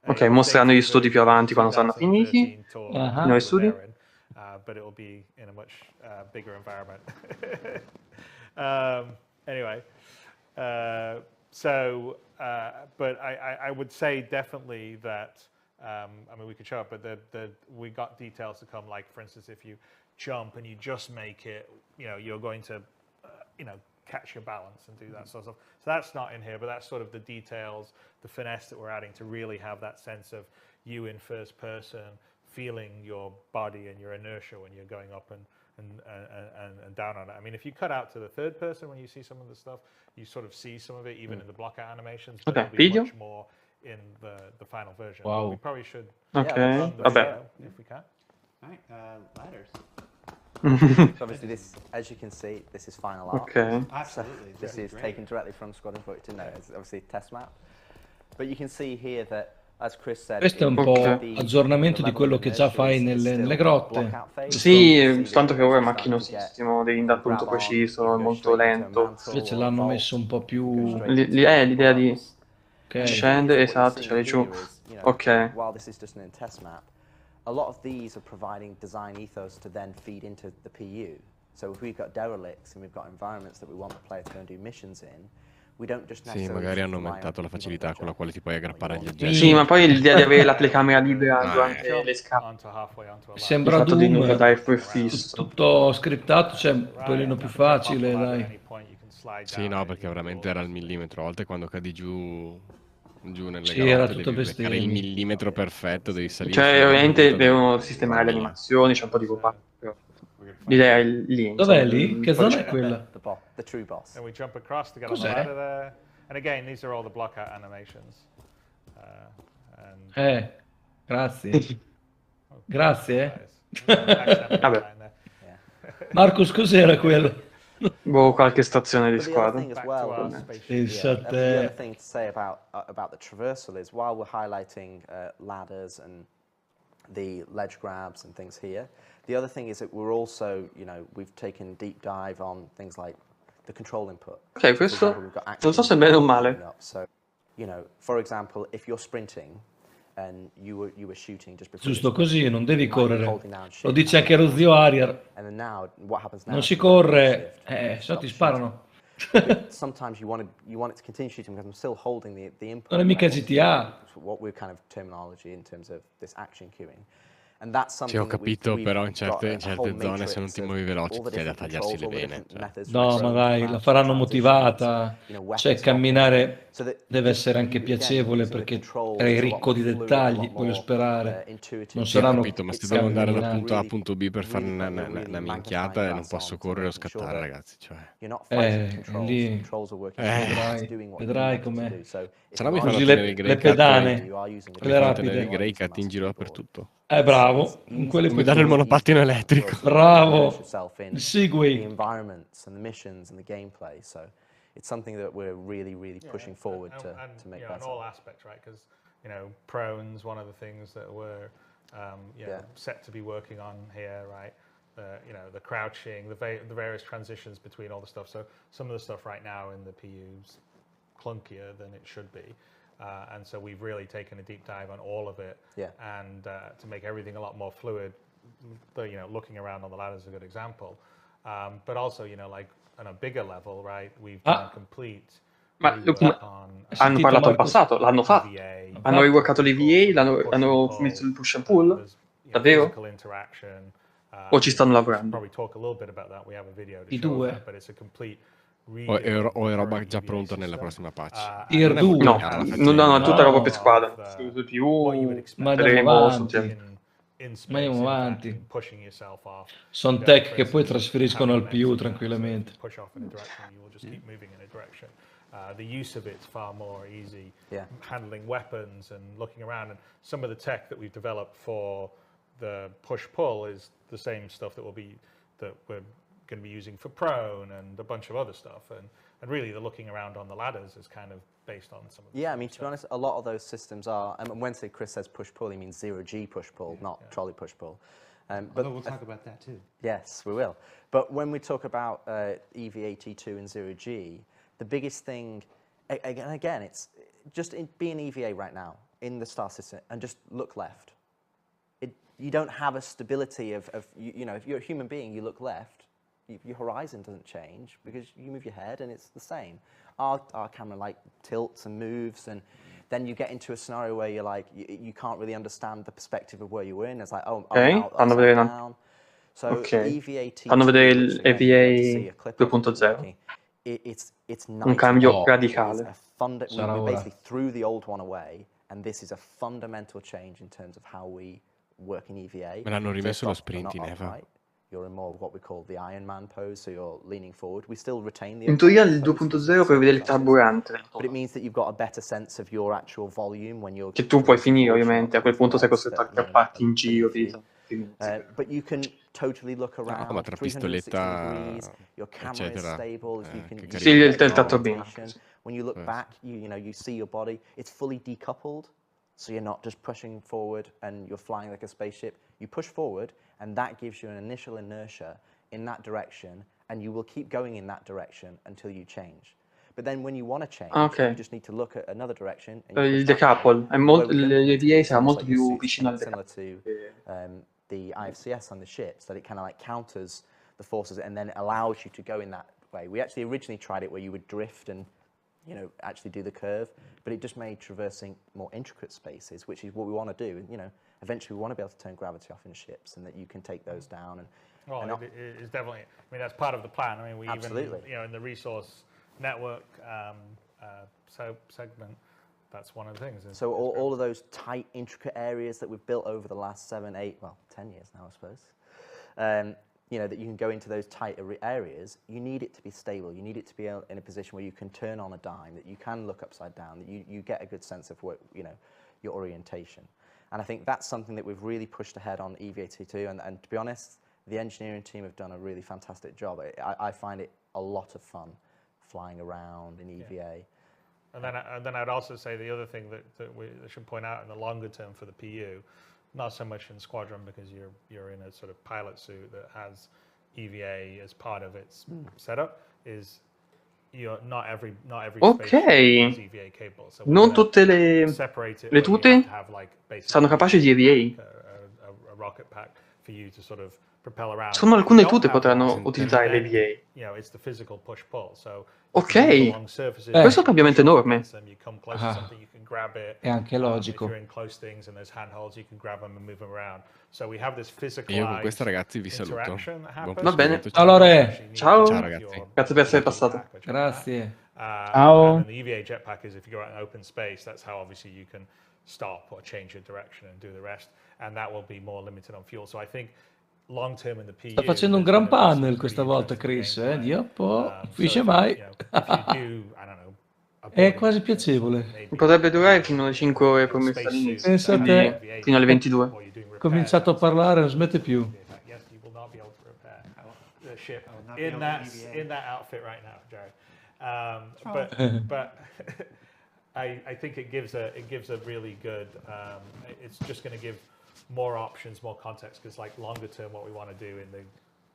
ok, mostreranno gli studi più avanti quando saranno finiti, noi studi. But it will be in a much bigger environment. Anyway, but I would say definitely that, we could show it, but we got details to come, like, for instance, if you jump and you just make it, you're going to, catch your balance and do that sort of stuff. So that's not in here, but that's sort of the details, the finesse that we're adding to really have that sense of you in first person, feeling your body and your inertia when you're going up and down on it. If you cut out to the third person when you see some of the stuff, you sort of see some of it even in the blockout animations, but it'll be much more in the final version. Wow. We probably should run the video if we can. All right, ladders. So obviously this, as you can see, this is final art. Okay. Absolutely. This is taken directly from Squadron 42. No, it's obviously a test map. But you can see here that, as Chris said, questo è un po' aggiornamento di quello che già fai nelle grotte. Sì, tanto che ora è macchinosissimo, devi andare punto preciso, è molto lento. Invece l'hanno messo un po' più... l'idea di scendere, esatto, c'è giù. Ok. While this is just an test map, a lot of these are providing design ethos to then feed into the PU. So if we've got derelicts and we've got environments that we want the player to go and do missions in, Sì, magari hanno aumentato la facilità con la quale ti puoi aggrappare agli oggetti. Sì, ma poi l'idea di avere la telecamera libera durante le scale, il Sembra fatto di non Doom, guardare il prefisso. tutto scriptato, cioè un pelino più facile, dai. Sì, no, perché veramente era al millimetro. A volte quando cadi giù nelle Sì, era grotte tutto devi beccare il bestemmie. millimetro perfetto, devi salire Cioè, sulla ovviamente punta, devono sistemare le farmela. animazioni, c'è un po' di roba, però l'idea è lì, Dov'è insomma, lì? Che un po' zona è c'è. quella? The true boss. And we jump across to get on the Cos'è? ladder there. And again, these are all the block out animations. And Grazie. Grazie. Vabbè. Marcus, cos'era quello? Boh, qualche stazione di But the other squadra. thing as well, Pensa a the other te. thing to say about the traversal is while we're highlighting ladders and the ledge grabs and things here, the other thing is that we're also, we've taken deep dive on things like the control input. Ok, questo non so se è bene o male. So, for example, if you're sprinting and you were shooting just before Giusto così, non devi you might be correre. holding down Lo shift dice anche lo zio Ariar. and then now what happens now Non is si you let go of corre, shift, se no ti stop sparano. but sometimes you want it to continue shooting because I'm still holding the input. Non è mica right? GTA. What we're kind of terminology in terms of this action queuing. And that's Sì, something ho capito, we've però in got certe a whole zone se non matrix ti of muovi veloce all the ti viene da different tagliarsele controls, all the bene. different methods No, from magari la crouch, faranno transitions, motivata. weapon Cioè, swapping, camminare so that deve just essere anche again, piacevole using the perché controls è is a lot ricco more di fluid, a dettagli, lot voglio more sperare. intuitive. Non Sì, ho saranno capito, ma se It's devo something andare that dal we've punto A al really, punto B per fare really put the really una magnifying minchiata e non glass posso on to correre o making sure scattare, that ragazzi. Cioè. you're not fighting controls. The Lì controls are working together. It's doing what you vedrai need it to com'è. do. So if Se no you mi are fanno Usi tenere i le Grey Cat pedane, you are using a mi quelle fanno keyboard, tenere i you are Grey using a Cat in mouse giro keyboard. dappertutto. Bravo, con Easy quelle Non for mi puoi danno il you tutto. monopattino to elettrico. work Bravo, immerse yourself in il the segui. environments and the missions and the gameplay. So it's something that we're really, really pushing forward to make in better. all aspects, right? Because prone's one of the things that we're set to be working on here, right? The crouching, the various transitions between all the stuff. So some of the stuff right now in the PU's clunkier than it should be. And so we've really taken a deep dive on all of it, and to make everything a lot more fluid. Looking around on the ladder is a good example, but also like on a bigger level, right? We've done a complete Ma rework on hanno parlato al passato, l'hanno fatto. EVA, Hanno riworkato l'EVA, hanno messo il push and pull? Davvero? physical interaction. O ci stanno We should lavorando? probably talk a little bit about that. We have a video to I show due. that, but it's a complete O redo è, of o è the roba current già EVA pronta nella system. prossima patch. Tier Non è molto 2. No, chiara la no, è tutta roba per No. squadra. Su più, Ma andiamo vedremo su avanti. Ma andiamo avanti. Sono tech che poi trasferiscono al PU tranquillamente. Push off in a direction, you will just keep moving in a direction. The use of it's far more easy. Handling weapons and looking around, and some of the tech that we've developed for the push-pull is the same stuff that we're going to be using for prone and a bunch of other stuff, and really the looking around on the ladders is kind of based on some of the Yeah, I mean, to be honest, a lot of those systems are, and when Chris says push-pull, he means 0G push-pull, not trolley push-pull. But we'll talk about that too. Yes, we will. But when we talk about EVA-T2 and 0G, the biggest thing, again, it's just be an EVA right now in the star system and just look left. You don't have a stability of if you're a human being, you look left, your horizon doesn't change because you move your head and it's the same. Our camera tilts and moves, and then you get into a scenario where you're you can't really understand the perspective of where you were in. It's I'm out, fanno upside vedere down. So ok, EVA-T2, fanno vedere il which, again, you'll get to see EVA a clip of it 2.0. working. It's Un night cambio and day. radicale. It is Sarà we ora. basically threw the old one away, and this is a fundamental change in terms of how we work in EVA. Me l'hanno rimesso First lo off, you're sprint not in Eva. upright. You're in more of what we call the Iron Man pose, so you're leaning forward. We still retain the In teoria upright il pose, 2.0 prevede il carburante, but it means that you've got a better sense of your actual volume when you're che tu puoi pushing finire forward, so ovviamente, a not quel punto sei legs costretto a that, aggrapparti in are giro beneath di you. But you can totally look No, around, ma tra 360 pistoletta, degrees, your camera is eccetera, stable, you che can carino. Sì, il tetrattobino. rotation. When you look back, you see your body. It's fully decoupled, so you're not just pushing forward and you're flying like a spaceship. You push forward, and that gives you an initial inertia in that direction, and you will keep going in that direction until you change. But then when you want to change, you just need to look at another direction. And you Il push that way. decouple, l'EVA sarà It's molto like your più suit's vicino al similar decouple. to the IFCS on the ships, that it kind of counters the forces and then allows you to go in that way. We actually originally tried it where you would drift and you know, actually do the curve, but it just made traversing more intricate spaces, which is what we want to do. You know, eventually we want to be able to turn gravity off in ships, and that you can take those down. And well, it's definitely. I mean, that's part of the plan. I mean, we absolutely, even, you know, in the resource network segment, that's one of the things. So all of those tight, intricate areas that we've built over the last 7, 8, well, 10 years now, I suppose. You know, that you can go into those tight areas, you need it to be stable. You need it to be in a position where you can turn on a dime, that you can look upside down, that you get a good sense of what, you know, your orientation. And I think that's something that we've really pushed ahead on EVA-T2. And to be honest, the engineering team have done a really fantastic job. I find it a lot of fun flying around in EVA. Yeah. And then I'd also say the other thing that we should point out in the longer term for the PU, not so much in Squadron because you're in a sort of pilot suit that has EVA as part of its setup, is not every spaceship is EVA capable. So non tutte le tute sono capaci di EVA. A rocket pack for you to sort of propel around. Solo alcune tute potranno utilizzare l'EVA. You know, it's the physical push-pull. So ok, questo è un cambiamento enorme. È anche logico. Io con questo, ragazzi, vi saluto. Va bene. Ciao Lore. Ciao. Ciao ragazzi. Grazie per essere passato. Grazie. Ciao. And the EVA jetpack is if you go out in open space, that's how obviously you can stop or change your direction and do the rest, and that will be more limited on fuel. So I think long term in the PU, Sta facendo un gran panel questa volta Chris, Dio po', finisce mai. È quasi piacevole. Potrebbe durare fino alle 5 ore promesse all'inizio, fino alle 22. Ho cominciato a parlare, non smette più. In that outfit right now, Jared. But I think it gives a really good. It's just going to give more options, more context, because like longer term, what we want to do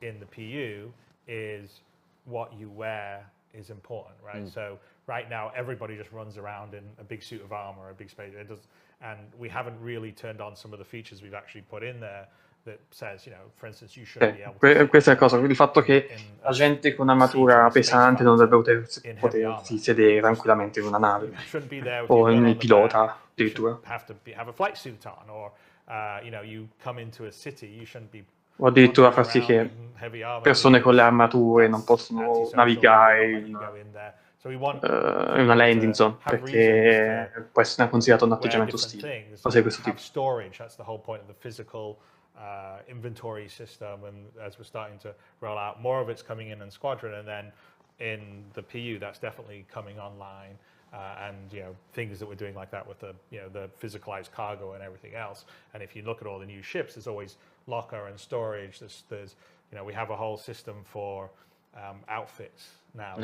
in the PU is what you wear is important, right? So right now, everybody just runs around in a big suit of armor, a big space. And we haven't really turned on some of the features we've actually put in there that says, you know, for instance, you should be able to. Questa è la cosa, il fatto che la gente con armatura pesante non dovrebbe potersi sedere tranquillamente in una nave o nel pilota addirittura. Have a flight suit on, or you know, you come into a city, you shouldn't be. O addirittura far sì che persone con le armature non possono navigare in una landing zone perché può essere considerato un atteggiamento ostile, cose di questo tipo. Storage, that's the whole point of the physical inventory system, and as we're starting to roll out, more of it's coming in Squadron, and then in the PU that's definitely coming online. And you know, things that we're doing like that with the, you know, the physicalized cargo and everything else. And if you look at all the new ships, there's always locker and storage. There's you know, we have a whole system for outfits now.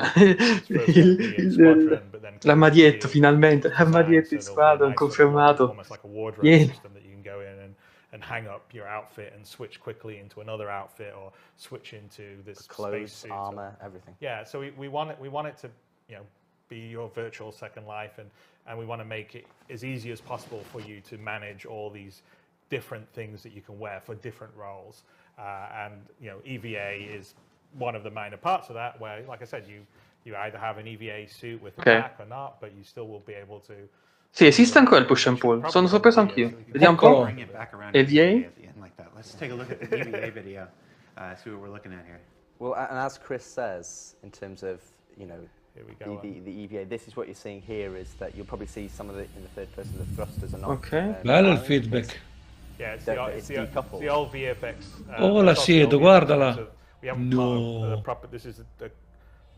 L'armadietto, finalmente, l'armadietto in Squadron confermato. Almost like a wardrobe system that you can go in and hang up your outfit and switch quickly into another outfit, or switch into this clothes, space armor, everything. Yeah, so we want it to, you know, be your virtual second life, and we want to make it as easy as possible for you to manage all these different things that you can wear for different roles. And you know, EVA is one of the minor parts of that, where, like I said, you either have an EVA suit with a pack or not, but you still will be able to. Sì, esiste ancora il push and pull, sono sorpreso anch'io. Vediamo un po'. EVA? Let's take a look at the EVA video, see what we're looking at here. Well, and as Chris says, in terms of, you know, here we go, the EVA, this is what you're seeing here, is that you'll probably see some of it in the third person, the thrusters are not. Ok. Bello il feedback. Yeah, it's the old VFX. Oh, la siedo, guardala. No. This is a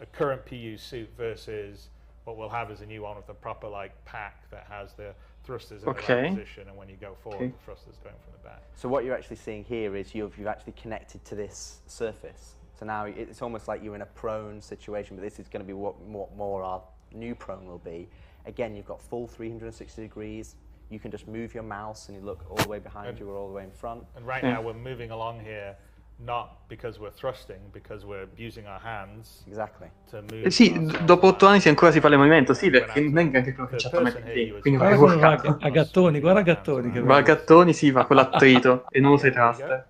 current PU suit versus what we'll have is a new one with a proper like pack that has the thrusters in the right position, and when you go forward, the thrusters going from the back. So what you're actually seeing here is you've actually connected to this surface. So now it's almost like you're in a prone situation, but this is going to be what more our new prone will be. Again, you've got full 360 degrees. You can just move your mouse and you look all the way behind you or all the way in front. And right now we're moving along here, not because we're thrusting, because we're using our hands. Exactly. To move. Sì, dopo 8 anni ancora si fa il movimento, sì, perché non è anche quello che ci ha messo lì. Quindi a gattoni, guarda Gattoni. Va a gattoni, sì, va con l'attrito e non usa i thruster.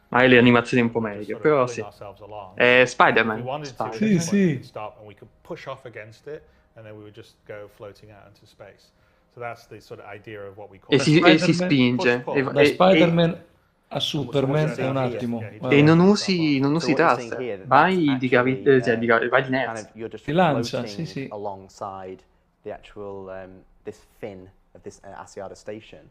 Magari le animazioni un po' meglio, però sì. È Spider-Man. Sì, sì. And we could push off against it and then we would just go floating out into space. So that's the sort of idea of what we call E si spinge. Da Spider-Man a Superman è un attimo. E non usi i thruster, vai di vai di kind inerzia. of you're just Ti lancia, floating sì, sì. alongside the actual this fin of this Asiata station,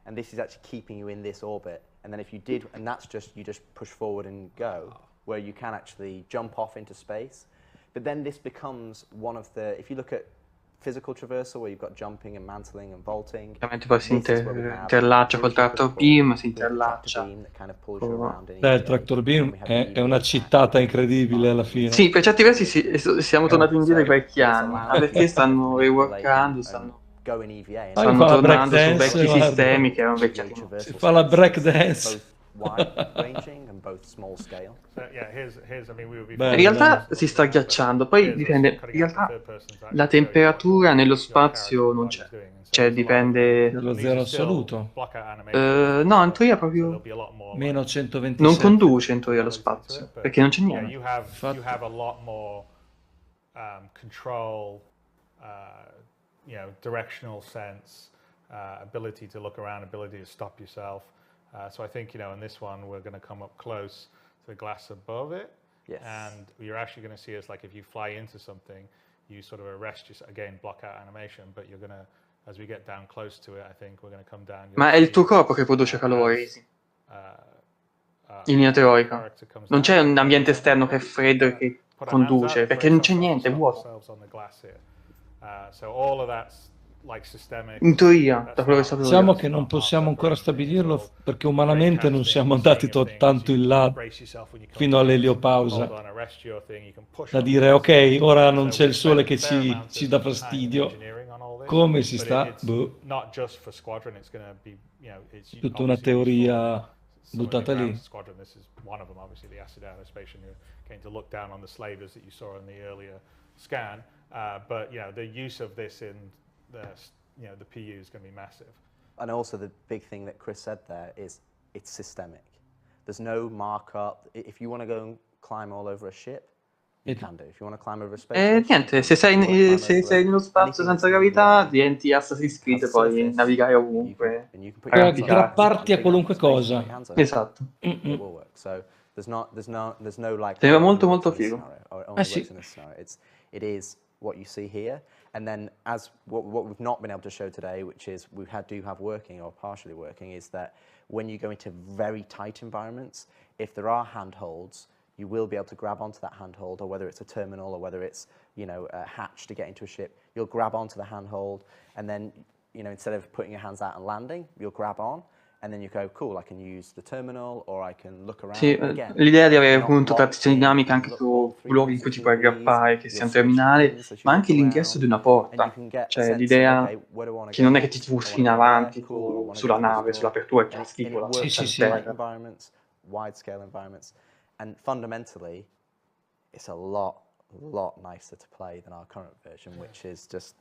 and this is actually keeping you in this orbit. And then if you did, and that's just you just push forward and go, where you can actually jump off into space. But then this becomes one of the, if you look at physical traversal where you've got jumping and mantling and vaulting, Ovviamente poi si interlaccia col tractor beam, si interlaccia. Il Tractor Beam è una cittata incredibile alla fine. Sì, per certi versi siamo tornati indietro di parecchi anni, ma perché stanno reworkando, stanno tornando su vecchi sistemi che erano vecchiati molto. Si fa la break dance. In realtà si sta ghiacciando, poi dipende, in realtà la temperatura nello spazio non c'è, cioè dipende... Dello zero assoluto. No, in teoria proprio... Meno 127. Non conduce in teoria lo spazio, perché non c'è niente. You have a lot more control, directional sense, ability to look around, ability to stop yourself. So I think, in this one, we're going to come up close to the glass above it. Yes. And you're actually going to see us, like, if you fly into something, you sort of arrest yourself, again, block out animation, but you're going to, as we get down close to it, I think we're going to come down. Ma è il tuo corpo che produce calore, in linea teorica. Non c'è un ambiente esterno che è freddo e che conduce, perché non c'è niente, è vuoto. In teoria, da quello che sapevo Diciamo io. che non possiamo ancora stabilirlo perché umanamente non siamo andati tanto in là fino all'eliopausa da dire ok, ora non c'è il sole che ci dà fastidio, come si sta? Boh. Tutta una teoria buttata lì. Squadron, this is one of them, obviously, the acid outer space, and you're getting to look down on the slavers that you saw in the earlier scan. But the use of this in the PU is going to be massive. And also the big thing that Chris said there is it's systemic. There's no markup. If you want to go and climb all over a ship, you can do. If you want to climb over a space niente, se sei nello spazio senza gravità, diventi Assassin's Creed e puoi navigare ovunque. Puoi aggrapparti a qualunque cosa. Esatto. It will work. So there's no like. Sembra molto molto figo. Sì. It is what you see here, and then as what we've not been able to show today, which is do have working or partially working, is that when you go into very tight environments, if there are handholds, you will be able to grab onto that handhold, or whether it's a terminal or whether it's a hatch to get into a ship, you'll grab onto the handhold, and then instead of putting your hands out and landing, you'll grab on. And then you go, cool, I can use the terminal or I can look around. Sì, l'idea di avere appunto trazione dinamica anche su luoghi in cui ti puoi aggrappare, che sia un terminale, ma anche l'ingresso di una porta. Cioè l'idea che non è che ti fussi in avanti sulla nave, sull'apertura e caschi con la environments, wide scale environments, and fundamentally, it's a lot nicer to play than our current version, which is just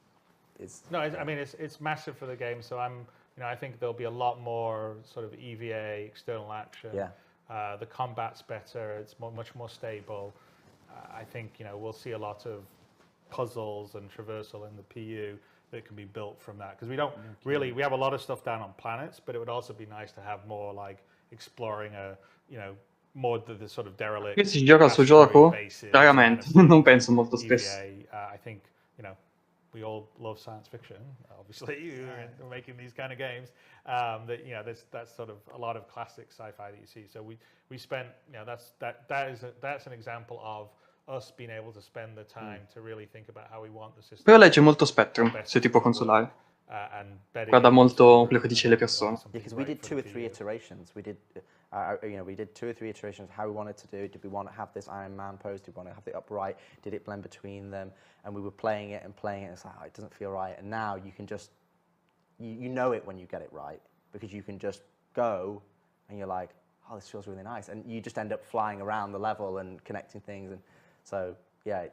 No, I mean it's massive for the game. So I think there'll be a lot more sort of EVA, external action. Yeah. The combat's better. It's much more stable. I think we'll see a lot of puzzles and traversal in the PU that can be built from that, because we don't really, we have a lot of stuff down on planets, but it would also be nice to have more like exploring more the sort of derelict. Che si gioca al suo gioco? Raramente, non penso molto spesso. I think we all love science fiction, obviously. We're making these kind of games. That's sort of a lot of classic sci-fi that you see. So we spent, that's an example of us being able to spend the time to really think about how we want the system. Però legge molto Spectrum, se ti può consolare. Guarda molto quello che dice le persone. Because we did 2 or 3 iterations. We did, we did 2 or 3 iterations of how we wanted to do. Did we want to have this Iron Man pose? Did we want to have it upright? Did it blend between them? And we were playing it and playing it. And it's like, it doesn't feel right. And now you can just, you know it when you get it right, because you can just go and you're like, oh, this feels really nice. And you just end up flying around the level and connecting things. And so, yeah,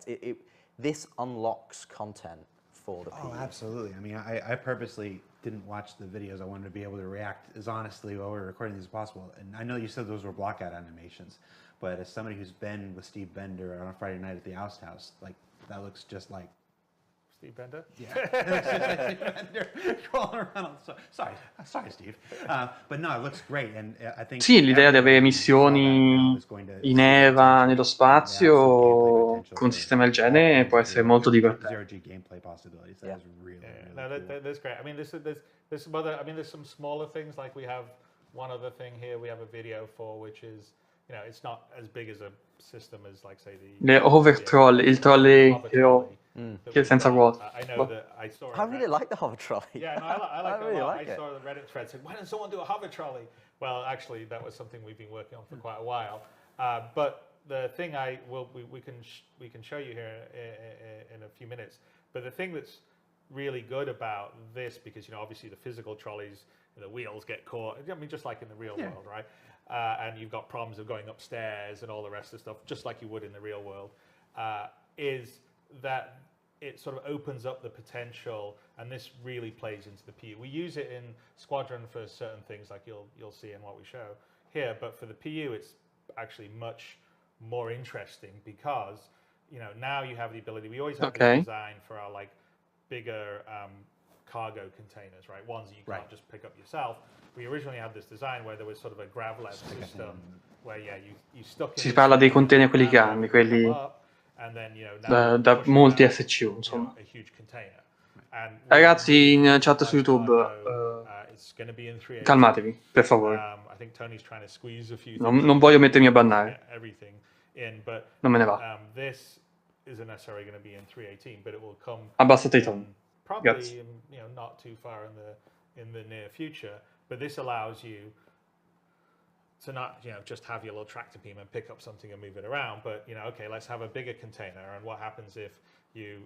this unlocks content. Oh, absolutely. I mean, I purposely didn't watch the videos. I wanted to be able to react as honestly while we were recording these as possible. And I know you said those were blockout animations, but as somebody who's been with Steve Bender on a Friday night at the Outposts, like, that looks just like Steve Bender. Crawling around. Sorry, Steve. But no, it looks great, and I think Sì, l'idea di avere missioni in Eva nello spazio con un sistema del genere può essere molto divertente. Zero-G gameplay possibilities. That is really No, cool. that's great. I mean, there's some other. I mean, there's some smaller things like we have one other thing here. We have a video for which is, you know, it's not as big as a system as like say the Le hover troll, il trolley che è senza ruote. I know that I saw. I really like the hover trolley. Yeah, no, I like I really it a lot. like I it. saw the Reddit thread said, "Why doesn't someone do a hover trolley?" Well, actually, that was something we've been working on for quite a while. But the thing we can show you here in a few minutes. But the thing that's really good about this, because, you know, obviously the physical trolleys, the wheels get caught. I mean, just like in the real world, right? And you've got problems of going upstairs and all the rest of the stuff, just like you would in the real world. Is that it sort of opens up the potential, and this really plays into the PU. We use it in Squadron for certain things, like you'll see in what we show here. But for the PU, it's actually much more interesting because, you know, now you have the ability. We always have this design for our like bigger cargo containers, right? Ones that you can't just pick up yourself. We originally had this design where there was sort of a grav-led system where you stuck in. Si parla dei container quelli grandi, quelli da molti SCU, insomma. Ragazzi in chat su YouTube, calmatevi, per favore. Non voglio mettermi a bannare. Non me ne va. Abbassate i toni. Grazie. Not too far in the near future, but this allows you to not, you know, just have your little tractor beam and pick up something and move it around, but, you know, okay, let's have a bigger container, and what happens if you,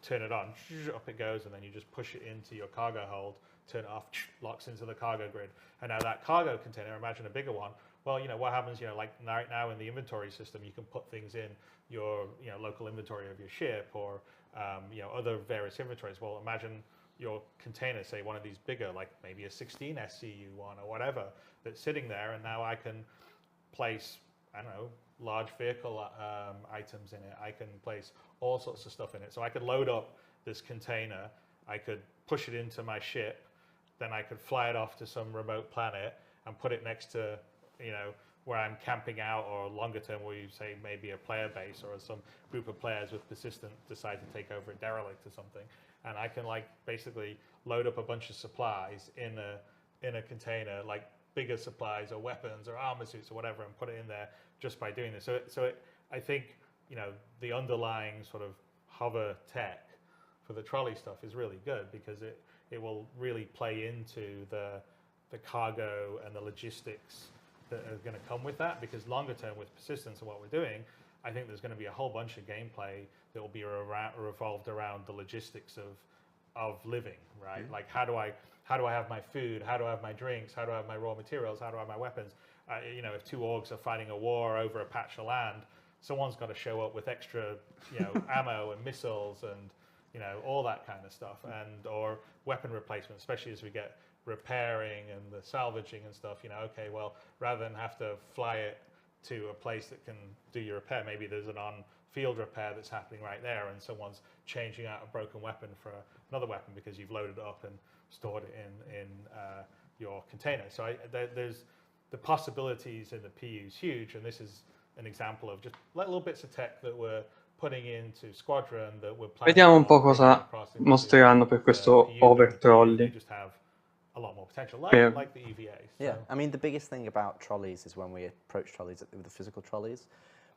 turn it on, up it goes, and then you just push it into your cargo hold, turn it off, locks into the cargo grid, and now that cargo container, imagine a bigger one, well, you know, what happens, you know, like right now in the inventory system, you can put things in your, you know, local inventory of your ship or, you know, other various inventories. Well, imagine your container, say one of these bigger, like maybe a 16 SCU one or whatever, that's sitting there, and now I can place, I don't know, large vehicle items in it. I can place all sorts of stuff in it. So I could load up this container, I could push it into my ship, then I could fly it off to some remote planet and put it next to, you know, where I'm camping out, or longer term where you say maybe a player base or some group of players with persistent decide to take over a derelict or something. And I can like basically load up a bunch of supplies in a container, like bigger supplies or weapons or armor suits or whatever, and put it in there just by doing this. I think, you know, the underlying sort of hover tech for the trolley stuff is really good because it will really play into the cargo and the logistics that are going to come with that, because longer term with persistence and what we're doing, I think there's going to be a whole bunch of gameplay that will be revolved around the logistics of living, right? Like how do I have my food? How do I have my drinks? How do I have my raw materials? How do I have my weapons? You know, if two orgs are fighting a war over a patch of land, someone's got to show up with extra, you know, ammo and missiles and, you know, all that kind of stuff, and or weapon replacement, especially as we get repairing and the salvaging and stuff. You know, okay, well, rather than have to fly it to a place that can do your repair, maybe there's an on-field repair that's happening right there, and someone's changing out a broken weapon for another weapon because you've loaded it up and stored it in your container. So there's the possibilities in the PU is huge, and this is an example of just little bits of tech that we're putting into Squadron that we're planning. Vediamo un po' cosa mostreranno per questo hover trolley. A lot more potential, like the EVA. Yeah, I mean, the biggest thing about trolleys is when we approach trolleys with the physical trolleys,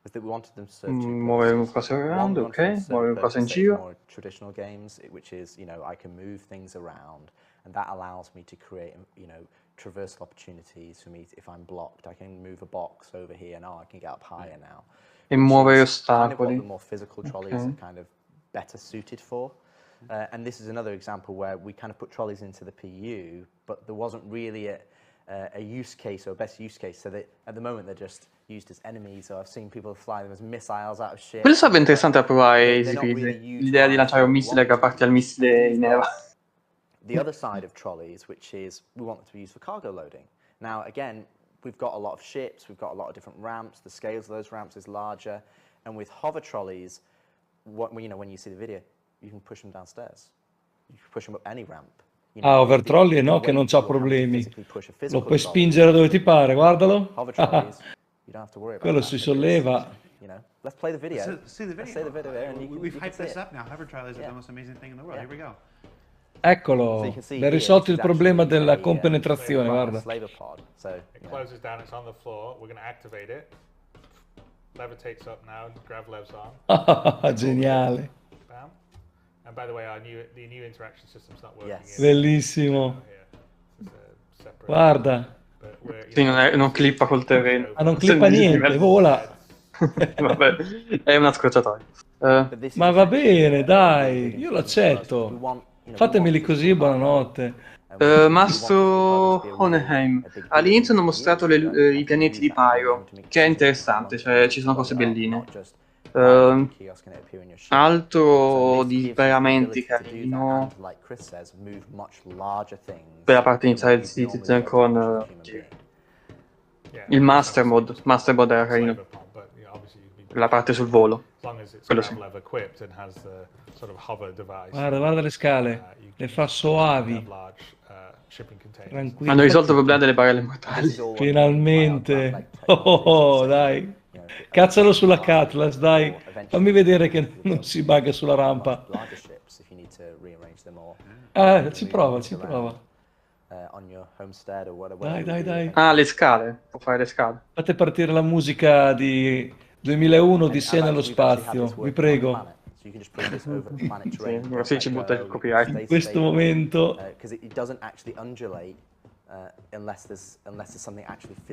was that we wanted them to serve two muovere cose around, muovere cose in giro. More traditional games, which is, you know, I can move things around, and that allows me to create, you know, traversal opportunities for me. If I'm blocked, I can move a box over here now. I can get up higher now. E muovere Kind of what ostacoli. the more physical trolleys are kind of better suited for. And this is another example where we kind of put trolleys into the PU, but there wasn't really a use case or a best use case. So that at the moment they're just used as enemies. So I've seen people fly them as missiles out of ships. Quello sarebbe interessante da provare Easy Peasy. L'idea di lanciare un missile che parte al missile in Eva. The other side of trolleys, which is we want them to be used for cargo loading. Now, again, we've got a lot of ships, we've got a lot of different ramps. The scales of those ramps is larger, and with hover trolleys, when you see the video, you can push them downstairs. You can push them up any ramp. Ah, Overtrolli no, che non c'ha problemi. Lo puoi spingere dove ti pare, guardalo. Hover trolleys, you don't have to worry about Quello that si because, solleva. let's play the video. See the video. Let's say the video and We've you can hyped see this it. up now. Hover trolleys are the most amazing thing in the world. Here we go. Eccolo, So you can see abbiamo here, risolto this il is problema actually della a, compenetrazione, guarda. slaver pod. So It closes down, it's on the floor. We're going to activate it. Levitates up now, grav levs on. Geniale. Bam. And by the way, the new interaction system's not working. Yes. Bellissimo. Guarda. Sì, non clippa col terreno. Ah, non clippa niente, vola. Vabbè, è una scrociatoia. Ma va bene, dai, io l'accetto. Fatemeli così, buonanotte. Mastro Honeheim, all'inizio hanno mostrato i pianeti di Pyro, che è interessante, cioè ci sono cose belline. Altro di veramente carino per la parte iniziale del CitizenCon, il Master Mod era carino, la parte sul volo, quello sì. Guarda le scale, le fa soavi. Tranquillo. Hanno risolto il problema delle barelle mortali. Finalmente. Oh, dai. Caccialo sulla Cutlass, dai. Fammi vedere che non si bugga sulla rampa. Ci prova. Dai. Ah, le scale. Può fare le scale. Fate partire la musica di 2001 di Sé nello spazio, vi prego. Sì, ci butta il copyright. In questo momento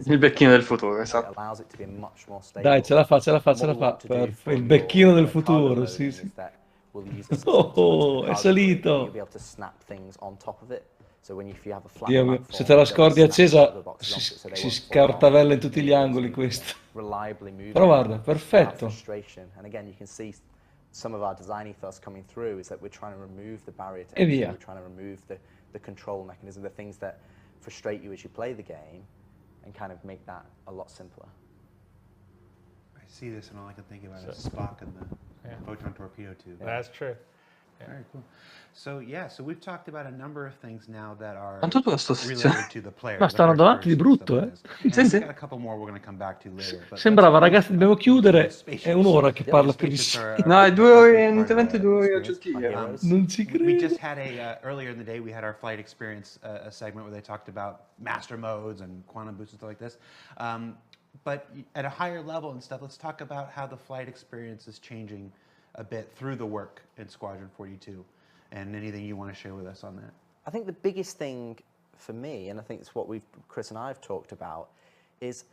il becchino del futuro, esatto. Dai, ce la fa. Il becchino del futuro, sì. Oh, è salito. Dio mio, se te la scordi accesa si scartavella in tutti gli angoli questo. Però guarda, perfetto. Some of our design ethos coming through is that we're trying to remove the barrier to E entry, via. we're trying to remove the control mechanism, the things that frustrate you as you play the game, and kind of make that a lot simpler. I see this and all I can think about is Spock and the photon torpedo tube. That's true. Very cool. So we've talked about a number of things now that are Quanto dura sto related to the player. Ma stanno davanti di brutto, eh? We've got a couple more we're going to come back to later. But Sembrava, ragazzi, dobbiamo chiudere. È un'ora che parla più di sé. No, è 2 ore, intervento 2 ore aggiuntive. Non ci credo. We just had earlier in the day, we had our flight experience a segment where they talked about master modes and quantum boosts and stuff like this. But at a higher level and stuff, let's talk about how the flight experience is changing a bit through the work in Squadron 42, and anything you want to share with us on that. I think the biggest thing for me, and I think it's what Chris and I have talked about, is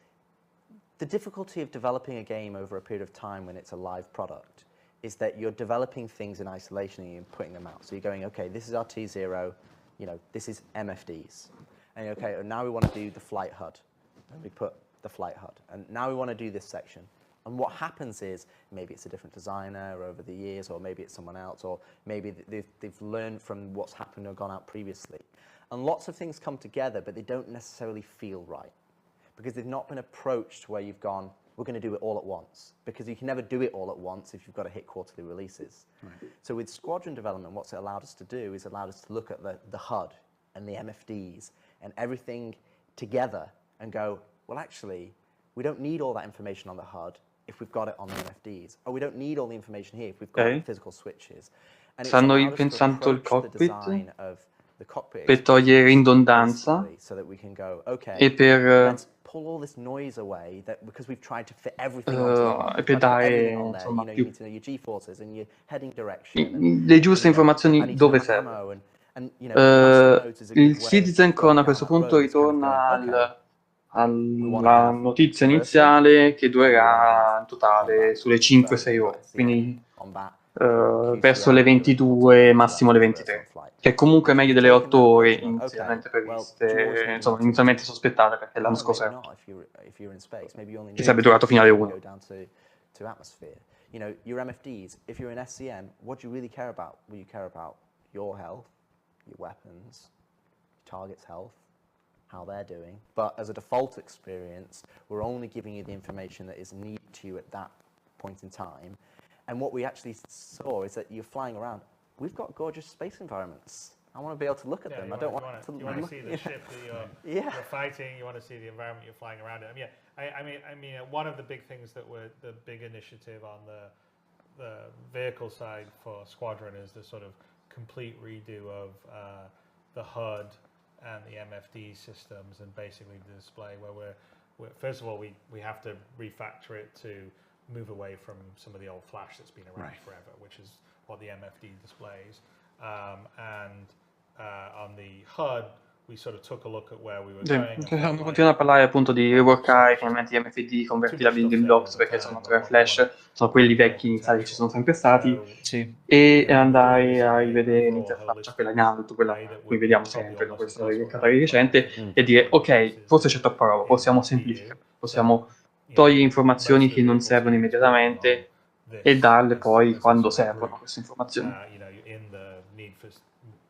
the difficulty of developing a game over a period of time when it's a live product, is that you're developing things in isolation and you're putting them out. So you're going, okay, this is our T0, this is MFDs. And okay, now we want to do the flight HUD. And we put the flight HUD. And now we want to do this section. And what happens is, maybe it's a different designer over the years, or maybe it's someone else, or maybe they've learned from what's happened or gone out previously. And lots of things come together, but they don't necessarily feel right, because they've not been approached where you've gone, we're going to do it all at once. Because you can never do it all at once if you've got to hit quarterly releases. Right. So with Squadron development, what's it allowed us to do is allowed us to look at the HUD and the MFDs and everything together and go, well, actually, we don't need all that information on the HUD if we've got it on the MFDs. Or we don't need all the information here if we've got physical switches. And Stanno ripensando il cockpit per togliere ridondanza so that we can go, okay, e per pull all this noise away that because we've tried to fit everything e per dare insomma you più need to know your G-forces and your heading direction le giuste informazioni dove serve. Il CitizenCon a questo punto ritorna alla notizia iniziale che durerà in totale sulle 5-6 ore, quindi verso le 22, massimo le 23, che è comunque meglio delle 8 ore inizialmente previste, insomma inizialmente sospettate, perché l'anno scorso che sarebbe durato fino alle 1. Your MFDs, if you're in SCM, what do you really care about? Well, you care about your health, your weapons, your target's health, how they're doing. But as a default experience, we're only giving you the information that is needed to you at that point in time. And what we actually saw is that you're flying around, we've got gorgeous space environments. I want to be able to look at them. I don't want to You want to look. see the ship that you're fighting. You want to see the environment you're flying around in. I mean, one of the big things that we're the big initiative on the vehicle side for Squadron is the sort of complete redo of the HUD and the MFD systems, and basically the display where we're first of all we have to refactor it to move away from some of the old flash that's been around forever, which is what the MFD displays. And on the HUD, we sort of took a look at where we were going. Continuano a parlare appunto di reworkare i elementi MFD, convertirli a building blocks perché sono tre flash, sono quelli vecchi iniziali che ci sono sempre stati, e andare a rivedere l'interfaccia, quella in alto, quella che vediamo sempre, no? Questa recata recente, e dire ok, forse c'è troppa roba, possiamo semplificare, possiamo togliere informazioni che non servono immediatamente e darle poi quando servono queste informazioni.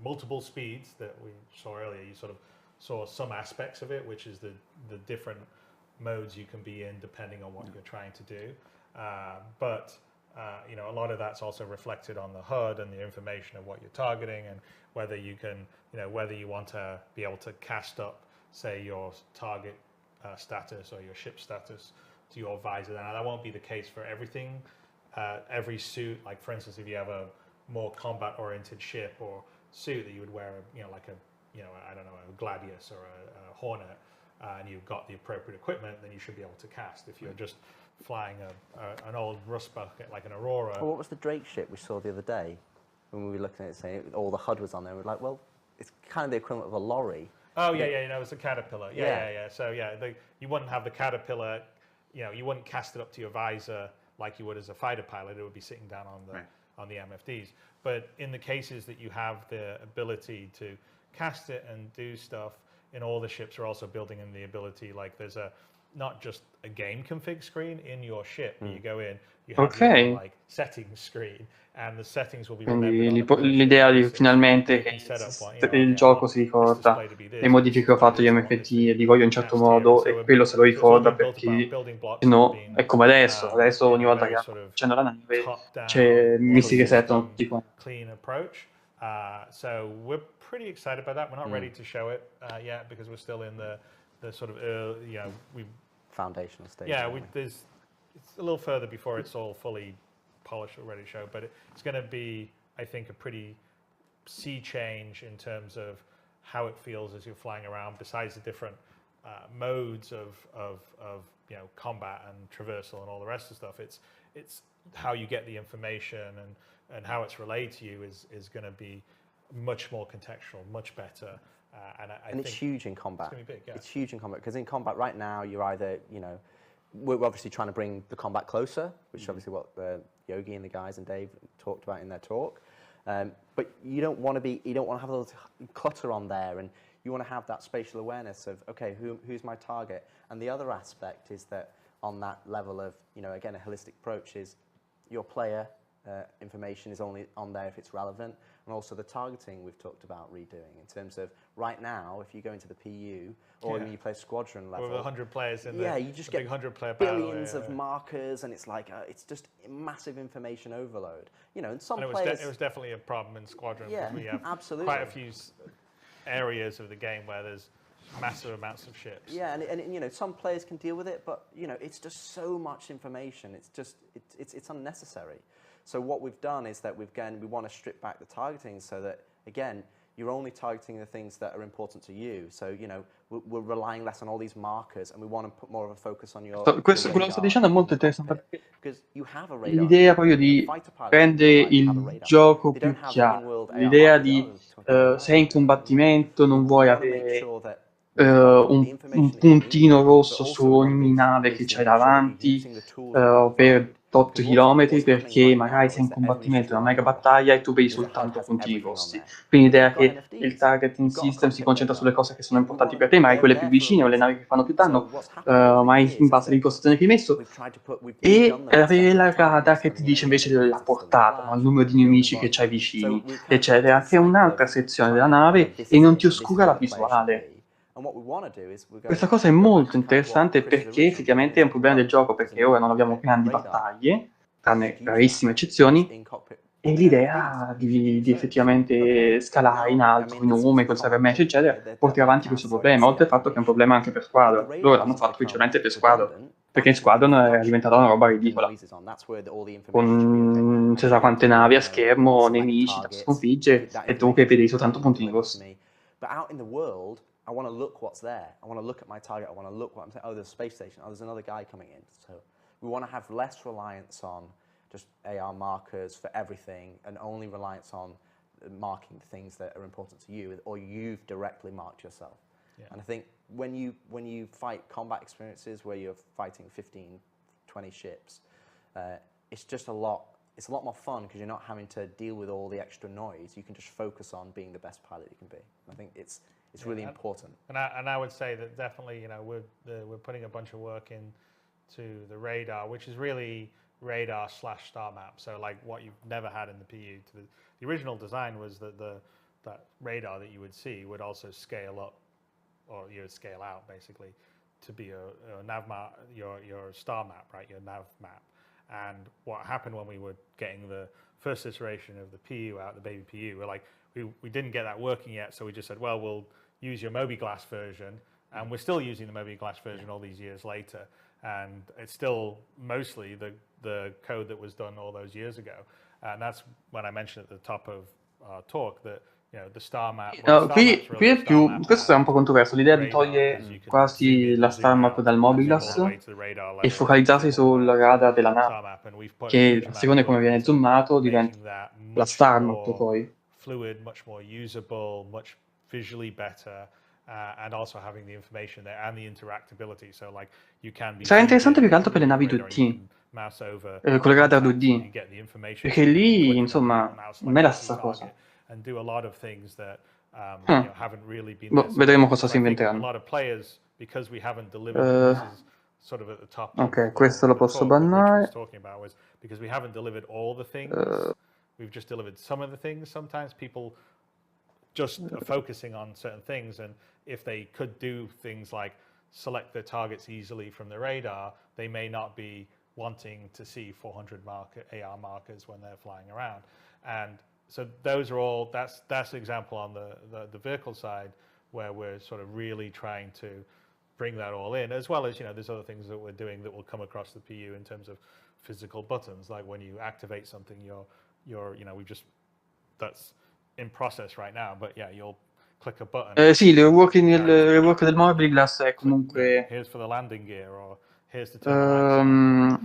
Multiple speeds that we saw earlier, you sort of saw some aspects of it, which is the different modes you can be in depending on what you're trying to do. But you know, a lot of that's also reflected on the HUD and the information of what you're targeting, and whether you can, you know, whether you want to be able to cast up, say, your target status or your ship status to your visor. Now that won't be the case for everything. Every suit, like for instance, if you have a more combat-oriented ship or suit that you would wear, you know, like a, you know, I don't know, a Gladius or a Hornet, and you've got the appropriate equipment, then you should be able to cast. If you're just flying an old rust bucket like an Aurora. Well, what was the Drake ship we saw the other day when we were looking at it, saying all the HUD was on there? We're like, well, it's kind of the equivalent of a lorry. Oh yeah, you know, it's a Caterpillar. Yeah. So yeah, you wouldn't have the Caterpillar, you know, you wouldn't cast it up to your visor like you would as a fighter pilot. It would be sitting down on the MFDs. But in the cases that you have the ability to cast it and do stuff, in all the ships are also building in the ability, like there's not just a game config screen in your ship. You go in, you have your, like settings screen, and the settings will be Quindi l'idea di finalmente che il gioco si ricorda le modifiche che ho fatto agli MFT e li voglio in un certo modo, e quello se lo ricorda, perché se no è come adesso ogni volta che accendo la nave mi si resettano tutti quanti. Clean approach. So we're pretty excited about that. We're not ready to show it yet because we're still in the sort of early, you know, foundational stage. Yeah, it's a little further before it's all fully polished or ready to show, but it's going to be, I think, a pretty sea change in terms of how it feels as you're flying around. Besides the different modes of you know, combat and traversal and all the rest of the stuff, it's how you get the information and how it's relayed to you is going to be much more contextual, much better. And I think it's huge in combat. It's going to be big, yeah. It's huge in combat, because in combat right now, you're either, you know, we're obviously trying to bring the combat closer, which is obviously what Yogi and the guys and Dave talked about in their talk. But you don't want to have a little clutter on there, and you want to have that spatial awareness of, okay, who's my target? And the other aspect is that on that level of, you know, again, a holistic approach is your player information is only on there if it's relevant, and also the targeting we've talked about redoing in terms of right now, if you go into the PU or when you play Squadron level, with 100 players in you just get 100-player billions of markers, and it's like it's just massive information overload. You know, and some players. It was definitely a problem in Squadron. Yeah, we have absolutely. Quite a few areas of the game where there's massive amounts of ships. Yeah, and you know, some players can deal with it, but you know, it's just so much information. It's just it's unnecessary. So what we've done is that we want to strip back the targeting so that, again, you're only targeting the things that are important to you. So, you know, we're relying less on all these markers, and we want to put more of a focus on your Quello che sto dicendo è molto interessante, because you have a radar. L'idea proprio di rendere il gioco più chiaro, l'idea di sei in combattimento, non vuoi avere un puntino rosso su ogni nave che c'hai davanti per 8 km, perché magari sei in combattimento, una mega battaglia e tu vedi soltanto puntini rossi. Quindi l'idea che il targeting system si concentra sulle cose che sono importanti per te, magari quelle più vicine o le navi che fanno più danno, ma in base all'impostazione che hai messo, e avere la radar che ti dice invece la portata, no? Il numero di nemici che c'hai vicini, eccetera, che è un'altra sezione della nave e non ti oscura la visuale. Questa cosa è molto interessante, perché effettivamente è un problema del gioco, perché ora non abbiamo grandi battaglie, tranne rarissime eccezioni, E l'idea di effettivamente scalare in alto, in nome, col cybermesh, eccetera, portare avanti questo problema, oltre al fatto che è un problema anche per Squadron. Loro l'hanno fatto principalmente per Squadron, perché in Squadron era diventata una roba ridicola, con non si sa quante navi a schermo, nemici da sconfiggere, e tu che vedi soltanto puntini rossi. But out in the world, I want to look what's there. I want to look at my target. I want to look what I'm saying. Oh, there's a space station. Oh, there's another guy coming in. So we want to have less reliance on just AR markers for everything and only reliance on marking things that are important to you or you've directly marked yourself. Yeah. And I think when you fight combat experiences where you're fighting 15, 20 ships, it's just a lot more fun because you're not having to deal with all the extra noise. You can just focus on being the best pilot you can be. I think it's really important. And I would say that definitely, we're putting a bunch of work into the radar, which is really radar / star map. So like what you've never had in the PU. The original design was that that radar that you would see would also scale up, or you would scale out basically, to be a nav map, your star map, right? Your nav map. And what happened when we were getting the first iteration of the PU out, the baby PU, we're like, we didn't get that working yet, so we just said, well, we'll use your Mobi-Glass version, and we're still using the Mobi-Glass version all these years later, and it's still mostly the code that was done all those years ago. And that's when I mentioned at the top of our talk that the star map. No, qui è più, questo è un po' controverso, l'idea di togliere quasi la star map dal Mobi-Glass e focalizzarsi sul radar della nave, che a seconda di come viene zoomato diventa la star map poi. Fluid, much more usable, much visually better, and also having the information there and the interactability. So like you can be. Sarà interessante più che altro per le navi 2D, con il radar 2D, perché lì insomma non è la stessa cosa. And do a lot of things that haven't really been. Vedremo cosa si inventeranno. A lot of players, because we haven't delivered. This is sort of at the top. Ok, questo lo posso bannare. Because we haven't delivered all the things. We've just delivered some of the things. Sometimes people just are focusing on certain things, and if they could do things like select their targets easily from the radar, they may not be wanting to see 400 AR markers when they're flying around. And so those are all, that's an example on the vehicle side where we're sort of really trying to bring that all in, as well as, there's other things that we're doing that will come across the PU in terms of physical buttons, like when you activate something, that's in process right now, but yeah, you'll click a button. Sì, il rework del Mobi-Glass è comunque here's for the landing gear, or here's the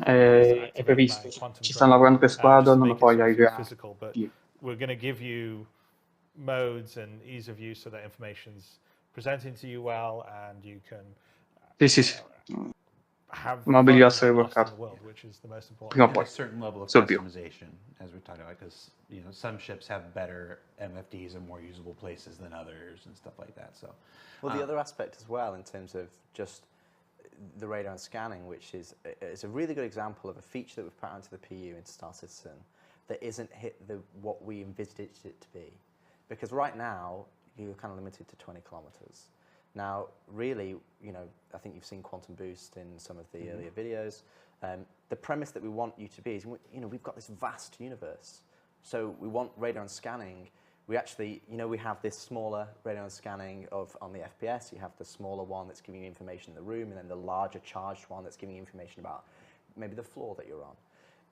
è previsto, ci stanno lavorando per Squadron, ma poi arriverà. We're going to give you modes and ease of use so that information's presenting to you well, and you can Sì. have Mobi-Glass reworkato prima o poi, a certain level of sul più. customization, as we talked about, because some ships have better MFDs and more usable places than others and stuff like that. So, well, the other aspect as well in terms of just the radar and scanning, which is a really good example of a feature that we've put onto the PU in Star Citizen that isn't hit what we envisaged it to be, because right now you're kind of limited to 20 kilometers. Now, really, I think you've seen Quantum Boost in some of the earlier videos. The premise that we want you to be is, we've got this vast universe. So we want radar and scanning. We actually, we have this smaller radar and scanning on the FPS. You have the smaller one that's giving you information in the room, and then the larger charged one that's giving you information about maybe the floor that you're on.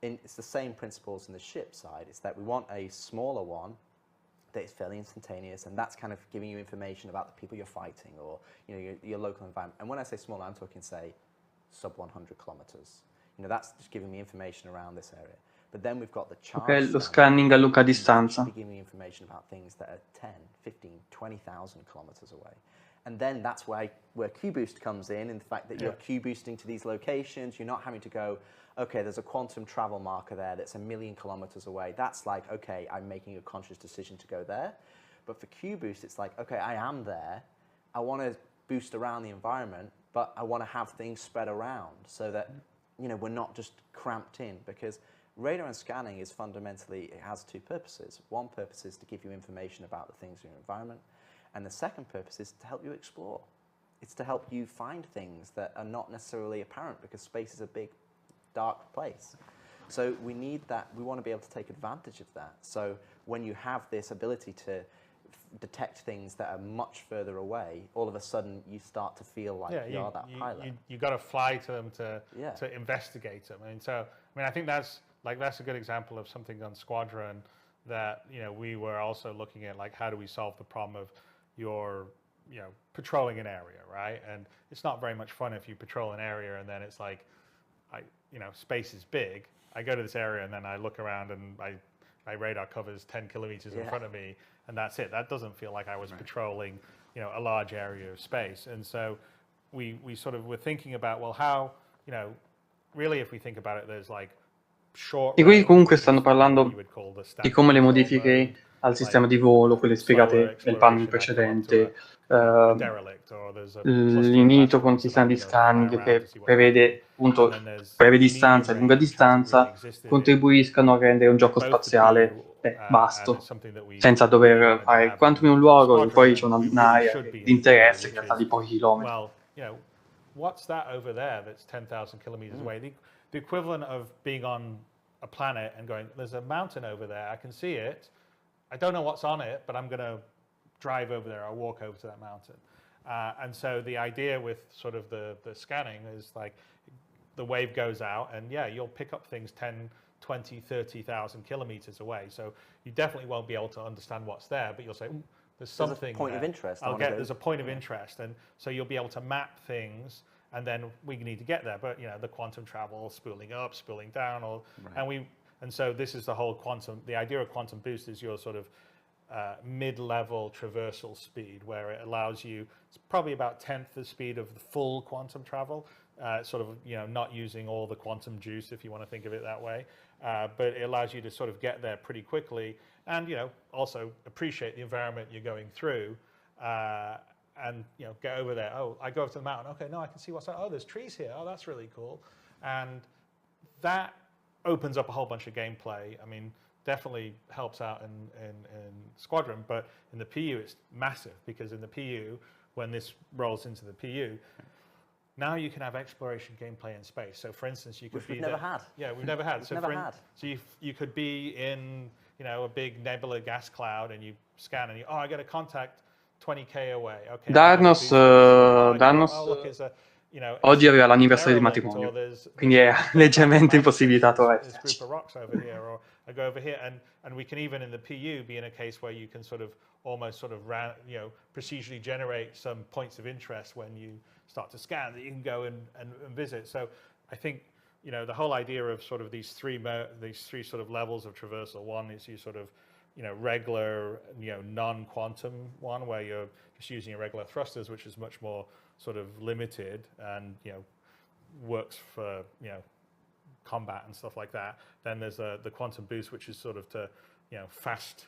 It's the same principles in the ship side. It's that we want a smaller one that is fairly instantaneous, and that's kind of giving you information about the people you're fighting or your local environment. And when I say smaller, I'm talking, say, sub 100 kilometers. That's just giving me information around this area. But then we've got the charge. Ok, lo scanning a lunga distanza. Giving me information about things that are 10, 15, 20,000 kilometers away. And then that's where Q-Boost comes in the fact that you're Q-boosting to these locations. You're not having to go, okay, there's a quantum travel marker there that's 1 million kilometers away. That's like, okay, I'm making a conscious decision to go there. But for Q-Boost, it's like, okay, I am there. I want to boost around the environment, but I want to have things spread around so that, we're not just cramped in, because radar and scanning is fundamentally, it has two purposes. One purpose is to give you information about the things in your environment, and the second purpose is to help you explore. It's to help you find things that are not necessarily apparent, because space is a big, dark place. So we need that. We want to be able to take advantage of that. So when you have this ability to detect things that are much further away, all of a sudden you start to feel like you are that pilot. You got to fly to them to investigate them. I think that's a good example of something on Squadron that we were also looking at, like how do we solve the problem of your patrolling an area, right? And it's not very much fun if you patrol an area and then it's like, space is big. I go to this area and then I look around and my radar covers 10 kilometers in front of me, and that's it. That doesn't feel like I was patrolling, a large area of space. And so we sort of were thinking about, well, how, really if we think about it, there's like short. E qui comunque stanno parlando di come le modifiche al sistema di volo, quelle spiegate nel panel precedente, l'inito con il sistema di scanning che prevede appunto breve distanza e lunga distanza, contribuiscano a rendere un gioco spaziale vasto, senza dover fare quanto in un luogo e poi c'è un'area di interesse che in realtà di pochi chilometri. Well, what's that over there that's 10,000 kilometers away? The equivalent of being on a planet and going, there's a mountain over there, I can see it, I don't know what's on it, but I'm going to drive over there, I'll walk over to that mountain. And so the idea with sort of the scanning is like the wave goes out and you'll pick up things 10, 20, 30,000 kilometers away. So you definitely won't be able to understand what's there, but you'll say, there's something There's a point of interest. There's a point of interest. And so you'll be able to map things, and then we need to get there. But, the quantum travel, spooling up, spooling down, and so this is the whole the idea of quantum boost is your sort of mid-level traversal speed, where it allows you, it's probably about 10th the speed of the full quantum travel, sort of, not using all the quantum juice, if you want to think of it that way. But it allows you to sort of get there pretty quickly and, also appreciate the environment you're going through and, get over there. Oh, I go up to the mountain. Okay, no, I can see what's there. Oh, there's trees here. Oh, that's really cool. And that opens up a whole bunch of gameplay. I mean, definitely helps out in Squadron, but in the PU it's massive, because in the PU, when this rolls into the PU, now you can have exploration gameplay in space. So for instance, you could we've never had. Yeah, we've never had. So you could be in, a big nebula gas cloud and you scan and I get a contact 20k away. Okay. Darnos oggi aveva l'anniversario di matrimonio, quindi è leggermente impossibilitato a esserci. I go over here, and we can even in the PU be in a case where you can almost procedurally generate some points of interest when you start to scan that you can go and visit. So I think the whole idea of sort of these three sort of levels of traversal. One is you sort of regular non-quantum one, where you're just using your regular thrusters, which is much more sort of limited and works for combat and stuff like that. Then there's the quantum boost, which is sort of to fast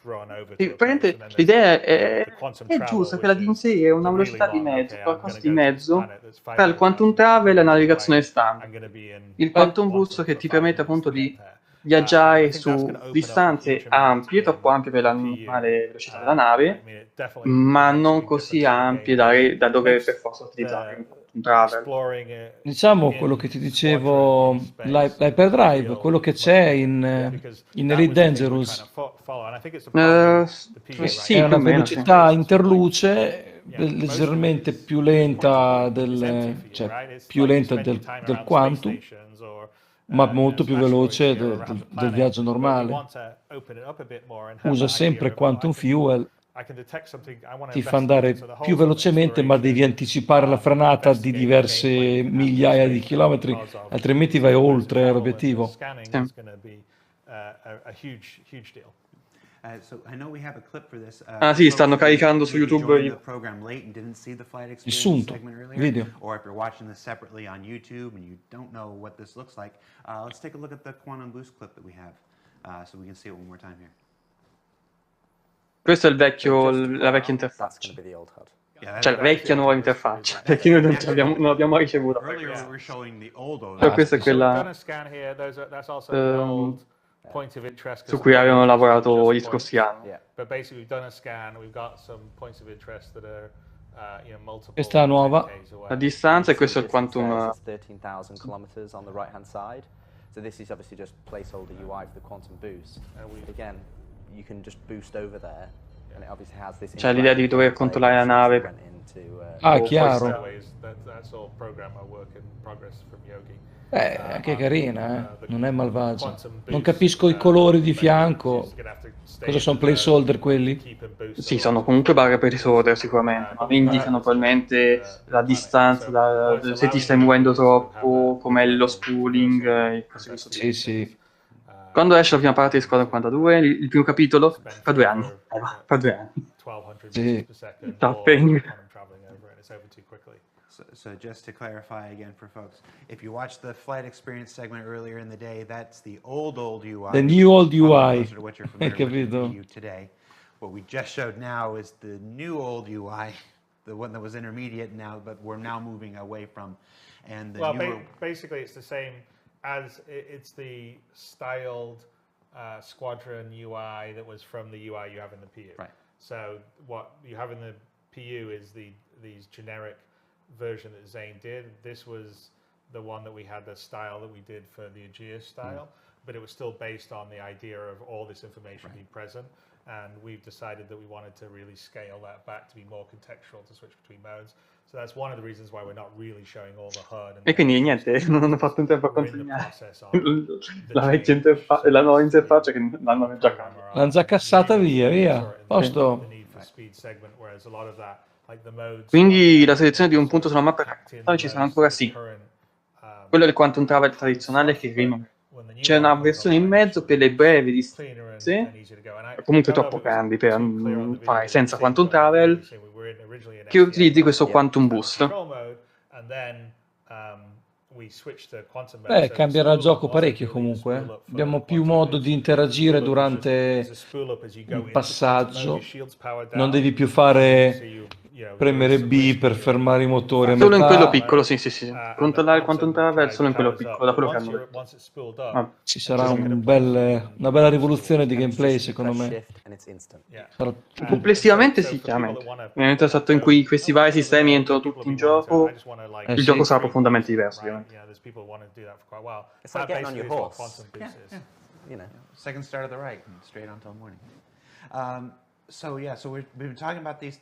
run over. L'idea è giusta, quella di inserire una velocità di mezzo, qualcosa di mezzo tra il quantum travel e la navigazione standard. Il quantum boost che ti permette appunto di viaggiare su distanze ampie, troppo ampie per la normale velocità della nave, ma non così ampie da dover per forza utilizzare un travel. Diciamo quello che ti dicevo, l'hyperdrive, quello che c'è in Elite Dangerous, sì, è una velocità interluce leggermente più lenta più lenta del quantum, ma molto più veloce del viaggio normale. Usa sempre quantum fuel, ti fa andare più velocemente, ma devi anticipare la frenata di diverse migliaia di chilometri, altrimenti vai oltre l'obiettivo. Sì, stanno caricando su YouTube il sunto, video. Or if you're watching this separately on YouTube and you don't know what this looks like, let's take a look at the quantum boost clip that we have, so we can see it one more time here. Questo è la vecchia interfaccia. Cioè la vecchia nuova interfaccia, perché noi non l'abbiamo ricevuta. Però questa è quella su cui avevano lavorato gli scorsi anni. Questa nuova. La distanza, e questo è il quantum. So this is obviously just placeholder UI for the quantum boost. Again, you can just boost over there, and it obviously has this. Cioè l'idea di dover controllare la nave. Chiaro. That's all programmer work in progress from Yogi. Anche carina, non è malvagia. Non capisco i colori di fianco. Cosa sono placeholder quelli? Sì, sono comunque barre per risolvere sicuramente, ma indicano probabilmente la distanza, se ti stai muovendo troppo, com'è lo spooling e cose così. Sì, sì. Quando esce la prima parte di Squadron 42, il primo capitolo, fra 2 anni. Fra 2 anni. 1200 Sì. meters per second. Tapping. Or when I'm traveling over it, it's over too quickly. So just to clarify again for folks, if you watched the flight experience segment earlier in the day, that's the old UI. The new old UI. Closer to what you're familiar Hai with the capito? PU today. What we just showed now is the new old UI, the one that was intermediate now, but we're now moving away from. And the Well, newer, basically, it's the same as it's the styled Squadron UI that was from the UI you have in the PU. Right. So what you have in the PU is these generic version that Zane did. This was the one that we had, the style that we did for the Aegis style, but it was still based on the idea of all this information being present. And we've decided that we wanted to really scale that back to be more contextual, to switch between modes. So that's one of the reasons why we're not really showing all the HUD. E quindi niente, non hanno fatto in tempo a consegnare la vecchia la nuova interfaccia che l'hanno già cambiata. L'hanno già cassata via. Posto. Quindi la selezione di un punto sulla mappa ci sarà ancora sì. Quello del quantum travel tradizionale che rimane. C'è una versione in mezzo per le brevi distanze, comunque troppo grandi per fare senza quantum travel, che utilizzi questo quantum boost. Cambierà il gioco parecchio comunque. Abbiamo più modo di interagire durante il passaggio. Non devi più premere B per fermare i motori a Solo in metà. quello piccolo, sì. Controllare il quantum travel solo in quello piccolo, da quello che hanno detto. Ci sarà una bella rivoluzione di gameplay, secondo me. Complessivamente sì, chiaramente. Nel momento esatto in cui questi vari sistemi entrano tutti in gioco, il gioco sarà profondamente diverso, ovviamente. It's like getting on your horse. You know, second start of the right, and straight on till morning. So we've been talking about these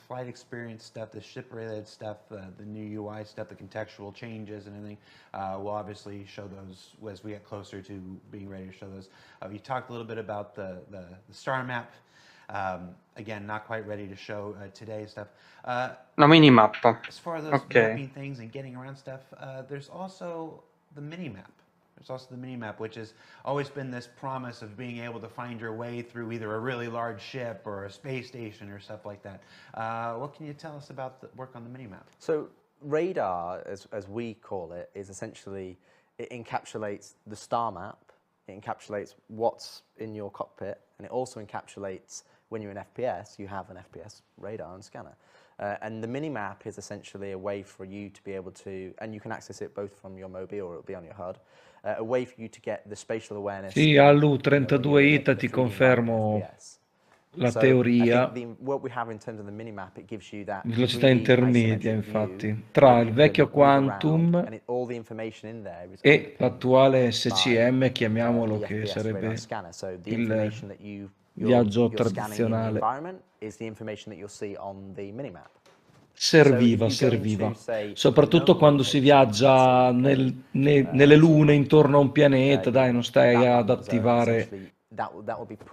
flight experience stuff, the ship related stuff, the new UI stuff, the contextual changes and everything. We'll obviously show those as we get closer to being ready to show those. We talked a little bit about the star map. Again, not quite ready to show today stuff. La minimappa. As far as those mapping things and getting around stuff, there's also the minimap. There's also the mini-map, which has always been this promise of being able to find your way through either a really large ship or a space station or stuff like that. What can you tell us about the work on the mini-map? So radar, as we call it, is essentially, it encapsulates the star map, it encapsulates what's in your cockpit, and it also encapsulates, when you're in FPS, you have an FPS radar and scanner. And the mini-map is essentially a way for you to be able to, and you can access it both from your mobile or it'll be on your HUD, a way for you to get the spatial awareness. Sì, Allu 32 Ita ti confermo la teoria. What we have in terms of the minimap, it gives you that Velocità intermedia, infatti, tra il vecchio Quantum e l'attuale SCM, chiamiamolo, che sarebbe il viaggio tradizionale. Serviva, soprattutto quando si viaggia nelle lune intorno a un pianeta, dai, non stai ad attivare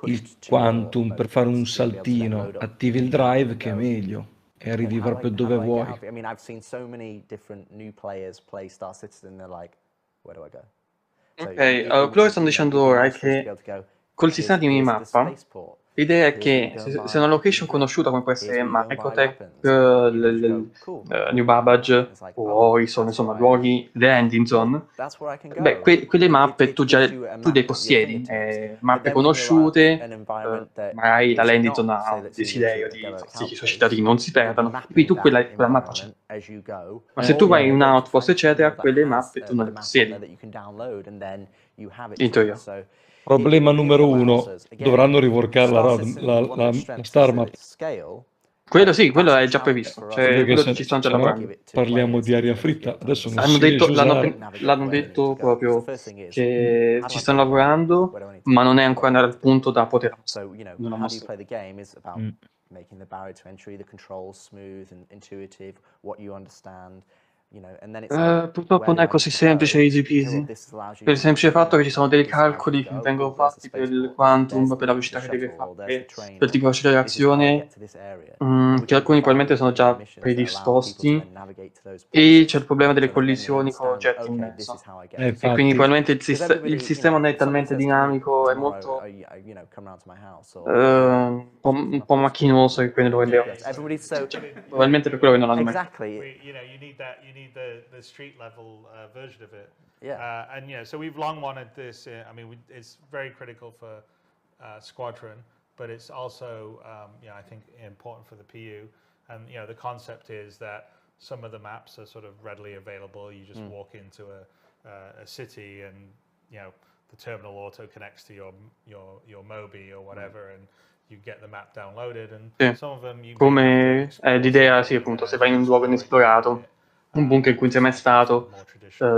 il quantum per fare un saltino, attivi il drive che è meglio e arrivi proprio dove vuoi. I mean, I've seen so many different new players play Star Citizen, they're like, where do I go? Ok, allora quello che stanno dicendo ora è che col sistema di minimappa l'idea è che se una location conosciuta come può essere Microtech, New Babbage o Horizon, insomma luoghi, le landing zone, beh, quelle mappe tu le possiedi, mappe conosciute, magari la landing zone ha un desiderio di far sì che i suoi cittadini non si perdano, quindi tu quella mappa c'è. Ma se tu vai in un outpost eccetera, quelle mappe tu non le possiedi, in teoria. Problema numero 1, dovranno riworkare la star map. Quello sì, quello è già previsto, cioè Perché quello se ci stanno già se no lavorando. parliamo di aria fritta, adesso non Hanno si detto, riesce a usare. l'hanno detto proprio che ci stanno lavorando, ma non è ancora al punto da poter non ho How do you play mostrato. the game is about Mm. making the barrier to entry, the controls smooth and intuitive, what you understand, and then it's like, Purtroppo where non do è I need così to semplice go? easy Okay, well, peasy, this allows you per il semplice fatto che ci sono dei this allows you to calcoli che go. vengono There's the fatti per il spaceport, quantum, there's per la the velocità che deve shuttle, there's the fare, train. per il tipo di This is how I accelerazione, get to this area. And we che can alcuni probabilmente plan sono già missions that allow people to then predisposti, navigate to those e places. c'è il problema delle So that then they collisioni con understand, oggetti in okay, this is mezzo. how I get E to this quindi place. probabilmente il, Because il everybody, sistema non è if someone talmente says to me dinamico, è tomorrow, molto come round to my house, or un po' macchinoso che quindi lo rendeva. everybody's so Probabilmente per quello che non l'hanno mai exactly. You need that. You need the street level version of it. Yeah. And so we've long wanted this. I mean, it's very critical for Squadron, but it's also I think important for the PU. And the concept is that some of the maps are sort of readily available. You just walk into a city, and the terminal auto connects to your Mobi or whatever, and you get the map downloaded. And Sì. some of them you may Come have to è explore l'idea, sì, something appunto, se vai in un luogo inesplorato, it, un bunker in cui non sei mai stato,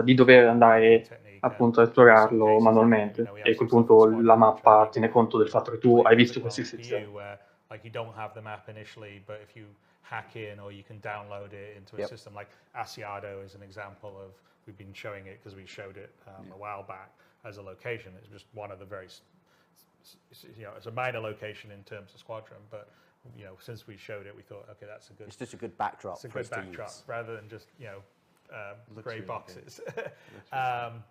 di dover andare appunto a esplorarlo manualmente. E a quel punto la mappa tiene conto del fatto che tu hai visto questi sistemi. where like you don't have the map initially, but if you hack in or you can download it into a Yep. system like Asiado is an example of, we've been showing it because we showed it a while back as a location. It's just one of the very, it's a minor location in terms of Squadron, but since we showed it, we thought, okay, that's a good. It's just a good backdrop. It's a for good us to backdrop use. rather than just grey really boxes.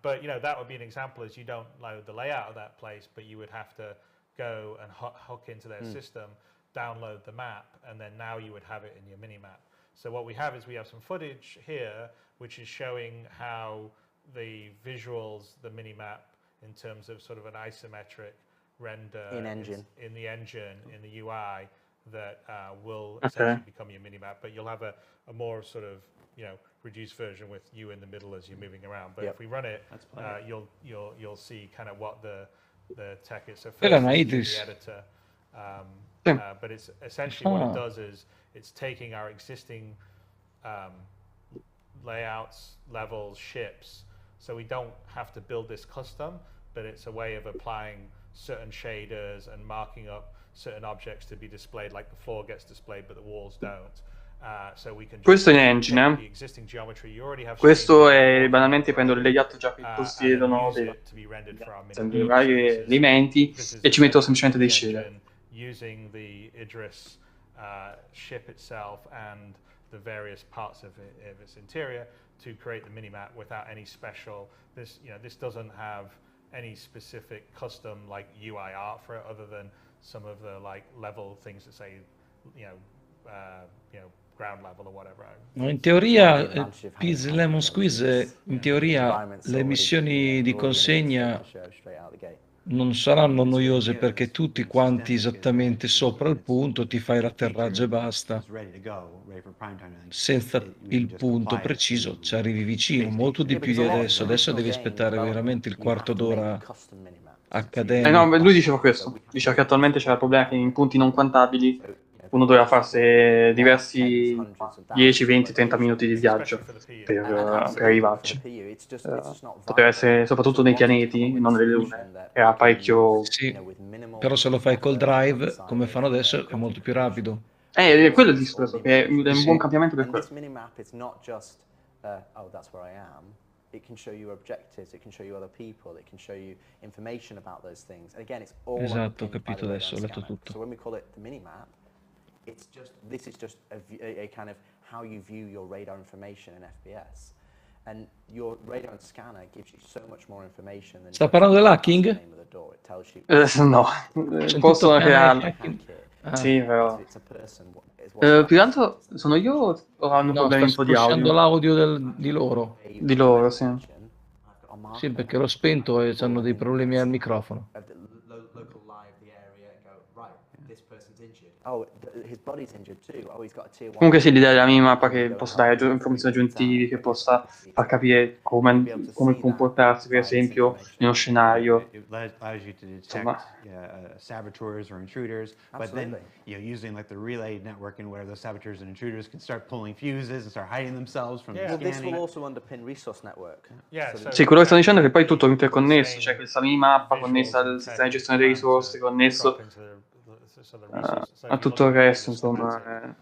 But that would be an example. Is you don't load the layout of that place, but you would have to go and hook into their system, download the map, and then now you would have it in your mini map. So what we have is we have some footage here, which is showing how the visuals, the mini map, in terms of sort of an isometric render In engine. in the engine, in the UI, that will Okay. essentially become your mini map. But you'll have a more sort of reduced version with you in the middle as you're moving around. But Yep. if we run it, you'll see kind of what the tech is. So first Quella è una it's in Idris. the editor, Sì. but it's essentially what Ah. it does is it's taking our existing layouts, levels, ships, so we don't have to build this custom, but it's a way of applying certain shaders and marking up certain objects to be displayed, like the floor gets displayed but the walls don't. So we can Questo just in engine, take eh? the existing geometry you already have Questo shaded, è banalmente prendo il layout già che and then possiedono use dei it to be rendered for our mini dei map. vari So this is elementi e ci metto semplicemente dei essentially shader. in the engine, using the Idris ship itself and the various parts of its interior to create the minimap without any special. This doesn't have any specific custom like UI art for it, other than some of the like level things that say, ground level or whatever. Ma in teoria, Peace Lemon Squeeze, in teoria le missioni di consegna non saranno noiose perché tutti quanti esattamente sopra il punto ti fai l'atterraggio e basta. Senza il punto preciso ci arrivi vicino, molto di più di adesso. Adesso devi aspettare veramente il quarto d'ora accademico. No, lui diceva questo. Diceva che attualmente c'era il problema che in punti non quantabili uno doveva farsi diversi 10, 20, 30 minuti di viaggio per arrivarci. Poteva essere soprattutto nei pianeti, non nelle lune. Era parecchio... Sì, però se lo fai col drive, come fanno adesso, è molto più rapido. Quello è il discorso, che è un Sì. buon cambiamento per And quello. this minimap is not just, oh, that's where I am. It can show you objectives, it can show you other people, it can show you information about those things. And again, it's all Esatto, ho underpinned by capito the adesso, ho radar letto scanner. tutto. So when we call it the minimap, this is just a kind of how you view your radar information in FPS. And your radar scanner gives you so much more information than Sta parlando dell'hacking? No, possono crearlo. hacking. Sì, però... più che altro sono io o hanno No, problemi sta un po' di squasciando audio? l'audio di loro. Di loro, sì. Sì, perché l'ho spento e hanno dei problemi al microfono. Oh, his body's injured too. Oh, he's got a tier 1. Comunque sì, l'idea della minimappa che possa dare informazioni aggiuntivi, che possa far capire come comportarsi, per esempio, in uno scenario. It allows you to Insomma. detect saboteurs or intruders, but then using like the relay networking where those saboteurs and intruders can start pulling fuses and start hiding themselves from the Well, this scanning. will also underpin resource network. Sì, quello che stanno dicendo è che poi è tutto interconnesso, cioè questa minimappa connessa al sistema di gestione delle risorse, connesso a tutto il resto, insomma,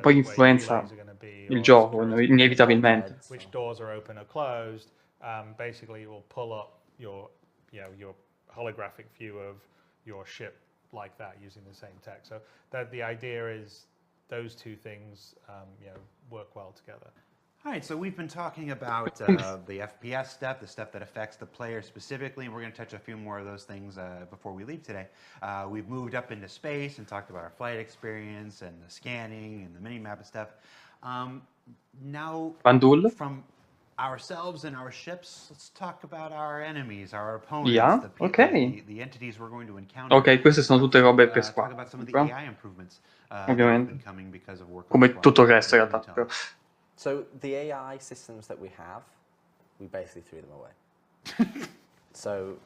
poi influenza il gioco, inevitabilmente. Which doors are open or closed. Basically, it will pull up your holographic view of your ship like that using the same tech. So that the idea is those two things, work well together. All right, so we've been talking about the FPS stuff, the stuff that affects the player specifically, and we're going to touch a few more of those things before we leave today. We've moved up into space and talked about our flight experience and the scanning and the minimap and stuff. Now, from ourselves and our ships, let's talk about our enemies, our opponents, the people, the entities we're going to encounter. Ok, queste sono tutte robe per Talk about some of the AI improvements that have been coming because of work. Come tutto il resto in realtà. Però. So the AI systems that we have, we basically threw them away. So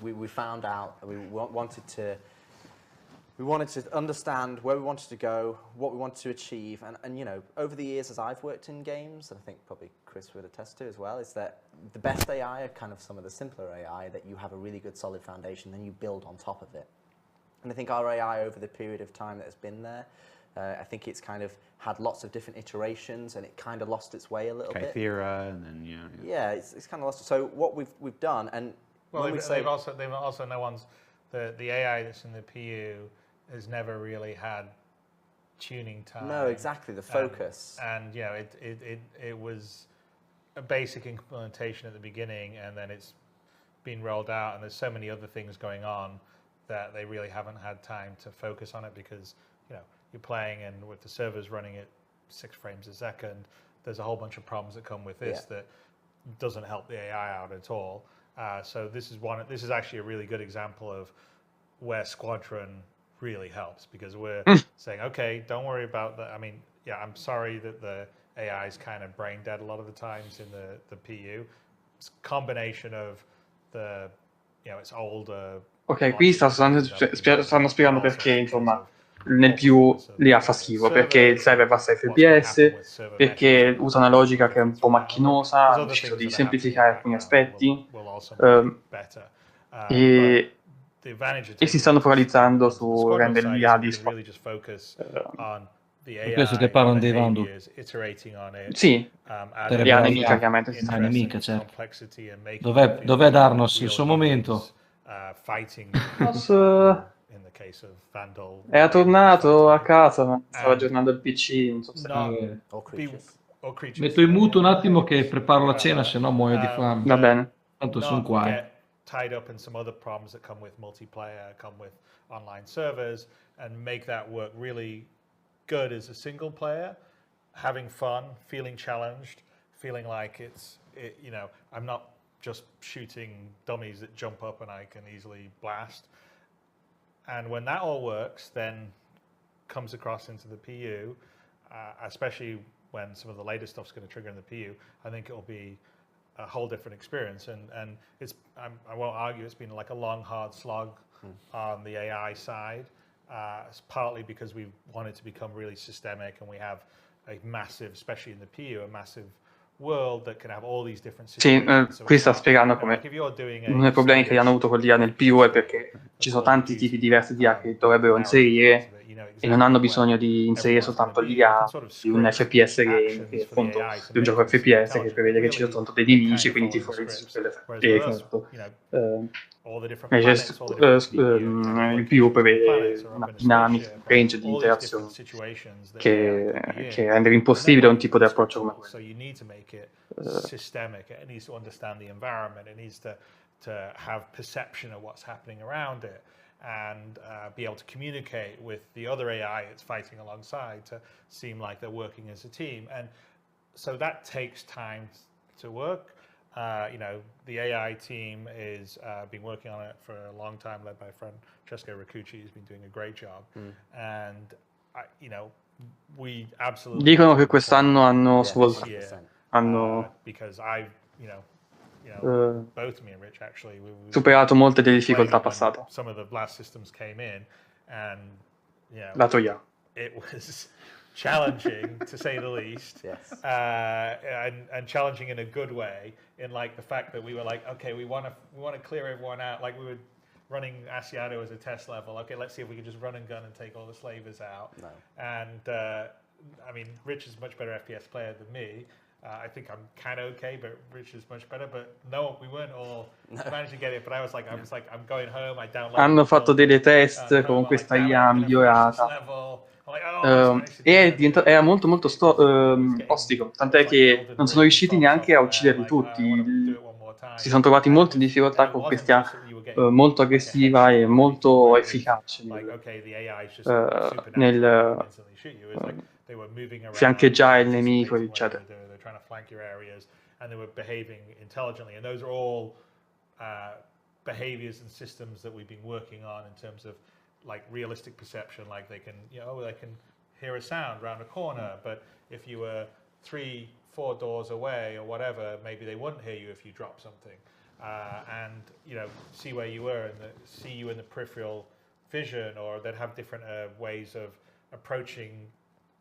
we found out we wanted to understand where we wanted to go, what we wanted to achieve, and over the years as I've worked in games, and I think probably Chris would attest to as well, is that the best AI are kind of some of the simpler AI that you have a really good solid foundation, then you build on top of it. And I think our AI over the period of time that has been there, I think it's kind of had lots of different iterations, and it kind of lost its way a little bit. Kythera, and then yeah, it's kind of lost. So what we've done, and well, they've also no one's the AI that's in the PU has never really had tuning time. No, exactly, the focus. And it was a basic implementation at the beginning, and then it's been rolled out, and there's so many other things going on that they really haven't had time to focus on it because you're playing, and with the servers running at 6 frames a second, there's a whole bunch of problems that come with this that doesn't help the AI out at all. So this is actually a really good example of where Squadron really helps, because we're saying, okay, don't worry about that. I mean, I'm sorry that the AI is kind of brain dead a lot of the times in the PU. It's a combination of the, it's older. Ok, qui stanno spiegando perché, insomma, nel più li ha fa schifo, perché il server va a 6 fps, perché usa una logica che è un po' macchinosa, hanno deciso di semplificare alcuni aspetti, e si stanno focalizzando su rendere l'IA di questo che parlano dei Vandu. Sì, l'IA nemica chiaramente. Nemica, certo. Dov'è Darnos? Il suo momento. Era tornato a casa, ma stava aggiornando il PC, non so se... Metto in muto un attimo che preparo la cena, se no muoio di fame. Va bene. Tanto sono qua. Tied up in some other problems that come with multiplayer, come with online servers, and make that work really good as a single player, having fun, feeling challenged, feeling like I'm not just shooting dummies that jump up and I can easily blast. And when that all works, then comes across into the PU, especially when some of the later stuff's going to trigger in the PU, I think it'll be a whole different experience. And I won't argue it's been like a long, hard slog on the AI side. It's partly because we want it to become really systemic, and we have a massive, especially in the PU, a massive world that can have all these different situations. Sì, qui sta spiegando come uno dei problemi che hanno avuto con l'IA nel PU è perché ci sono tanti tipi diversi di IA che dovrebbero inserire e non hanno bisogno di inserire soltanto l'IA di un FPS game, che appunto di un gioco FPS che prevede che ci sono soltanto dei nemici, quindi ti focalizzi su quelle il PU prevede una dinamica, un range di interazioni che rende impossibile un tipo di approccio come quello. So you need to make it systemic. It needs to understand the environment. It needs to have perception of what's happening around it, and be able to communicate with the other AI it's fighting alongside to seem like they're working as a team. And so that takes time to work. You know, the AI team is been working on it for a long time, led by Francesco Riccucci, who's been doing a great job. And you know, we absolutely Dicono che quest'anno hanno this year, hanno because I've you know both me and Rich actually we superato molte delle played difficoltà it when passate. some of the last systems came in, and you know, Lato IA. it was challenging to say the least. And challenging in a good way, in like the fact that we were like, okay, we want to clear everyone out. Like we were running Asiato as a test level. Okay, let's see if we can just run and gun and take all the slavers out. And I mean, Rich is a much better FPS player than me. I think I'm kind of okay, but Rich is much better. But no, we weren't all managed to get it. But I was like, I'm going home. I downloaded. Hanno fatto delle test con questa IA migliorata. E era molto molto ostico, tant'è che non sono riusciti neanche a ucciderli tutti. Si sono trovati molto in difficoltà con questa molto aggressiva e molto efficace nel fiancheggiare il nemico, eccetera. And they were behaving intelligently, and those are all behaviors and systems that we've been working on in terms of like realistic perception. Like they can, you know, they can hear a sound around a corner, but if you were 3-4 doors away or whatever, maybe they wouldn't hear you if you dropped something. And you know, see where you were and see you in the peripheral vision, or they'd have different ways of approaching,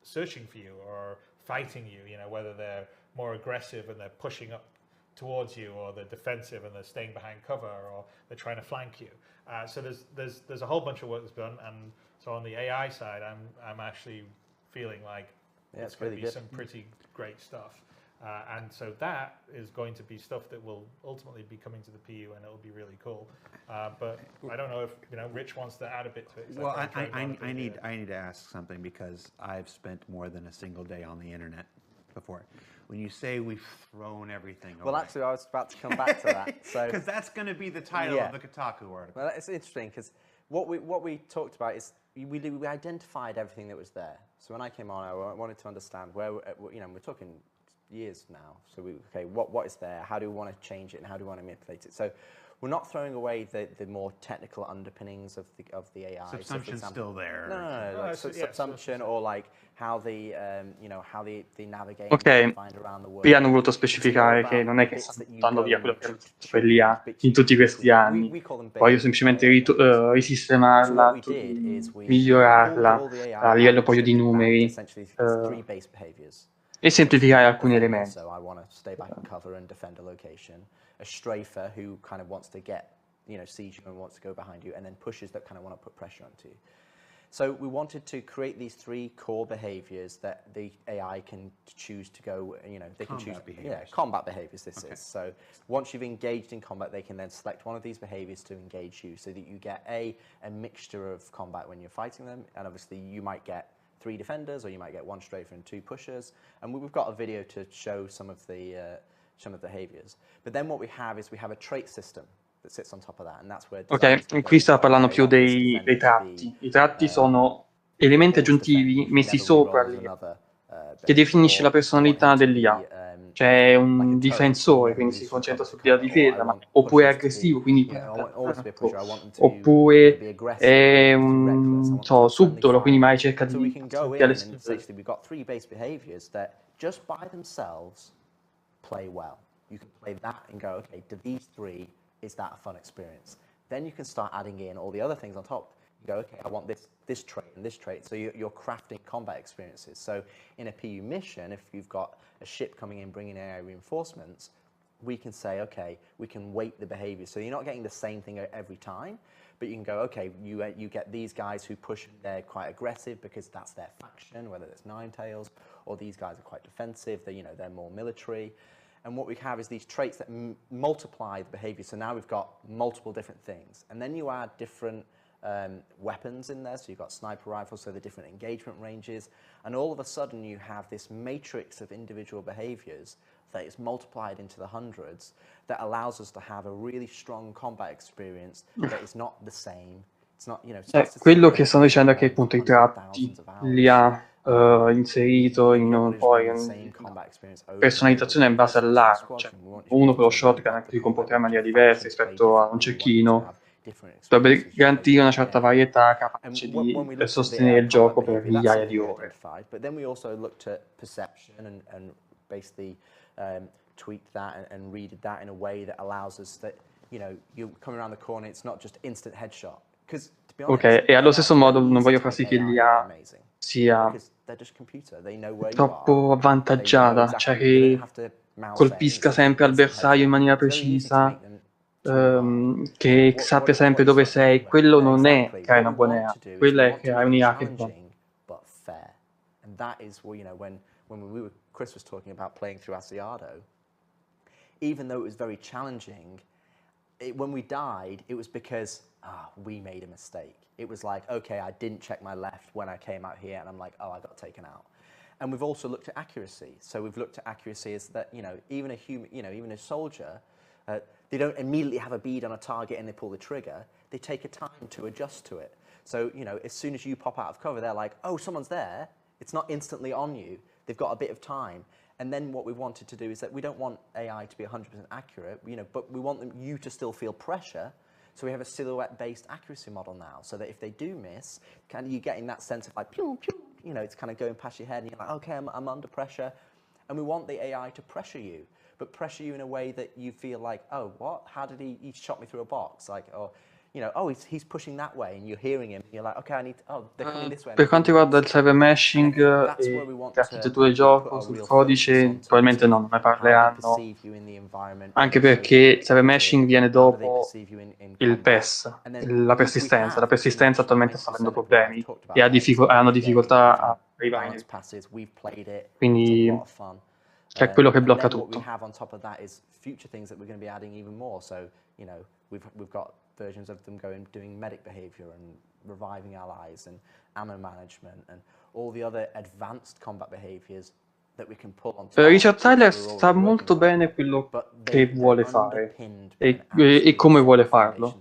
searching for you or fighting you. You know, whether they're more aggressive and they're pushing up towards you, or they're defensive and they're staying behind cover, or they're trying to flank you. So there's a whole bunch of work that's done, and so on the AI side, I'm actually feeling like it's going to be some pretty great stuff. And so that is going to be stuff that will ultimately be coming to the PU, and it'll be really cool. But I don't know if Rich wants to add a bit to it. Well, I need to ask something, because I've spent more than a single day on the internet before. When you say we've thrown everything away. Well, actually, I was about to come back to that. Because that's going to be the title of the Kotaku article. Well, it's interesting, because what we talked about is we identified everything that was there. So when I came on, I wanted to understand where, we're talking years now. So what is there? How do we want to change it, and how do we want to manipulate it? So we're not throwing away the more technical underpinnings of the AI. Subsumption's still there. No, like subsumption, or like how the how they navigate Ok, find around the world. qui hanno voluto specificare che non è che stanno buttando via quello che hanno fatto per l'IA in tutti questi anni, voglio semplicemente risistemarla, migliorarla a livello proprio di numeri e semplificare alcuni elementi. So I want to stay back and cover and defend a location. A strafer who kind of wants to get, siege you and wants to go behind you, and then pushers that kind of want to put pressure onto you. So we wanted to create these 3 core behaviors that the AI can choose to go, they can choose combat behaviors. This is. So once you've engaged in combat, they can then select one of these behaviors to engage you, so that you get a mixture of combat when you're fighting them, and obviously you might get 3 defenders, or you might get 1 strafer and 2 pushers. And we've got a video to show some of the behaviors. But then what we have is a trait system that sits on top of that, and that's where. Ok, qui sta parlando più dei tratti. I tratti sono elementi aggiuntivi messi sopra l'IA, che definisce la personalità dell'IA. C'è un difensore, quindi si concentra sulla difesa, oppure è aggressivo, quindi oppure è un subdolo, quindi mai cerca di alle spinte. We've got 3 base behaviors that just by themselves play well. You can play that and go, okay, do these 3, is that a fun experience? Then you can start adding in all the other things on top. You go, okay, I want this trait and this trait. So you're crafting combat experiences. So in a PU mission, if you've got a ship coming in bringing AI reinforcements, we can say, okay, we can weight the behavior. So you're not getting the same thing every time, but you can go, okay, you get these guys who push, they're quite aggressive because that's their faction, whether it's Ninetales, or these guys are quite defensive, they're more military. And what we have is these traits that multiply the behavior. So now we've got multiple different things. And then you add different weapons in there. So you've got sniper rifles, so the different engagement ranges. And all of a sudden you have this matrix of individual behaviors that is multiplied into the hundreds, that allows us to have a really strong combat experience that is not the same. It's not, quello che stanno dicendo è che appunto i tratti, l'IA inserito in poi personalizzazione in base all'arma, cioè uno con lo shotgun si comporterà in maniera diversa rispetto a un cecchino, dovrebbe garantire una certa varietà capace di sostenere il gioco per migliaia di ore. But then we also looked at perception and basically tweaked that and readed that in a way that allows us that, you know, you come around the corner, it's not just instant headshot. Because to be honest, Ok, e allo stesso modo non voglio far sì che l'IA sia troppo avvantaggiata, cioè che colpisca sempre al bersaglio in maniera precisa, che sappia sempre dove sei. Quello non è creare una buona IA, quella è creare un'IA che va. But fair. And that is, well, you know, when Chris was talking about playing through Asiado, even though it was very challenging, when we died, it was because we made a mistake. It was like, okay, I didn't check my left when I came out here, and I'm like, oh, I got taken out. And we've also looked at accuracy. So we've looked at accuracy as that, you know, even a human, you know, even a soldier, they don't immediately have a bead on a target and they pull the trigger. They take a time to adjust to it. So, you know, as soon as you pop out of cover, they're like, oh, someone's there. It's not instantly on you. They've got a bit of time. And then what we wanted to do is that we don't want AI to be 100% accurate, you know, but we want you to still feel pressure. So we have a silhouette-based accuracy model now, so that if they do miss, kind of you getting that sense of like, pew, pew, you know, it's kind of going past your head, and you're like, okay, I'm under pressure. And we want the AI to pressure you, but pressure you in a way that you feel like, oh, what? How did he shot me through a box? Like, or, you know, oh, he's pushing that way, and you're hearing him, and you're like, okay, I need, they're coming this way. Per quanto riguarda il cyber meshing e le architetture di gioco sul codice, probabilmente no, non ne parleranno, anche perché il cyber meshing viene dopo il PES, la persistenza. La persistenza attualmente sta avendo problemi e hanno difficoltà a arrivare. Quindi è quello che blocca tutto. Versions of them doing medic behavior and reviving allies and ammo management and all the other advanced combat behaviors that we can put on top. Richard Tyler sa molto bene quello che vuole fare e come vuole farlo.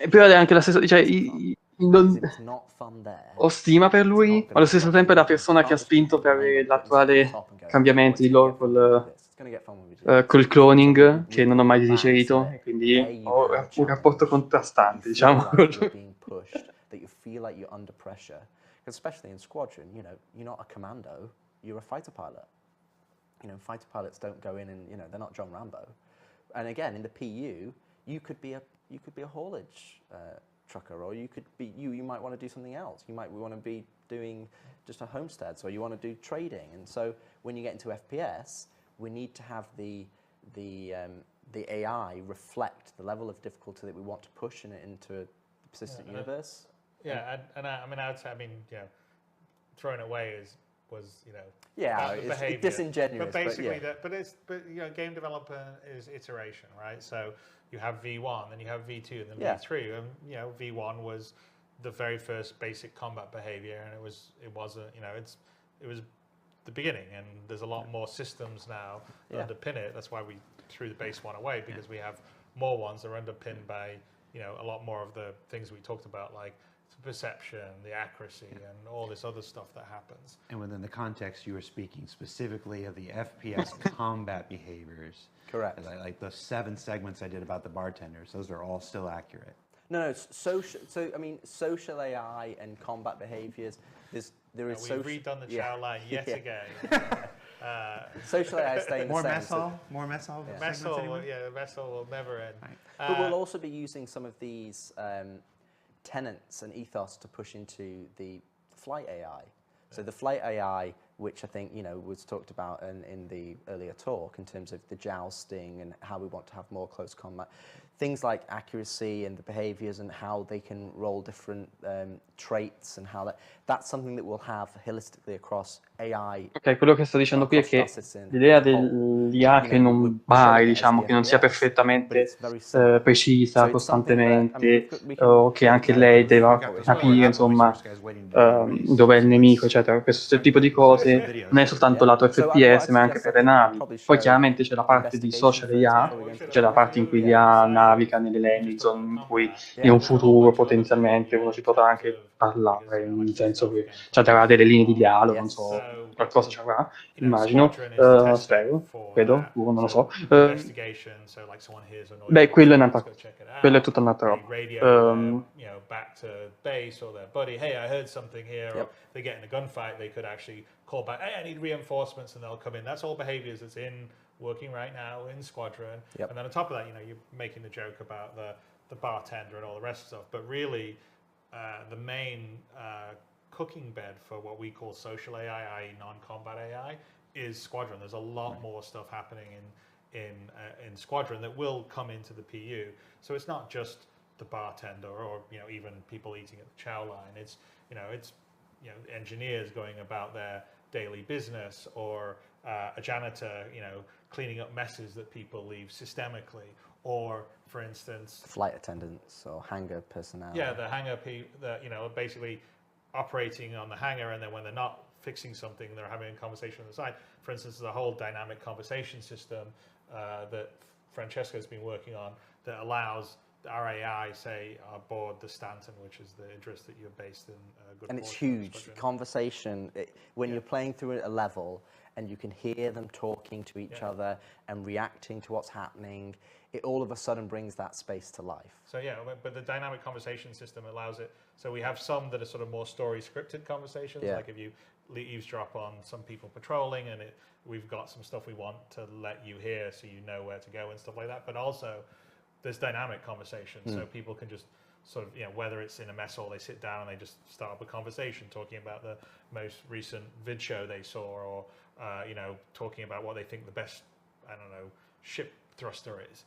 Però è anche la stessa, cioè, ho stima per lui, ma allo stesso tempo è la persona che ha spinto per l'attuale cambiamento di lore col cloning, che non ho mai digerito, e quindi ho un rapporto contrastante, diciamo. Especially in Squadron, you know, you're not a commando, you're a fighter pilot. You know, fighter pilots don't go in and, you know, they're not John Rambo. And again, in the PU, you could be a haulage trucker, or you could be you might want to do something else. You might want to be doing just a homestead, so you want to do trading. And so when you get into FPS, we need to have the AI reflect the level of difficulty that we want to push into a persistent universe. Yeah, and I mean, I would say, you know, thrown away was, you know, it's disingenuous. But basically, but you know, game developer is iteration, right? So you have V1, then you have V2, and then V3. And you know, V1 was the very first basic combat behavior, and it was you know, it was the beginning, and there's a lot more systems now that underpin it. That's why we threw the base one away, because we have more ones that are underpinned by, you know, a lot more of the things we talked about, like perception, the accuracy, and all this other stuff that happens. And within the context, you were speaking specifically of the FPS combat behaviors. Correct. Like the 7 segments I did about the bartenders, those are all still accurate. No, social. So I mean, social AI and combat behaviors. There is we've redone the Chow line yet again. Social AI is staying the same. More mess hall. Mess hall will never end. Right. But we'll also be using some of these tenets and ethos to push into the flight AI. So the flight AI, which I think, you know, was talked about in the earlier talk in terms of the jousting and how we want to have more close combat. Things like accuracy and the behaviors and how they can roll different traits and how that's something that we'll have holistically across AI. Ok, quello che sto dicendo qui è che l'idea dell'IA che non pari, diciamo, che non sia perfettamente precisa costantemente, o che anche lei deve capire, insomma, dov'è il nemico, eccetera. Questo tipo di cose non è soltanto lato FPS, ma anche per le navi. Poi chiaramente c'è la parte di social IA, c'è la parte in cui l'IA naviga nelle landing zone, in cui in un futuro potenzialmente uno ci potrà anche parlare, nel senso che ci darà delle linee di dialogo, non so, qualcosa ci avrà, immagino, spero, credo, non lo so. Beh, quello è un'altra cosa, quello è tutta un'altra roba. Back to base or their buddy, hey, I heard something here, or they get in a gunfight, they could actually call back, hey, I need reinforcements, and they'll come in. That's all behaviors that's working right now in Squadron. And then on top of that, you're making the joke about the bartender and all the rest of stuff, but really the main cooking bed for what we call social AI, i.e. non-combat AI, is Squadron. There's a lot more stuff happening in Squadron that will come into the PU. So it's not just the bartender or even people eating at the chow line. It's engineers going about their daily business, or a janitor cleaning up messes that people leave systemically, or for instance flight attendants or hangar personnel. Yeah, the hangar basically operating on the hangar, and then when they're not fixing something, they're having a conversation on the side. For instance, there's a whole dynamic conversation system that Francesco's been working on that allows our AI, say, aboard the Stanton, which is the Idris that you're based in. And it's huge. Conversation, when you're playing through a level and you can hear them talking to each other and reacting to what's happening, it all of a sudden brings that space to life. So yeah, but the dynamic conversation system allows it. So we have some that are sort of more story scripted conversations, like if you eavesdrop on some people patrolling, and we've got some stuff we want to let you hear so you know where to go and stuff like that. But also there's dynamic conversations, so people can just sort of, whether it's in a mess hall, they sit down and they just start up a conversation talking about the most recent vid show they saw, or talking about what they think the best, ship thruster is.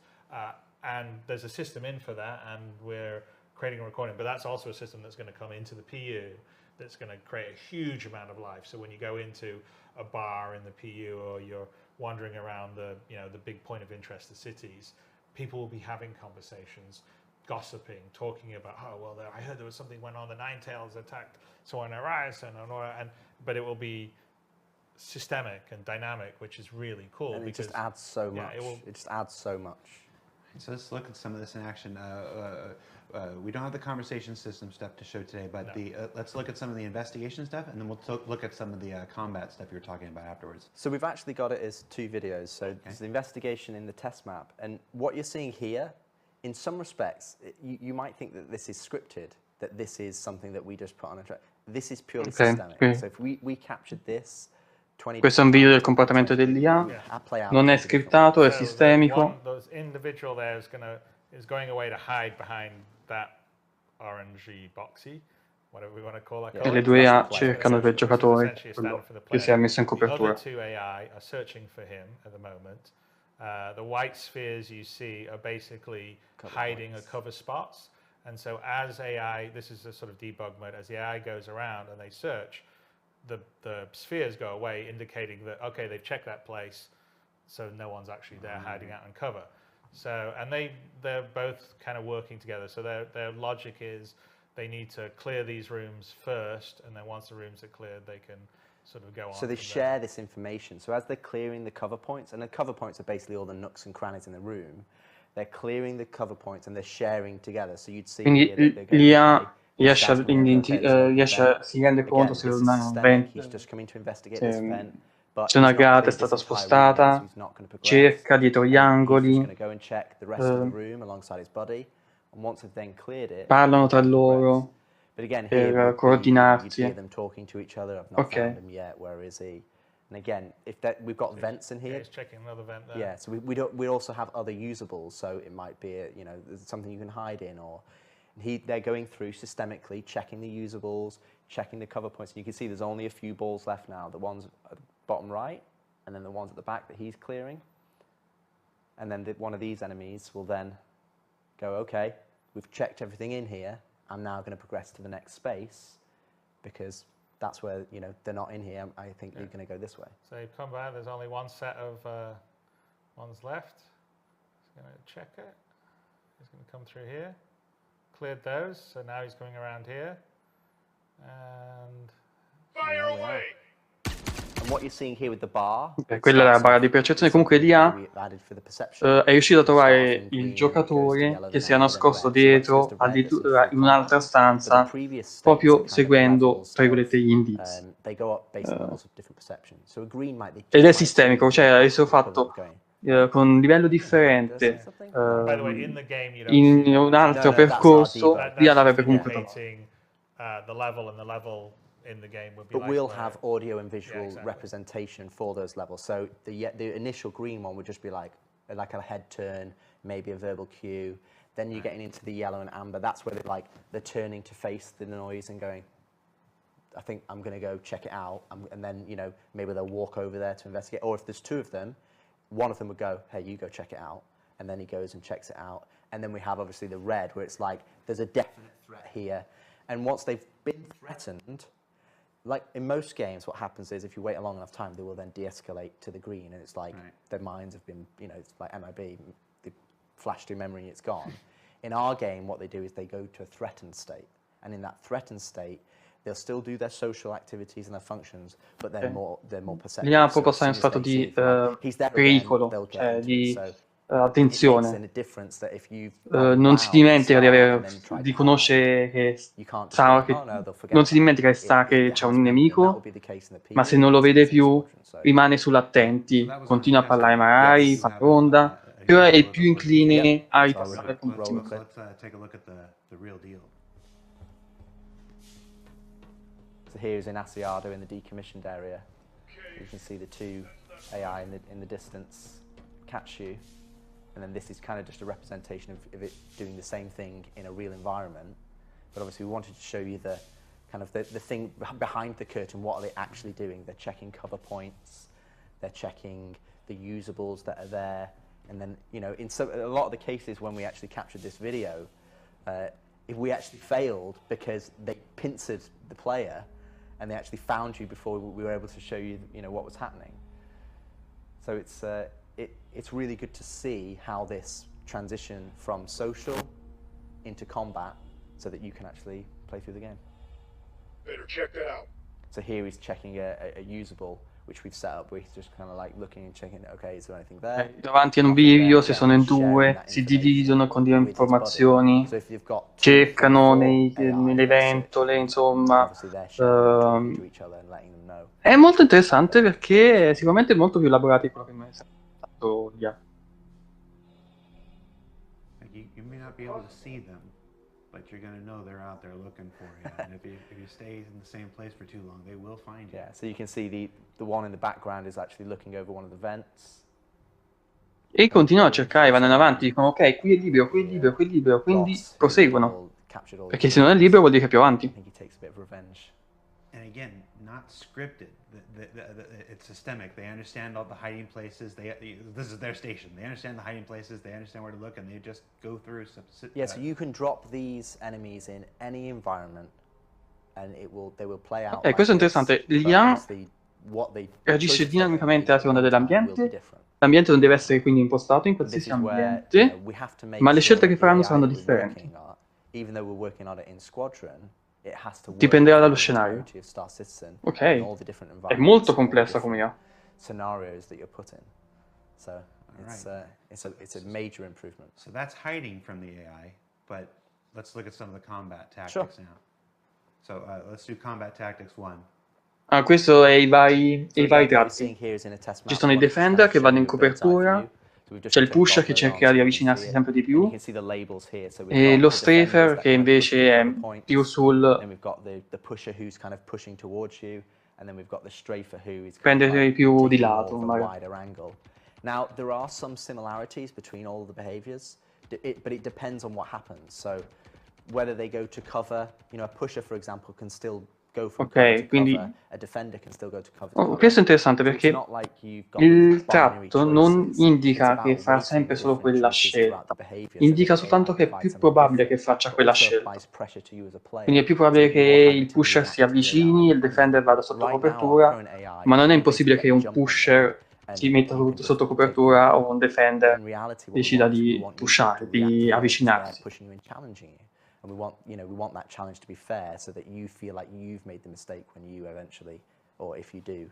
And there's a system in for that, and we're creating a recording. But that's also a system that's going to come into the PU that's going to create a huge amount of life. So when you go into a bar in the PU, or you're wandering around the big point of interest, the cities, people will be having conversations, gossiping, talking about, I heard there was something went on, the Ninetales attacked someone in Ryerson, but it will be systemic and dynamic, which is really cool. And it just adds so much. It just adds so much. So let's look at some of this in action. We don't have the conversation system stuff to show today, but let's look at some of the investigation stuff, and then we'll look at some of the combat stuff you were talking about afterwards. So we've actually got it as 2 videos. So there's the investigation in the test map, and what you're seeing here, in some respects, you might think that this is scripted, that this is something that we just put on a track. This is purely systemic. So if we captured this, questo è un video del comportamento dell'IA, non è scriptato, è sistemico. Those individual there is going away to hide behind that orangey boxy, whatever we want to call that. E le 2 IA cercano il giocatore, quello che si è messo in copertura. The other 2 AI are searching for him at the moment. The white spheres you see are basically hiding or cover spots. And so as AI, this is a sort of debug mode, as the AI goes around and they search, the spheres go away, indicating that, okay, they've checked that place, so no one's actually there hiding out in cover. So, and they're both kind of working together. So their logic is they need to clear these rooms first, and then once the rooms are cleared, they can sort of go on. So they share this information. So as they're clearing the cover points, and the cover points are basically all the nooks and crannies in the room, they're clearing the cover points and they're sharing together. So you'd see Quindi l'IA si rende conto se una c'è una grata, è stata spostata, cerca dietro gli angoli, parlano tra loro per coordinarsi. Ok. And again, we've got vents in here. It's checking another vent there. Yeah, so we also have other usables. So it might be something you can hide in, or they're going through systemically, checking the usables, checking the cover points. And you can see there's only a few balls left now. The ones at the bottom right, and then the ones at the back that he's clearing. And then one of these enemies will then go, okay, we've checked everything in here. I'm now going to progress to the next space, because that's where, they're not in here. I think they're going to go this way. So you come back, there's only one set of ones left. He's going to check it. He's going to come through here. Cleared those, so now he's going around here. And fire away! And And what you're seeing here with the bar, Quella è la barra di percezione. Comunque lì è riuscito a trovare il giocatore che si è nascosto dietro, addirittura in un'altra stanza, proprio seguendo, tra virgolette, gli indizi. Ed è sistemico, cioè adesso fatto con un livello differente in un altro percorso, via l'avrebbe comunque trovato. The level and the level in the game would be But like we'll where- have audio and visual Yeah, exactly. representation for those levels. So the initial green one would just be like a head turn, maybe a verbal cue. Then you're getting into the yellow and amber. That's where they're turning to face the noise and going, I think I'm going to go check it out. And then, maybe they'll walk over there to investigate. Or if there's two of them, one of them would go, hey, you go check it out. And then he goes and checks it out. And then we have obviously the red where it's like, there's a definite threat here. And once they've been threatened, like in most games, what happens is if you wait a long enough time, they will then de-escalate to the green, and it's like their minds have been, it's like MIB, they flash through memory, it's gone. In our game, what they do is they go to a threatened state, and in that threatened state, they'll still do their social activities and their functions, but they're more perceptive. Lì ha proprio in stato di pericolo, cioè di attenzione. Non si dimentica di conoscere che non si dimentica che c'è un nemico, ma se non lo vede più rimane sull'attenti, continua a parlare magari, fa ronda, però è più incline a ripassare il combattimento. Let's take a look at the real deal. So here's in Asiado in the decommissioned area. You can see the two AI in the distance catch you. And then this is kind of just a representation of it doing the same thing in a real environment. But obviously we wanted to show you the kind of the thing behind the curtain. What are they actually doing? They're checking cover points. They're checking the usables that are there. And then, in a lot of the cases when we actually captured this video, if we actually failed because they pincered the player and they actually found you before we were able to show you, what was happening. So it's really good to see how this transition from social into combat so that you can actually play through the game. Better check that out. So here he's checking a usable, which we've set up, where he's just kind of like looking and checking, okay, is there anything there? Davanti a un bivio, se sono in due, si dividono, condividono informazioni, cercano nelle ventole, insomma. È molto interessante perché sicuramente è molto più elaborato di quello che mi è fatto via. You may not be able to see them, but you're going to know they're out there looking for you. And if you stay in the same place for too long, they will find you. Yeah, so you can see the one in the background is actually looking over one of the vents. E continuano a cercare, vanno in avanti, dicono ok, qui è libero, qui è libero, qui è libero, quindi proseguono. Perché se non è libero vuol dire che è più avanti. And again, not scripted. It's systemic. They understand all the hiding places. This is their station. They understand the hiding places. They understand where to look, and they just go through. Yeah, so you can drop these enemies in any environment, and they will play out. Questo è interessante. L'IA reagisce dinamicamente a seconda dell'ambiente. L'ambiente non deve essere quindi impostato in qualsiasi ambiente, ma le scelte che faranno saranno differenti. Even though we're working on it in Squadron, it has to work. Dipenderà dallo scenario. Ok, è molto complessa come IA. Scenarios that you're put in. So it's a major improvement. So that's hiding from the AI, but let's look at some of the combat tactics now. So let's do combat tactics 1. Questo è i vari tratti. Ci sono i defender che vanno in copertura, c'è il pusher che cercherà di avvicinarsi sempre di più, e lo strafer che invece è più sul prendere più di lato, magari. Now there are some similarities between all the behaviors, but it depends on what happens. So whether they go to cover, a pusher for example can still go from cover to quindi cover, a defender can still go to cover to cover. Questo è interessante perché il tratto non indica che farà sempre solo quella scelta, indica soltanto che è più probabile che faccia quella scelta. Quindi è più probabile che il pusher si avvicini e il defender vada sotto copertura, ma non è impossibile che un pusher si metta sotto copertura o un defender decida di pushare, di avvicinarsi. And we want that challenge to be fair, so that you feel like you've made the mistake when you eventually, or if you do,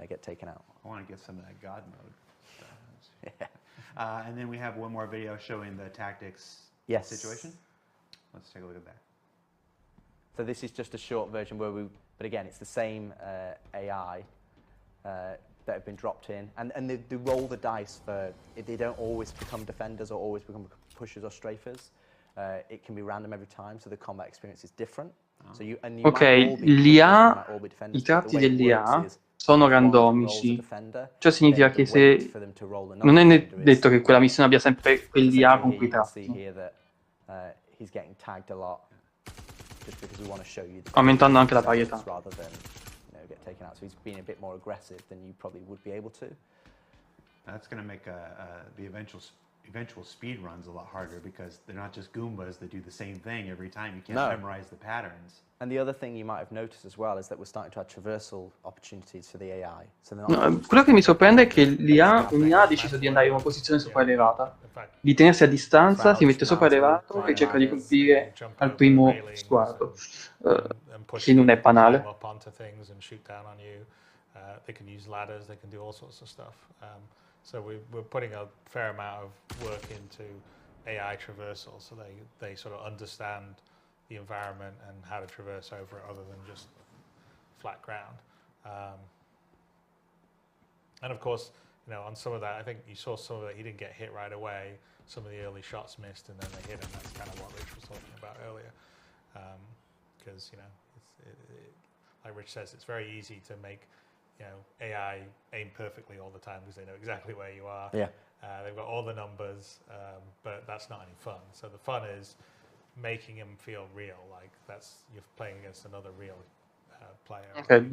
get taken out. I want to get some of that God mode. And then we have one more video showing the tactics situation. Let's take a look at that. So this is just a short version where but again, it's the same AI that have been dropped in, and they roll the dice for, they don't always become defenders or always become pushers or strafers. It can be random every time, so the combat experience is different. So you might all be pushers, you might all be defenders, I but the tratti way it dell'IA works is sono if one of them rolls a randomici. defender, Ciò significa then che the wait se for them to roll another non è defender detto is che quella missione abbia sempre quell'IA con essentially cui here you can see tratti, here that he's getting tagged a lot just because we want to show you the aumentando anche la results varietà. rather than get taken out. So he's being a bit more aggressive than you probably would be able to. That's going to make the eventual speed runs a lot harder because they're not just Goombas that do the same thing every time. You can't memorize the patterns. And the other thing you might have noticed as well is that we're starting to have traversal opportunities for the AI. So Quello che mi sorprende è che un'IA ha deciso di andare in una posizione sopraelevata, di tenersi a distanza, si mette sopraelevato e cerca di colpire al primo sguardo, che non è banale. They can use ladders, they can do all sorts of stuff. So we're putting a fair amount of work into AI traversal, so they sort of understand the environment and how to traverse over it other than just flat ground. And of course, on some of that, I think you saw some of that, he didn't get hit right away. Some of the early shots missed and then they hit him. That's kind of what Rich was talking about earlier. Because, like Rich says, it's very easy to make AI aim perfectly all the time because they know exactly where you are. Yeah. They've got all the numbers, but that's not any fun. So the fun is making them feel real, like you're playing against another real player. Ok,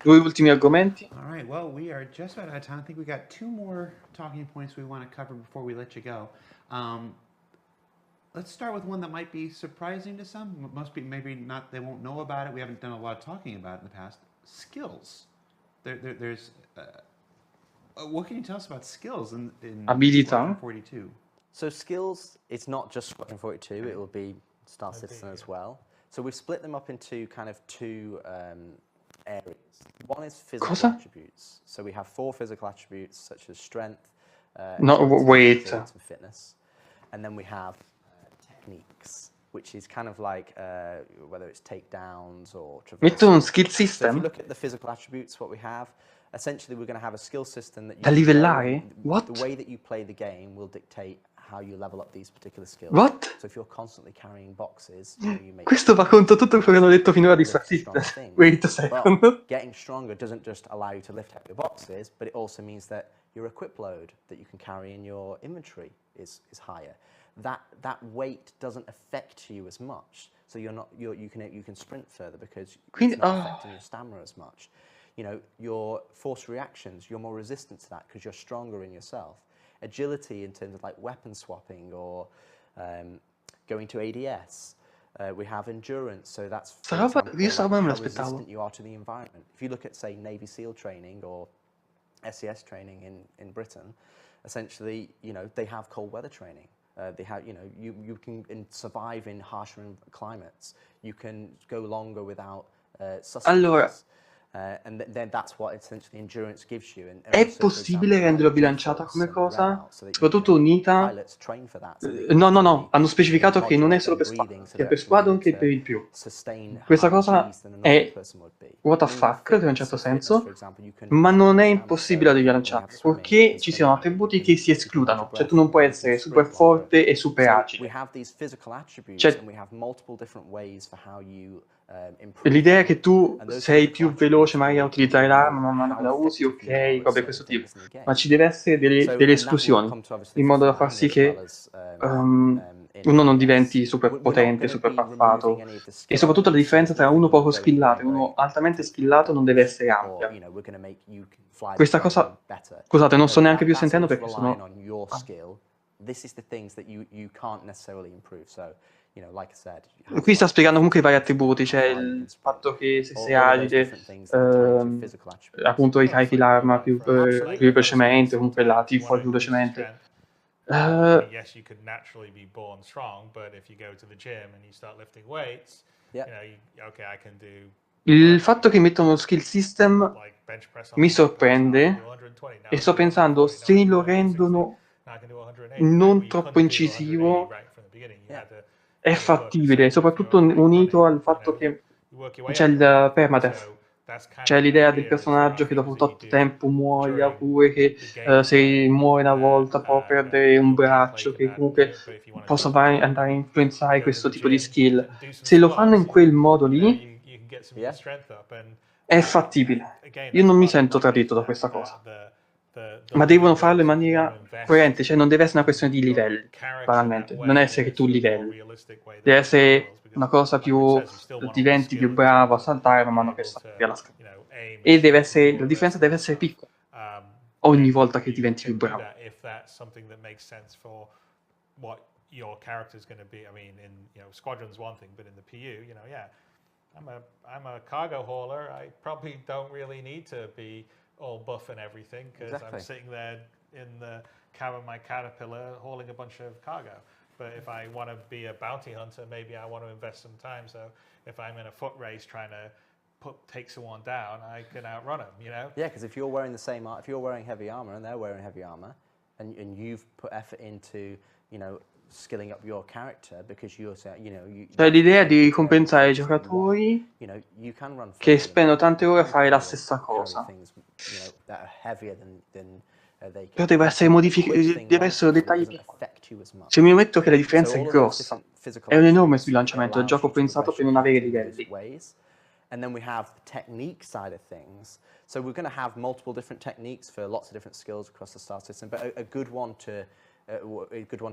due ultimi argomenti. All right, well, we are just about out of time. I think we got 2 more talking points we want to cover before we let you go. Let's start with one that might be surprising to some. Most people maybe not, they won't know about it. We haven't done a lot of talking about it in the past. Skills. There's what can you tell us about skills in Abilità. Squadron 42? So skills, it's not just Squadron 42, it will be Star Citizen as well. So we've split them up into kind of 2 areas. One is physical attributes. So we have 4 physical attributes such as strength, weight, and fitness. And then we have techniques, which is kind of like whether it's takedowns or Mettono un skill system. So if you look at the physical attributes, what we have, essentially we're going to have a skill system that you da livellare? What? The way that you play the game will dictate how you level up these particular skills. What? So if you're constantly carrying boxes, you make Questo va contro tutto quello che hanno detto finora di Star Citizen. Wait a second. But getting stronger doesn't just allow you to lift up your boxes, but it also means that your equip load that you can carry in your inventory is higher. That weight doesn't affect you as much, so you can sprint further because it's not affecting your stamina as much. Your force reactions, you're more resistant to that because you're stronger in yourself. Agility in terms of like weapon swapping or going to ADS. We have endurance, so that's how resistant you are to the environment. If you look at, say, Navy SEAL training or SES training in Britain, essentially, they have cold weather training. They have, you can survive in harsher climates. You can go longer without sustenance. Allora, and then that's what essentially endurance gives you. And è possibile renderlo bilanciata come cosa? Soprattutto unita? No, hanno specificato che non è solo per Squadron, sia per Squadron che per il più. Questa cosa è what the fuck, in un certo senso, ma non è impossibile da bilanciare, purché ci siano attributi che si escludano, cioè tu non puoi essere super forte e super agile. Cioè, l'idea è che tu sei più veloce magari a utilizzare l'arma man mano che la usi, ok, robe di questo tipo, ma ci deve essere delle esclusioni, in modo da far sì che uno non diventi super potente, super buffato, e soprattutto la differenza tra uno poco skillato e uno altamente skillato non deve essere ampia. Questa cosa, scusate, non sto neanche più sentendo perché sono... This is the things that you can't necessarily improve. So, like I said, qui sta spiegando comunque i vari attributi, cioè il fatto che se sei agile, appunto ricarichi l'arma più velocemente, comunque la tiri fuori più velocemente. Yes, you could naturally be born strong, but if you go to the gym and you start lifting weights, okay, I can do Il fatto che mettono uno skill system mi sorprende e sto pensando se lo rendono non troppo incisivo è fattibile, soprattutto unito al fatto che c'è il permadeath. C'è l'idea del personaggio che dopo tot tempo muoia, oppure che se muore una volta può perdere un braccio, che comunque possa andare a influenzare questo tipo di skill. Se lo fanno in quel modo lì, è fattibile. Io non mi sento tradito da questa cosa. Ma devono farlo in maniera coerente, cioè non deve essere una questione di livelli, banalmente. Non è essere che tu livelli. Deve essere una cosa più... diventi più bravo a saltare man mano che salti via la scala. E deve essere... la differenza deve essere piccola. Ogni volta che diventi più bravo. Your character is going to be. I mean, Squadron's one thing, but in the PU, I'm a cargo hauler. I probably don't really need to be all buff and everything because I'm sitting there in the cab of my caterpillar hauling a bunch of cargo. But if I want to be a bounty hunter, maybe I want to invest some time. So if I'm in a foot race trying to take someone down, I can outrun them. Yeah, because if you're wearing the same, if you're wearing heavy armor and they're wearing heavy armor, and you've put effort into, skilling up your character because you're Cioè l'idea di ricompensare i giocatori che spendono tante ore a fare la stessa cosa. Però deve essere deve essere dettagli piccoli. Se mi metto che la differenza è grossa, è un enorme sbilanciamento del gioco pensato per non avere livelli. And then we have the technique side of things. So we're going to have multiple different techniques for lots of different skills across the star system, but a good one to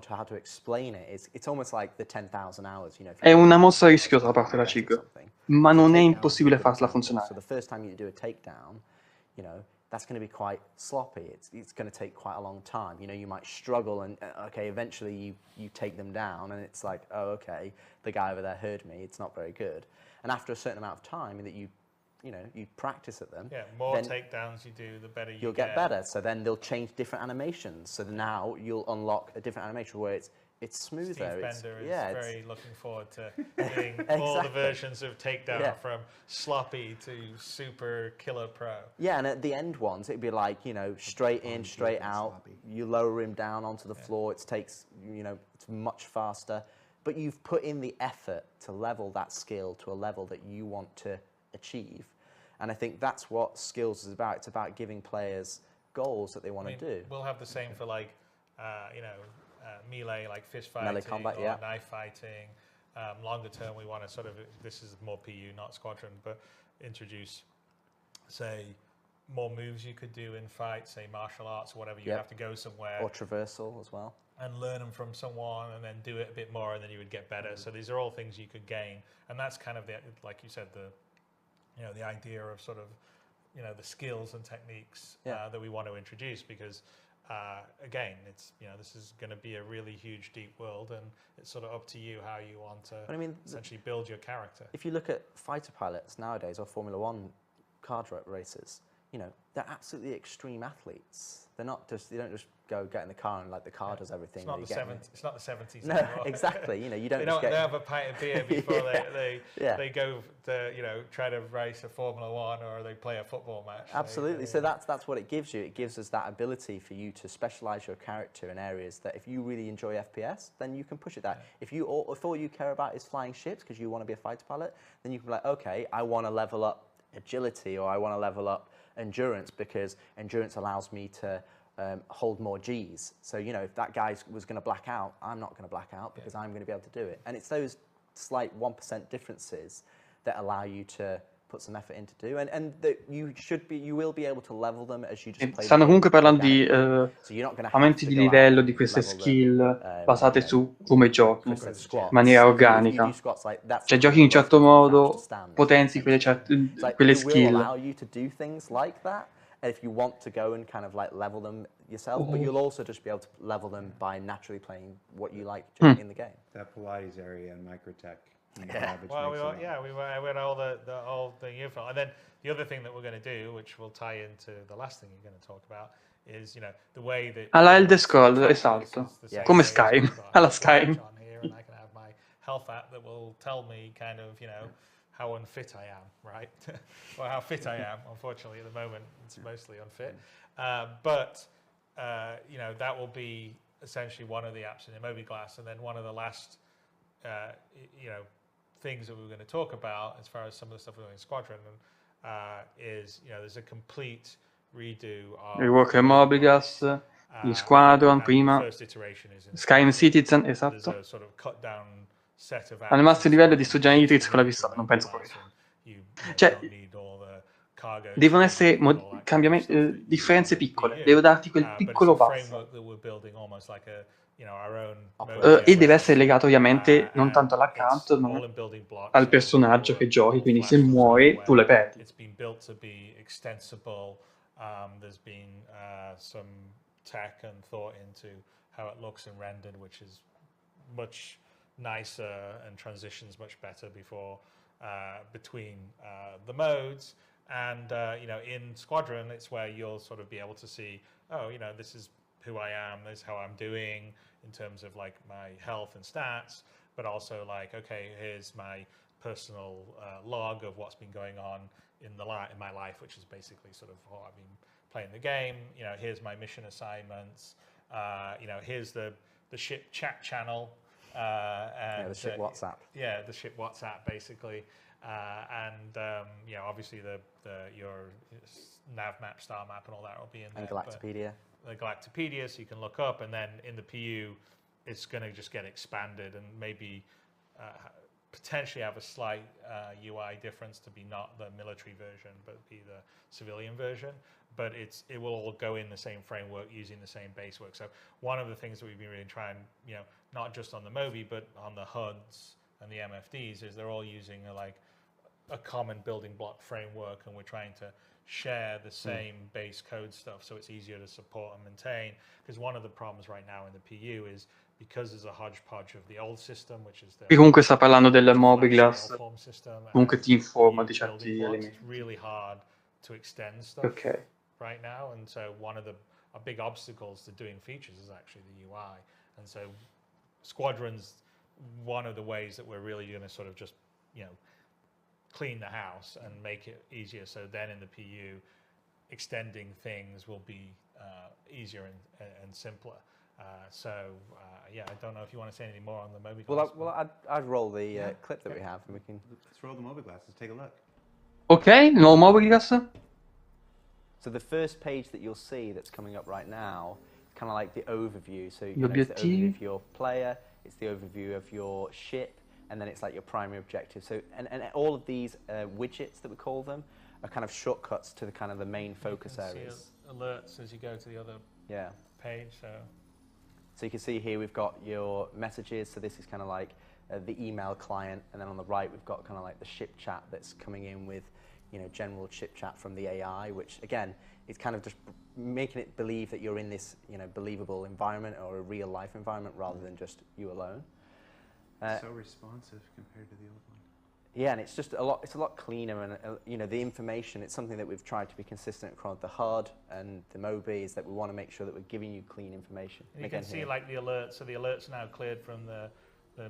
how to explain it is it's almost like the 10,000 hours. È una mossa rischiosa da parte della CIG, ma non è impossibile farla funzionare. So the first time you do a takedown, that's going to be quite sloppy. It's going to take quite a long time. You might struggle and eventually you take them down and it's like, oh, okay, the guy over there heard me. It's not very good. And after a certain amount of time that you practice at them, more takedowns you do, the better you'll get better. So then they'll change different animations. So now you'll unlock a different animation where it's smoother. Steve Bender is very looking forward to doing all the versions of takedown from sloppy to super killer pro. Yeah, and at the end ones, it'd be like, straight in, straight out. You lower him down onto the floor. It takes, it's much faster. But you've put in the effort to level that skill to a level that you want to achieve. And I think that's what skills is about. It's about giving players goals that they want to do. We'll have the same for melee, like fist fighting, melee combat, or knife fighting. Longer term, we want to sort of, this is more PU, not Squadron, but introduce, say, more moves you could do in fights, say martial arts or whatever. You have to go somewhere. Or traversal as well. And learn them from someone and then do it a bit more and then you would get better. So these are all things you could gain. And that's kind of, like you said, the idea of sort of, the skills and techniques that we want to introduce because, again, it's, this is going to be a really huge, deep world and it's sort of up to you how you want to essentially build your character. If you look at fighter pilots nowadays or Formula One car races, they're absolutely extreme athletes. They don't just go get in the car and the car does everything. It's not the 70s. No, exactly. You don't. They have a pint of beer before they go to try to race a Formula One or they play a football match. Absolutely. So that's what it gives you. It gives us that ability for you to specialize your character in areas that if you really enjoy FPS, then you can push it there. If all you care about is flying ships because you want to be a fighter pilot, then you can be like, okay, I want to level up agility or I want to level up endurance because endurance allows me to hold more Gs. So, if that guy was going to black out, I'm not going to black out because I'm going to be able to do it. And it's those slight 1% differences that allow you to put some effort into do. And that you will be able to level them as you just play. Stanno comunque parlando di aumenti di livello di queste skill basate su come giochi in maniera organica. Cioè giochi in un certo modo, potenzi quelle skill. And if you want to go and kind of level them yourself, but you'll also just be able to level them by naturally playing what you like in the game. That Pilates area and microtech. Well, we went all the UFO, and then the other thing that we're going to do, which will tie into the last thing you're going to talk about, is the way that. Alla Elder Scrolls, esatto. Come Skyrim, alla Skyrim. And I can have my health app that will tell me kind of how unfit I am, right? Or how fit I am. Unfortunately, at the moment, it's mostly unfit. But that will be essentially one of the apps in the mobiGlas, and then one of the last things that we were going to talk about as far as some of the stuff we're doing in Squadron is there's a complete redo of Il Walker mobiGlas, il Squadron prima, Skyrim Citizen, esatto. Al massimo livello distrugge Nitrix con la pistola, non penso proprio. Cioè, devono essere differenze piccole, devo darti quel piccolo passo. E deve essere legato ovviamente non tanto all'account, ma al personaggio che giochi, quindi se muore tu le perdi. It's been built to be extensible. There's been some tech and thought into how it looks and rendered, which is much nicer and transitions much better between the modes. And in Squadron, it's where you'll sort of be able to see, this is who I am, this is how I'm doing in terms of like my health and stats, but also like, okay, here's my personal log of what's been going on in my life, which is basically sort of I've been playing the game. Here's my mission assignments. Here's the ship chat channel. And the ship WhatsApp. Yeah, the ship WhatsApp basically. Obviously your nav map, star map, and all that will be in there. And Galactopedia. The Galactopedia, so you can look up, and then in the PU, it's going to just get expanded and maybe potentially have a slight UI difference to be not the military version, but be the civilian version. But it will all go in the same framework using the same base work. So one of the things that we've been really trying, not just on the Mobi, but on the HUDs and the MFDs, is they're all using a common building block framework, and we're trying to share the same base code stuff so it's easier to support and maintain. Because one of the problems right now in the PU is because there's a hodgepodge of the old system, which is E comunque sta parlando del mobiGlas, comunque ti informa di certi elementi. It's really hard to extend stuff right now, and so one of our big obstacles to doing features is actually the UI. And so Squadron's one of the ways that we're really going to sort of just clean the house and make it easier. So then in the PU, extending things will be easier and simpler. I don't know if you want to say any more on the mobiGlas. Well, I'd roll the clip that we have, and we can. Let's roll the mobiGlas. Let's take a look. Ok, nuovo mobiGlas. So the first page that you'll see that's coming up right now, kind of like the overview. So Gli it's the overview obiettivi. of your player, it's the overview of your ship, and then it's like your primary objective. So and all of these widgets that we call them are kind of shortcuts to the kind of the main focus areas. See alerts as you go to the other page. So you can see here we've got your messages. So this is kind of like the email client, and then on the right we've got kind of like the ship chat that's coming in with general chip chat from the AI, which again is kind of just making it believe that you're in this believable environment or a real life environment rather than just you alone. So responsive compared to the old one. Yeah, and it's just a lot cleaner, and the information, it's something that we've tried to be consistent across the HUD and the Mobi, is that we want to make sure that we're giving you clean information. And you can see like the alerts. So the alerts are now cleared from the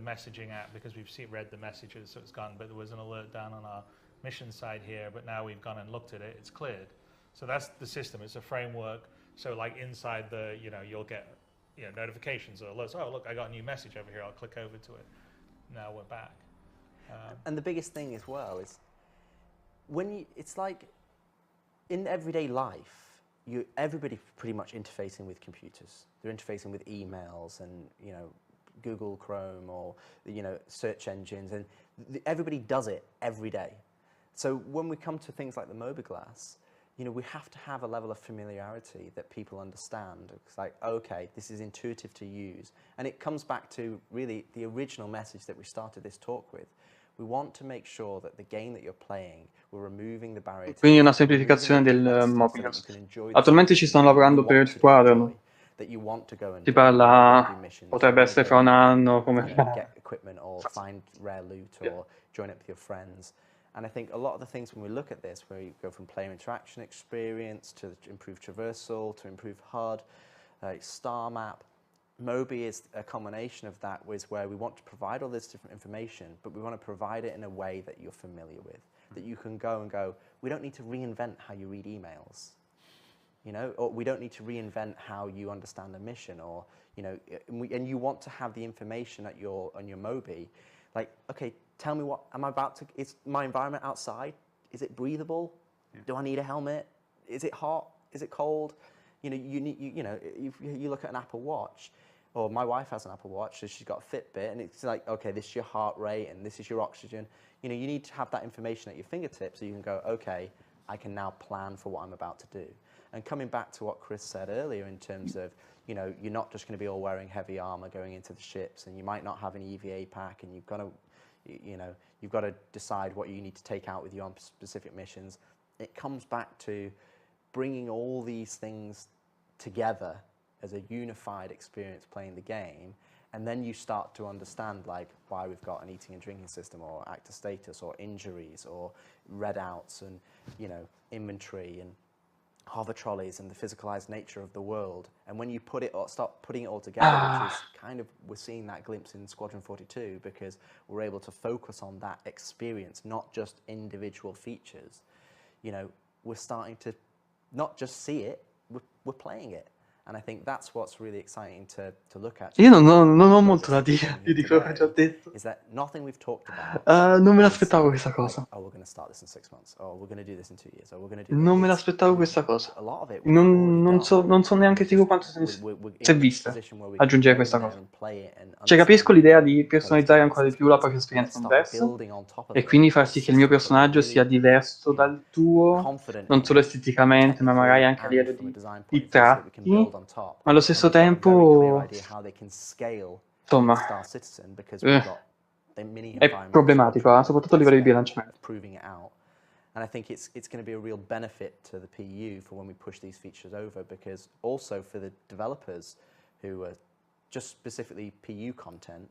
messaging app because we've read the messages, so it's gone. But there was an alert down on our mission side here, but now we've gone and looked at it, it's cleared. So that's the system, it's a framework. So like inside you'll get notifications or alerts. Oh, look, I got a new message over here, I'll click over to it. Now we're back. And the biggest thing as well is it's like in everyday life, everybody's pretty much interfacing with computers. They're interfacing with emails and Google Chrome or search engines, and everybody does it every day. So when we come to things like the mobiGlas, we have to have a level of familiarity that people understand. It's like, okay, this is intuitive to use. And it comes back to really the original message that we started this talk with. We want to make sure that the game that you're playing, we're removing the barrier. Quindi una semplificazione del mobiGlas. Attualmente ci stanno lavorando per il Squadron. Si parla, potrebbe essere fra un anno, come get equipment or find rare loot or join up with your friends. And I think a lot of the things when we look at this, where you go from player interaction experience to improve traversal, to improve HUD, star map, Moby is a combination of that, where we want to provide all this different information, but we want to provide it in a way that you're familiar with, that you can go, we don't need to reinvent how you read emails, you know, or we don't need to reinvent how you understand a mission, or, you know, and you want to have the information on your Moby, like, okay, tell me what, is my environment outside? Is it breathable? Yeah. Do I need a helmet? Is it hot? Is it cold? You know, you look at an Apple Watch, or my wife has an Apple Watch, so she's got a Fitbit, and it's like, okay, this is your heart rate, and this is your oxygen. You know, you need to have that information at your fingertips so you can go, okay, I can now plan for what I'm about to do. And coming back to what Chris said earlier in terms of, you know, you're not just going to be all wearing heavy armor going into the ships, and you might not have an EVA pack, and you've got to decide what you need to take out with you on specific missions. It comes back to bringing all these things together as a unified experience playing the game, and then you start to understand like why we've got an eating and drinking system, or actor status, or injuries, or readouts, and, you know, inventory, and hover trolleys, and the physicalized nature of the world. And when you start putting it all together, which is kind of, we're seeing that glimpse in Squadron 42, because we're able to focus on that experience, not just individual features. You know, we're starting to not just see it, we're playing it. And I think that's what's really exciting to look at. Io non ho molto da dire più di quello che ho già detto. Is that nothing we've talked about? Non me l'aspettavo questa cosa. Like, oh, we're going to start this in 6 months. Oh, we're going to do this in 2 years. Oh, we're going to do Non me l'aspettavo questa cosa. Non so neanche sicuro quanto si è vista aggiungere questa cosa. Cioè, capisco l'idea di personalizzare ancora di più la propria esperienza inversa, e quindi far sì che il mio personaggio sia diverso dal tuo, non solo esteticamente, ma magari anche a livello di tratti. Ma allo stesso tempo, insomma, è problematico, soprattutto a livello di bilanciamento. And I think it's going to be a real benefit to the PU for when we push these features over, because also for the developers who are just specifically PU content,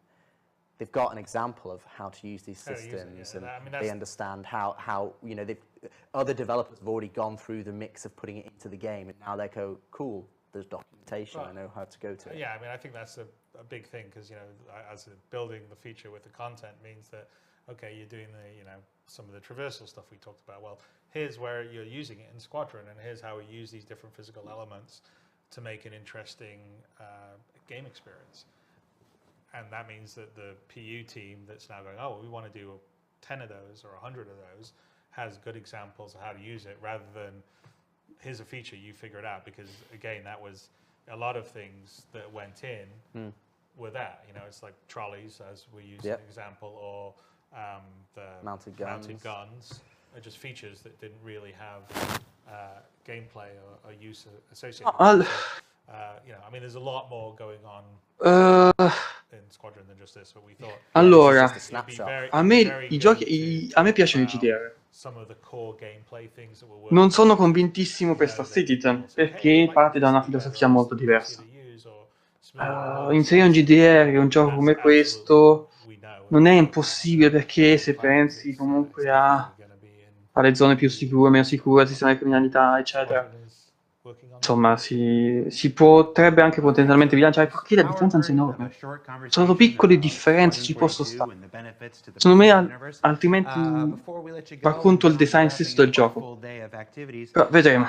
they've got an example of how to use these systems, and they understand how you know, other developers have already gone through the mix of putting it into the game, and now they go, cool, there's documentation, I know how to go to it. Yeah, I mean, I think that's a big thing, because, you know, as building the feature with the content means that, okay, you're doing the, you know, some of the traversal stuff we talked about. Well, here's where you're using it in Squadron, and here's how we use these different physical elements to make an interesting game experience. And that means that the PU team that's now going, oh, we want to do 10 of those or 100 of those, has good examples of how to use it, rather than here's a feature, you figure it out. Because again, that was a lot of things that went in were that, you know, it's like trolleys, as we use an example, or the mounted guns are just features that didn't really have gameplay or use associated with it. You know, I mean, there's a lot more going on in Squadron than just this, but we thought. Allora, a me i giochi, a me piacciono i GDR. Non sono convintissimo per Star Citizen, perché parte da una filosofia molto diversa. Inserire un GDR in un gioco come questo non è impossibile, perché se pensi comunque alle zone più sicure, meno sicure, al sistema di criminalità, eccetera, insomma, si potrebbe anche potenzialmente bilanciare, perché la differenza è enorme. Sono piccole differenze, ci posso stare. Secondo me, altrimenti va contro il design stesso del gioco. Però vedremo.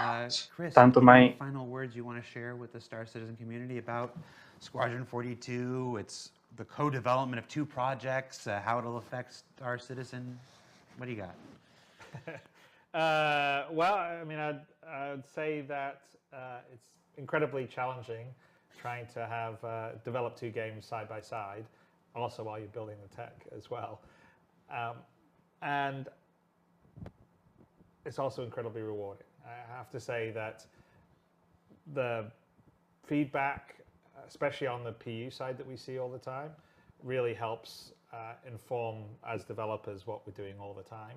Tanto mai. Final words you want to share with the Star Citizen community about Squadron 42, it's the co-development of 2 projects, how it'll affect Star Citizen. What do you got? Well, I mean, I'd say that it's incredibly challenging trying to have develop 2 games side by side, also while you're building the tech as well. And it's also incredibly rewarding. I have to say that the feedback, especially on the PU side that we see all the time, really helps inform, as developers, what we're doing all the time.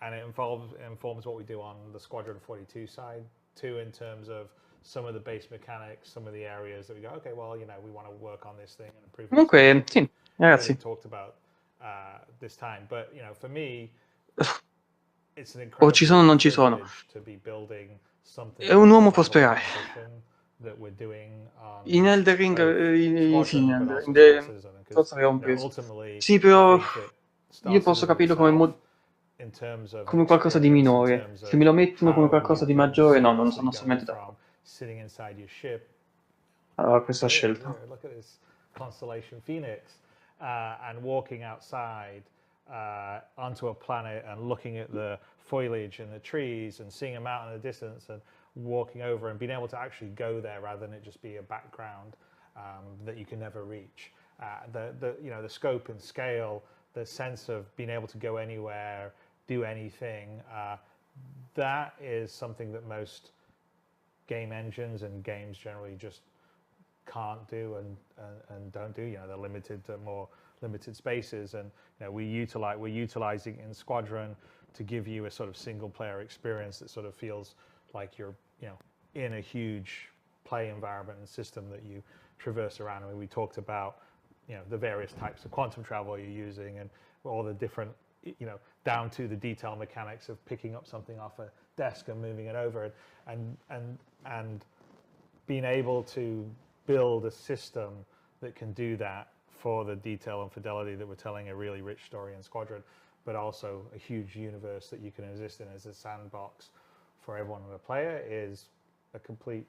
And it informs what we do on the Squadron 42 side too, in terms of some of the base mechanics, some of the areas that we go, okay, well, you know, we want to work on this thing and improve. Comunque, sì, ragazzi. Talked about this time, but you know, for me, it's an incredible o ci sono o non ci sono. to be building something. Un uomo può sperare. that we're doing on In Elden Ring, sì, Squadron, in but also in Star The Citizen, Forza because avevamo preso. ultimately Sì, I però think that Star io posso Citizen capirlo come, itself, in terms of an come qualcosa di experience, in minore. terms Se of me lo mettono come how qualcosa you di can maggiore, no, non seamlessly sono go assolutamente from d'accordo. sitting inside your ship. Allora, questa There it is, scelta. there, look at this constellation Phoenix, and walking outside onto a planet and looking at the foliage and the trees and seeing a mountain in the distance and walking over and being able to actually go there rather than it just be a background that you can never reach. The scope and scale, the sense of being able to go anywhere, do anything, that is something that most game engines and games generally just can't do and don't do. They're limited to more limited spaces, and we're utilizing in Squadron to give you a sort of single player experience that sort of feels like you're in a huge play environment and system that you traverse around. I mean, we talked about the various types of quantum travel you're using and all the different down to the detail mechanics of picking up something off a desk and moving it over, and being able to build a system that can do that for the detail and fidelity that we're telling a really rich story in Squadron, but also a huge universe that you can exist in as a sandbox for everyone to play it is a complete,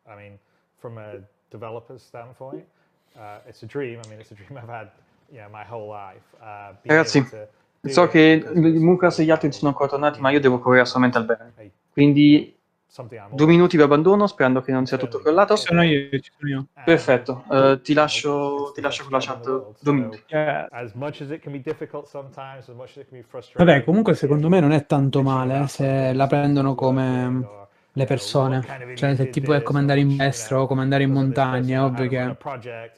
I mean, from a developer's standpoint, it's a dream. I mean, it's a dream I've had my whole life. Ragazzi, so che Lucas e gli altri sono ancora tornati, ma io devo correre assolutamente al bene. Quindi 2 minuti vi abbandono, sperando che non sia tutto crollato. Ci sono io. Perfetto, ti lascio con la chat 2 minuti. Vabbè, comunque secondo me non è tanto male se la prendono come le persone. Cioè, se tipo è come andare in palestra o come andare in montagna, è ovvio che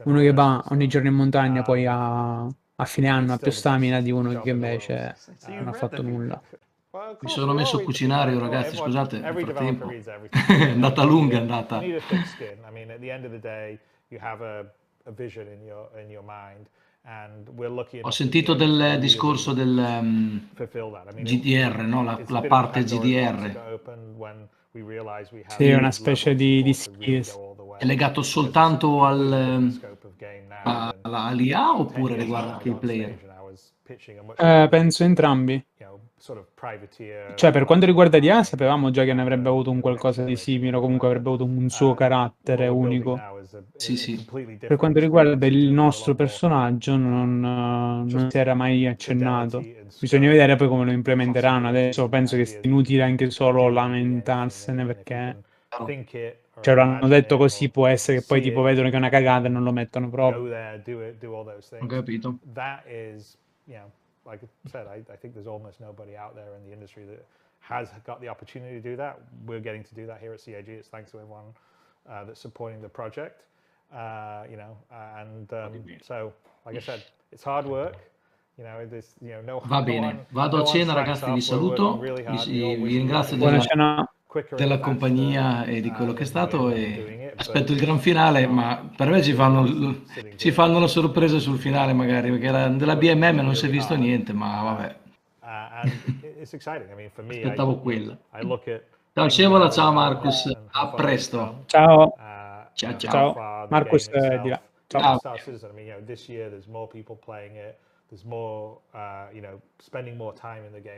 uno che va ogni giorno in montagna poi a fine anno ha più stamina di uno che invece non ha fatto nulla. Mi sono messo a cucinare io, ragazzi, scusate, nel frattempo. È andata lunga, è andata. Ho sentito del discorso del GDR, no? La parte GDR. Sì, è una specie di skills. È legato soltanto all'IA oppure riguarda anche i player? Penso entrambi. Cioè, per quanto riguarda Dia, sapevamo già che ne avrebbe avuto un qualcosa di simile, o comunque avrebbe avuto un suo carattere unico. Sì, sì. Per quanto riguarda il nostro personaggio, non si era mai accennato. Bisogna vedere poi come lo implementeranno. Adesso penso che sia inutile anche solo lamentarsene, perché cioè, l'hanno detto così, può essere che poi tipo vedono che è una cagata e non lo mettono proprio. Ho capito. Like I said, I think there's almost nobody out there in the industry that has got the opportunity to do that. We're getting to do that here at CAG. It's thanks to everyone that's supporting the project. So, like I said, it's hard work. Va bene, vado a cena, ragazzi, vi saluto, vi ringrazio della compagnia e di quello che è stato e aspetto il gran finale, ma per me ci fanno la sorpresa sul finale magari, perché della BMM non si è visto niente, ma vabbè. Aspettavo quella. Ciao Scevola, ciao Marcus, a presto. Ciao. Ciao, Ciao. Marcus è di là. Ciao.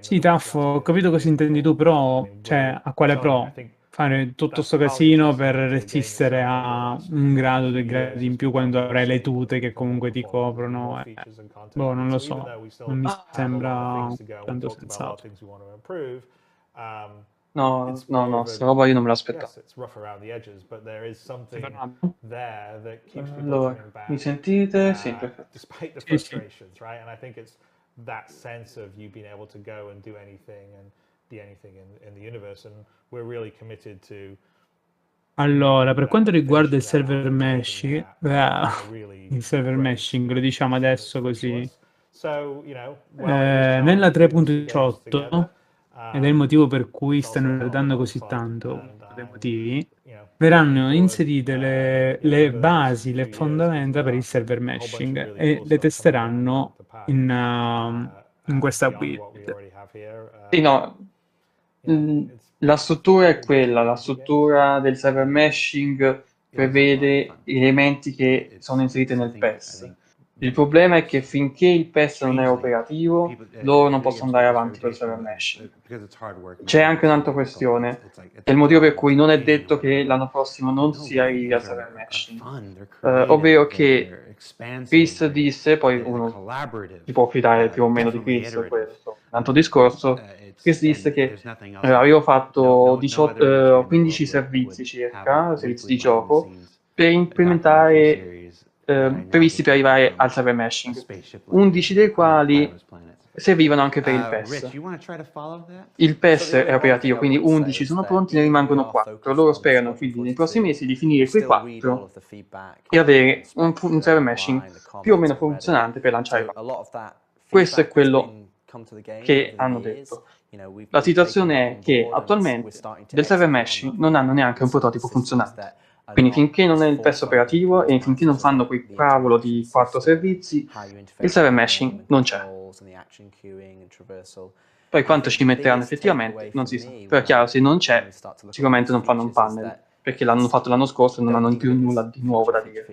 Sì, Taffo, ho capito cosa intendi tu, però, cioè, a quale pro? Fare tutto sto casino per resistere a un grado, 2 gradi in più quando avrai le tute che comunque ti coprono. Boh, non lo so, non mi sembra tanto sensato. No, sta roba io non me l'aspettavo. Allora, mi sentite? Sì, perfetto. Despite the frustrations, right? And I think it's that sense of you being able to go and do anything and be anything in the universe, and we're really committed to. Allora, per quanto riguarda il server meshing, il server meshing, lo diciamo adesso così. Nella 3.18, ed è il motivo per cui stanno tardando così tanto, uno dei motivi, verranno inserite le basi, le fondamenta per il server meshing e le testeranno in questa build. Sì, no, La struttura è quella, la struttura del server meshing prevede elementi che sono inseriti nel PES. Il problema è che finché il PES non è operativo, loro non possono andare avanti col server meshing. C'è anche un'altra questione, è il motivo per cui non è detto che l'anno prossimo non si arrivi al server meshing, ovvero che Chris disse, poi uno si può fidare più o meno di Chris, questo è un altro discorso. Chris disse che avevo fatto 15 servizi circa, servizi di gioco, per implementare, previsti per arrivare al server meshing, 11 dei quali servivano anche per il PES. Il PES è operativo, quindi 11 sono pronti, ne rimangono 4. Loro sperano quindi nei prossimi mesi di finire quei 4 e avere un server meshing più o meno funzionante per lanciare. Questo è quello che hanno detto. La situazione è che attualmente del server meshing non hanno neanche un prototipo funzionante. Quindi finché non è il PES operativo e finché non fanno quei cavolo di 4 servizi, il server meshing non c'è. Poi quanto ci metteranno effettivamente non si sa. Però è chiaro, se non c'è, sicuramente non fanno un panel, perché l'hanno fatto l'anno scorso e non hanno più nulla di nuovo da dire.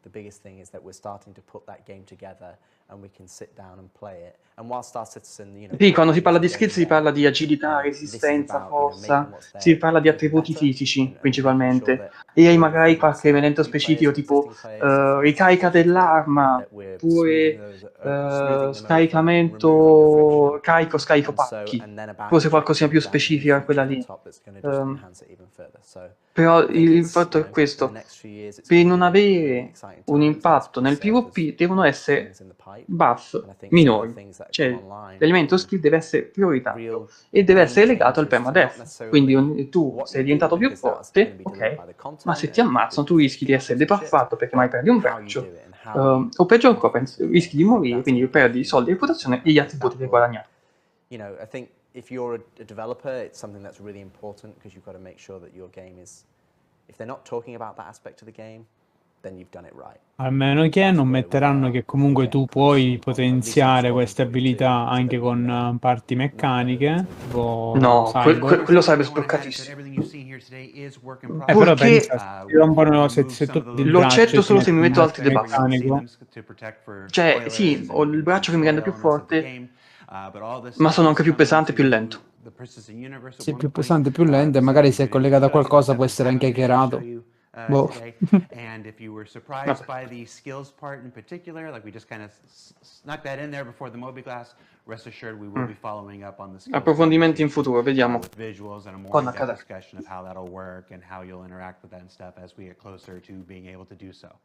The biggest thing is that we're starting to put that game together and we can sit down and play it. And whilst our citizen, Sì, quando si parla di skill si parla di agilità, resistenza, forza, si parla di attributi fisici principalmente, e hai magari qualche elemento specifico tipo ricarica dell'arma, oppure scaricamento, scarico pacchi, forse qualcosina più specifica quella lì. Però il fatto è questo, per non avere un impatto nel PvP devono essere buff minori, cioè l'elemento skill deve essere prioritario e deve essere legato al permadeath, quindi tu sei diventato più forte, ok, ma se ti ammazzano tu rischi di essere debuffato perché mai perdi un braccio, o peggio ancora rischi di morire, quindi perdi soldi e reputazione e gli attributi che guadagnare. You know, I think if you're a developer, it's something that's really important because you've got to make sure that your game is, if they're not talking about that aspect of the game, then you've done it right. A meno che non metteranno che comunque tu puoi potenziare queste abilità anche con parti meccaniche, tipo no, quello sarebbe sbloccatissimo. Però pensa, ti rompono se tu lo accetto solo se mi metto altri debuff. Cioè, sì, ho il braccio che mi rende più forte, ma sono anche più pesante e più lento. Sì, più pesante, più lento, e magari se è collegato a qualcosa può essere anche hackerato. Boh. And if you were surprised by the skills part in particular, like we just kind of snuck that in there before the Mobiglass, rest assured we will be following up on the skills. Approfondimenti in futuro, vediamo. With visuals and a more in-depth discussion of how that'll work and how you'll interact with that and stuff as we get closer to being able to do so.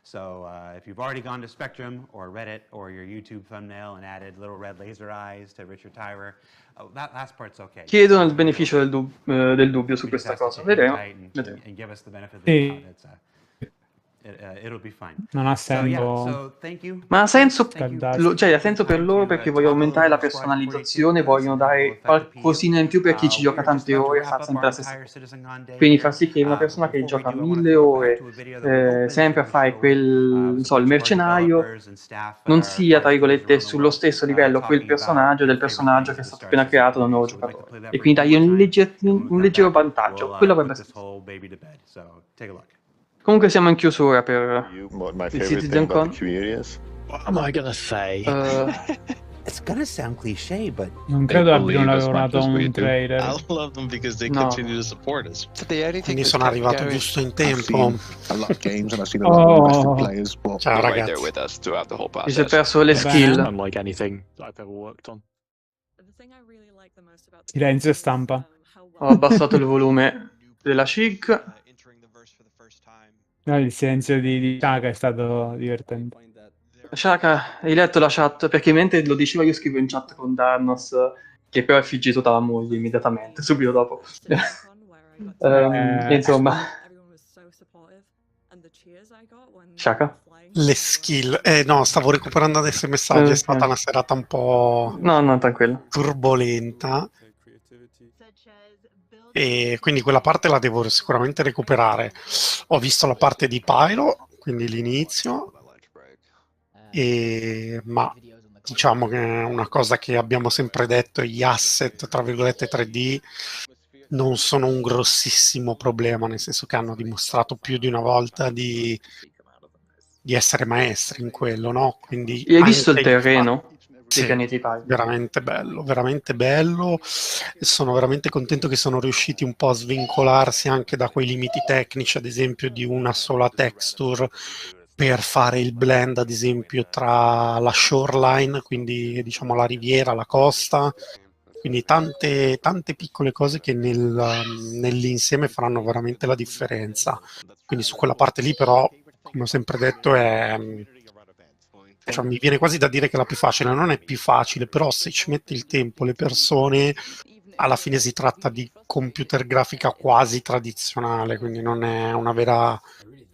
So if you've already gone to Spectrum or Reddit or your YouTube thumbnail and added little red laser eyes to Richard Tyrer, that last part's okay. Chiedono il beneficio del dubbio su questa cosa, vedremo. And give us the benefit of the doubt. It'll be fine. Non ha senso. Ma ha senso, cioè ha senso per loro perché vogliono aumentare la personalizzazione, vogliono dare qualcosina in più per chi ci gioca tante ore e fa sempre la stessa cosa. Quindi far sì che una persona che gioca 1000 ore sempre a fare il mercenario non sia, tra virgolette, sullo stesso livello quel personaggio del personaggio che è stato appena creato da un nuovo giocatore. E quindi dagli un leggero vantaggio. Quello avrebbe senso. Comunque siamo in chiusura per il CitizenCon. What am I gonna say? It's gonna sound cliché, but non credo abbiano lavorato un trailer. I love them because they continue to support us. Quindi sono arrivato giusto in tempo. Ciao ragazzi. Mi si è perso le skill. Unlike anything I've ever worked on. Silenzio stampa. Ho abbassato il volume della SHIG. No, il silenzio di Shaka è stato divertente. Shaka, hai letto la chat? Perché mentre lo dicevo io scrivo in chat con Darnos, che però è fuggito dalla moglie immediatamente, subito dopo. Insomma. Shaka? Le skill. No, stavo recuperando adesso i messaggi, è stata una serata un po'... No, tranquillo. Turbolenta. E quindi quella parte la devo sicuramente recuperare. Ho visto la parte di Pyro, quindi l'inizio, ma diciamo che una cosa che abbiamo sempre detto, gli asset, tra virgolette, 3D non sono un grossissimo problema, nel senso che hanno dimostrato più di una volta di essere maestri in quello, no? Quindi Hai visto il anche terreno dei sì, pianeti Pyro? veramente bello, veramente bello. Sono veramente contento che sono riusciti un po' a svincolarsi anche da quei limiti tecnici, ad esempio di una sola texture, per fare il blend, ad esempio, tra la shoreline, quindi diciamo la riviera, la costa, quindi tante piccole cose che nell'insieme faranno veramente la differenza. Quindi su quella parte lì però, come ho sempre detto, cioè, mi viene quasi da dire che la più facile. Non è più facile, però se ci metti il tempo, le persone, alla fine si tratta di computer grafica quasi tradizionale, quindi non è una vera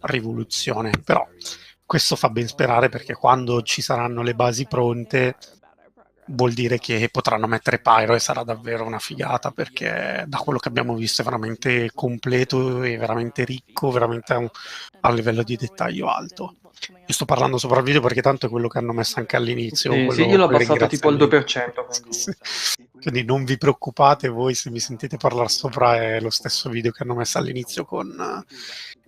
rivoluzione, però questo fa ben sperare, perché quando ci saranno le basi pronte vuol dire che potranno mettere Pyro e sarà davvero una figata, perché da quello che abbiamo visto è veramente completo e veramente ricco, veramente a un livello di dettaglio alto. Io sto parlando sopra il video perché tanto è quello che hanno messo anche all'inizio. Sì, io l'ho abbassato tipo al 2%. Quindi non vi preoccupate, voi se mi sentite parlare sopra è lo stesso video che hanno messo all'inizio, con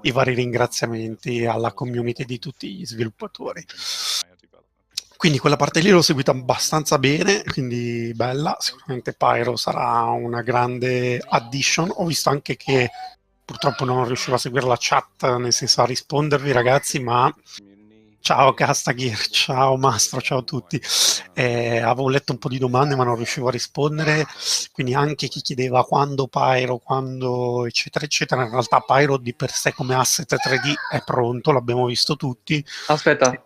i vari ringraziamenti alla community di tutti gli sviluppatori. Quindi quella parte lì l'ho seguita abbastanza bene, quindi bella. Sicuramente Pyro sarà una grande addition. Ho visto anche che purtroppo non riuscivo a seguire la chat, nel senso a rispondervi ragazzi, ma ciao Castagear, ciao Mastro, ciao a tutti. Avevo letto un po' di domande ma non riuscivo a rispondere, quindi anche chi chiedeva quando Pyro, quando eccetera eccetera, in realtà Pyro di per sé come asset 3D è pronto, l'abbiamo visto tutti. Aspetta.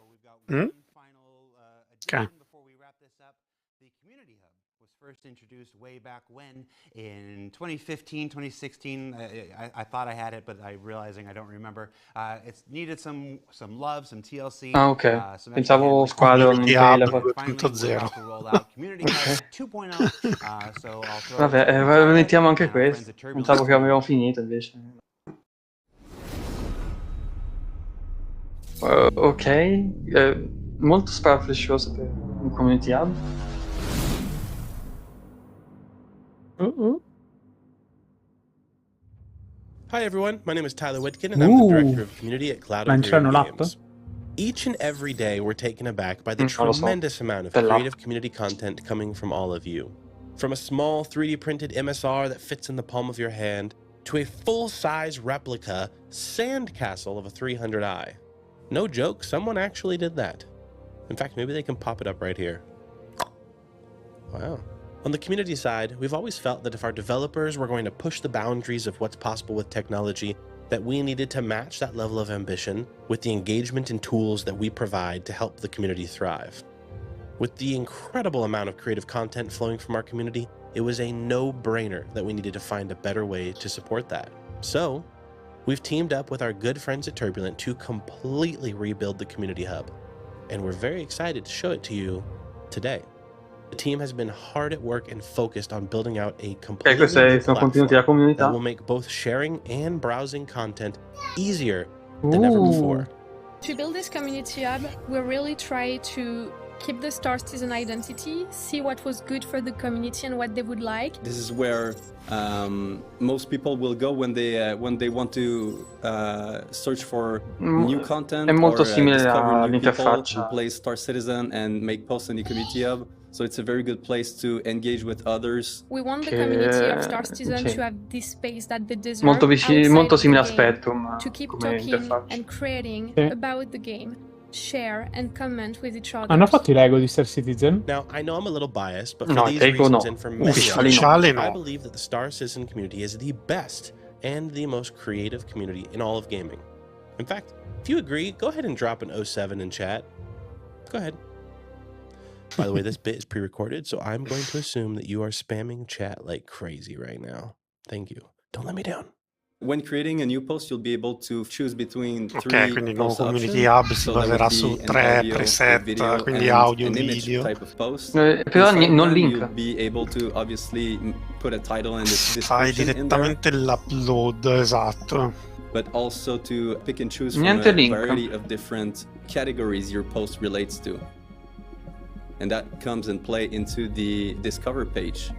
Ok. First introduced way back when in 2015, 2016. I thought I had it, but I'm realizing I don't remember. It's needed some love, some TLC. Ah, ok. Pensavo Squadron in trailer. Community Hub 2.0. So I'll throw Vabbè, mettiamo anche questo. Pensavo che avevamo finito invece. Ok. Molto sparaflescioso per un community hub. Hi everyone, my name is Tyler Whitkin and I'm the Director of Community at Cloud Imperium Games. Each and every day we're taken aback by the tremendous amount of creative community content coming from all of you. From a small 3D printed MSR that fits in the palm of your hand, to a full-size replica sandcastle of a 300i. No joke, someone actually did that. In fact, maybe they can pop it up right here. Wow. On the community side, we've always felt that if our developers were going to push the boundaries of what's possible with technology, that we needed to match that level of ambition with the engagement and tools that we provide to help the community thrive. With the incredible amount of creative content flowing from our community, it was a no-brainer that we needed to find a better way to support that. So, we've teamed up with our good friends at Turbulent to completely rebuild the Community Hub, and we're very excited to show it to you today. The team has been hard at work and focused on building out a completely new platform that will make both sharing and browsing content easier than ever before. To build this community hub, we really try to keep the Star Citizen identity, see what was good for the community and what they would like. This is where most people will go when they want to search for new content È molto or simile discover new people all'interfaccia. who play Star Citizen and make posts in the community hub. So it's a very good place to engage with others. We want the community of Star Citizen to have this space that they deserve Molto molto simile a outside of the game, Spectrum to keep come talking interfaccia. and creating about the game, share and comment with each other. Hanno fatto i Lego di Star Citizen? Now, I know I'm a little biased, but for No, these Lego reasons no. and for many Ufficiali others, no. I believe that the Star Citizen community is the best and the most creative community in all of gaming. In fact, if you agree, go ahead and drop an 07 in chat. Go ahead. By the way, this bit is pre-recorded, so I'm going to assume that you are spamming chat like crazy right now. Thank you. Don't let me down. When creating a new post, you'll be able to choose between Ok, three quindi il nuovo post community options. hub si So that baserà would su be an 3 audio, a preset, video, quindi and audio an e image video. type of post. Però Inside non them, link. You'll be able to obviously put a title and Fai description in there, direttamente l'upload, esatto. but also to pick and choose from Niente a link. variety of different categories your post relates to. and that comes and play into the Discover page.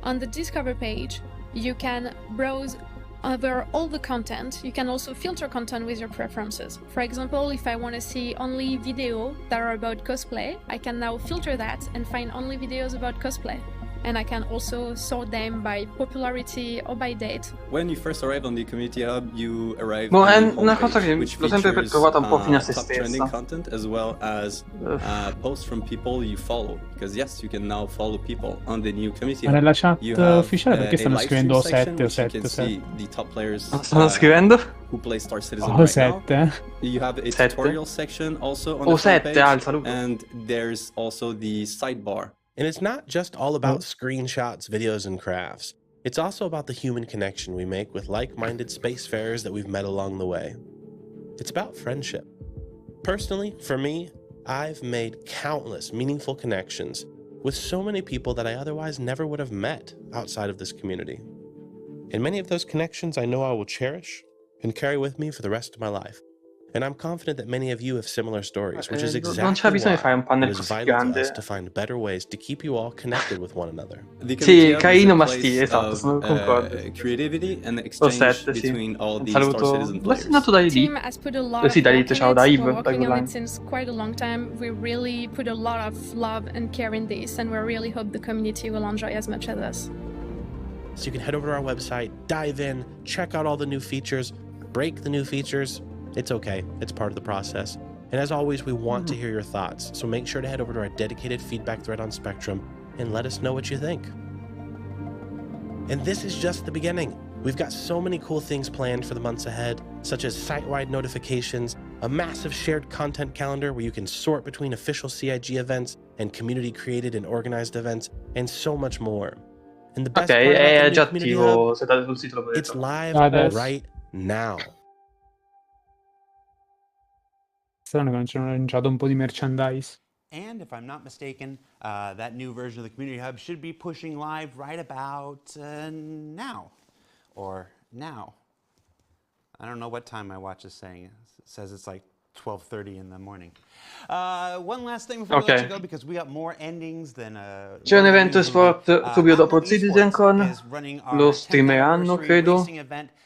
On the Discover page, you can browse over all the content. You can also filter content with your preferences. For example, if I want to see only videos that are about cosplay, I can now filter that and find only videos about cosplay. And I can also sort them by popularity or by date. When you first arrive on the Community Hub, you arrive Boh, è on the una cosa homepage, che which l'ho sempre features trovata un po' fine a se top trending stessa. content as well as posts from people you follow. Because yes, you can now follow people on the new Community Ma Hub. nella chat You have ufficiale perché a stanno live scrivendo stream section, 7 o which you 7 can 7? see the top players Stanno scrivendo? who play Star Citizen Oh, right 7? now. You have a 7? tutorial section also on Oh, the front 7, page, alzalo. and there's also the sidebar. And it's not just all about screenshots, videos, and crafts. It's also about the human connection we make with like-minded spacefarers that we've met along the way. It's about friendship. Personally, for me, I've made countless meaningful connections with so many people that I otherwise never would have met outside of this community. And many of those connections I know I will cherish and carry with me for the rest of my life. And I'm confident that many of you have similar stories, which is Non c'era exactly bisogno di fare un why it panel was così vital to us grande. to find better ways to keep you all connected with one another. The Community Sì, Hub carino, is a ma place sì, esatto, of, sono concordo. creativity and Lo exchange 7, sì. between all Un the Star saluto. Citizen L'ho players. segnato da Team lì. has put a lot Sì, of da lì work in ciao, it. da We're Yves, da working on online. it since quite a long time. We really put a lot of love and care in this, and we really hope the community will enjoy as much as us. So you can head over to our website, dive in, check out all the new features, break the new features. It's okay, it's part of the process. And as always, we want to hear your thoughts, so make sure to head over to our dedicated feedback thread on Spectrum and let us know what you think. And this is just the beginning. We've got so many cool things planned for the months ahead, such as site-wide notifications, a massive shared content calendar where you can sort between official CIG events and community-created and organized events, and so much more. And the best Ok, part about è the new già Community attivo, Hub, se date sul sito lo potete it's trovare. live Adesso. right now. Strano che non c'è lanciato un po' di merchandise. And if I'm not mistaken, that new version of the Community Hub should be pushing live right about now. Or now. I don't know what time my watch is saying. It says it's like 12:30 in the morning. One last thing before we let you go, because we got more endings than C'è un evento esport subito dopo il CitizenCon, lo streameranno, credo.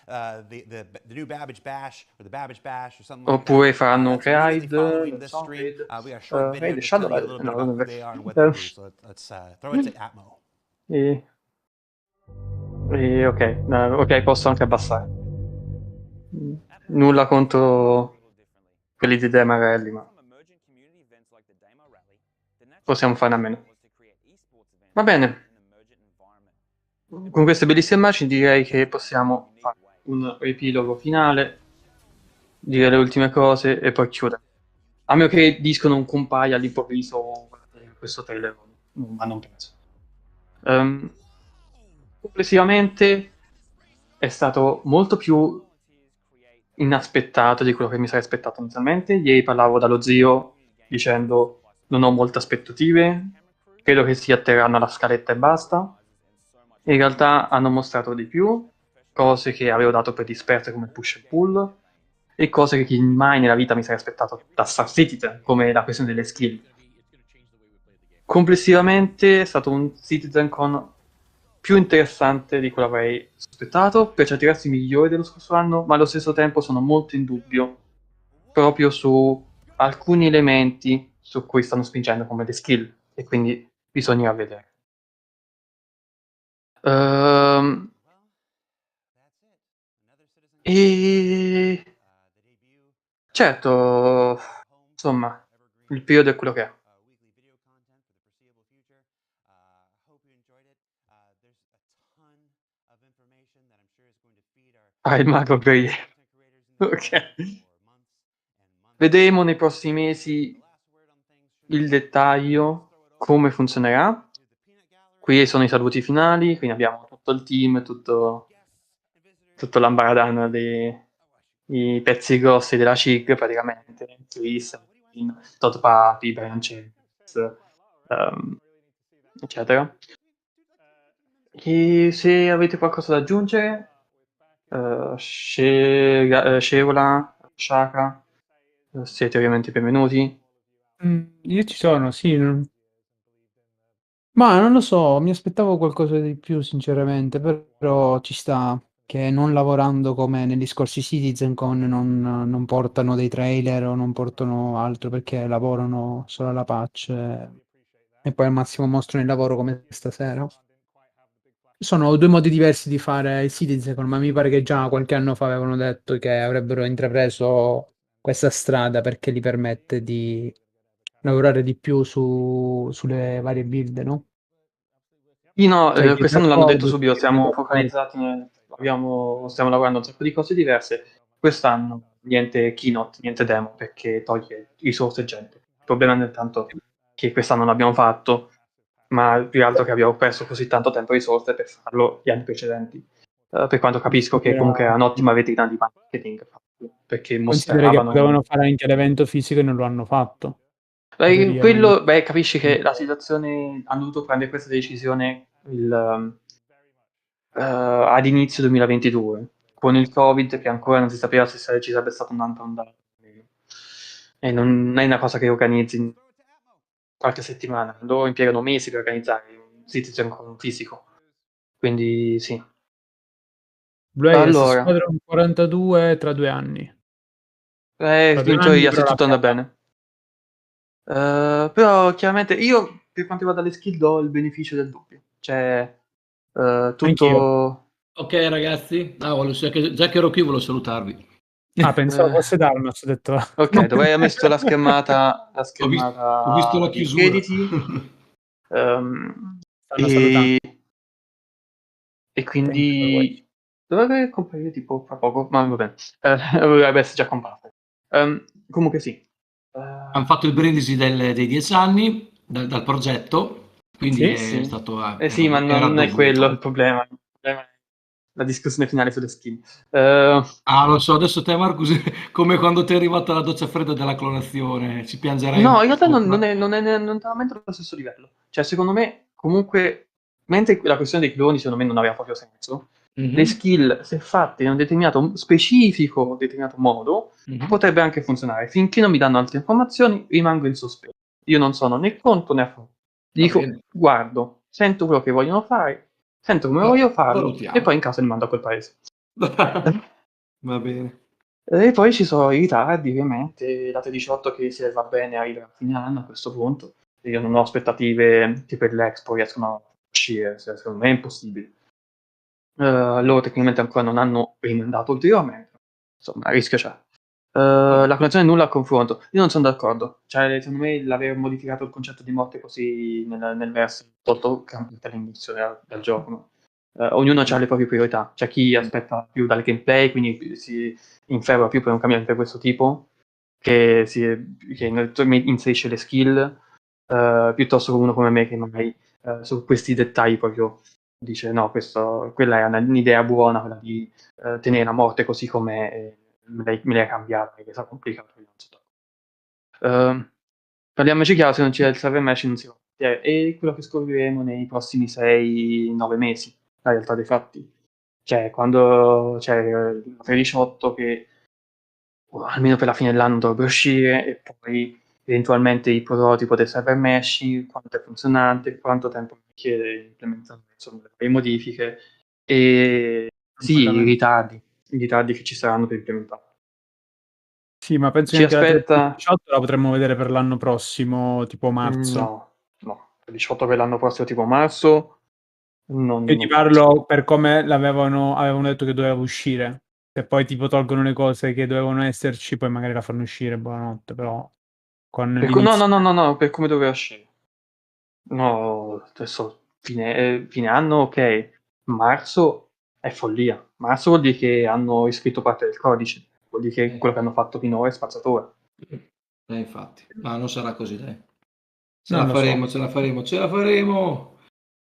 The new Babbage Bash, or the Babbage Bash, or something like Oppure that. faranno un That's immediately raid, following non this so, stream. raid. We got a short video Raid to tell you a Shadow, little bit no, about non who è they are and what they do. So let's throw it to Atmo. Ok, posso anche abbassare. Nulla contro quelli di Demarelli, ma possiamo fare a meno. Va bene. Con queste bellissime immagini direi che possiamo fare un riepilogo finale, dire le ultime cose e poi chiudere. A meno che Disco non compaia all'improvviso in questo trailer, ma non penso. Complessivamente è stato molto più inaspettato di quello che mi sarei aspettato inizialmente. Ieri parlavo dallo zio dicendo non ho molte aspettative, credo che si atterranno alla scaletta e basta. In realtà hanno mostrato di più, cose che avevo dato per disperte come push and pull, e cose che mai nella vita mi sarei aspettato da Star Citizen, come la questione delle skill. Complessivamente è stato un CitizenCon più interessante di quello che avrei sospettato, per certi versi migliore dello scorso anno, ma allo stesso tempo sono molto in dubbio proprio su alcuni elementi su cui stanno spingendo come le skill, e quindi bisogna vedere. E certo, insomma, il periodo è quello che è. Ah, il mago per ok. Vedremo nei prossimi mesi il dettaglio, come funzionerà. Qui sono i saluti finali, quindi abbiamo tutto il team, tutto l'ambaradan dei pezzi grossi della CIG praticamente, Chris, Todd Papi, Brian Chase, eccetera. E se avete qualcosa da aggiungere, Scevola, Shaka, siete ovviamente benvenuti. Io ci sono, sì. Ma non lo so, mi aspettavo qualcosa di più sinceramente, però ci sta che non lavorando come negli scorsi CitizenCon non portano dei trailer o non portano altro perché lavorano solo alla patch e poi al massimo mostrano il lavoro come stasera. Sono due modi diversi di fare il CitizenCon, ma mi pare che già qualche anno fa avevano detto che avrebbero intrapreso questa strada perché gli permette di lavorare di più sulle varie build, no? Sì, no, Cioè, il quest'anno l'hanno detto d'accordo, subito, siamo focalizzati, stiamo lavorando un sacco di cose diverse. Quest'anno niente keynote, niente demo, perché toglie risorse e gente. Il problema non è tanto che quest'anno l'abbiamo fatto, ma più che altro che abbiamo perso così tanto tempo e risorse per farlo gli anni precedenti. Per quanto capisco che comunque è un'ottima vetrina di marketing, perché considera che mostravano... potevano fare anche l'evento fisico e non lo hanno fatto. In teoria, quello, capisci che la situazione hanno dovuto prendere questa decisione ad inizio 2022, con il Covid che ancora non si sapeva se ci sarebbe stato un'altra ondata. E non è una cosa che organizzi in qualche settimana, loro impiegano mesi per organizzare un CitizenCon fisico. Quindi sì. Blu-ray Allora, Squadron 42 tra 2 anni. Tra 2 in anni teoria se però tutto andrà l'abbiamo. bene. Però chiaramente io per quanto riguarda le skill do il beneficio del dubbio. Cioè, Anch'io. tutto... Ok ragazzi, già che ero qui volevo salutarvi. Ah, pensavo Eh, fosse Darnos, ho detto. ok, dovrei aver messo la schermata Ho visto la dei chiusura. crediti. Stanno salutando. E Thank you for watching. quindi dovrebbe comparire tipo fra poco, ma va bene. Dovrebbe essere già comparso. Comunque sì. Hanno fatto il brindisi dei 10 anni dal progetto, quindi Sì? è Sì. stato Sì, ma era non è quello il dovuto. problema. Il problema è la discussione finale sulle skin. Ah, lo so, adesso te Marcus, come quando ti è arrivata la doccia fredda della clonazione, ci piangerai un No, in po' realtà sopra. non è neanche allo stesso livello. Cioè, secondo me, comunque, mentre la questione dei cloni, secondo me, non aveva proprio senso, le Mhm, skill, se fatte in un determinato specifico, determinato modo, mhm. potrebbe anche funzionare. Finché non mi danno altre informazioni, rimango in sospeso. Io non sono né contro né a favore. Va Dico, bene, guardo, sento quello che vogliono fare, sento come voglio farlo, e valutiamo. poi in caso li mando a quel paese. Va bene. E poi ci sono i ritardi, ovviamente, la 18 che se va bene arriva a fine anno a questo punto. Io non ho aspettative che per l'Expo riescono a uscire, secondo me è impossibile. Loro tecnicamente ancora non hanno rimandato ulteriormente, insomma, il rischio c'è. La connessione è nulla al confronto. Io non sono d'accordo. Cioè, secondo me l'aver modificato il concetto di morte così nel verso tolto campamente all'inizio del gioco, no? Ognuno ha le proprie priorità. C'è chi aspetta più dal gameplay, quindi si inferma più per un cambiamento di questo tipo, che inserisce le skill, piuttosto che uno come me che magari su questi dettagli proprio dice no, quella è un'idea buona, quella di tenere la morte così com'è, me l'hai cambiata, perché è complicato. Parliamoci chiaro, se non c'è il server mesh non si va. È quello che scopriremo nei prossimi 6-9 mesi, la realtà dei fatti. Cioè, quando c'è il 13.8 che almeno per la fine dell'anno dovrebbe uscire e poi eventualmente il prototipo del server mesh, quanto è funzionante, quanto tempo richiede implementare insomma, le varie modifiche e sì, Completamente. i ritardi che ci saranno per implementare. Sì, ma penso che Ci anche la aspetta... 18 la potremmo vedere per l'anno prossimo, tipo marzo. No, il 18 per l'anno prossimo tipo marzo Io ti non penso. parlo per come avevano detto che doveva uscire. Se poi tipo tolgono le cose che dovevano esserci, poi magari la fanno uscire, buonanotte, però con l'inizio. No, per come doveva uscire. No, adesso fine anno, ok. Marzo è follia. Marzo vuol dire che hanno iscritto parte del codice, vuol dire che quello che hanno fatto finora è spazzatura. Infatti, ma non sarà così, dai. Ce Non la lo so. faremo, ce la faremo, ce la faremo.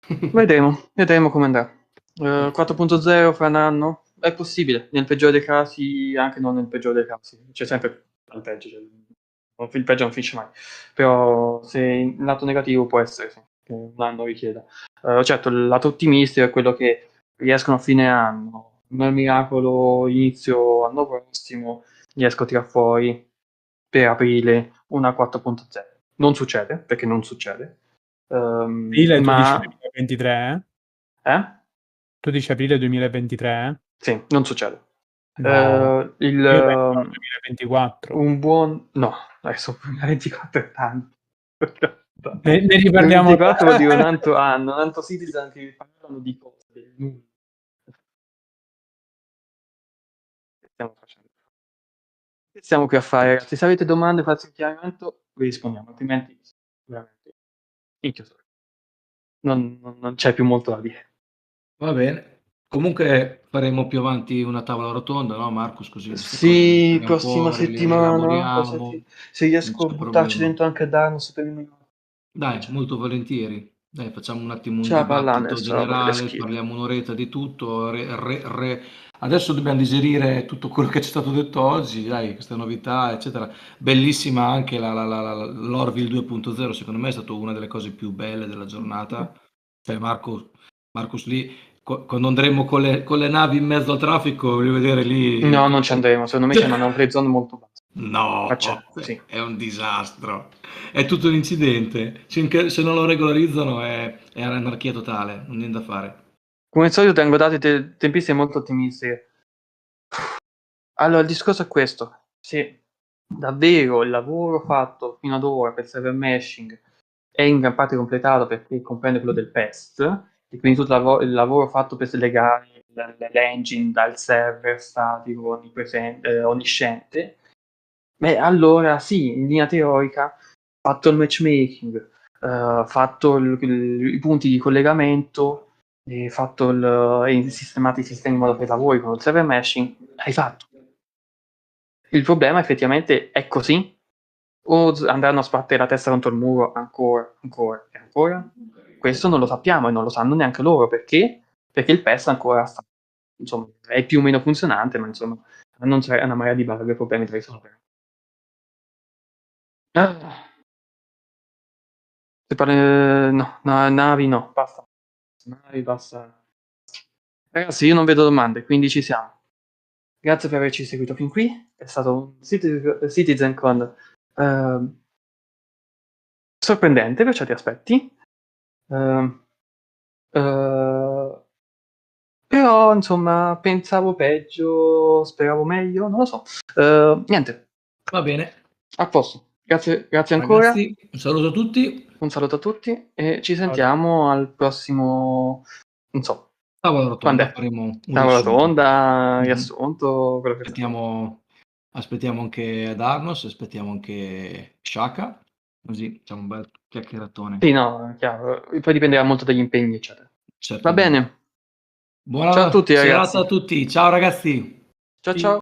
Vedremo come andrà. 4.0 fra un anno? È possibile, nel peggiore dei casi, anche non nel peggiore dei casi. C'è sempre il peggio, il peggio non finisce mai. Però se il lato negativo può essere sì, che un anno richieda. Certo, il lato ottimistico è quello che riescono a fine anno, nel miracolo inizio anno prossimo, riesco a tirar fuori per aprile una 4.0. Non succede, perché non succede, Aprile, tu dici ma 2023? eh? Tu dici aprile 2023? Sì, non succede. No, Il, io penso al 2024. un buon... No, adesso 2024 è tanto. Ne riparliamo 2024 vuol dire un altro anno, un altro citizen che parlano di cose, del nulla. Che stiamo facendo? Che stiamo qui a fare, ragazzi? Se avete domande, fate un chiarimento, vi rispondiamo, altrimenti veramente in chiusura. Non c'è più molto da dire. Va bene. Comunque faremo più avanti una tavola rotonda, no Marcus? Così queste cose le Sì, tiriamo prossima fuori, le settimana, rielaboriamo, se non riesco a c'è buttarci problema. dentro anche Darnos per il Dai, molto volentieri. Dai, facciamo un attimo un c'è la dibattito pallacanestro, roba delle generale, schifo. parliamo un'oretta di tutto. Adesso dobbiamo digerire tutto quello che ci è stato detto oggi, dai, queste novità, eccetera. Bellissima anche l'Orville 2.0, secondo me è stata una delle cose più belle della giornata. Cioè, Marcus lì, quando andremo con le navi in mezzo al traffico, voglio vedere lì... No, non ci andremo, secondo me c'è una no-play zone molto bassa. No, Ma c'è, sì. è un disastro. È tutto un incidente. Se non lo regolarizzano è anarchia totale, non niente da fare. Come al solito tengo date tempistiche molto ottimistiche. Allora, il discorso è questo. Se davvero il lavoro fatto fino ad ora per server meshing è in gran parte completato perché comprende quello del PEST, e quindi tutto il lavoro fatto per slegare l'engine dal server statico onnisciente, beh, allora sì, in linea teorica, fatto il matchmaking, fatto i punti di collegamento, fatto e sistemati i sistemi in modo che lavori con il server meshing, hai fatto. Il problema effettivamente è così? O andranno a sbattere la testa contro il muro ancora e ancora? Questo non lo sappiamo e non lo sanno neanche loro. Perché? Perché il PES ancora insomma, è più o meno funzionante, ma insomma non c'è una marea di bug e problemi da risolvere. Ah. No, navi no, basta. Navi basta. Ragazzi, io non vedo domande, quindi ci siamo. Grazie per averci seguito fin qui. È stato un CitizenCon sorprendente per certi aspetti. Però, insomma, pensavo peggio, speravo meglio, non lo so. Niente. Va bene. A posto. Grazie ancora. Ragazzi, un saluto a tutti. Un saluto a tutti e ci sentiamo al prossimo, non so. Tavola rotonda, Quando è? faremo un Tavola riassunto. rotonda, riassunto, quello che Aspettiamo anche Darnos, aspettiamo anche Shaka, così facciamo un bel chiacchieratone. Sì, no, chiaro. Poi dipenderà molto dagli impegni, eccetera. Certamente. Va bene. Buona Ciao a tutti, serata ragazzi. a tutti, ciao ragazzi. Ciao ciao.